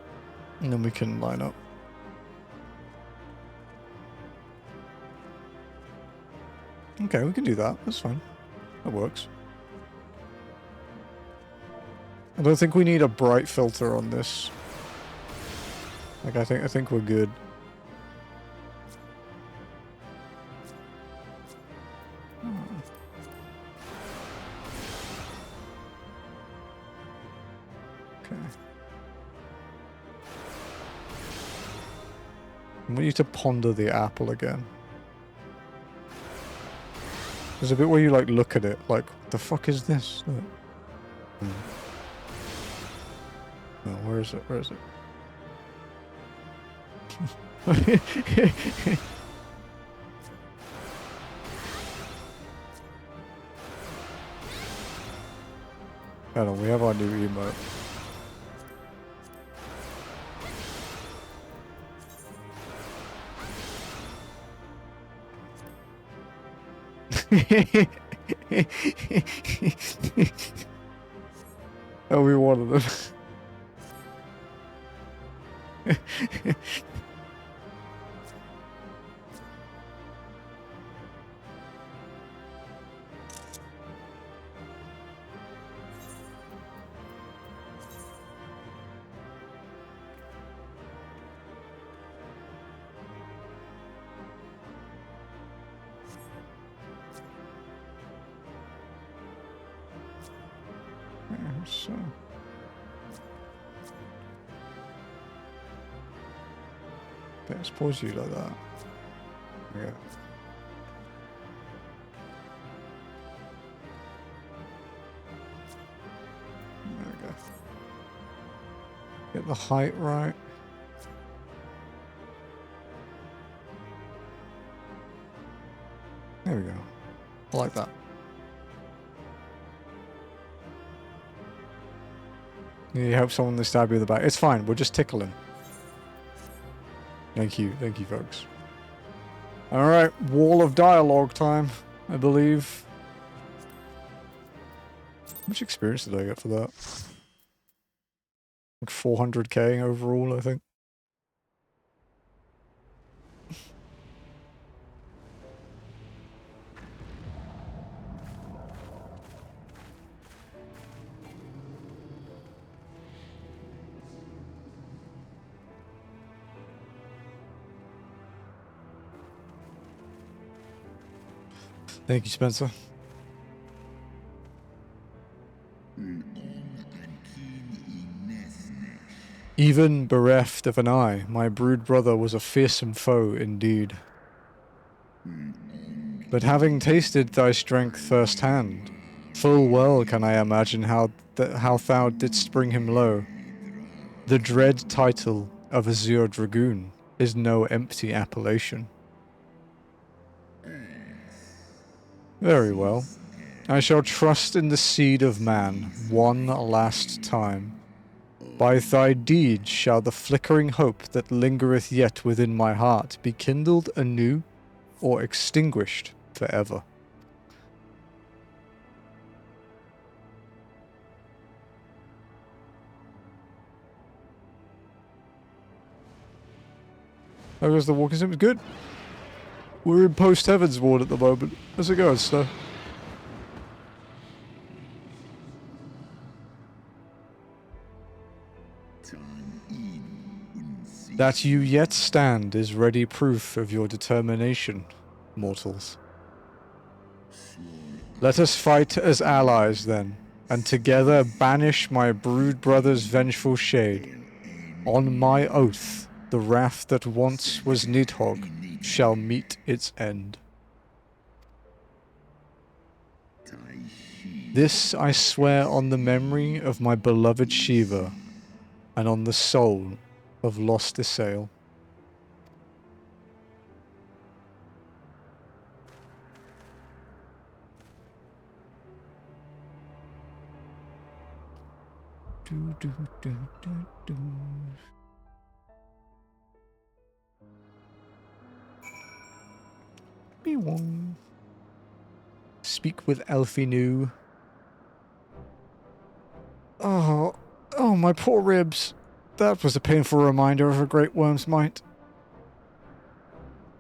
and then we can line up. Okay, we can do that. That's fine. That works. I don't think we need a bright filter on this. Like, I think we're good. I want you to ponder the apple again. There's a bit where you like look at it, like, what the fuck is this? Oh, where is it? Where is it? Hold on, we have our new emote. Oh, we wanted them. So. Okay, let's pause you like that. Yeah. There we go. Get the height right. There we go. I like that. You help someone to stab you in the back. It's fine, we're just tickling. Thank you, folks. Alright, wall of dialogue time, I believe. How much experience did I get for that? Like 400k overall, I think. Thank you, Spencer. Even bereft of an eye, my brood brother was a fearsome foe indeed. But having tasted thy strength firsthand, full well can I imagine how thou didst bring him low. The dread title of Azure Dragoon is no empty appellation. Very well. I shall trust in the seed of man one last time. By thy deed shall the flickering hope that lingereth yet within my heart be kindled anew or extinguished forever. How goes the walking sim? Good. We're in post-Heaven's Ward at the moment. How's it going, sir? That you yet stand is ready proof of your determination, mortals. Let us fight as allies, then, and together banish my brood brother's vengeful shade. On my oath, the wrath that once was Nidhogg shall meet its end. This I swear on the memory of my beloved Shiva, and on the soul of lost Isael. Speak with Elfinu. Oh, my poor ribs. That was a painful reminder of a great worm's might.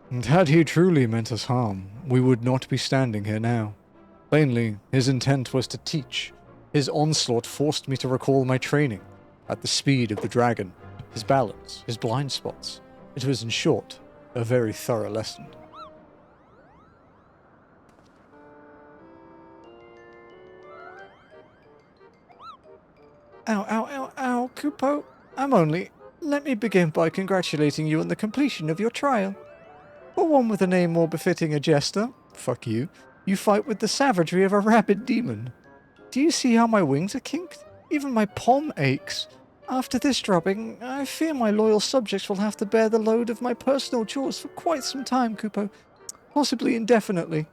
And had he truly meant us harm, we would not be standing here now. Plainly, his intent was to teach. His onslaught forced me to recall my training, at the speed of the dragon, his balance, his blind spots. It was, in short, a very thorough lesson. Ow, ow, ow, ow, Kupo. Let me begin by congratulating you on the completion of your trial. For one with a name more befitting a jester, fuck you fight with the savagery of a rabid demon. Do you see how my wings are kinked? Even my palm aches. After this dropping, I fear my loyal subjects will have to bear the load of my personal chores for quite some time, Kupo. Possibly indefinitely.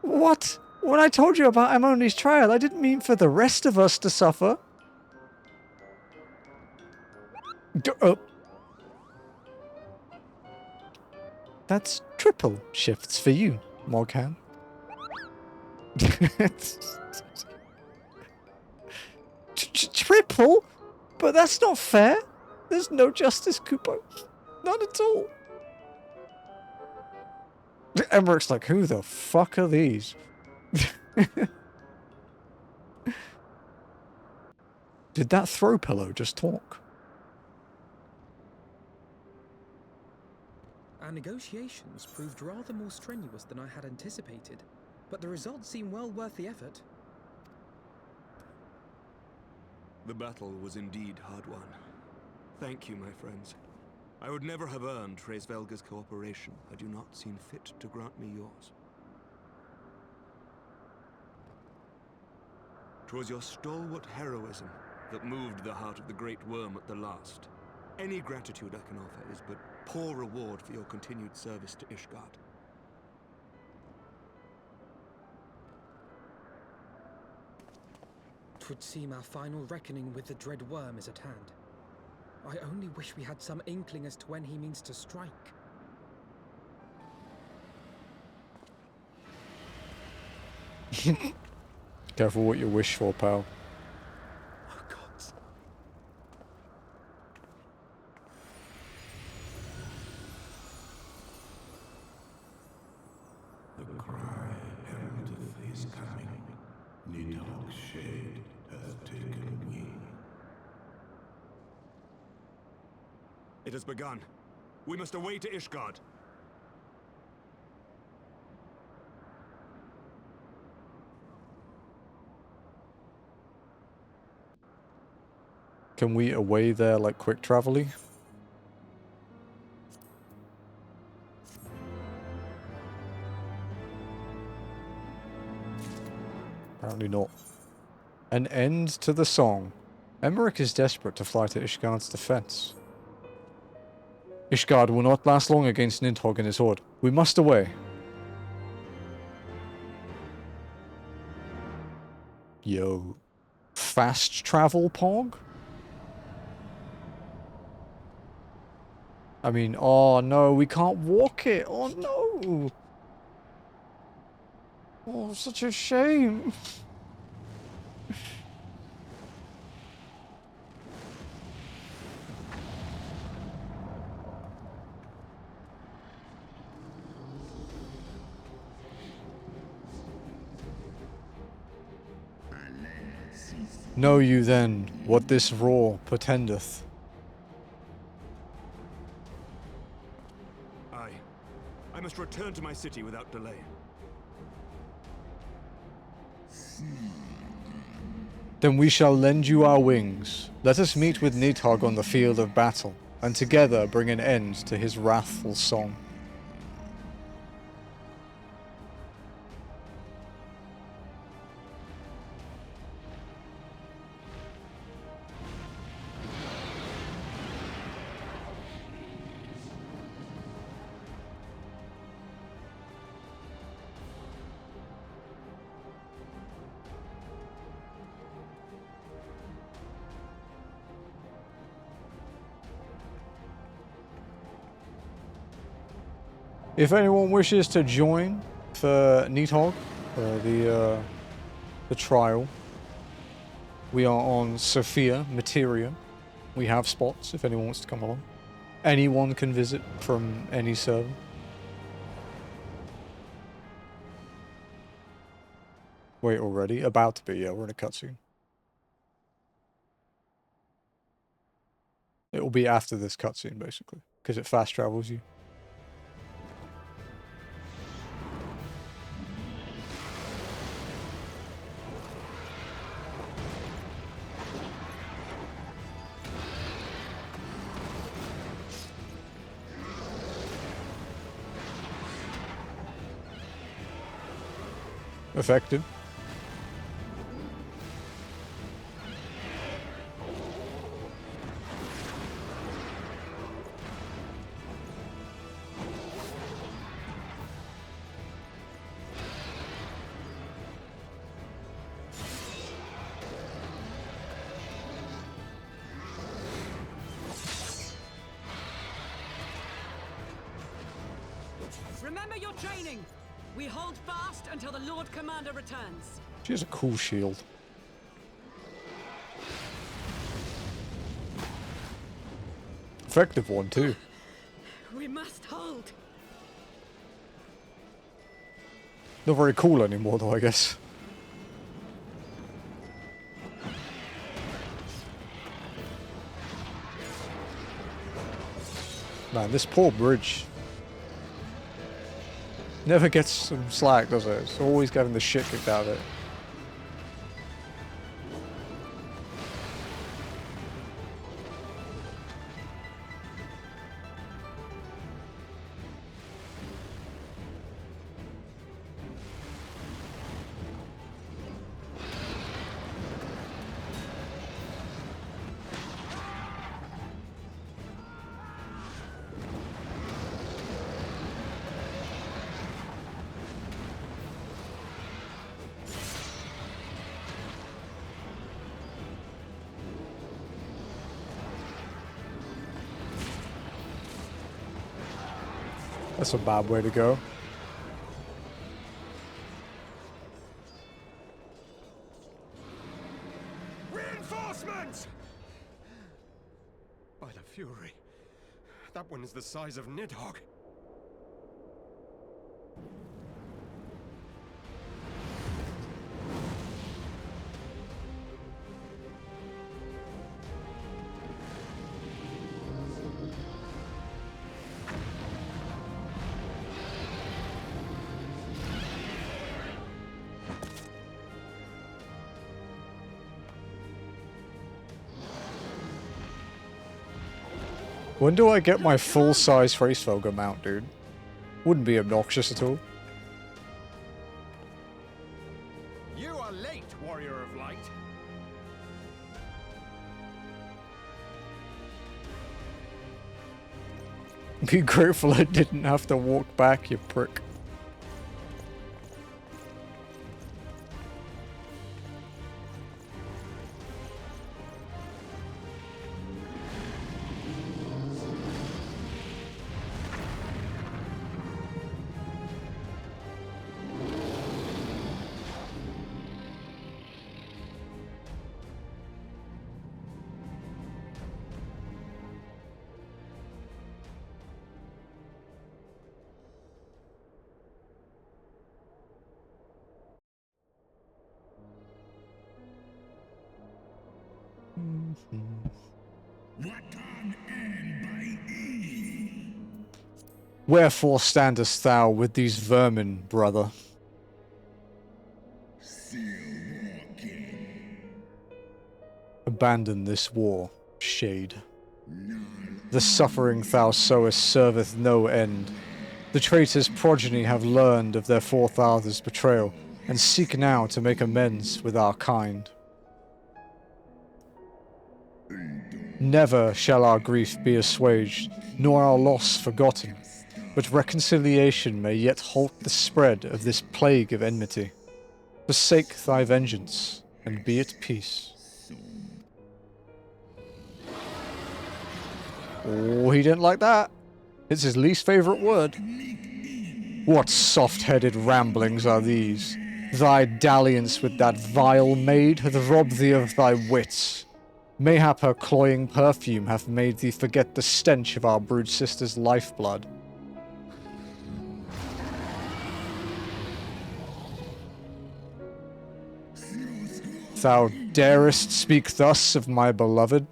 What? When I told you about Amoni's trial, I didn't mean for the rest of us to suffer. That's triple shifts for you, Morgan. Triple? But that's not fair. There's no justice, Kupo. None at all. Emmerich's like, who the fuck are these? Did that throw pillow just talk? Our negotiations proved rather more strenuous than I had anticipated, but the results seem well worth the effort. The battle was indeed hard won. Thank you, my friends. I would never have earned Hraesvelga's cooperation had you not seen fit to grant me yours. 'Twas your stalwart heroism that moved the heart of the Great Worm at the last. Any gratitude I can offer is but poor reward for your continued service to Ishgard. Twould seem our final reckoning with the dread worm is at hand. I only wish we had some inkling as to when he means to strike. Careful what you wish for, pal. Oh, God. The cry heraldeth his coming. Nidhogg's shade hath taken wing. It has begun. We must away to Ishgard. Can we away there like quick travel-y? Apparently not. An end to the song. Emmerich is desperate to fly to Ishgard's defense. Ishgard will not last long against Nidhogg and his horde. We must away. Yo. Fast travel, Pog? I mean, oh no, we can't walk it. Oh no. Oh, such a shame. Know you then what this roar portendeth? Aye. I must return to my city without delay. Then we shall lend you our wings. Let us meet with Nidhogg on the field of battle, and together bring an end to his wrathful song. If anyone wishes to join for Nidhogg, the trial, we are on Sophia, Materia. We have spots if anyone wants to come along. Anyone can visit from any server. Wait, already? About to be, yeah, we're in a cutscene. It will be after this cutscene, basically, because it fast travels you. Effective. Remember your training! We hold fast until the Lord Commander returns. She has a cool shield. Effective one, too. We must hold. Not very cool anymore, though, I guess. Man, this poor bridge never gets some slack, does it? It's always getting the shit kicked out of it. That's a bad way to go. Reinforcements! By the Fury, that one is the size of Nidhogg. When do I get my full-size Hraesvelgr mount, dude? Wouldn't be obnoxious at all. You are late, Warrior of Light. Be grateful I didn't have to walk back, you prick. Wherefore standest thou with these vermin, brother? Abandon this war, shade. The suffering thou sowest serveth no end. The traitor's progeny have learned of their forefathers' betrayal, and seek now to make amends with our kind. Never shall our grief be assuaged, nor our loss forgotten, but reconciliation may yet halt the spread of this plague of enmity. Forsake thy vengeance, and be at peace. Oh, he didn't like that. It's his least favourite word. What soft-headed ramblings are these? Thy dalliance with that vile maid hath robbed thee of thy wits. Mayhap her cloying perfume hath made thee forget the stench of our brood sister's lifeblood. Thou darest speak thus of my beloved?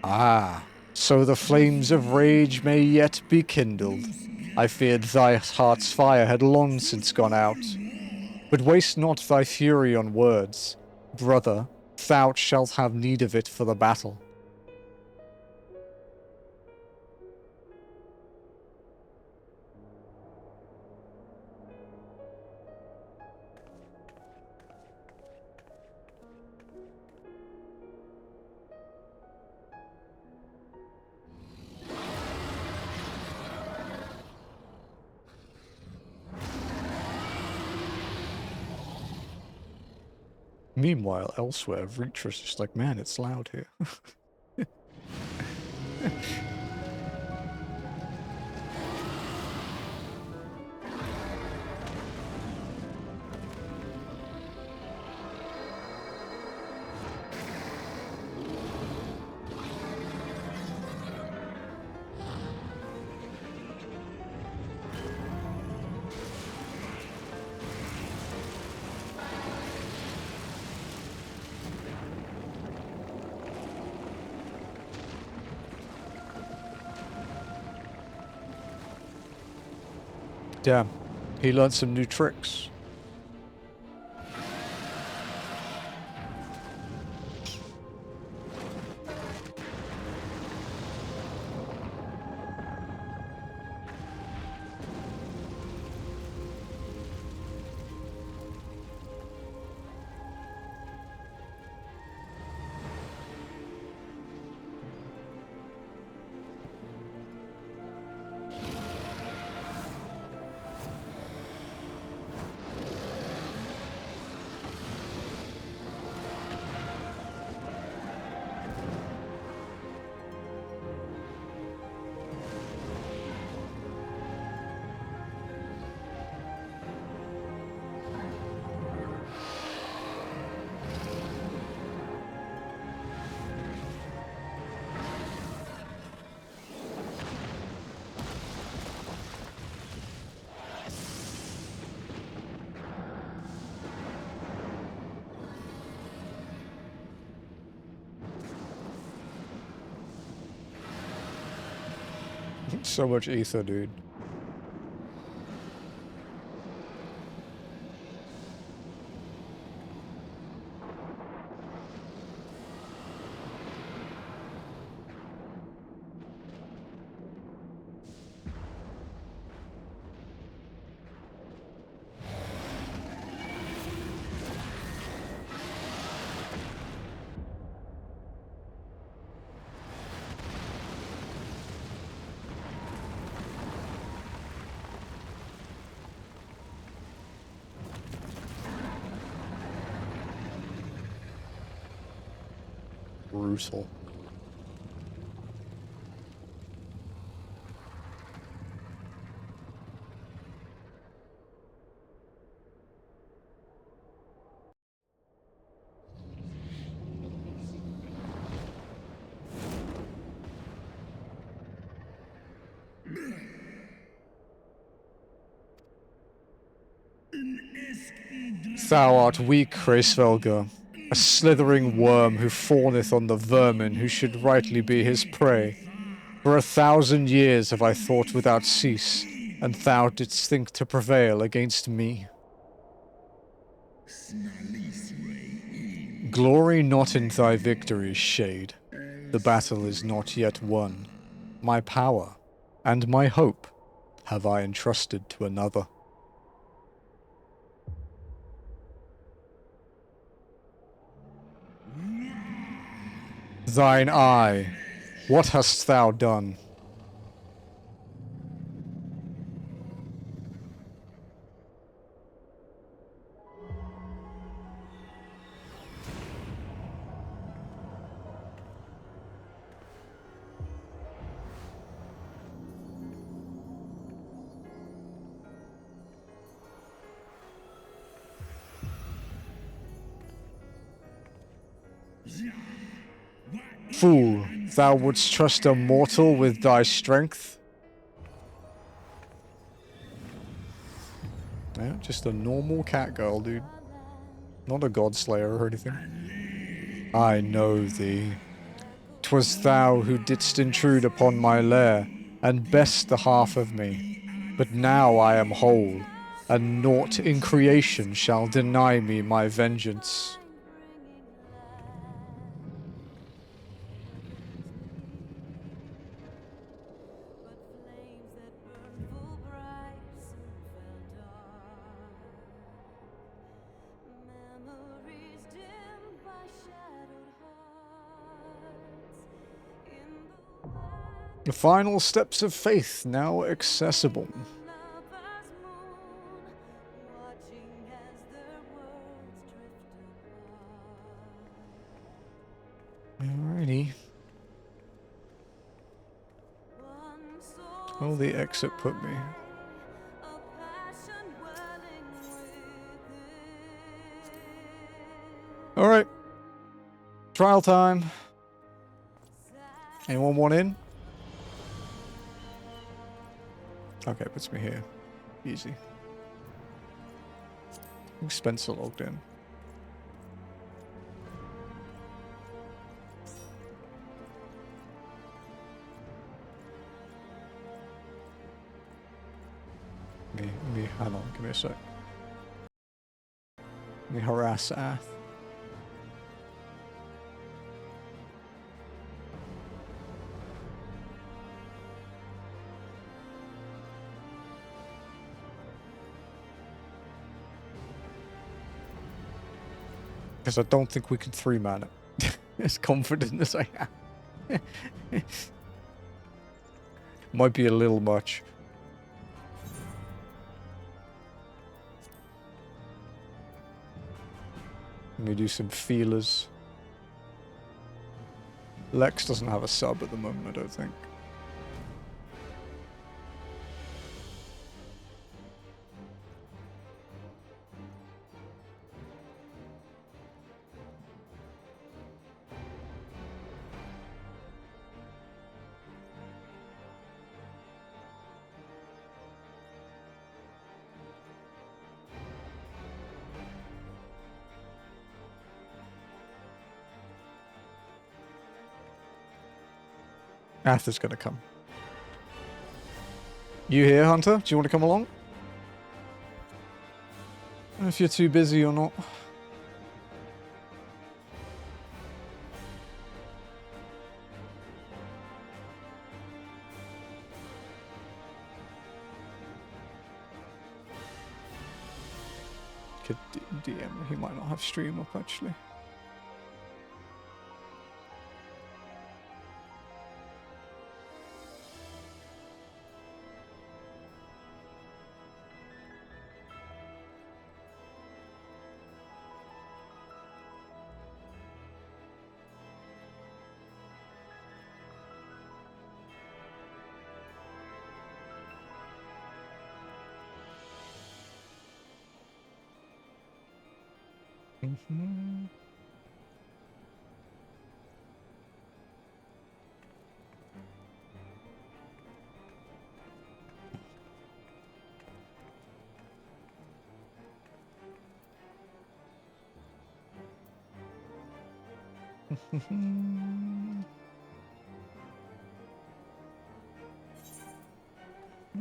Ah, so the flames of rage may yet be kindled. I feared thy heart's fire had long since gone out. But waste not thy fury on words. Brother, thou shalt have need of it for the battle. Meanwhile, elsewhere, Reacher's just like, man, it's loud here. Damn, he learned some new tricks. So much ether, dude. Brutal. Thou art weak, Hraesvelgr. a slithering worm who fawneth on the vermin who should rightly be his prey. For 1,000 years have I thought without cease, and thou didst think to prevail against me. Glory not in thy victories, Shade. The battle is not yet won. My power and my hope have I entrusted to another. Thine eye, what hast thou done? Fool, thou wouldst trust a mortal with thy strength? Yeah, just a normal cat girl, dude. Not a godslayer or anything. I know thee. 'Twas thou who didst intrude upon my lair, and best the half of me. But now I am whole, and naught in creation shall deny me my vengeance. The final steps of faith now accessible. Alrighty. Where'll the exit put me? Alright. Trial time. Anyone want in? Okay, puts me here. Easy. I think Spencer logged in. Hang on, give me a sec. Let me harass Ath. Because I don't think we can 3-man it. As confident as I am. Might be a little much. Let me do some feelers. Lex doesn't have a sub at the moment, I don't think. Arthur's gonna come. You here, Hunter? Do you want to come along? I don't know if you're too busy or not. Could DM, he might not have stream up actually.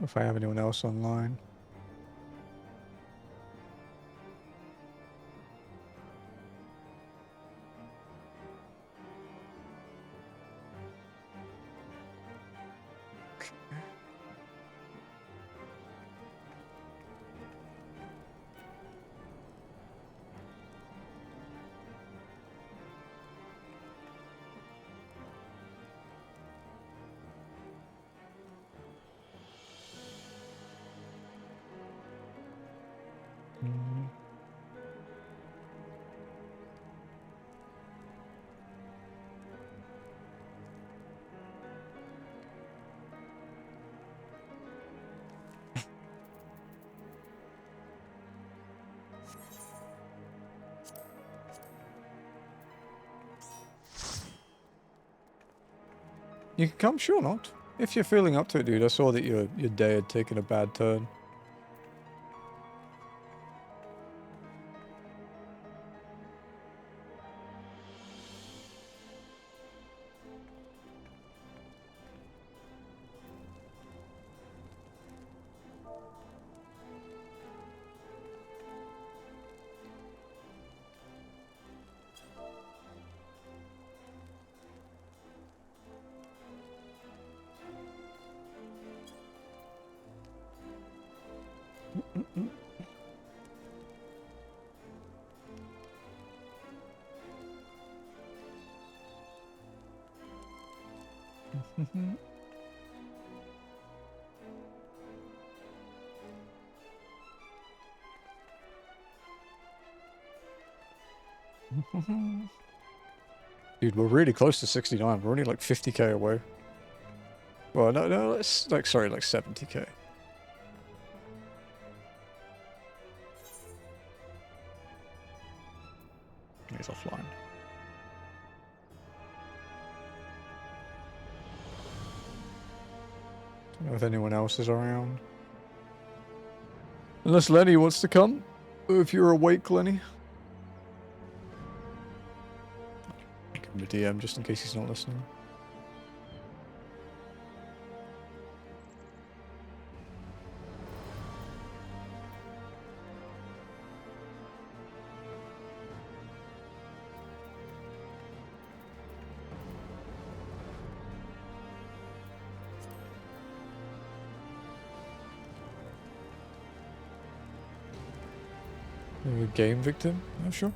If I have anyone else online. You can come, sure not. If you're feeling up to it, dude. I saw that your day had taken a bad turn. Dude, we're really close to 69. We're only like 50k away. Well, no, it's like, sorry, like 70k. He's offline. Don't know if anyone else is around. Unless Lenny wants to come. If you're awake, Lenny. Give him a DM just in case he's not listening. A game victim? Oh, sure.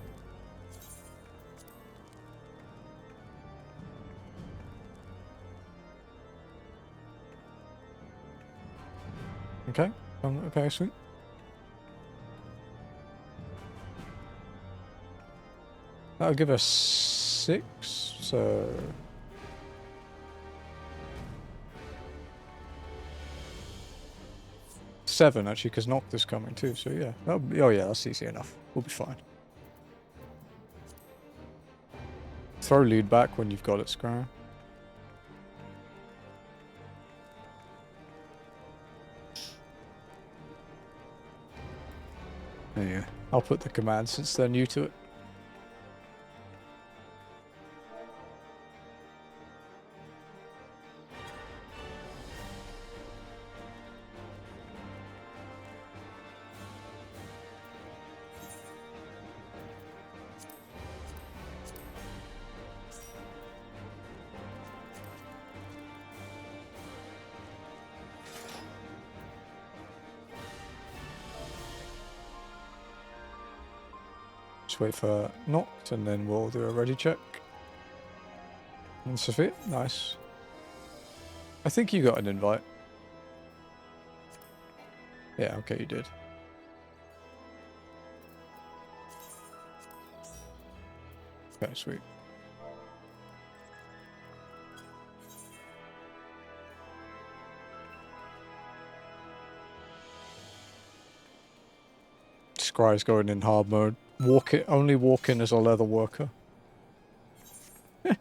Okay. Okay, sweet. That'll give us 6, so... Seven, actually, because Noct is coming too, so yeah. Oh yeah, that's easy enough. We'll be fine. Throw lead back when you've got it, Scryer. There you go. I'll put the command since they're new to it. Just wait for Noct and then we'll do a ready check. And Sophia, nice. I think you got an invite. Yeah, okay, you did. Okay, sweet. Scry's going in hard mode. Only walk in as a leather worker. Are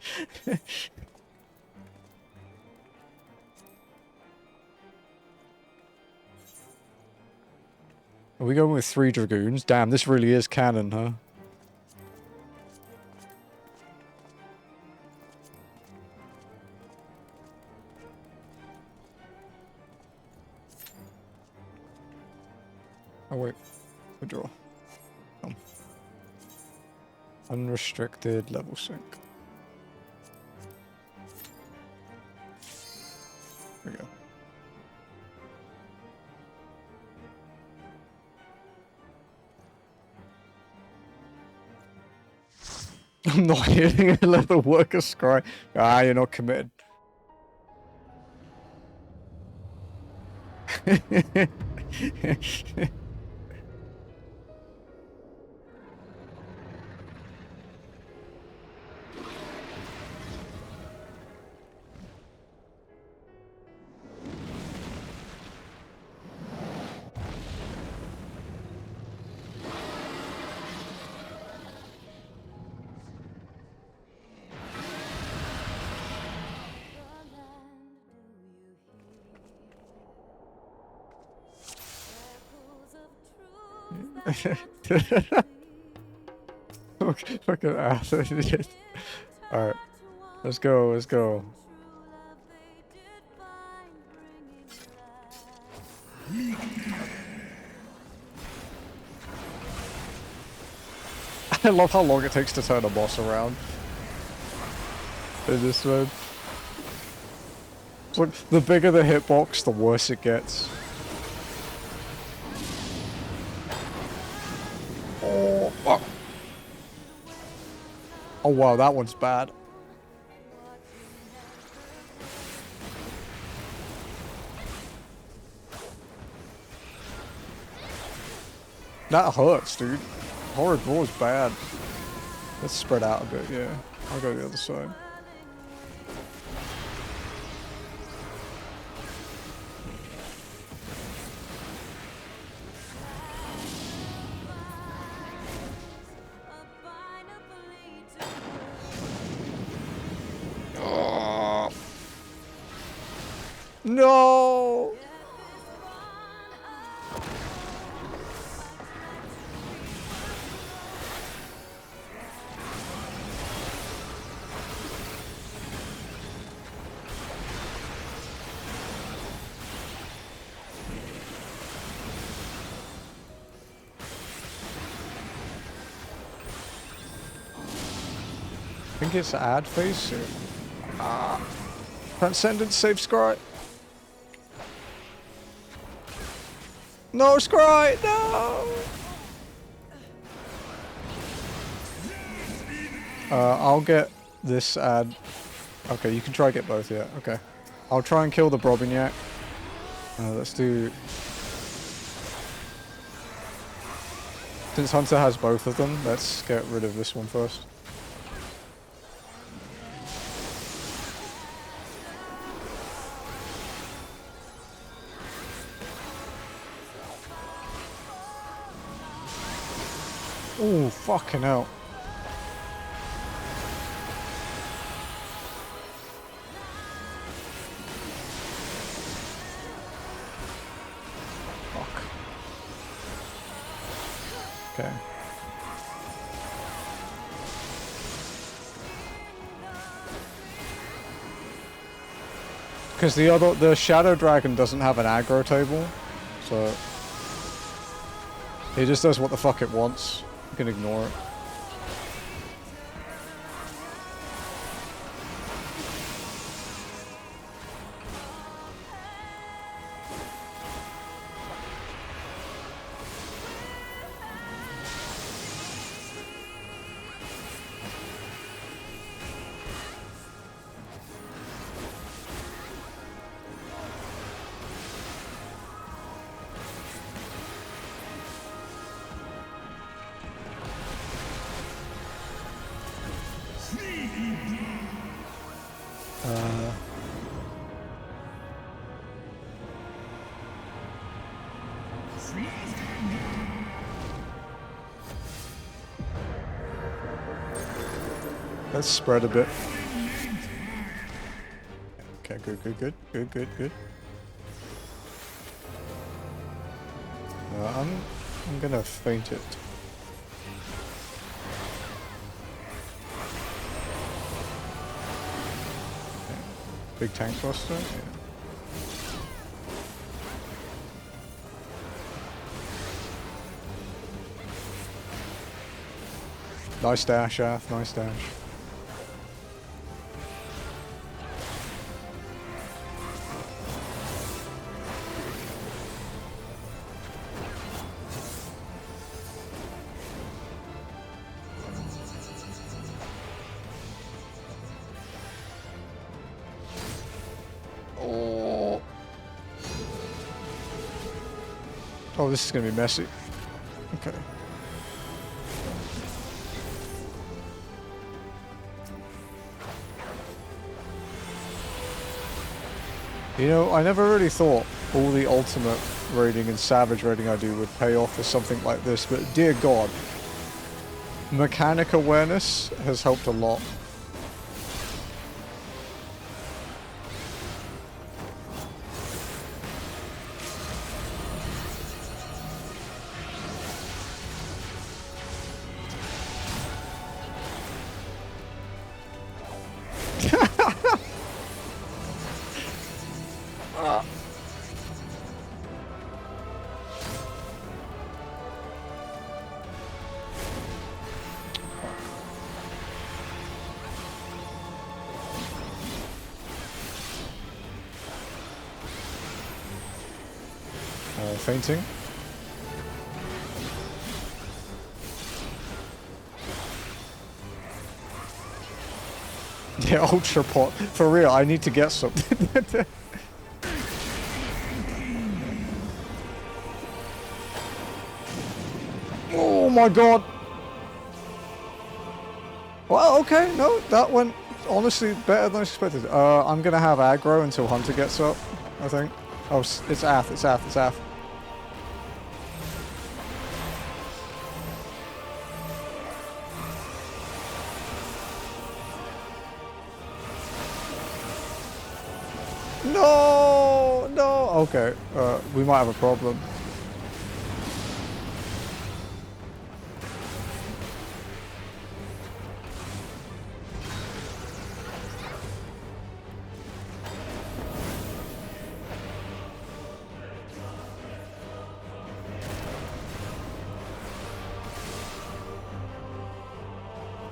we going with 3 dragoons? Damn, this really is canon, huh? Oh wait, withdraw. Unrestricted level sync. There we go. I'm not hitting a leather worker scry. Ah, you're not committed. Fucking ass. Alright. Let's go, let's go. I love how long it takes to turn a boss around. In this mode. It's like, the bigger the hitbox, the worse it gets. Oh, fuck. Oh wow, that one's bad. That hurts, dude. Horrid Brawl is bad. Let's spread out a bit, yeah. I'll go the other side. Oh. No! I think it's ad phase soon. Ah. Transcendent save Scry. No, Scry! No! I'll get this ad. Okay, you can try get both, yeah. Okay. I'll try and kill the Brobignac. Let's do... Since Hunter has both of them, let's get rid of this one first. Oh, fucking hell. Fuck. Okay. Because the Shadow Dragon doesn't have an aggro table, so he just does what the fuck it wants. You can ignore it. Let's spread a bit. Okay, good. I'm gonna feint it. Okay. Big tank thruster. Yeah. Nice dash, Ath. Nice dash. Oh. Oh, this is gonna be messy. Okay. You know, I never really thought all the ultimate raiding and savage raiding I do would pay off for something like this, but dear God, mechanic awareness has helped a lot. Fainting. Yeah, ultra pot. For real, I need to get something. Oh my god. Well, okay, no, that went honestly better than I expected. I'm gonna have aggro until Hunter gets up, I think. Oh, it's Ath, it's Ath, it's Ath. No, no. Okay, we might have a problem.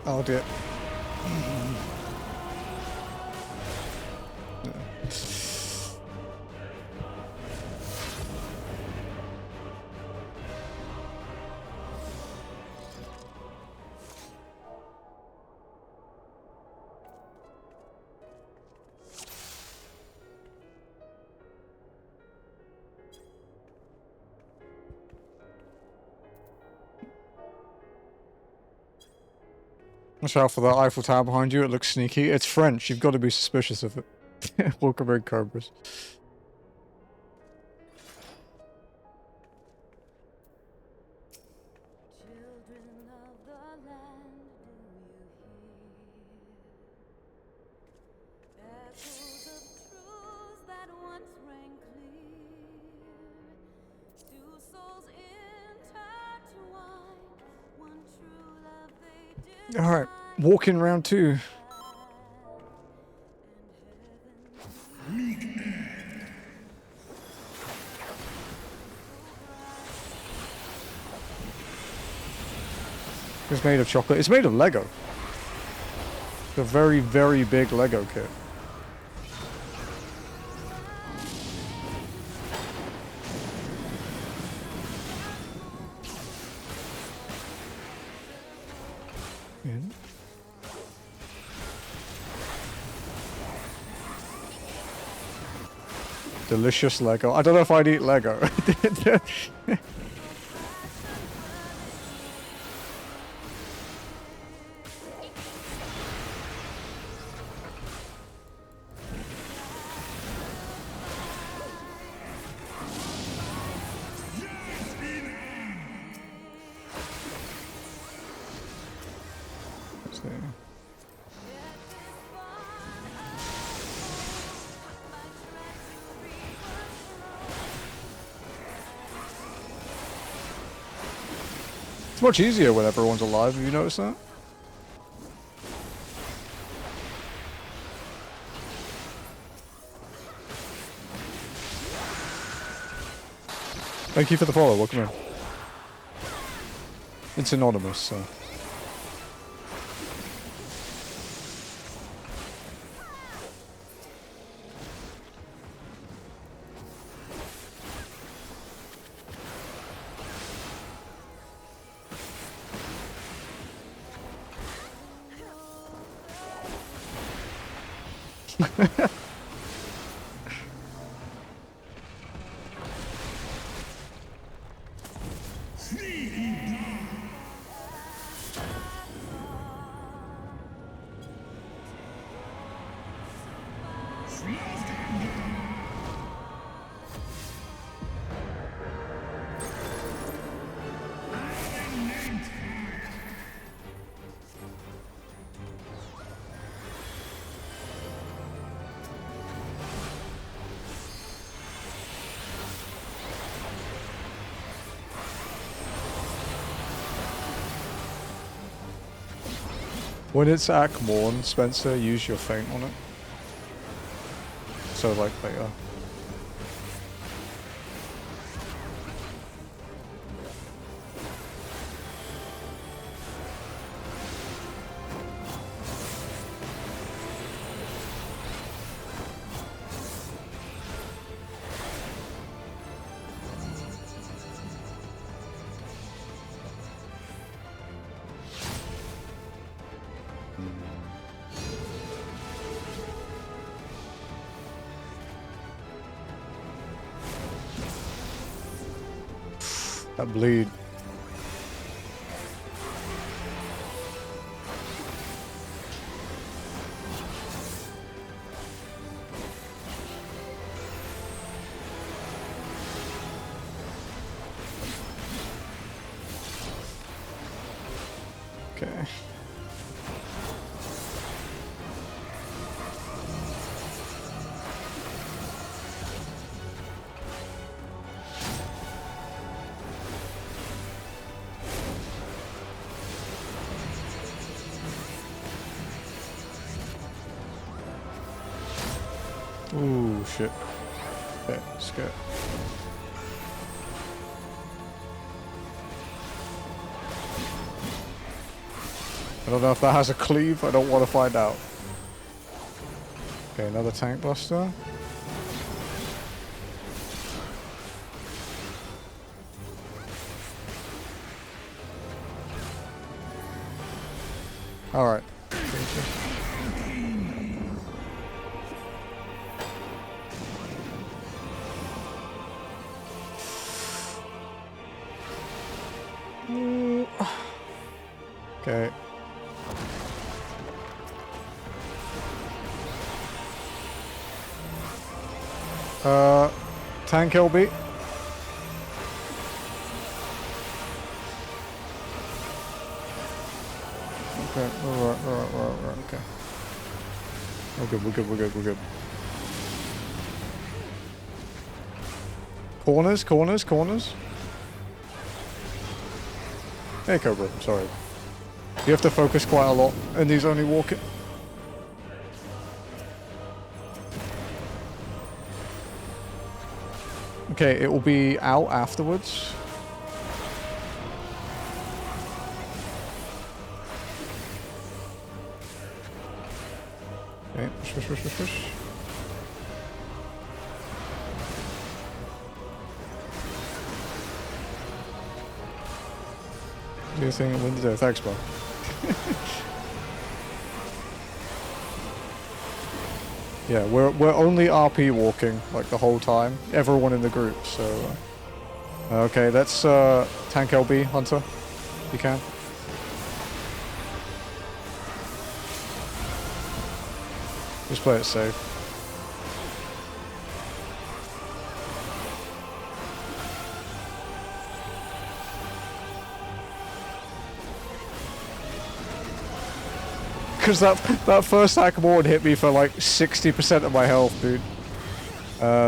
Oh dear. Watch out for that Eiffel Tower behind you, it looks sneaky. It's French, you've got to be suspicious of it. Welcome in, Cobras. Alright, walking round 2. It's made of chocolate. It's made of Lego. It's a very, very big Lego kit. Delicious Lego. I don't know if I'd eat Lego. It's much easier when everyone's alive, have you noticed that? Thank you for the follow, welcome in. It's anonymous, so... When it's Akmorn, Spencer, use your feint on it. So like later. That bleed. Okay. Ooh, shit. Okay, let's go. I don't know if that has a cleave, I don't want to find out. Okay, another tank buster. Alright. Okay. Tank LB. Okay, alright, okay. We're good. Corners. Hey, Cobra, I'm sorry. You have to focus quite a lot, and he's only walking. Okay, it will be out afterwards. Okay, shush. Do you think wins there? Thanks, bro. Yeah, we're only RP walking like the whole time. Everyone in the group. So okay, that's tank LB Hunter. You can. Just play it safe. Because that first Akmorn hit me for like 60% of my health, dude.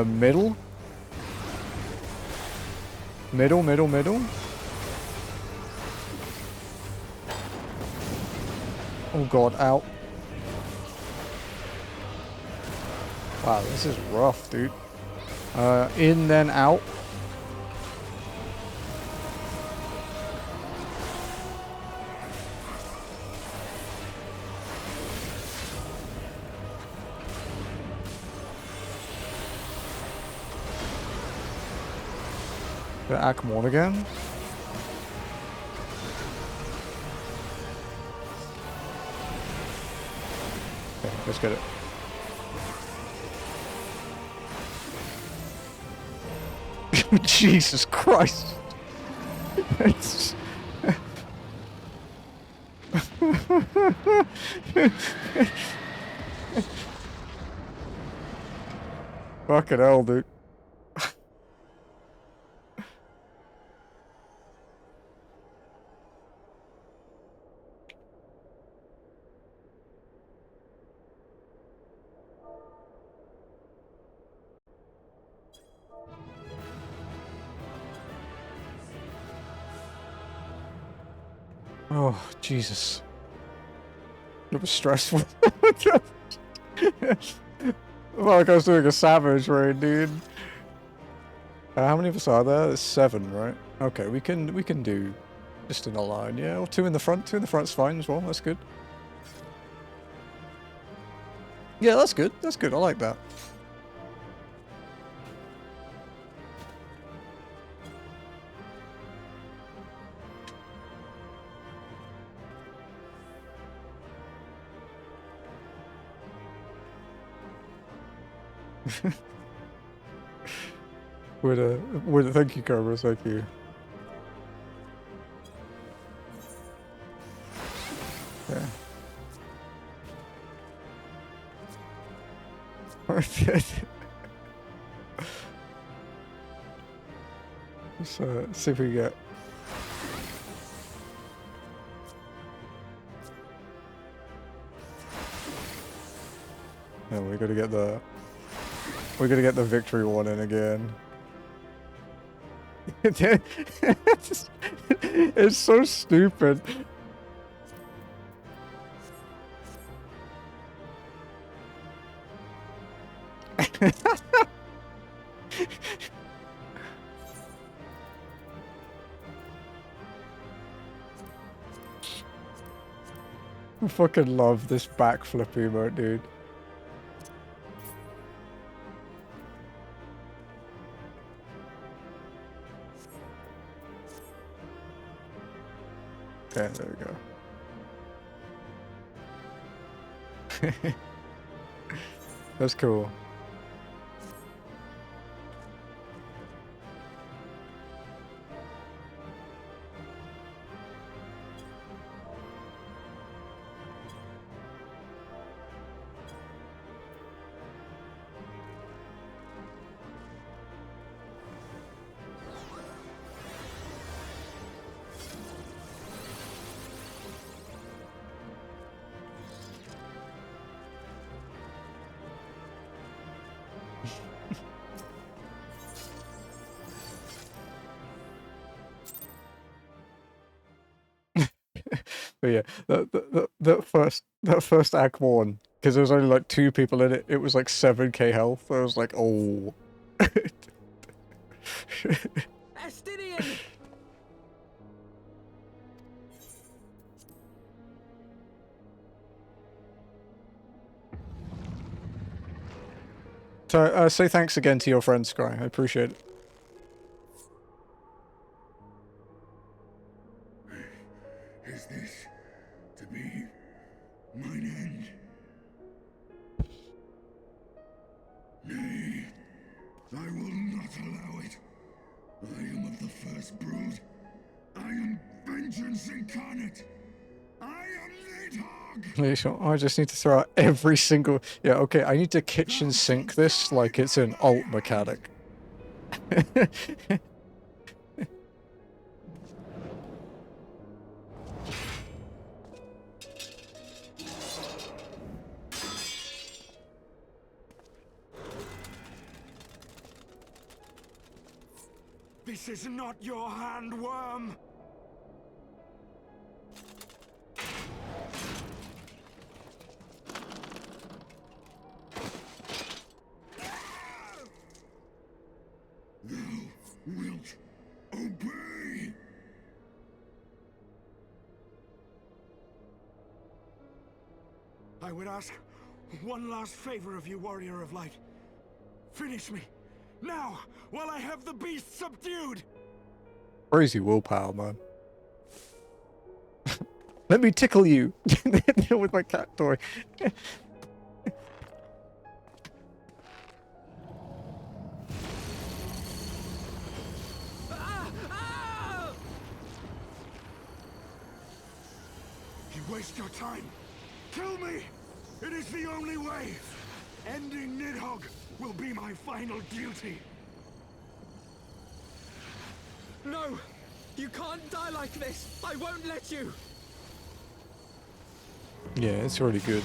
Middle. Oh god, out. Wow, this is rough, dude. In, then out. The Akmorn again. Okay, let's get it. Jesus Christ. It's... Fucking hell, dude. Oh, Jesus. It was stressful. Like I was doing a savage raid, dude. How many of us are there? There's 7, right? Okay, we can do just in a line, yeah. Or 2 in the front. 2 in the front's fine as well. That's good. Yeah, that's good. That's good. I like that. Thank you, Cobra, thank you. Yeah. Let's see if we get... Yeah, we gotta get the victory one in again. It's so stupid. I fucking love this backflip emote, dude. Okay, there we go. That's cool. But yeah, that first Act 1, because there was only like 2 people in it, it was like 7k health. I was like, oh. Astidian! So, say thanks again to your friend, Scry. I appreciate it. Is this to be mine end? Nay, I will not allow it. I am of the first brood. I am vengeance incarnate. I am Nidhogg! I just need to throw out every single... Yeah, okay, I need to kitchen sink this like it's an alt mechanic. This is not your handworm! Thou wilt obey! I would ask one last favor of you, Warrior of Light. Finish me, now, while I have the beast subdued! Crazy willpower, man. Let me tickle you with my cat toy. waste your time. Kill me! It is the only way! Ending Nidhogg will be my final duty. No! You can't die like this! I won't let you! Yeah, it's really good.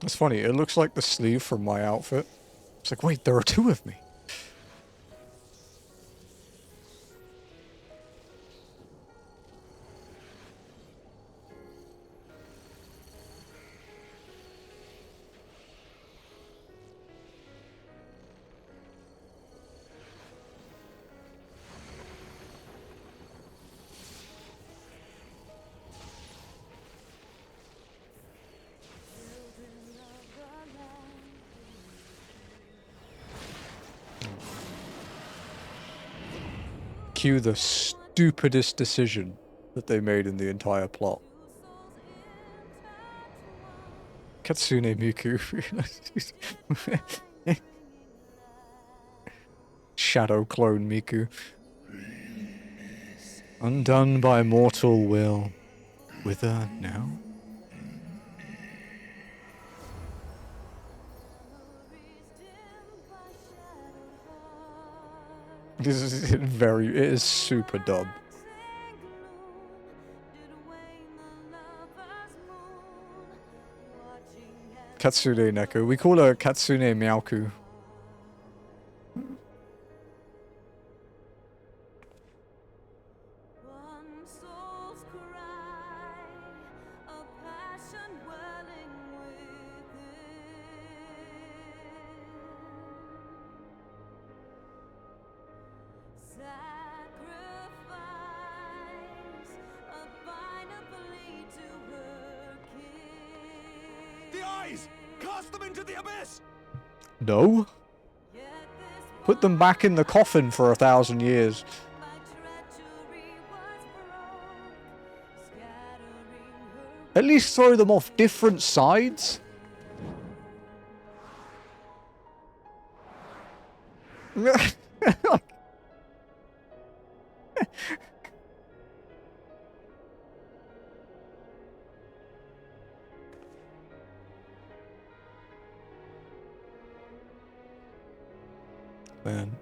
It's funny, it looks like the sleeve from my outfit. It's like, wait, there are two of me. Cue the stupidest decision that they made in the entire plot. Katsune Miku. Shadow clone Miku. Undone by mortal will. Wither now? This is very, it is super dumb. Katsune Neko. We call her Katsune Miauku. The eyes! Cast them into the abyss! No? Put them back in the coffin for 1,000 years. At least throw them off different sides. Man.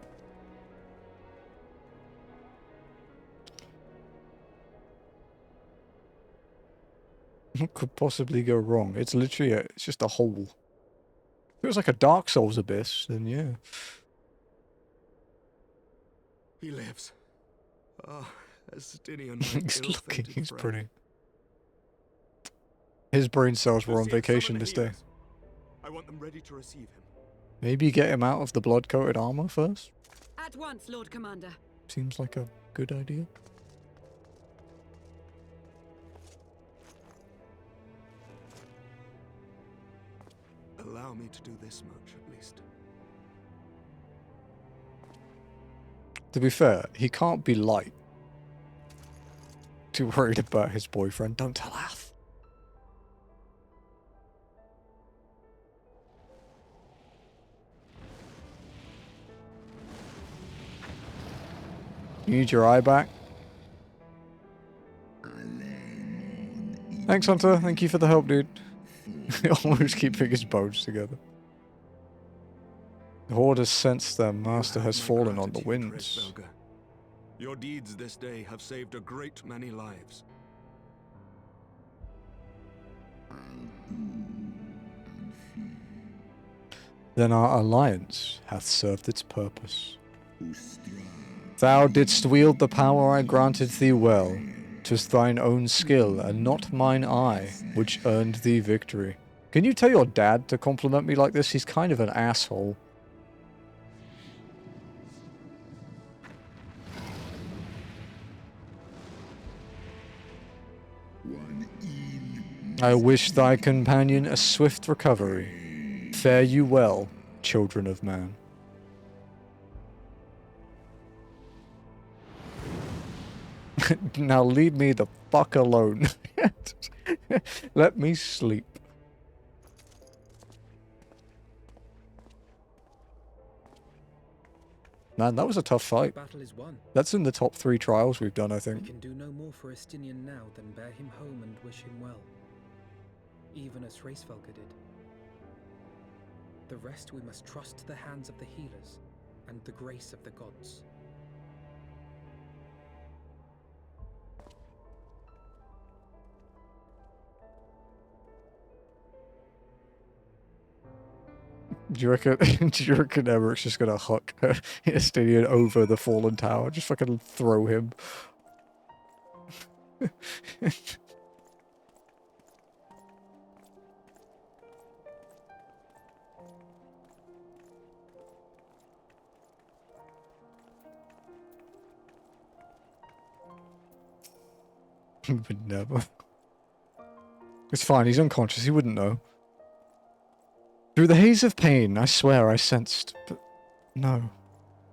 What could possibly go wrong? It's literally it's just a hole. If it was like a Dark Souls abyss, then yeah. He lives. Ah, Estinian. He's looking, he's pretty. His brain cells were on vacation this day. I want them ready to receive him. Maybe get him out of the blood-coated armor first? At once, Lord Commander. Seems like a good idea. Allow me to do this much, at least. To be fair, he can't be light. Too worried about his boyfriend. Don't tell Ath. You need your eye back? Thanks, Hunter. Thank you for the help, dude. Almost keeping his bones together. The Horde has sensed their master has fallen on the winds. Your deeds this day have saved a great many lives. Then our alliance hath served its purpose. Thou didst wield the power I granted thee well. 'Twas thine own skill, and not mine eye, which earned thee victory. Can you tell your dad to compliment me like this? He's kind of an asshole. I wish thy companion a swift recovery. Fare you well, children of man. Now leave me the fuck alone. Let me sleep. Man, that was a tough fight. The battle is won. That's in the top 3 trials we've done, I We think. can do no more for Estinian now than bear him home and wish him well, even as Hraesvelgr did. The rest we must trust to the hands of the healers and the grace of the gods. Do you reckon Emeric's just gonna huck Estinian over the fallen tower? Just fucking throw him. Would never. It's fine, he's unconscious, he wouldn't know. Through the haze of pain, I swear I sensed, but no.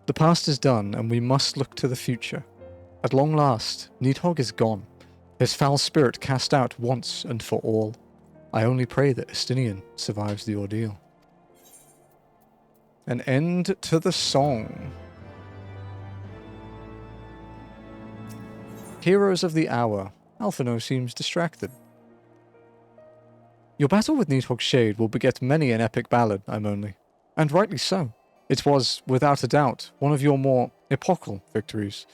The past is done, and we must look to the future. At long last, Nidhogg is gone, his foul spirit cast out once and for all. I only pray that Estinian survives the ordeal. An end to the song. Heroes of the hour. Alphino seems distracted. Your battle with Nidhogg's Shade will beget many an epic ballad, I'm only. And rightly so. It was, without a doubt, one of your more epochal victories.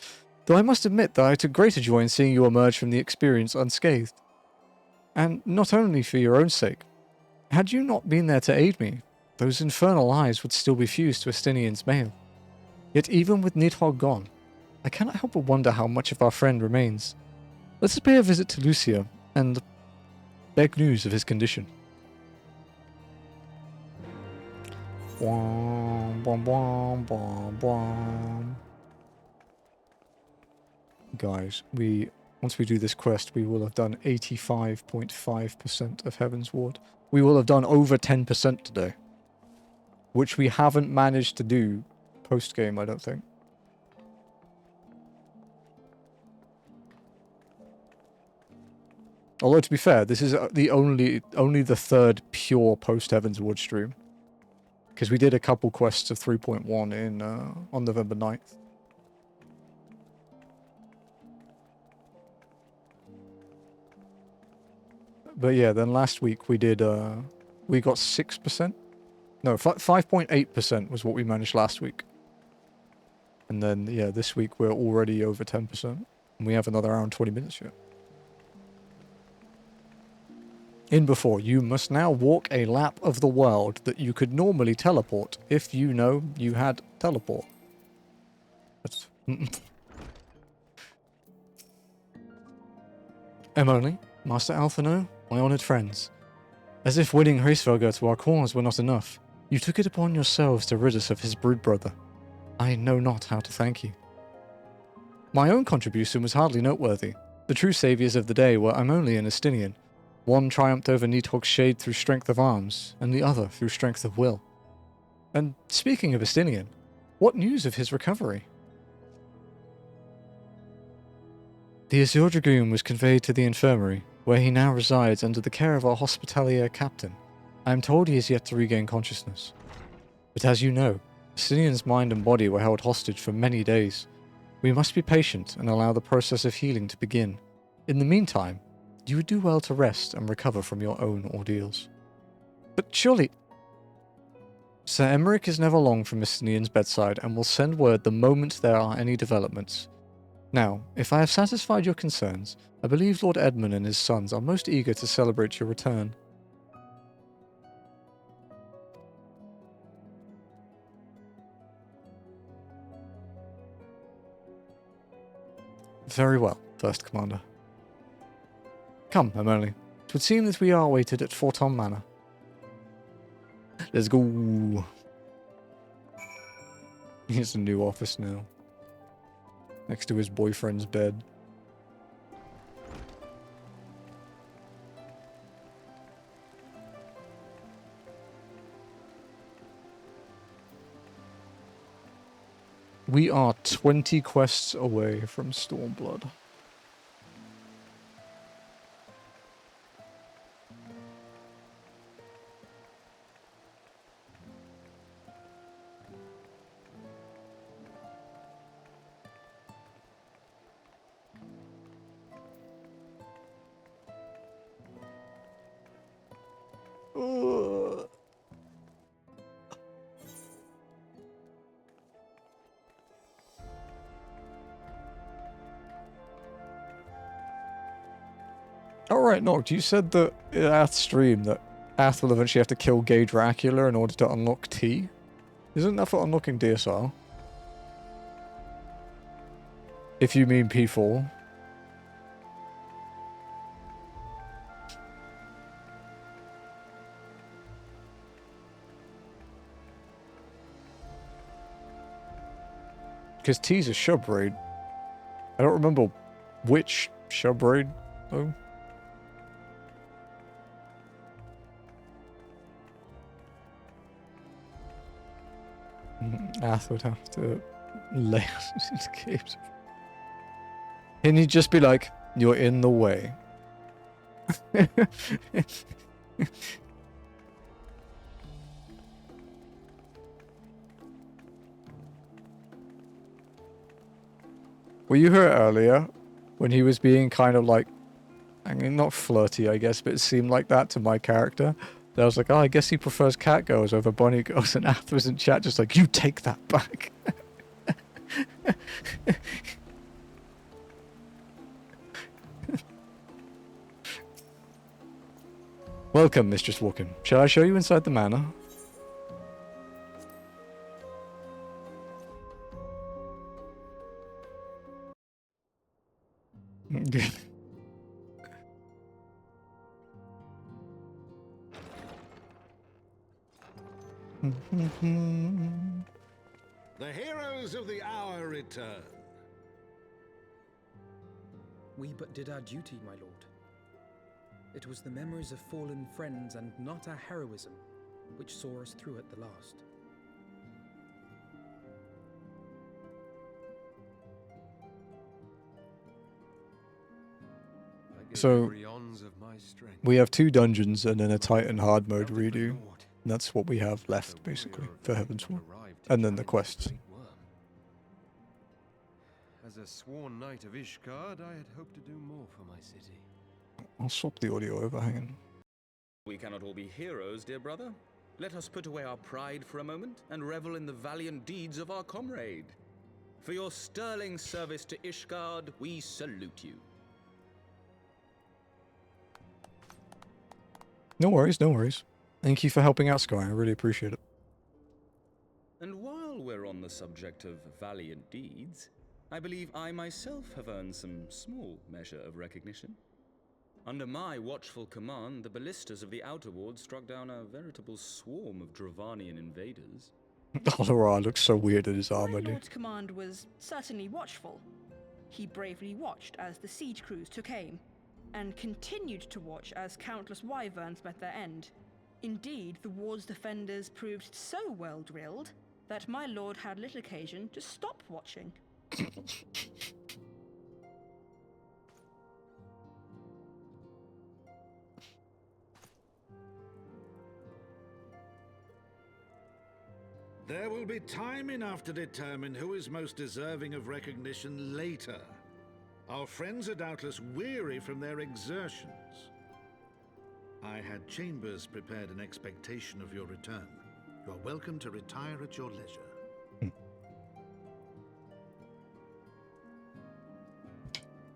Though I must admit that I took greater joy in seeing you emerge from the experience unscathed. And not only for your own sake. Had you not been there to aid me, those infernal eyes would still be fused to Estinian's mail. Yet even with Nidhogg gone, I cannot help but wonder how much of our friend remains. Let us pay a visit to Lucia, and beg news of his condition. Guys, once we do this quest, we will have done 85.5% of Heaven's Ward. We will have done over 10% today. Which we haven't managed to do post-game, I don't think. Although, to be fair, this is only the 3rd pure post-Heaven's Ward stream. Because we did a couple quests of 3.1 in on November 9th. But yeah, then last week we did, we got 6%? No, 5.8% was what we managed last week. And then, yeah, this week we're already over 10%. And we have another hour and 20 minutes yet. In before, you must now walk a lap of the world that you could normally teleport if you know you had teleport. That's... Emily, Master Alphino, my honoured friends. As if winning Hraesvelgr to our cause were not enough, you took it upon yourselves to rid us of his brood brother. I know not how to thank you. My own contribution was hardly noteworthy. The true saviours of the day were Emily and Estinian. One triumphed over Nidhogg's Shade through strength of arms, and the other through strength of will. And speaking of Estinian, what news of his recovery? The Azure Dragoon was conveyed to the infirmary, where he now resides under the care of our hospitalier captain. I am told he is yet to regain consciousness. But as you know, Estinian's mind and body were held hostage for many days. We must be patient and allow the process of healing to begin. In the meantime, you would do well to rest and recover from your own ordeals. But surely... Sir Emeric is never long from Estinian's bedside and will send word the moment there are any developments. Now, if I have satisfied your concerns, I believe Lord Edmund and his sons are most eager to celebrate your return. Very well, First Commander. Come, Emily. It would seem that we are awaited at Forton Manor. Let's go. He has a new office now. Next to his boyfriend's bed. We are 20 quests away from Stormblood. right, Noct? You said that in Ath's stream that Ath will eventually have to kill Gay Dracula in order to unlock T? Isn't that for unlocking DSR? If you mean P4. Because T's a shub raid. I don't remember which shub raid, though. Ath would have to lay us into caves. And he'd just be like, you're in the way. Well, you heard earlier when he was being kind of like, I mean, not flirty, I guess, but it seemed like that to my character. I was like, oh, I guess he prefers cat girls over bunny girls, and Ath was in chat just like, you take that back. Welcome, Mistress Walken. Shall I show you inside the manor? The heroes of the hour return. We but did our duty, my lord. It was the memories of fallen friends and not our heroism which saw us through at the last. So, we have 2 dungeons and then a Titan hard mode redo. And that's what we have left, basically, for Heavensward. And then the quests. As a sworn knight of Ishgard, I had hoped to do more for my city. I'll swap the audio over, hang on. We cannot all be heroes, dear brother. Let us put away our pride for a moment and revel in the valiant deeds of our comrade. For your sterling service to Ishgard, we salute you. No worries, no worries. Thank you for helping out, Sky. I really appreciate it. And while we're on the subject of valiant deeds, I believe I myself have earned some small measure of recognition. Under my watchful command, the ballistas of the Outer Ward struck down a veritable swarm of Dravanian invaders. Alora looks so weird in his My armor, dude. lord's command was certainly watchful. He bravely watched as the siege crews took aim, and continued to watch as countless wyverns met their end. Indeed, the ward's defenders proved so well drilled that my lord had little occasion to stop watching. There will be time enough to determine who is most deserving of recognition later. Our friends are doubtless weary from their exertions. I had chambers prepared in expectation of your return. You are welcome to retire at your leisure.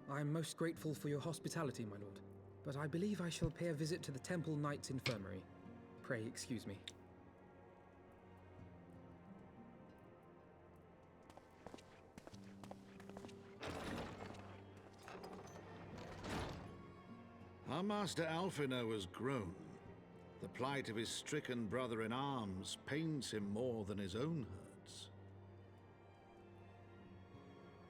I am most grateful for your hospitality, my lord, but I believe I shall pay a visit to the Temple Knight's Infirmary. Pray excuse me. Our master Alphino has grown. The plight of his stricken brother-in-arms pains him more than his own hurts.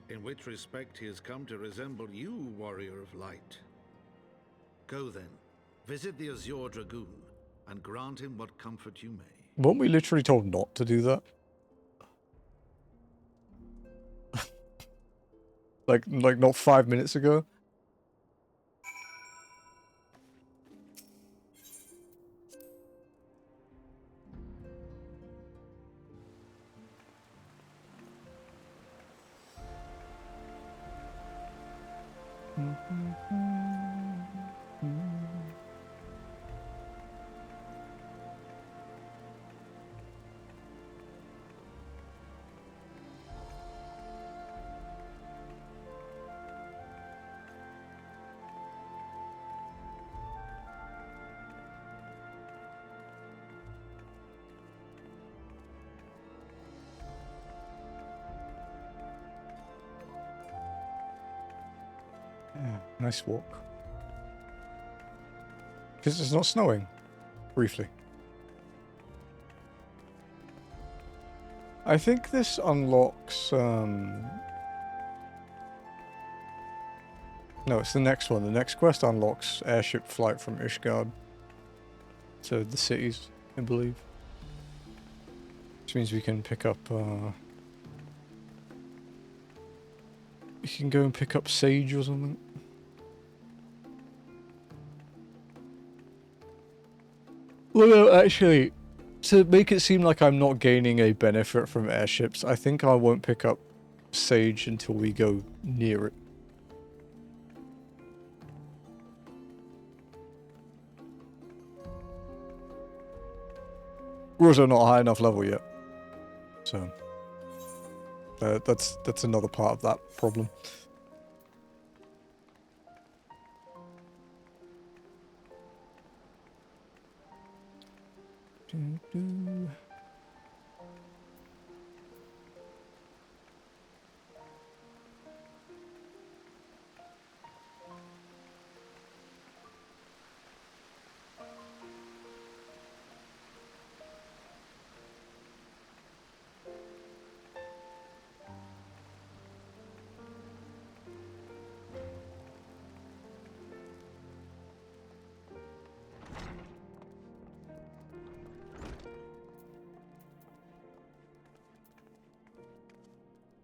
In which respect he has come to resemble you, warrior of light. Go then, visit the Azure Dragoon, and grant him what comfort you may. Weren't we literally told not to do that? like not 5 minutes ago? Nice walk. Because it's not snowing. Briefly. I think this unlocks, no, it's the next one. The next quest unlocks airship flight from Ishgard to the cities, I believe. Which means we can pick up, we can go and pick up Sage or something. Well, no, actually, to make it seem like I'm not gaining a benefit from airships, I think I won't pick up Sage until we go near it. We're also not high enough level yet. So, that's another part of that problem.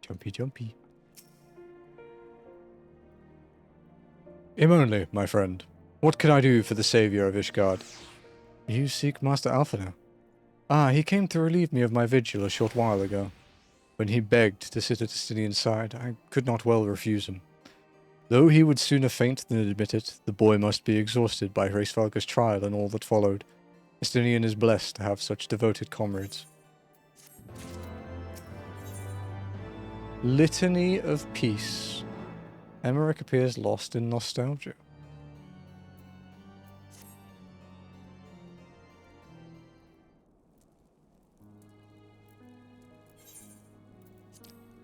Jumpy, jumpy. Immonly, my friend. What can I do for the savior of Ishgard? You seek Master Alphinaud. Ah, he came to relieve me of my vigil a short while ago. When he begged to sit at Estinian's side, I could not well refuse him. Though he would sooner faint than admit it, the boy must be exhausted by Hraesvelga's trial and all that followed. Estinian is blessed to have such devoted comrades. Litany of Peace. Emmerich appears lost in nostalgia.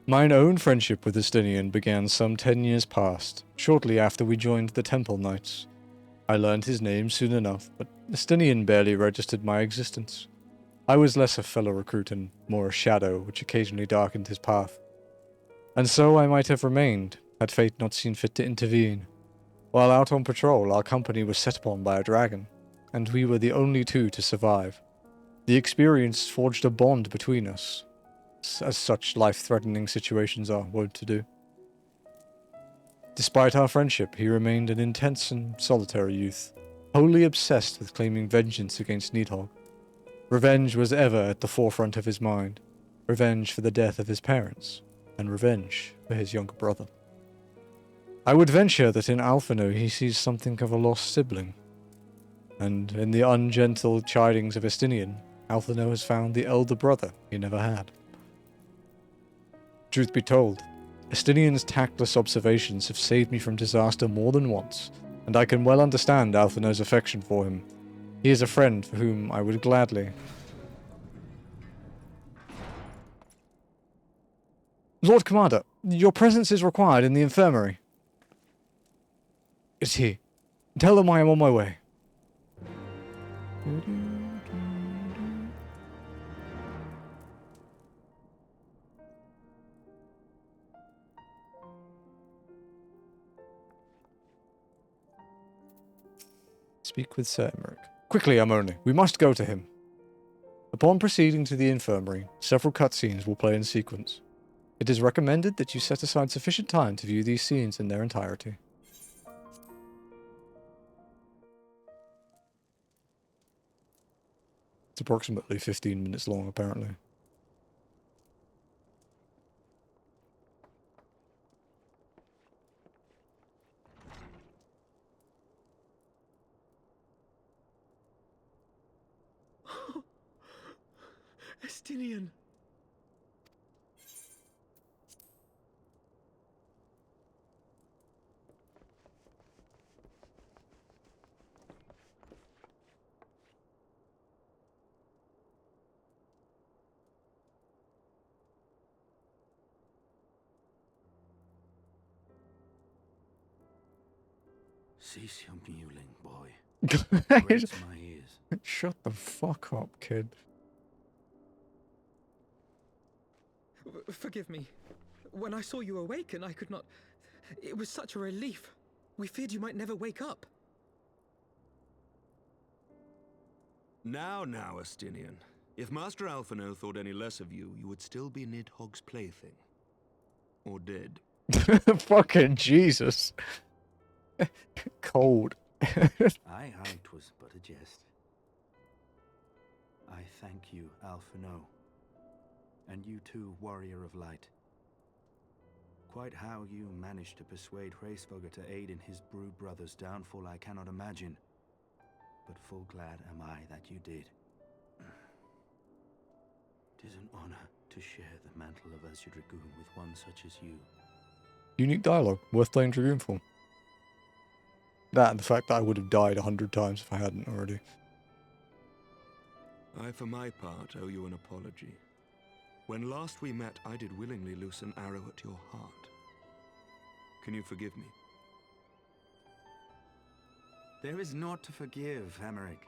Mine own friendship with Estinian began some 10 years past, shortly after we joined the Temple Knights. I learned his name soon enough, but Estinian barely registered my existence. I was less a fellow recruit and more a shadow which occasionally darkened his path. And so I might have remained, had fate not seen fit to intervene. While out on patrol, our company was set upon by a dragon, and we were the only two to survive. The experience forged a bond between us, as such life-threatening situations are wont to do. Despite our friendship, he remained an intense and solitary youth, wholly obsessed with claiming vengeance against Nidhogg. Revenge was ever at the forefront of his mind, revenge for the death of his parents, and revenge for his younger brother. I would venture that in Alphinaud he sees something of a lost sibling, and in the ungentle chidings of Estinian, Alphinaud has found the elder brother he never had. Truth be told, Estinian's tactless observations have saved me from disaster more than once, and I can well understand Alphinaud's affection for him. He is a friend for whom I would gladly... Lord Commander, your presence is required in the infirmary. It's he. Tell them I am on my way. Speak with Sir Emmerich. Quickly, Amoni. We must go to him. Upon proceeding to the infirmary, several cutscenes will play in sequence. It is recommended that you set aside sufficient time to view these scenes in their entirety. It's approximately 15 minutes long, apparently. Estinian. Cease your mewling, boy. Breaks my ears. Shut the fuck up, kid. Forgive me. When I saw you awaken, I could not... It was such a relief. We feared you might never wake up. Now, Astinian. If Master Alphino thought any less of you, you would still be Nidhogg's plaything. Or dead. Fucking Jesus. Cold. Aye, 'twas but a jest. I thank you, Alphino. And you too, Warrior of Light. Quite how you managed to persuade Hraesvogr to aid in his brood brother's downfall I cannot imagine. But full glad am I that you did. 'Tis an honor to share the mantle of Azure Dragoon with one such as you. Unique dialogue, worth playing Dragoon for. That and the fact that I would have died 100 times if I hadn't already. I, for my part, owe you an apology. When last we met, I did willingly loose an arrow at your heart. Can you forgive me? There is naught to forgive, Hameric.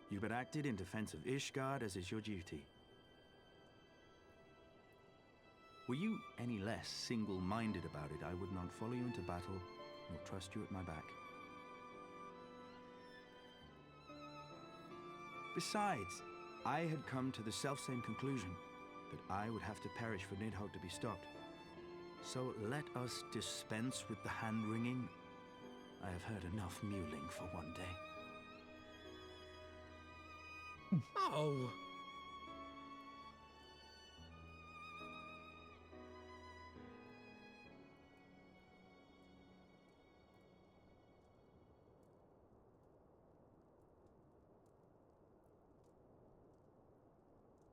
You but acted in defense of Ishgard as is your duty. Were you any less single-minded about it, I would not follow you into battle, nor trust you at my back. Besides, I had come to the selfsame conclusion, that I would have to perish for Nidhogg to be stopped. So let us dispense with the hand-wringing. I have heard enough mewling for one day. Oh!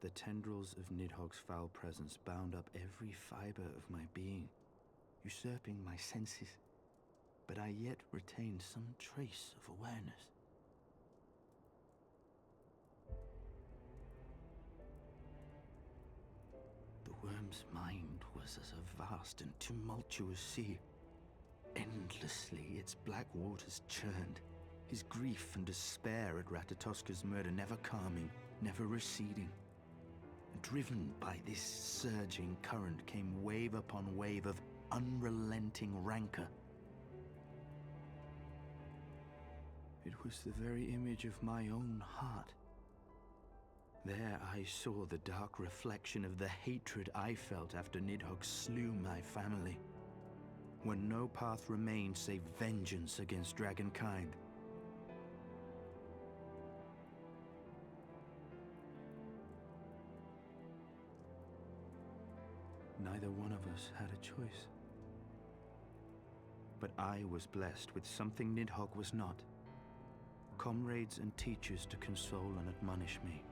The tendrils of Nidhogg's foul presence bound up every fiber of my being, usurping my senses, but I yet retained some trace of awareness. The worm's mind was as a vast and tumultuous sea. Endlessly its black waters churned, his grief and despair at Ratatoska's murder never calming, never receding. Driven by this surging current came wave upon wave of unrelenting rancor. It was the very image of my own heart. There I saw the dark reflection of the hatred I felt after Nidhogg slew my family, when no path remained save vengeance against dragonkind. Neither one of us had a choice. But I was blessed with something Nidhogg was not. Comrades and teachers to console and admonish me.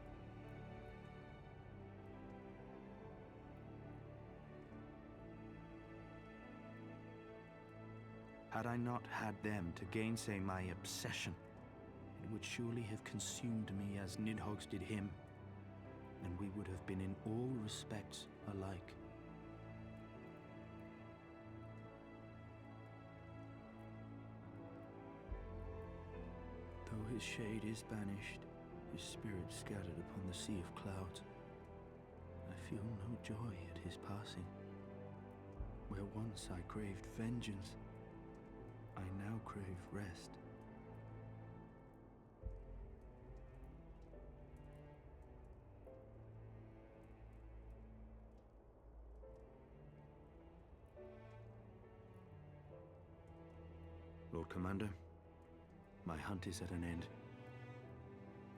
Had I not had them to gainsay my obsession, it would surely have consumed me as Nidhogg's did him, and we would have been in all respects alike. Though his shade is banished, his spirit scattered upon the sea of clouds, I feel no joy at his passing. Where once I craved vengeance, I now crave rest. Lord Commander, my hunt is at an end.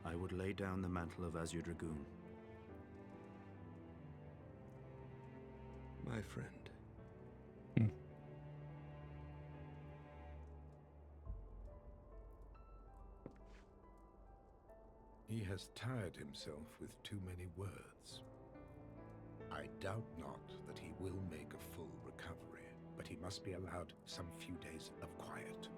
I would lay down the mantle of Azure Dragoon. My friend. He has tired himself with too many words. I doubt not that he will make a full recovery, but he must be allowed some few days of quiet.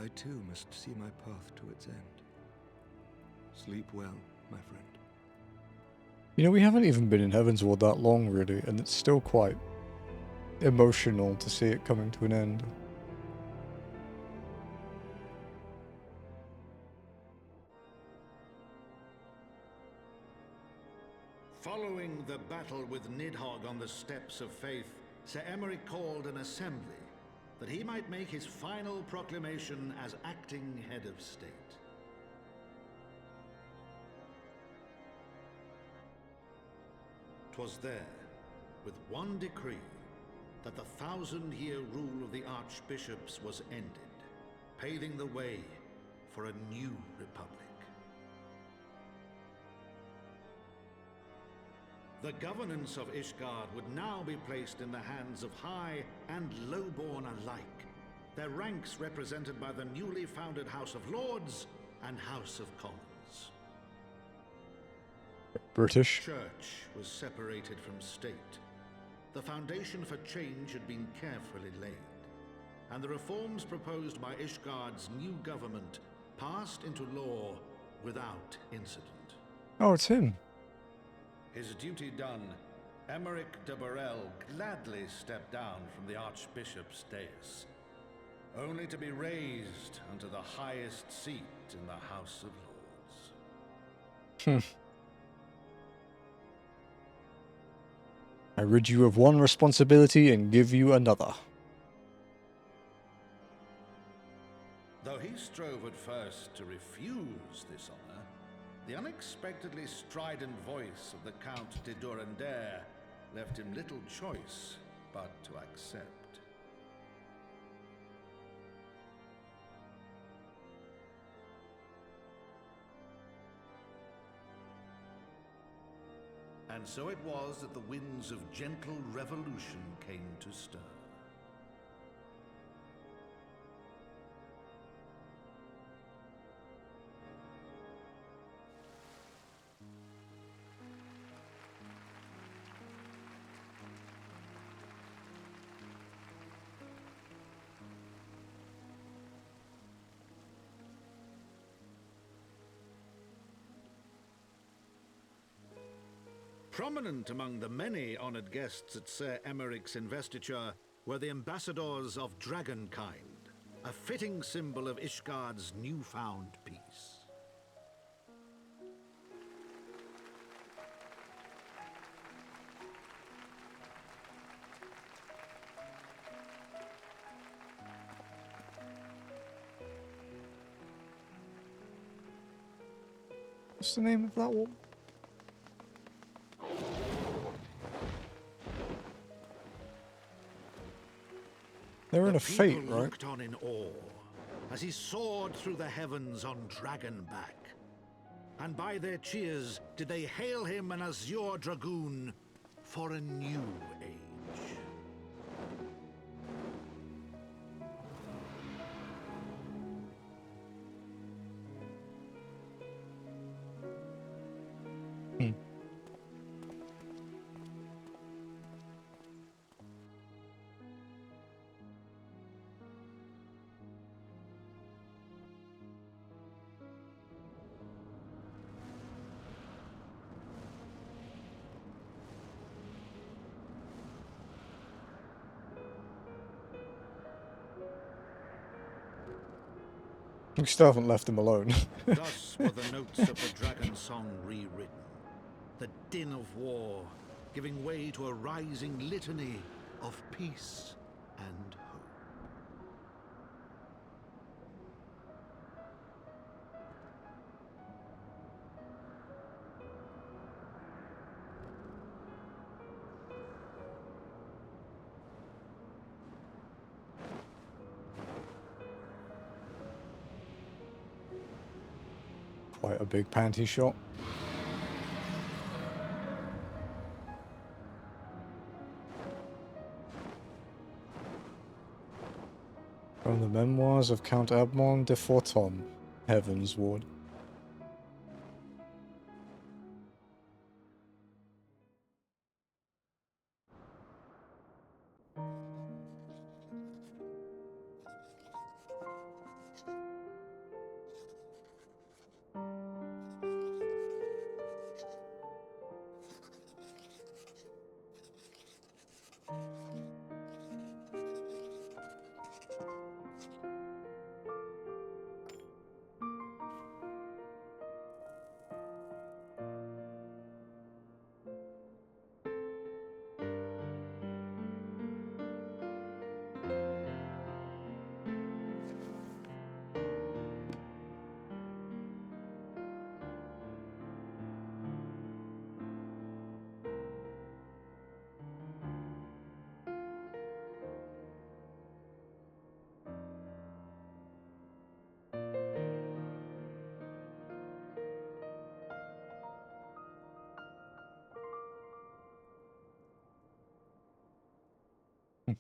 I too must see my path to its end. Sleep well, my friend. You know, we haven't even been in Heavensward that long, really, and it's still quite emotional to see it coming to an end. Following the battle with Nidhogg on the Steps of Faith, Sir Emeric called an assembly that he might make his final proclamation as acting head of state. 'Twas there, with one decree, that the 1,000-year rule of the archbishops was ended, paving the way for a new republic. The governance of Ishgard would now be placed in the hands of high and lowborn alike, their ranks represented by the newly founded House of Lords and House of Commons. British. Church was separated from state. The foundation for change had been carefully laid, and the reforms proposed by Ishgard's new government passed into law without incident. Oh, it's him. His duty done, Emeric de Burrell gladly stepped down from the Archbishop's dais, only to be raised unto the highest seat in the House of Lords. I rid you of one responsibility and give you another. Though he strove at first to refuse this honor, the unexpectedly strident voice of the Count de Durandare left him little choice but to accept. And so it was that the winds of gentle revolution came to stir. Prominent among the many honored guests at Sir Emeric's investiture were the ambassadors of Dragonkind, a fitting symbol of Ishgard's newfound peace. What's the name of that one? They're in a fate, right? Looked on in awe as he soared through the heavens on Dragonback, and by their cheers did they hail him an azure dragoon for a new age. We still haven't left him alone. Thus were the notes of the dragon song rewritten, the din of war giving way to a rising litany of peace and hope. Quite a big panty shot. From the memoirs of Count Abmon de Forton, Heavensward. Yeah.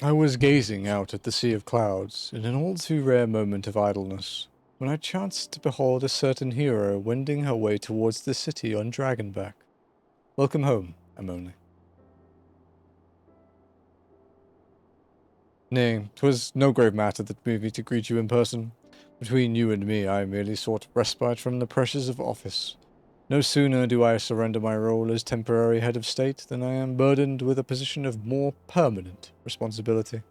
I was gazing out at the sea of clouds in an all too rare moment of idleness, when I chanced to behold a certain hero wending her way towards the city on Dragonback. Welcome home, Amoni. Nay, 'twas no grave matter that moved me to greet you in person. Between you and me, I merely sought respite from the pressures of office. No sooner do I surrender my role as temporary head of state than I am burdened with a position of more permanent responsibility.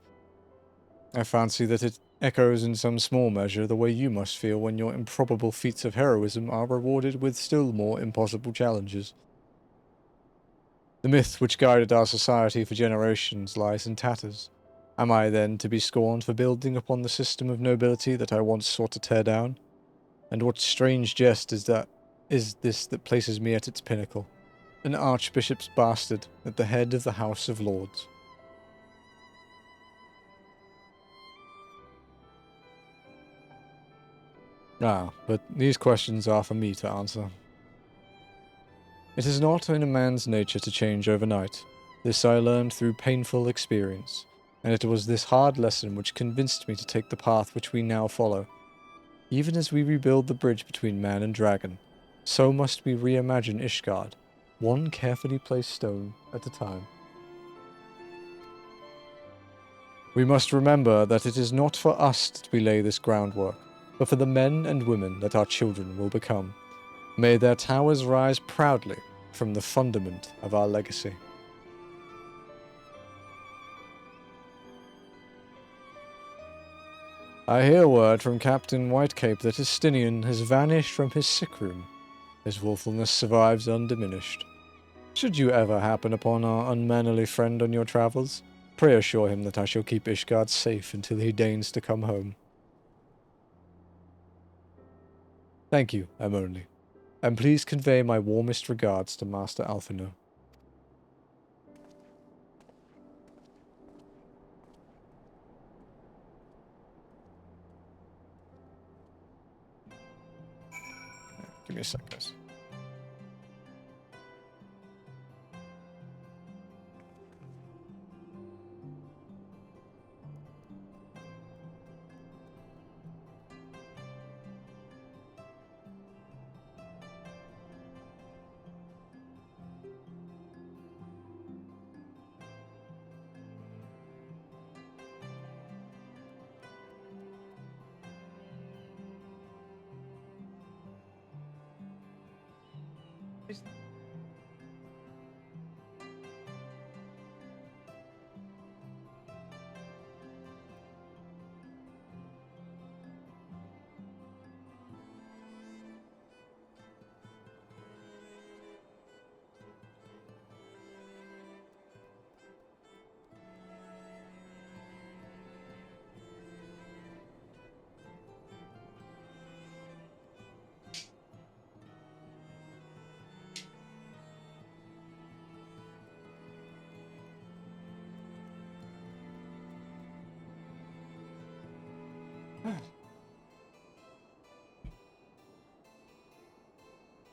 I fancy that it echoes in some small measure the way you must feel when your improbable feats of heroism are rewarded with still more impossible challenges. The myth which guided our society for generations lies in tatters. Am I, then, to be scorned for building upon the system of nobility that I once sought to tear down? And what strange jest is this that places me at its pinnacle, an archbishop's bastard at the head of the House of Lords? But these questions are for me to answer. It is not in a man's nature to change overnight. This I learned through painful experience, and it was this hard lesson which convinced me to take the path which we now follow. Even as we rebuild the bridge between man and dragon, so must we reimagine Ishgard, one carefully placed stone at a time. We must remember that it is not for us that we lay this groundwork, but for the men and women that our children will become. May their towers rise proudly from the fundament of our legacy. I hear word from Captain Whitecape that Estinian has vanished from his sick room. His willfulness survives undiminished. Should you ever happen upon our unmannerly friend on your travels, pray assure him that I shall keep Ishgard safe until he deigns to come home. Thank you, Amoni, and please convey my warmest regards to Master Alphino. Give me a sec, guys.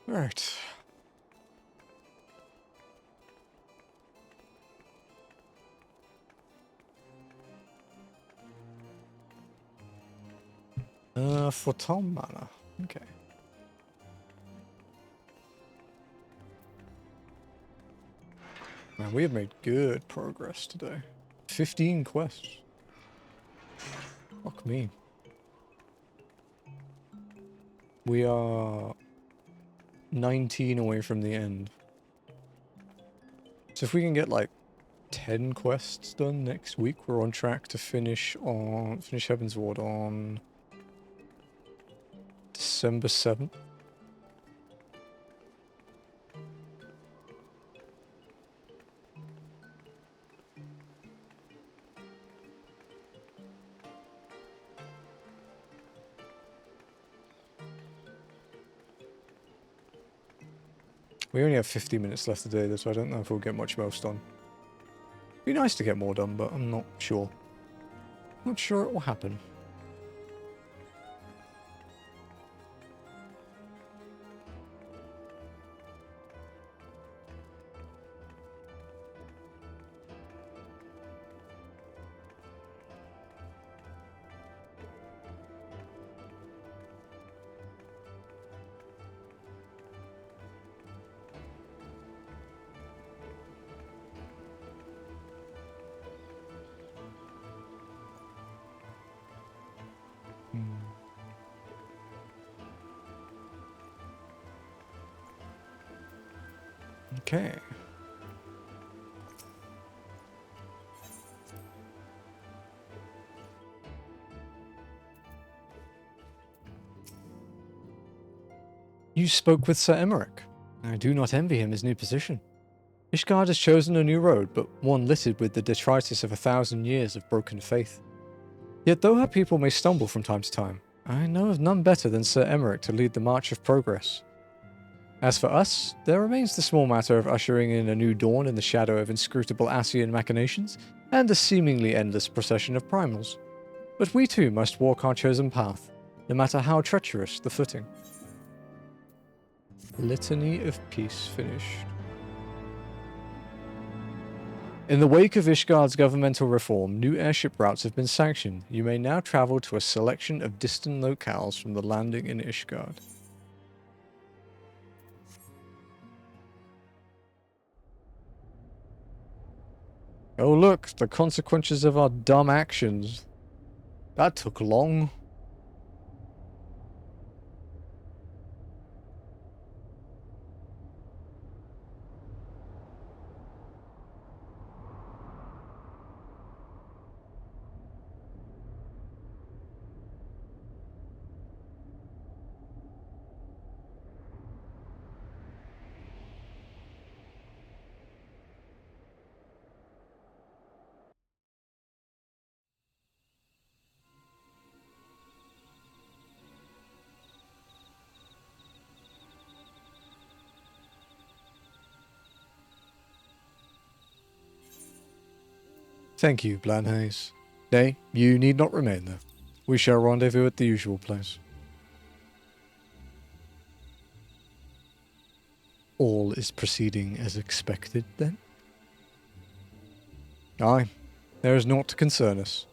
Right. For Tom Manor. Okay. Man, we have made good progress today. 15 quests. Fuck me. We are 19 away from the end. So if we can get like 10 quests done next week, we're on track to finish Heaven's Ward on December 7th. We only have 50 minutes left today, though, so I don't know if we'll get much else done. Be nice to get more done, but I'm not sure. Not sure it will happen. Okay. You spoke with Sir Emmerich. I do not envy him his new position. Ishgard has chosen a new road, but one littered with the detritus of 1,000 years of broken faith. Yet though her people may stumble from time to time, I know of none better than Sir Emmerich to lead the march of progress. As for us, there remains the small matter of ushering in a new dawn in the shadow of inscrutable Ascian machinations, and a seemingly endless procession of primals. But we too must walk our chosen path, no matter how treacherous the footing. Litany of Peace finished. In the wake of Ishgard's governmental reform, new airship routes have been sanctioned. You may now travel to a selection of distant locales from the landing in Ishgard. Oh look, the consequences of our dumb actions. That took long. Thank you, Blanhaze. Nay, you need not remain there. We shall rendezvous at the usual place. All is proceeding as expected, then? Aye, there is naught to concern us,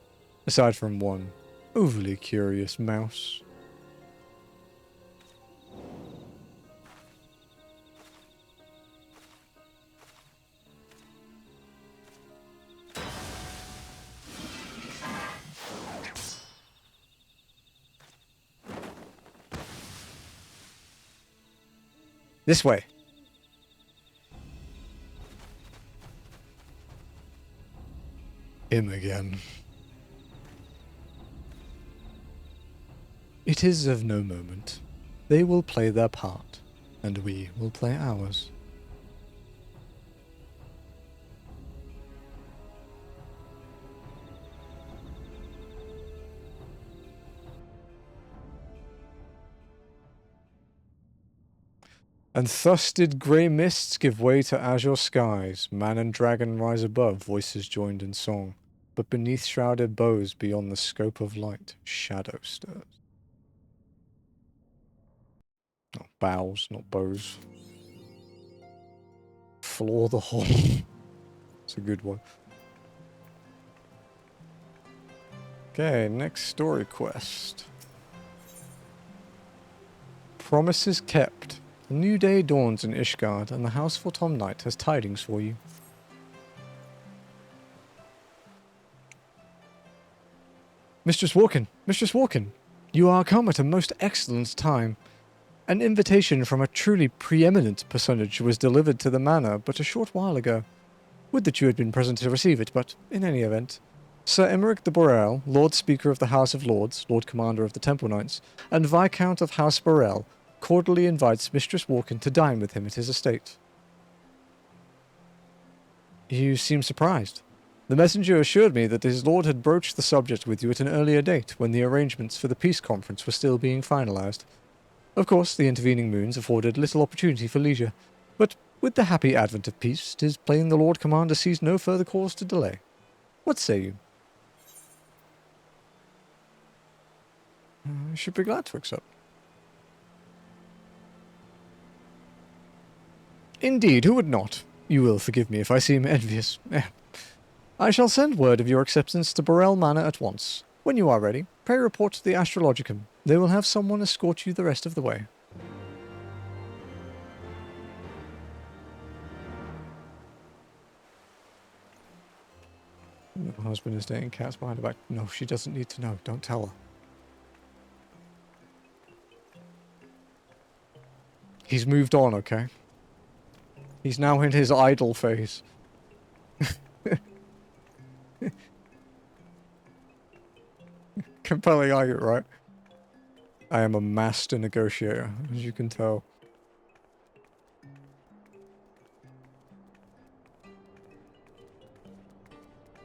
aside from one overly curious mouse. This way. Him again. It is of no moment. They will play their part, and we will play ours. And thus did grey mists give way to azure skies, man and dragon rise above, voices joined in song, but beneath shrouded bows beyond the scope of light, shadow stirs. Not bows, not bows. Floor the hole. It's a good one. Okay, next story quest. Promises kept. A new day dawns in Ishgard, and the Xelphatol Knight has tidings for you. Mistress Walken, you are come at a most excellent time. An invitation from a truly preeminent personage was delivered to the manor but a short while ago. Would that you had been present to receive it, but in any event, Sir Emeric de Borel, Lord Speaker of the House of Lords, Lord Commander of the Temple Knights, and Viscount of House Borel, cordially invites Mistress Walken to dine with him at his estate. You seem surprised. The messenger assured me that his lord had broached the subject with you at an earlier date, when the arrangements for the peace conference were still being finalized. Of course, the intervening moons afforded little opportunity for leisure, but with the happy advent of peace, 'tis plain the Lord Commander sees no further cause to delay. What say you? I should be glad to accept. Indeed, who would not? You will forgive me if I seem envious. I shall send word of your acceptance to Borel Manor at once. When you are ready, pray report to the Astrologicum. They will have someone escort you the rest of the way. Her husband is dating cats behind her back. No, she doesn't need to know. Don't tell her. He's moved on, okay? He's now in his idle phase. Compelling argument, right? I am a master negotiator, as you can tell.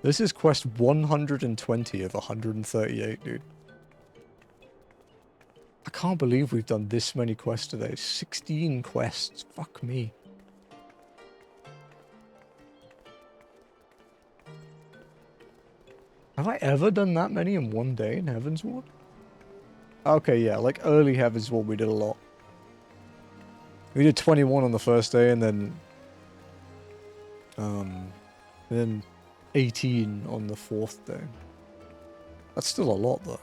This is quest 120 of 138, dude. I can't believe we've done this many quests today. 16 quests. Fuck me. Have I ever done that many in one day in Heavensward? Okay, yeah, like early Heavensward we did a lot. We did 21 on the first day and then 18 on the fourth day. That's still a lot though.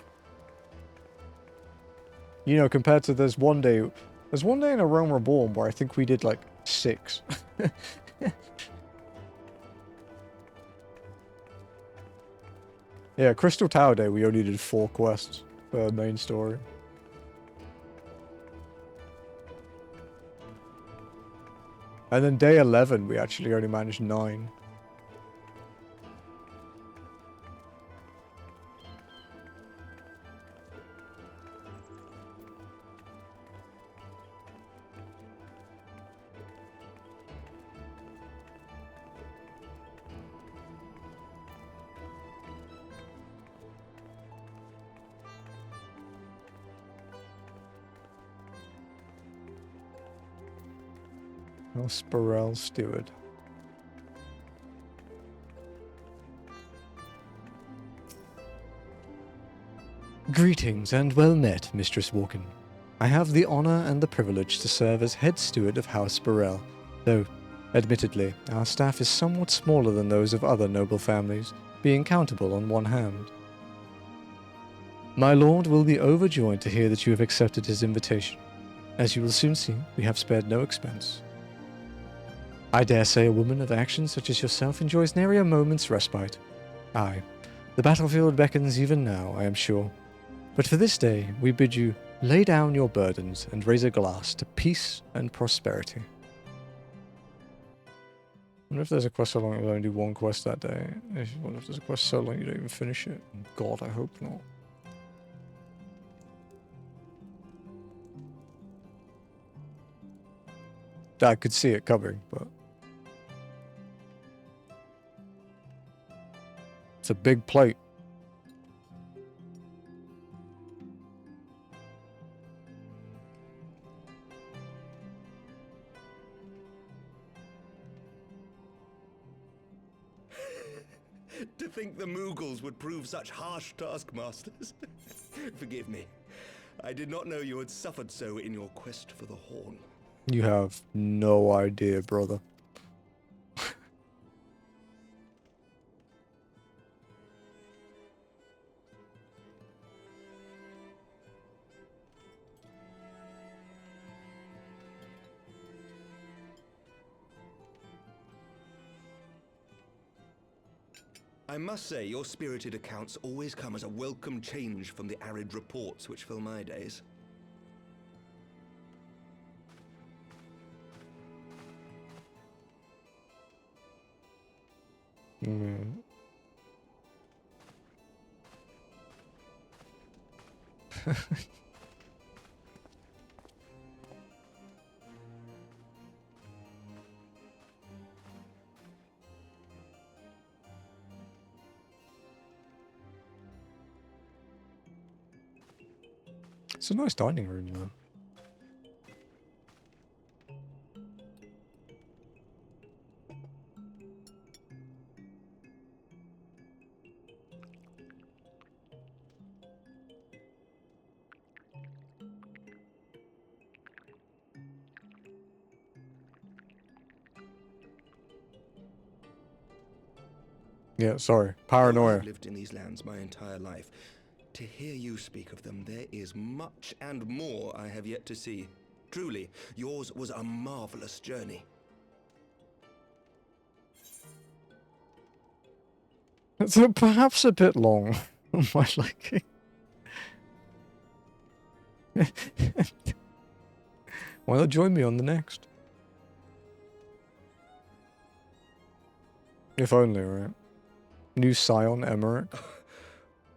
You know, compared to there's one day in A Realm Reborn where I think we did like 6. Yeah, Crystal Tower Day, we only did 4 quests for the main story. And then day 11, we actually only managed 9. Borel Steward. Greetings and well met, Mistress Walken. I have the honor and the privilege to serve as head steward of House Borel, though, admittedly, our staff is somewhat smaller than those of other noble families, being countable on one hand. My lord will be overjoyed to hear that you have accepted his invitation. As you will soon see, we have spared no expense. I dare say a woman of action such as yourself enjoys nary a moment's respite. Aye, the battlefield beckons even now, I am sure. But for this day, we bid you lay down your burdens and raise a glass to peace and prosperity. I wonder if there's a quest so long you'll only do one quest that day. I wonder if there's a quest so long you don't even finish it. God, I hope not. I could see it coming, but... It's a big plate. To think the Moogles would prove such harsh taskmasters. Forgive me. I did not know you had suffered so in your quest for the Horn. You have no idea, brother. I must say, your spirited accounts always come as a welcome change from the arid reports which fill my days. Mm. It's a nice dining room, though. Yeah, sorry. Though Paranoia. I've lived in these lands my entire life, to hear you speak of them, there is much and more I have yet to see. Truly, yours was a marvelous journey. It's perhaps a bit long on my liking. Why not join me on the next? If only, right? New scion, Emmerich.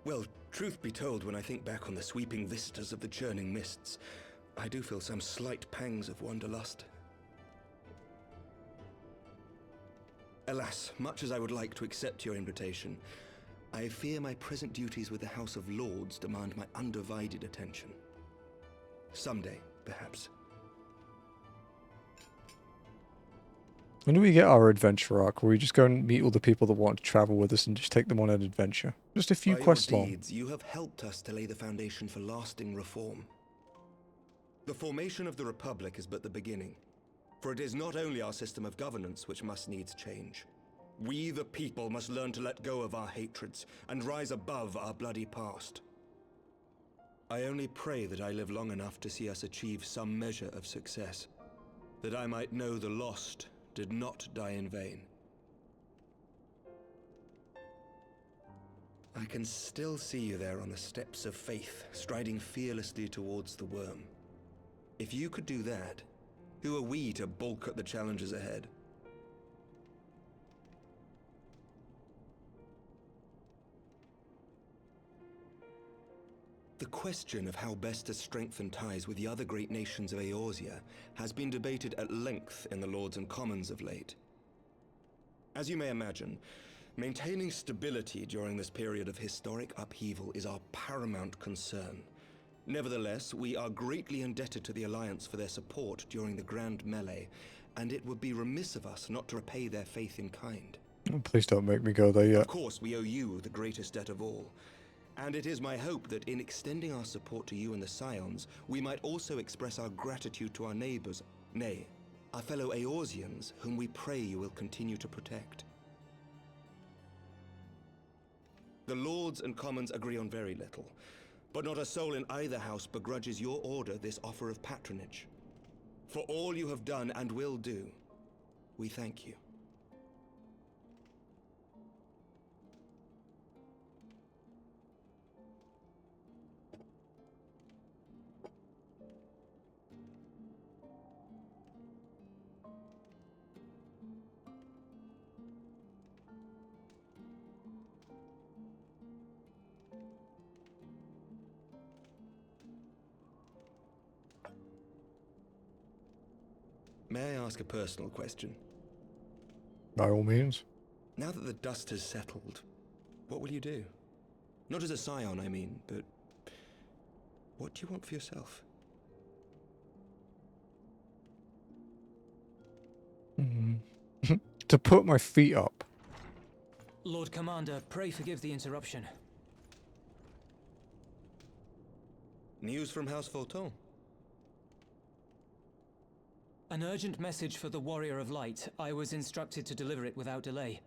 Well, truth be told, when I think back on the sweeping vistas of the churning mists, I do feel some slight pangs of wanderlust. Alas, much as I would like to accept your invitation, I fear my present duties with the House of Lords demand my undivided attention. Someday, perhaps. When do we get our adventure arc? Where we just go and meet all the people that want to travel with us and just take them on an adventure? Just a few By quests your long. deeds, you have helped us to lay the foundation for lasting reform. The formation of the Republic is but the beginning, for it is not only our system of governance which must needs change. We, the people, must learn to let go of our hatreds and rise above our bloody past. I only pray that I live long enough to see us achieve some measure of success, that I might know the lost did not die in vain. I can still see you there on the steps of faith, striding fearlessly towards the worm. If you could do that, who are we to balk at the challenges ahead? The question of how best to strengthen ties with the other great nations of Eorzea has been debated at length in the Lords and Commons of late. As you may imagine, maintaining stability during this period of historic upheaval is our paramount concern. Nevertheless, we are greatly indebted to the Alliance for their support during the Grand Melee, and it would be remiss of us not to repay their faith in kind. Oh, please don't make me go there yet. Of course, we owe you the greatest debt of all. And it is my hope that in extending our support to you and the Scions, we might also express our gratitude to our neighbors, nay, our fellow Eorzeans, whom we pray you will continue to protect. The Lords and Commons agree on very little, but not a soul in either house begrudges your order this offer of patronage. For all you have done and will do, we thank you. May I ask a personal question? By all means. Now that the dust has settled, what will you do? Not as a scion, I mean, but what do you want for yourself? To put my feet up. Lord Commander, pray forgive the interruption. News from House Xelphatol? An urgent message for the Warrior of Light. I was instructed to deliver it without delay.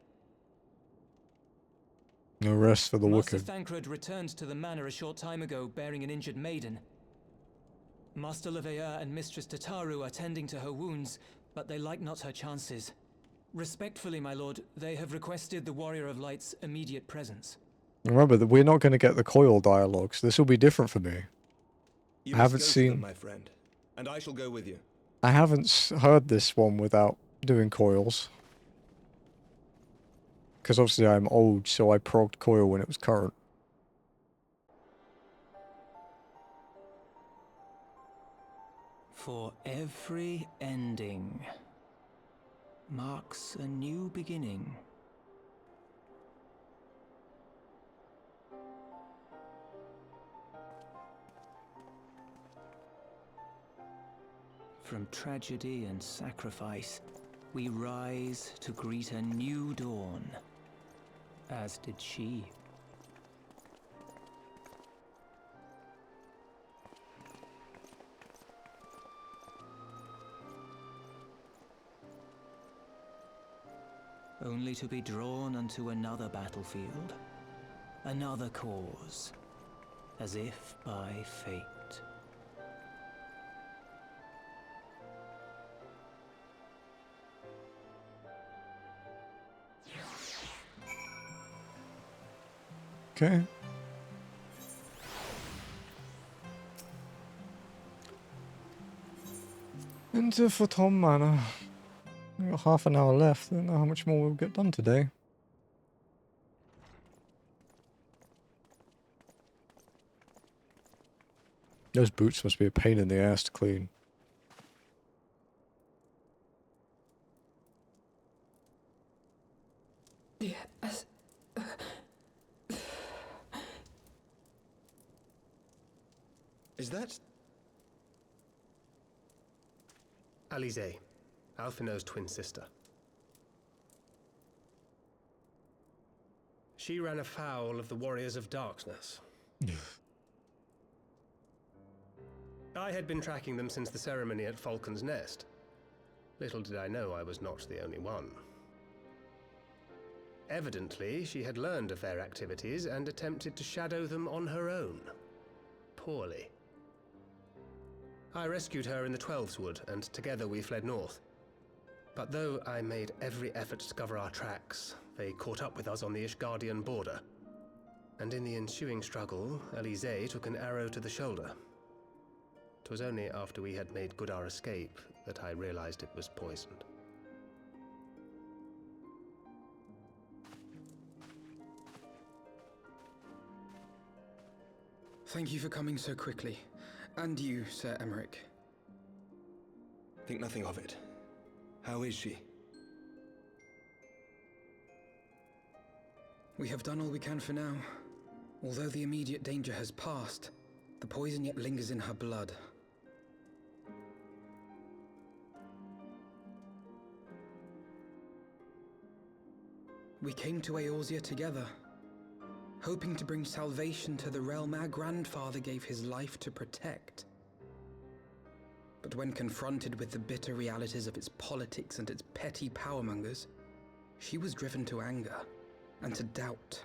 No rest for the Master wicked. Thancred returned to the manor a short time ago, bearing an injured maiden. Master Leveilleur and Mistress Tataru are tending to her wounds, but they like not her chances. Respectfully, my lord, they have requested the Warrior of Light's immediate presence. Remember that we're not going to get the coil dialogues. This will be different for me. You I haven't must go to them, seen. my friend, and I shall go with you. I haven't heard this one without doing coils. Because obviously I'm old, so I progged Coil when it was current. For every ending marks a new beginning. From tragedy and sacrifice, we rise to greet a new dawn, as did she. Only to be drawn unto another battlefield, another cause, as if by fate. Okay. Into Xelphatol Manor. We've got half an hour left. I don't know how much more we'll get done today. Those boots must be a pain in the ass to clean. Yes. Is that... Alize, Alphinaud's twin sister. She ran afoul of the Warriors of Darkness. I had been tracking them since the ceremony at Falcon's Nest. Little did I know I was not the only one. Evidently, she had learned of their activities and attempted to shadow them on her own. Poorly. I rescued her in the Twelveswood, and together we fled north. But though I made every effort to cover our tracks, they caught up with us on the Ishgardian border. And in the ensuing struggle, Alize took an arrow to the shoulder. 'Twas only after we had made good our escape that I realized it was poisoned. Thank you for coming so quickly. And you, Sir Emmerich. Think nothing of it. How is she? We have done all we can for now. Although the immediate danger has passed, the poison yet lingers in her blood. We came to Eorzea together, hoping to bring salvation to the realm our grandfather gave his life to protect. But when confronted with the bitter realities of its politics and its petty powermongers, she was driven to anger and to doubt.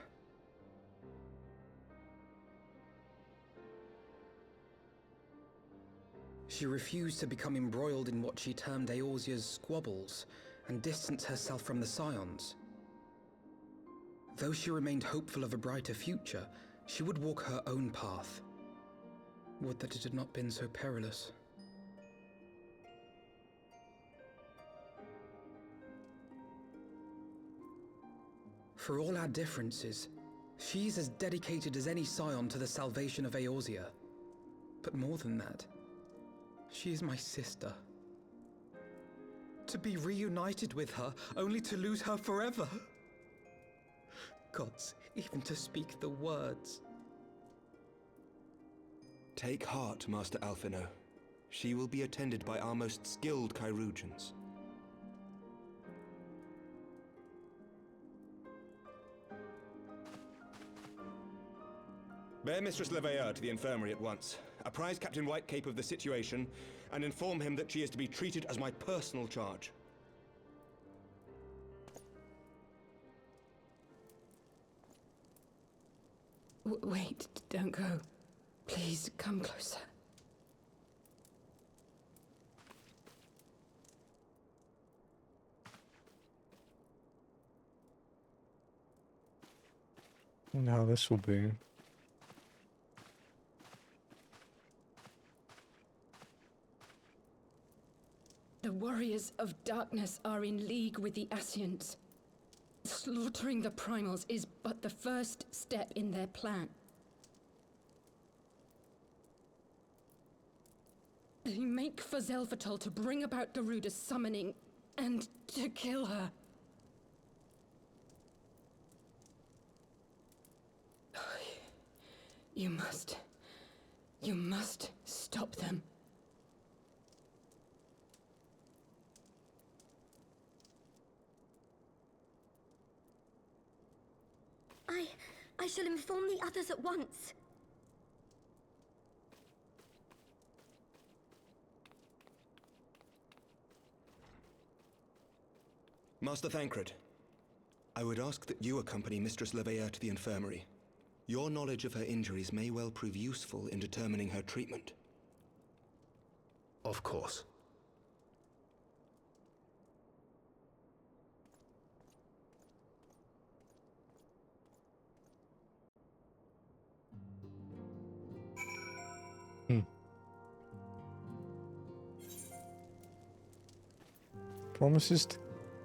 She refused to become embroiled in what she termed Eorzea's squabbles and distance herself from the Scions. Though she remained hopeful of a brighter future, she would walk her own path. Would that it had not been so perilous. For all our differences, she's as dedicated as any Scion to the salvation of Eorzea. But more than that, she is my sister. To be reunited with her, only to lose her forever. Gods, even to speak the words. Take heart, Master Alphinaud. She will be attended by our most skilled chirurgeons. Bear Mistress Leveilleur to the infirmary at once. Apprise Captain Whitecape of the situation, and inform him that she is to be treated as my personal charge. Wait, don't go. Please, come closer. I wonder how this will be. The Warriors of Darkness are in league with the Ascients. Slaughtering the primals is but the first step in their plan. They make for Xelphatol to bring about Garuda's summoning and to kill her. You must stop them. I shall inform the others at once. Master Thancred, I would ask that you accompany Mistress Leveilleur to the infirmary. Your knowledge of her injuries may well prove useful in determining her treatment. Of course.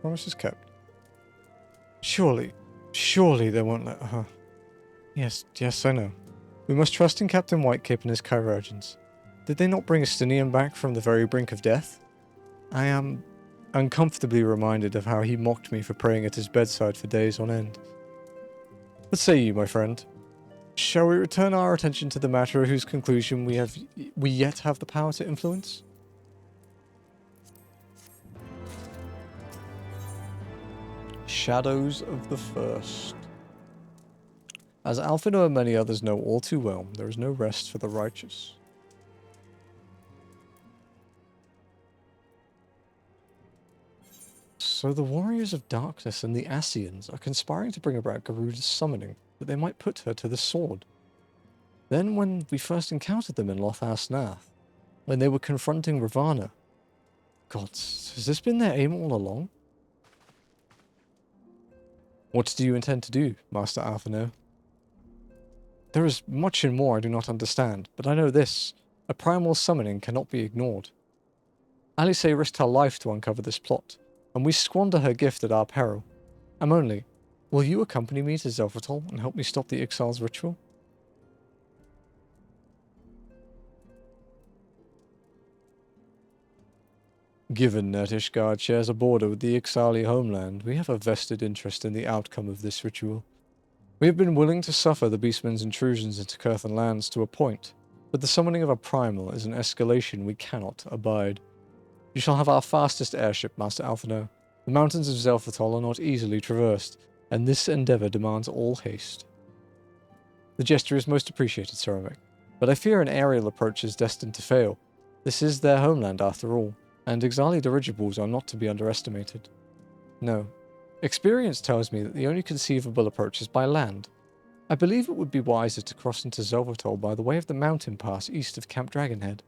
Promises kept. Surely they won't let her. Yes, I know. We must trust in Captain Whitecape and his chirurgeons. Did they not bring Estinian back from the very brink of death? I am uncomfortably reminded of how he mocked me for praying at his bedside for days on end. What say you, my friend? Shall we return our attention to the matter whose conclusion we yet have the power to influence? Shadows of the First. As Alphino and many others know all too well, there is no rest for the righteous. So the Warriors of Darkness and the Ascians are conspiring to bring about Garuda's summoning, that they might put her to the sword. Then when we first encountered them in Lothar Snath, when they were confronting Ravana, gods, has this been their aim all along? What do you intend to do, Master Alphino? There is much and more I do not understand, but I know this. A primal summoning cannot be ignored. Alice risked her life to uncover this plot, and we squander her gift at our peril. Will you accompany me to Xelphatol and help me stop the Exile's ritual? Given that Ishgard shares a border with the Ixali homeland, we have a vested interest in the outcome of this ritual. We have been willing to suffer the Beastmen's intrusions into Curthan lands to a point, but the summoning of a primal is an escalation we cannot abide. You shall have our fastest airship, Master Alphino. The mountains of Xelphatol are not easily traversed, and this endeavour demands all haste. The gesture is most appreciated, Ceramic, but I fear an aerial approach is destined to fail. This is their homeland after all, and Ixali dirigibles are not to be underestimated. No. Experience tells me that the only conceivable approach is by land. I believe it would be wiser to cross into Xelphatol by the way of the mountain pass east of Camp Dragonhead.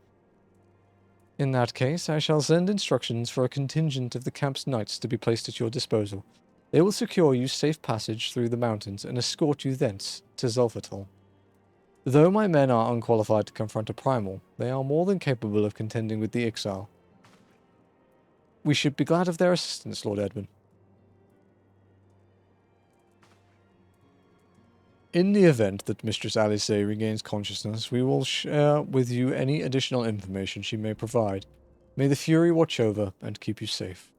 In that case, I shall send instructions for a contingent of the camp's knights to be placed at your disposal. They will secure you safe passage through the mountains and escort you thence to Xelphatol. Though my men are unqualified to confront a primal, they are more than capable of contending with the Exile. We should be glad of their assistance, Lord Edmund. In the event that Mistress Alice regains consciousness, we will share with you any additional information she may provide. May the Fury watch over and keep you safe.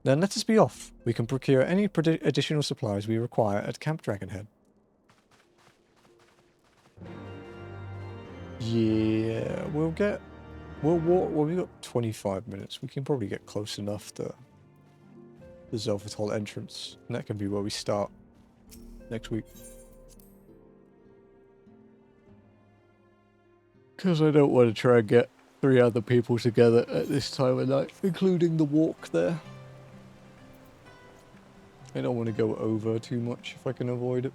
Then let us be off. We can procure any additional supplies we require at Camp Dragonhead. Yeah, we'll walk. Well, we've got 25 minutes. We can probably get close enough to the Xelphatol entrance, and that can be where we start next week. Because I don't want to try and get 3 other people together at this time of night, including the walk there. I don't want to go over too much if I can avoid it.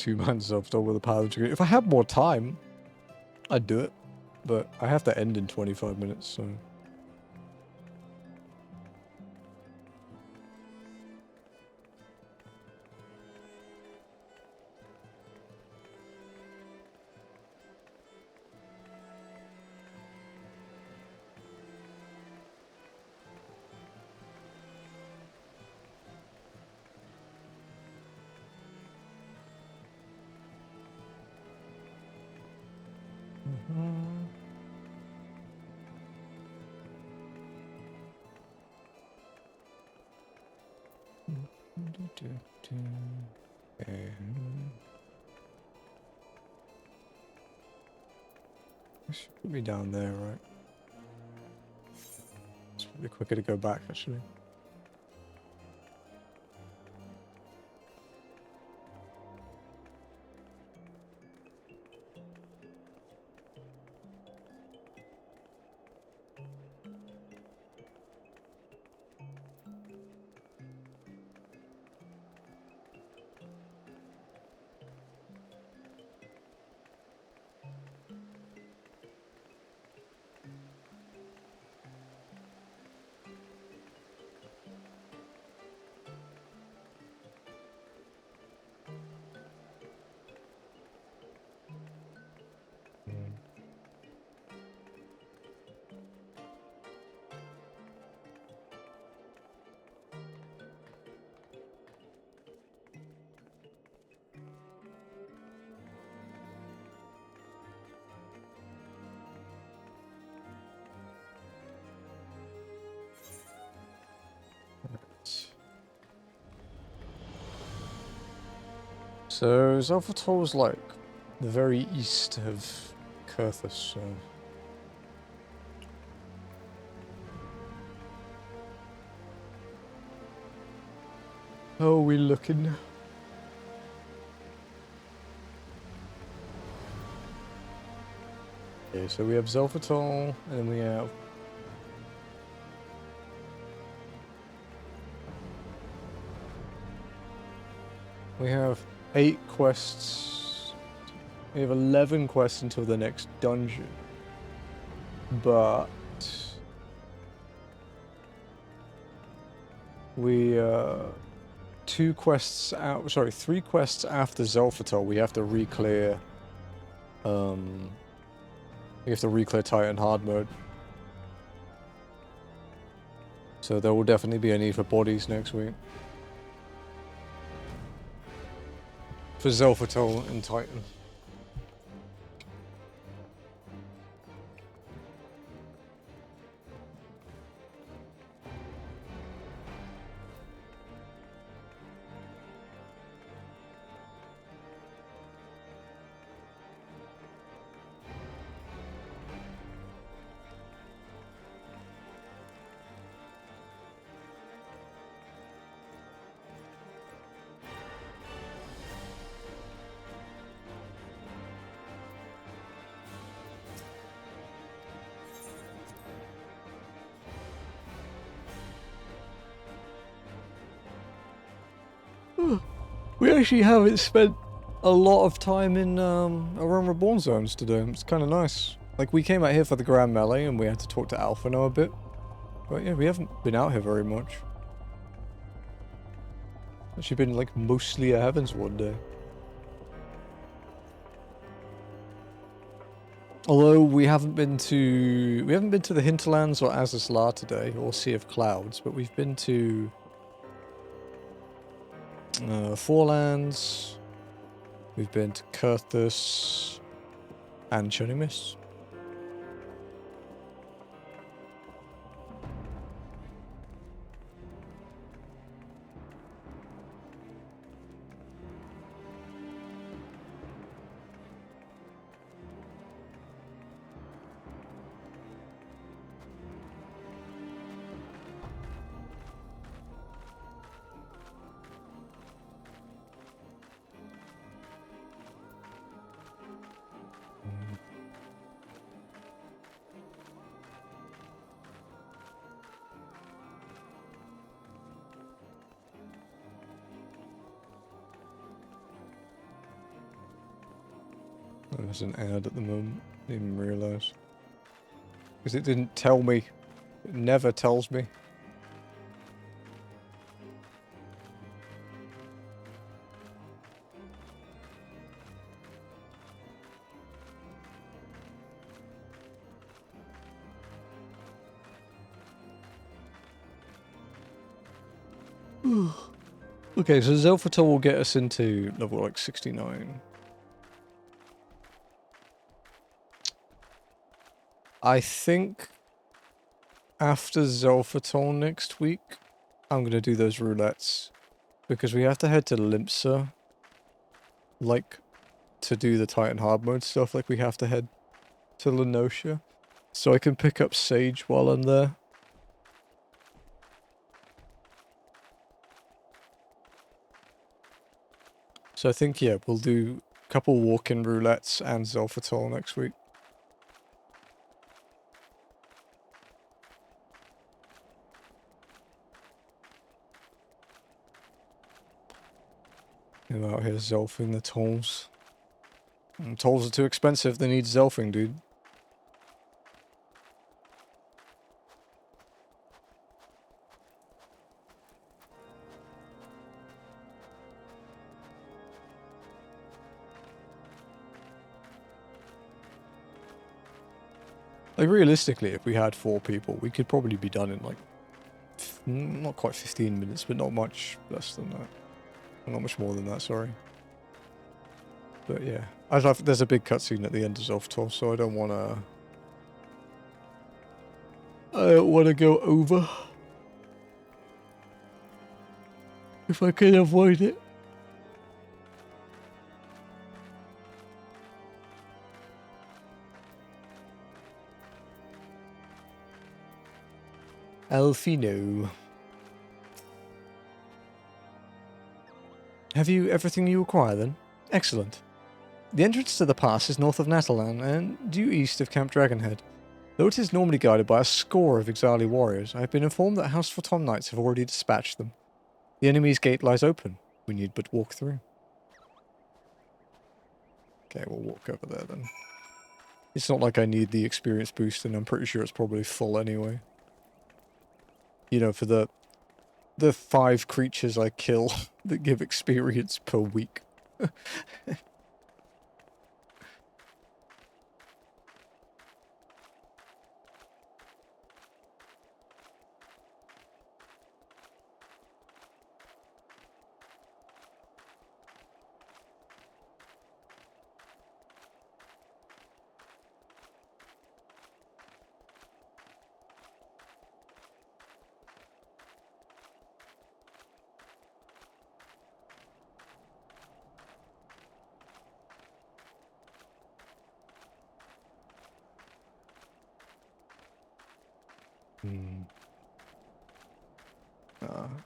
2-man Xelphatol with a power of Dragoon. If I had more time, I'd do it. But I have to end in 25 minutes, so... Should put me down there, right? It's probably quicker to go back, actually. So Xelphatol's like the very east of Kurthus, so... How are we looking? Okay, so we have Xelphatol, and then we have... We have 8 quests. We have 11 quests until the next dungeon. But... we, 3 quests after Xelphatol, we have to re-clear, Titan hard mode. So there will definitely be a need for bodies next week. For Xelphatol and Titan. We actually haven't spent a lot of time in around Reborn zones today. It's kind of nice. Like, we came out here for the Grand Melee and we had to talk to Alphino a bit. But yeah, we haven't been out here very much. Actually been like mostly a Heavensward day. Although we haven't been to the Hinterlands or Azazlar today, or Sea of Clouds, but we've been to Forelands, we've been to Kurthus, and Churning Mists. There's an ad at the moment. Didn't even realise. Because it didn't tell me. It never tells me. Okay, so Xelphatol will get us into level like 69. I think after Xelphatol next week, I'm going to do those roulettes. Because we have to head to Limpsa. Like, to do the Titan hard mode stuff. Like, we have to head to Lenosia. So I can pick up Sage while I'm there. So I think, yeah, we'll do a couple walk-in roulettes and Xelphatol next week. I'm out here Zelfing the tolls. And tolls are too expensive, they need Zelfing, dude. Like, realistically, if we had 4 people, we could probably be done in, like, not quite 15 minutes, but not much less than that. Not much more than that, sorry. But yeah, there's a big cutscene at the end of Xelphatol, so I don't want to go over. If I can avoid it. Alfino. Have you everything you require then? Excellent. The entrance to the pass is north of Natalan and due east of Camp Dragonhead. Though it is normally guarded by a score of Ixali warriors, I have been informed that House Photon Knights have already dispatched them. The enemy's gate lies open. We need but walk through. Okay, we'll walk over there then. It's not like I need the experience boost, and I'm pretty sure it's probably full anyway. You know, for the 5 creatures I kill that give experience per week.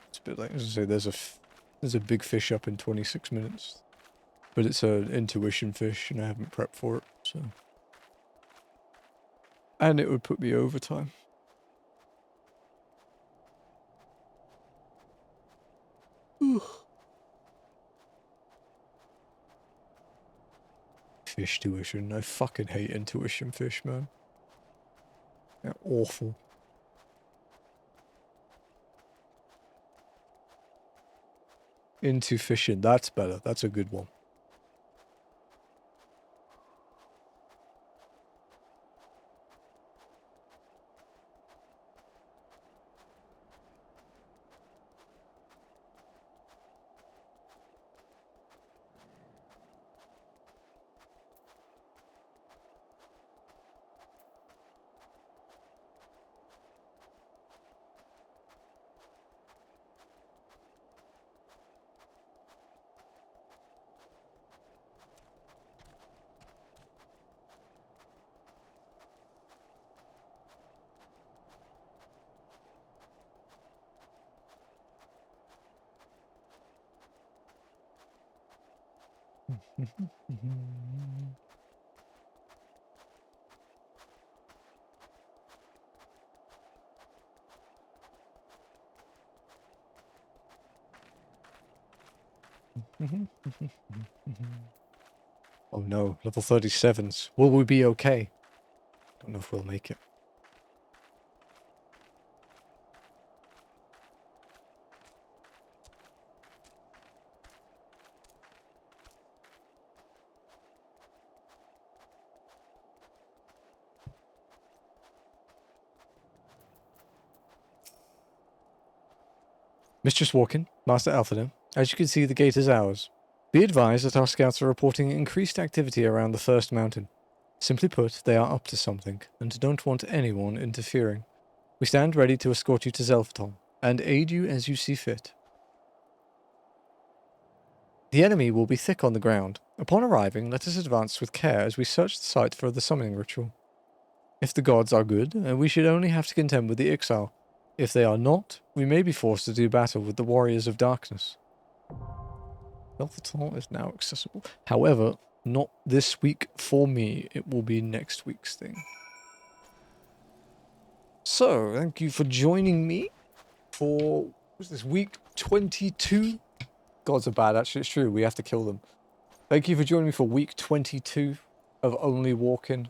It's a bit late. As I say, there's a big fish up in 26 minutes, but it's an intuition fish, and I haven't prepped for it, so. And it would put me overtime. Fish tuition. I fucking hate intuition fish, man. They're awful. Into fishing. That's better. That's a good one. Oh no, level 37s. Will we be okay? Don't know if we'll make it. Mistress Walken, Master Alfredin, as you can see, the gate is ours. Be advised that our scouts are reporting increased activity around the first mountain. Simply put, they are up to something, and don't want anyone interfering. We stand ready to escort you to Xelphatol, and aid you as you see fit. The enemy will be thick on the ground. Upon arriving, let us advance with care as we search the site for the summoning ritual. If the gods are good, we should only have to contend with the exile. If they are not, we may be forced to do battle with the warriors of darkness. Xelphatol is now accessible. However, not this week for me. It will be next week's thing. So, thank you for joining me for, what's this, week 22? Gods are bad, actually, it's true, we have to kill them. Thank you for joining me for week 22 of Only Walking.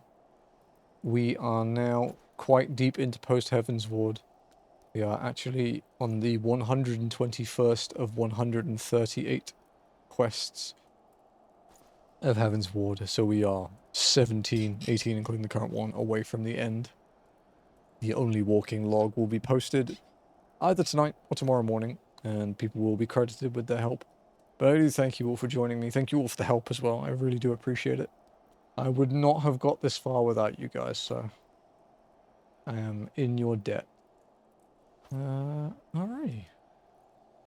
We are now quite deep into post-Heaven's Ward. We are actually on the 121st of 138 quests of Heaven's Ward, so we are 17, 18, including the current one, away from the end. The Only Walking log will be posted either tonight or tomorrow morning, and people will be credited with their help. But I do thank you all for joining me. Thank you all for the help as well. I really do appreciate it. I would not have got this far without you guys, so I am in your debt. Alrighty.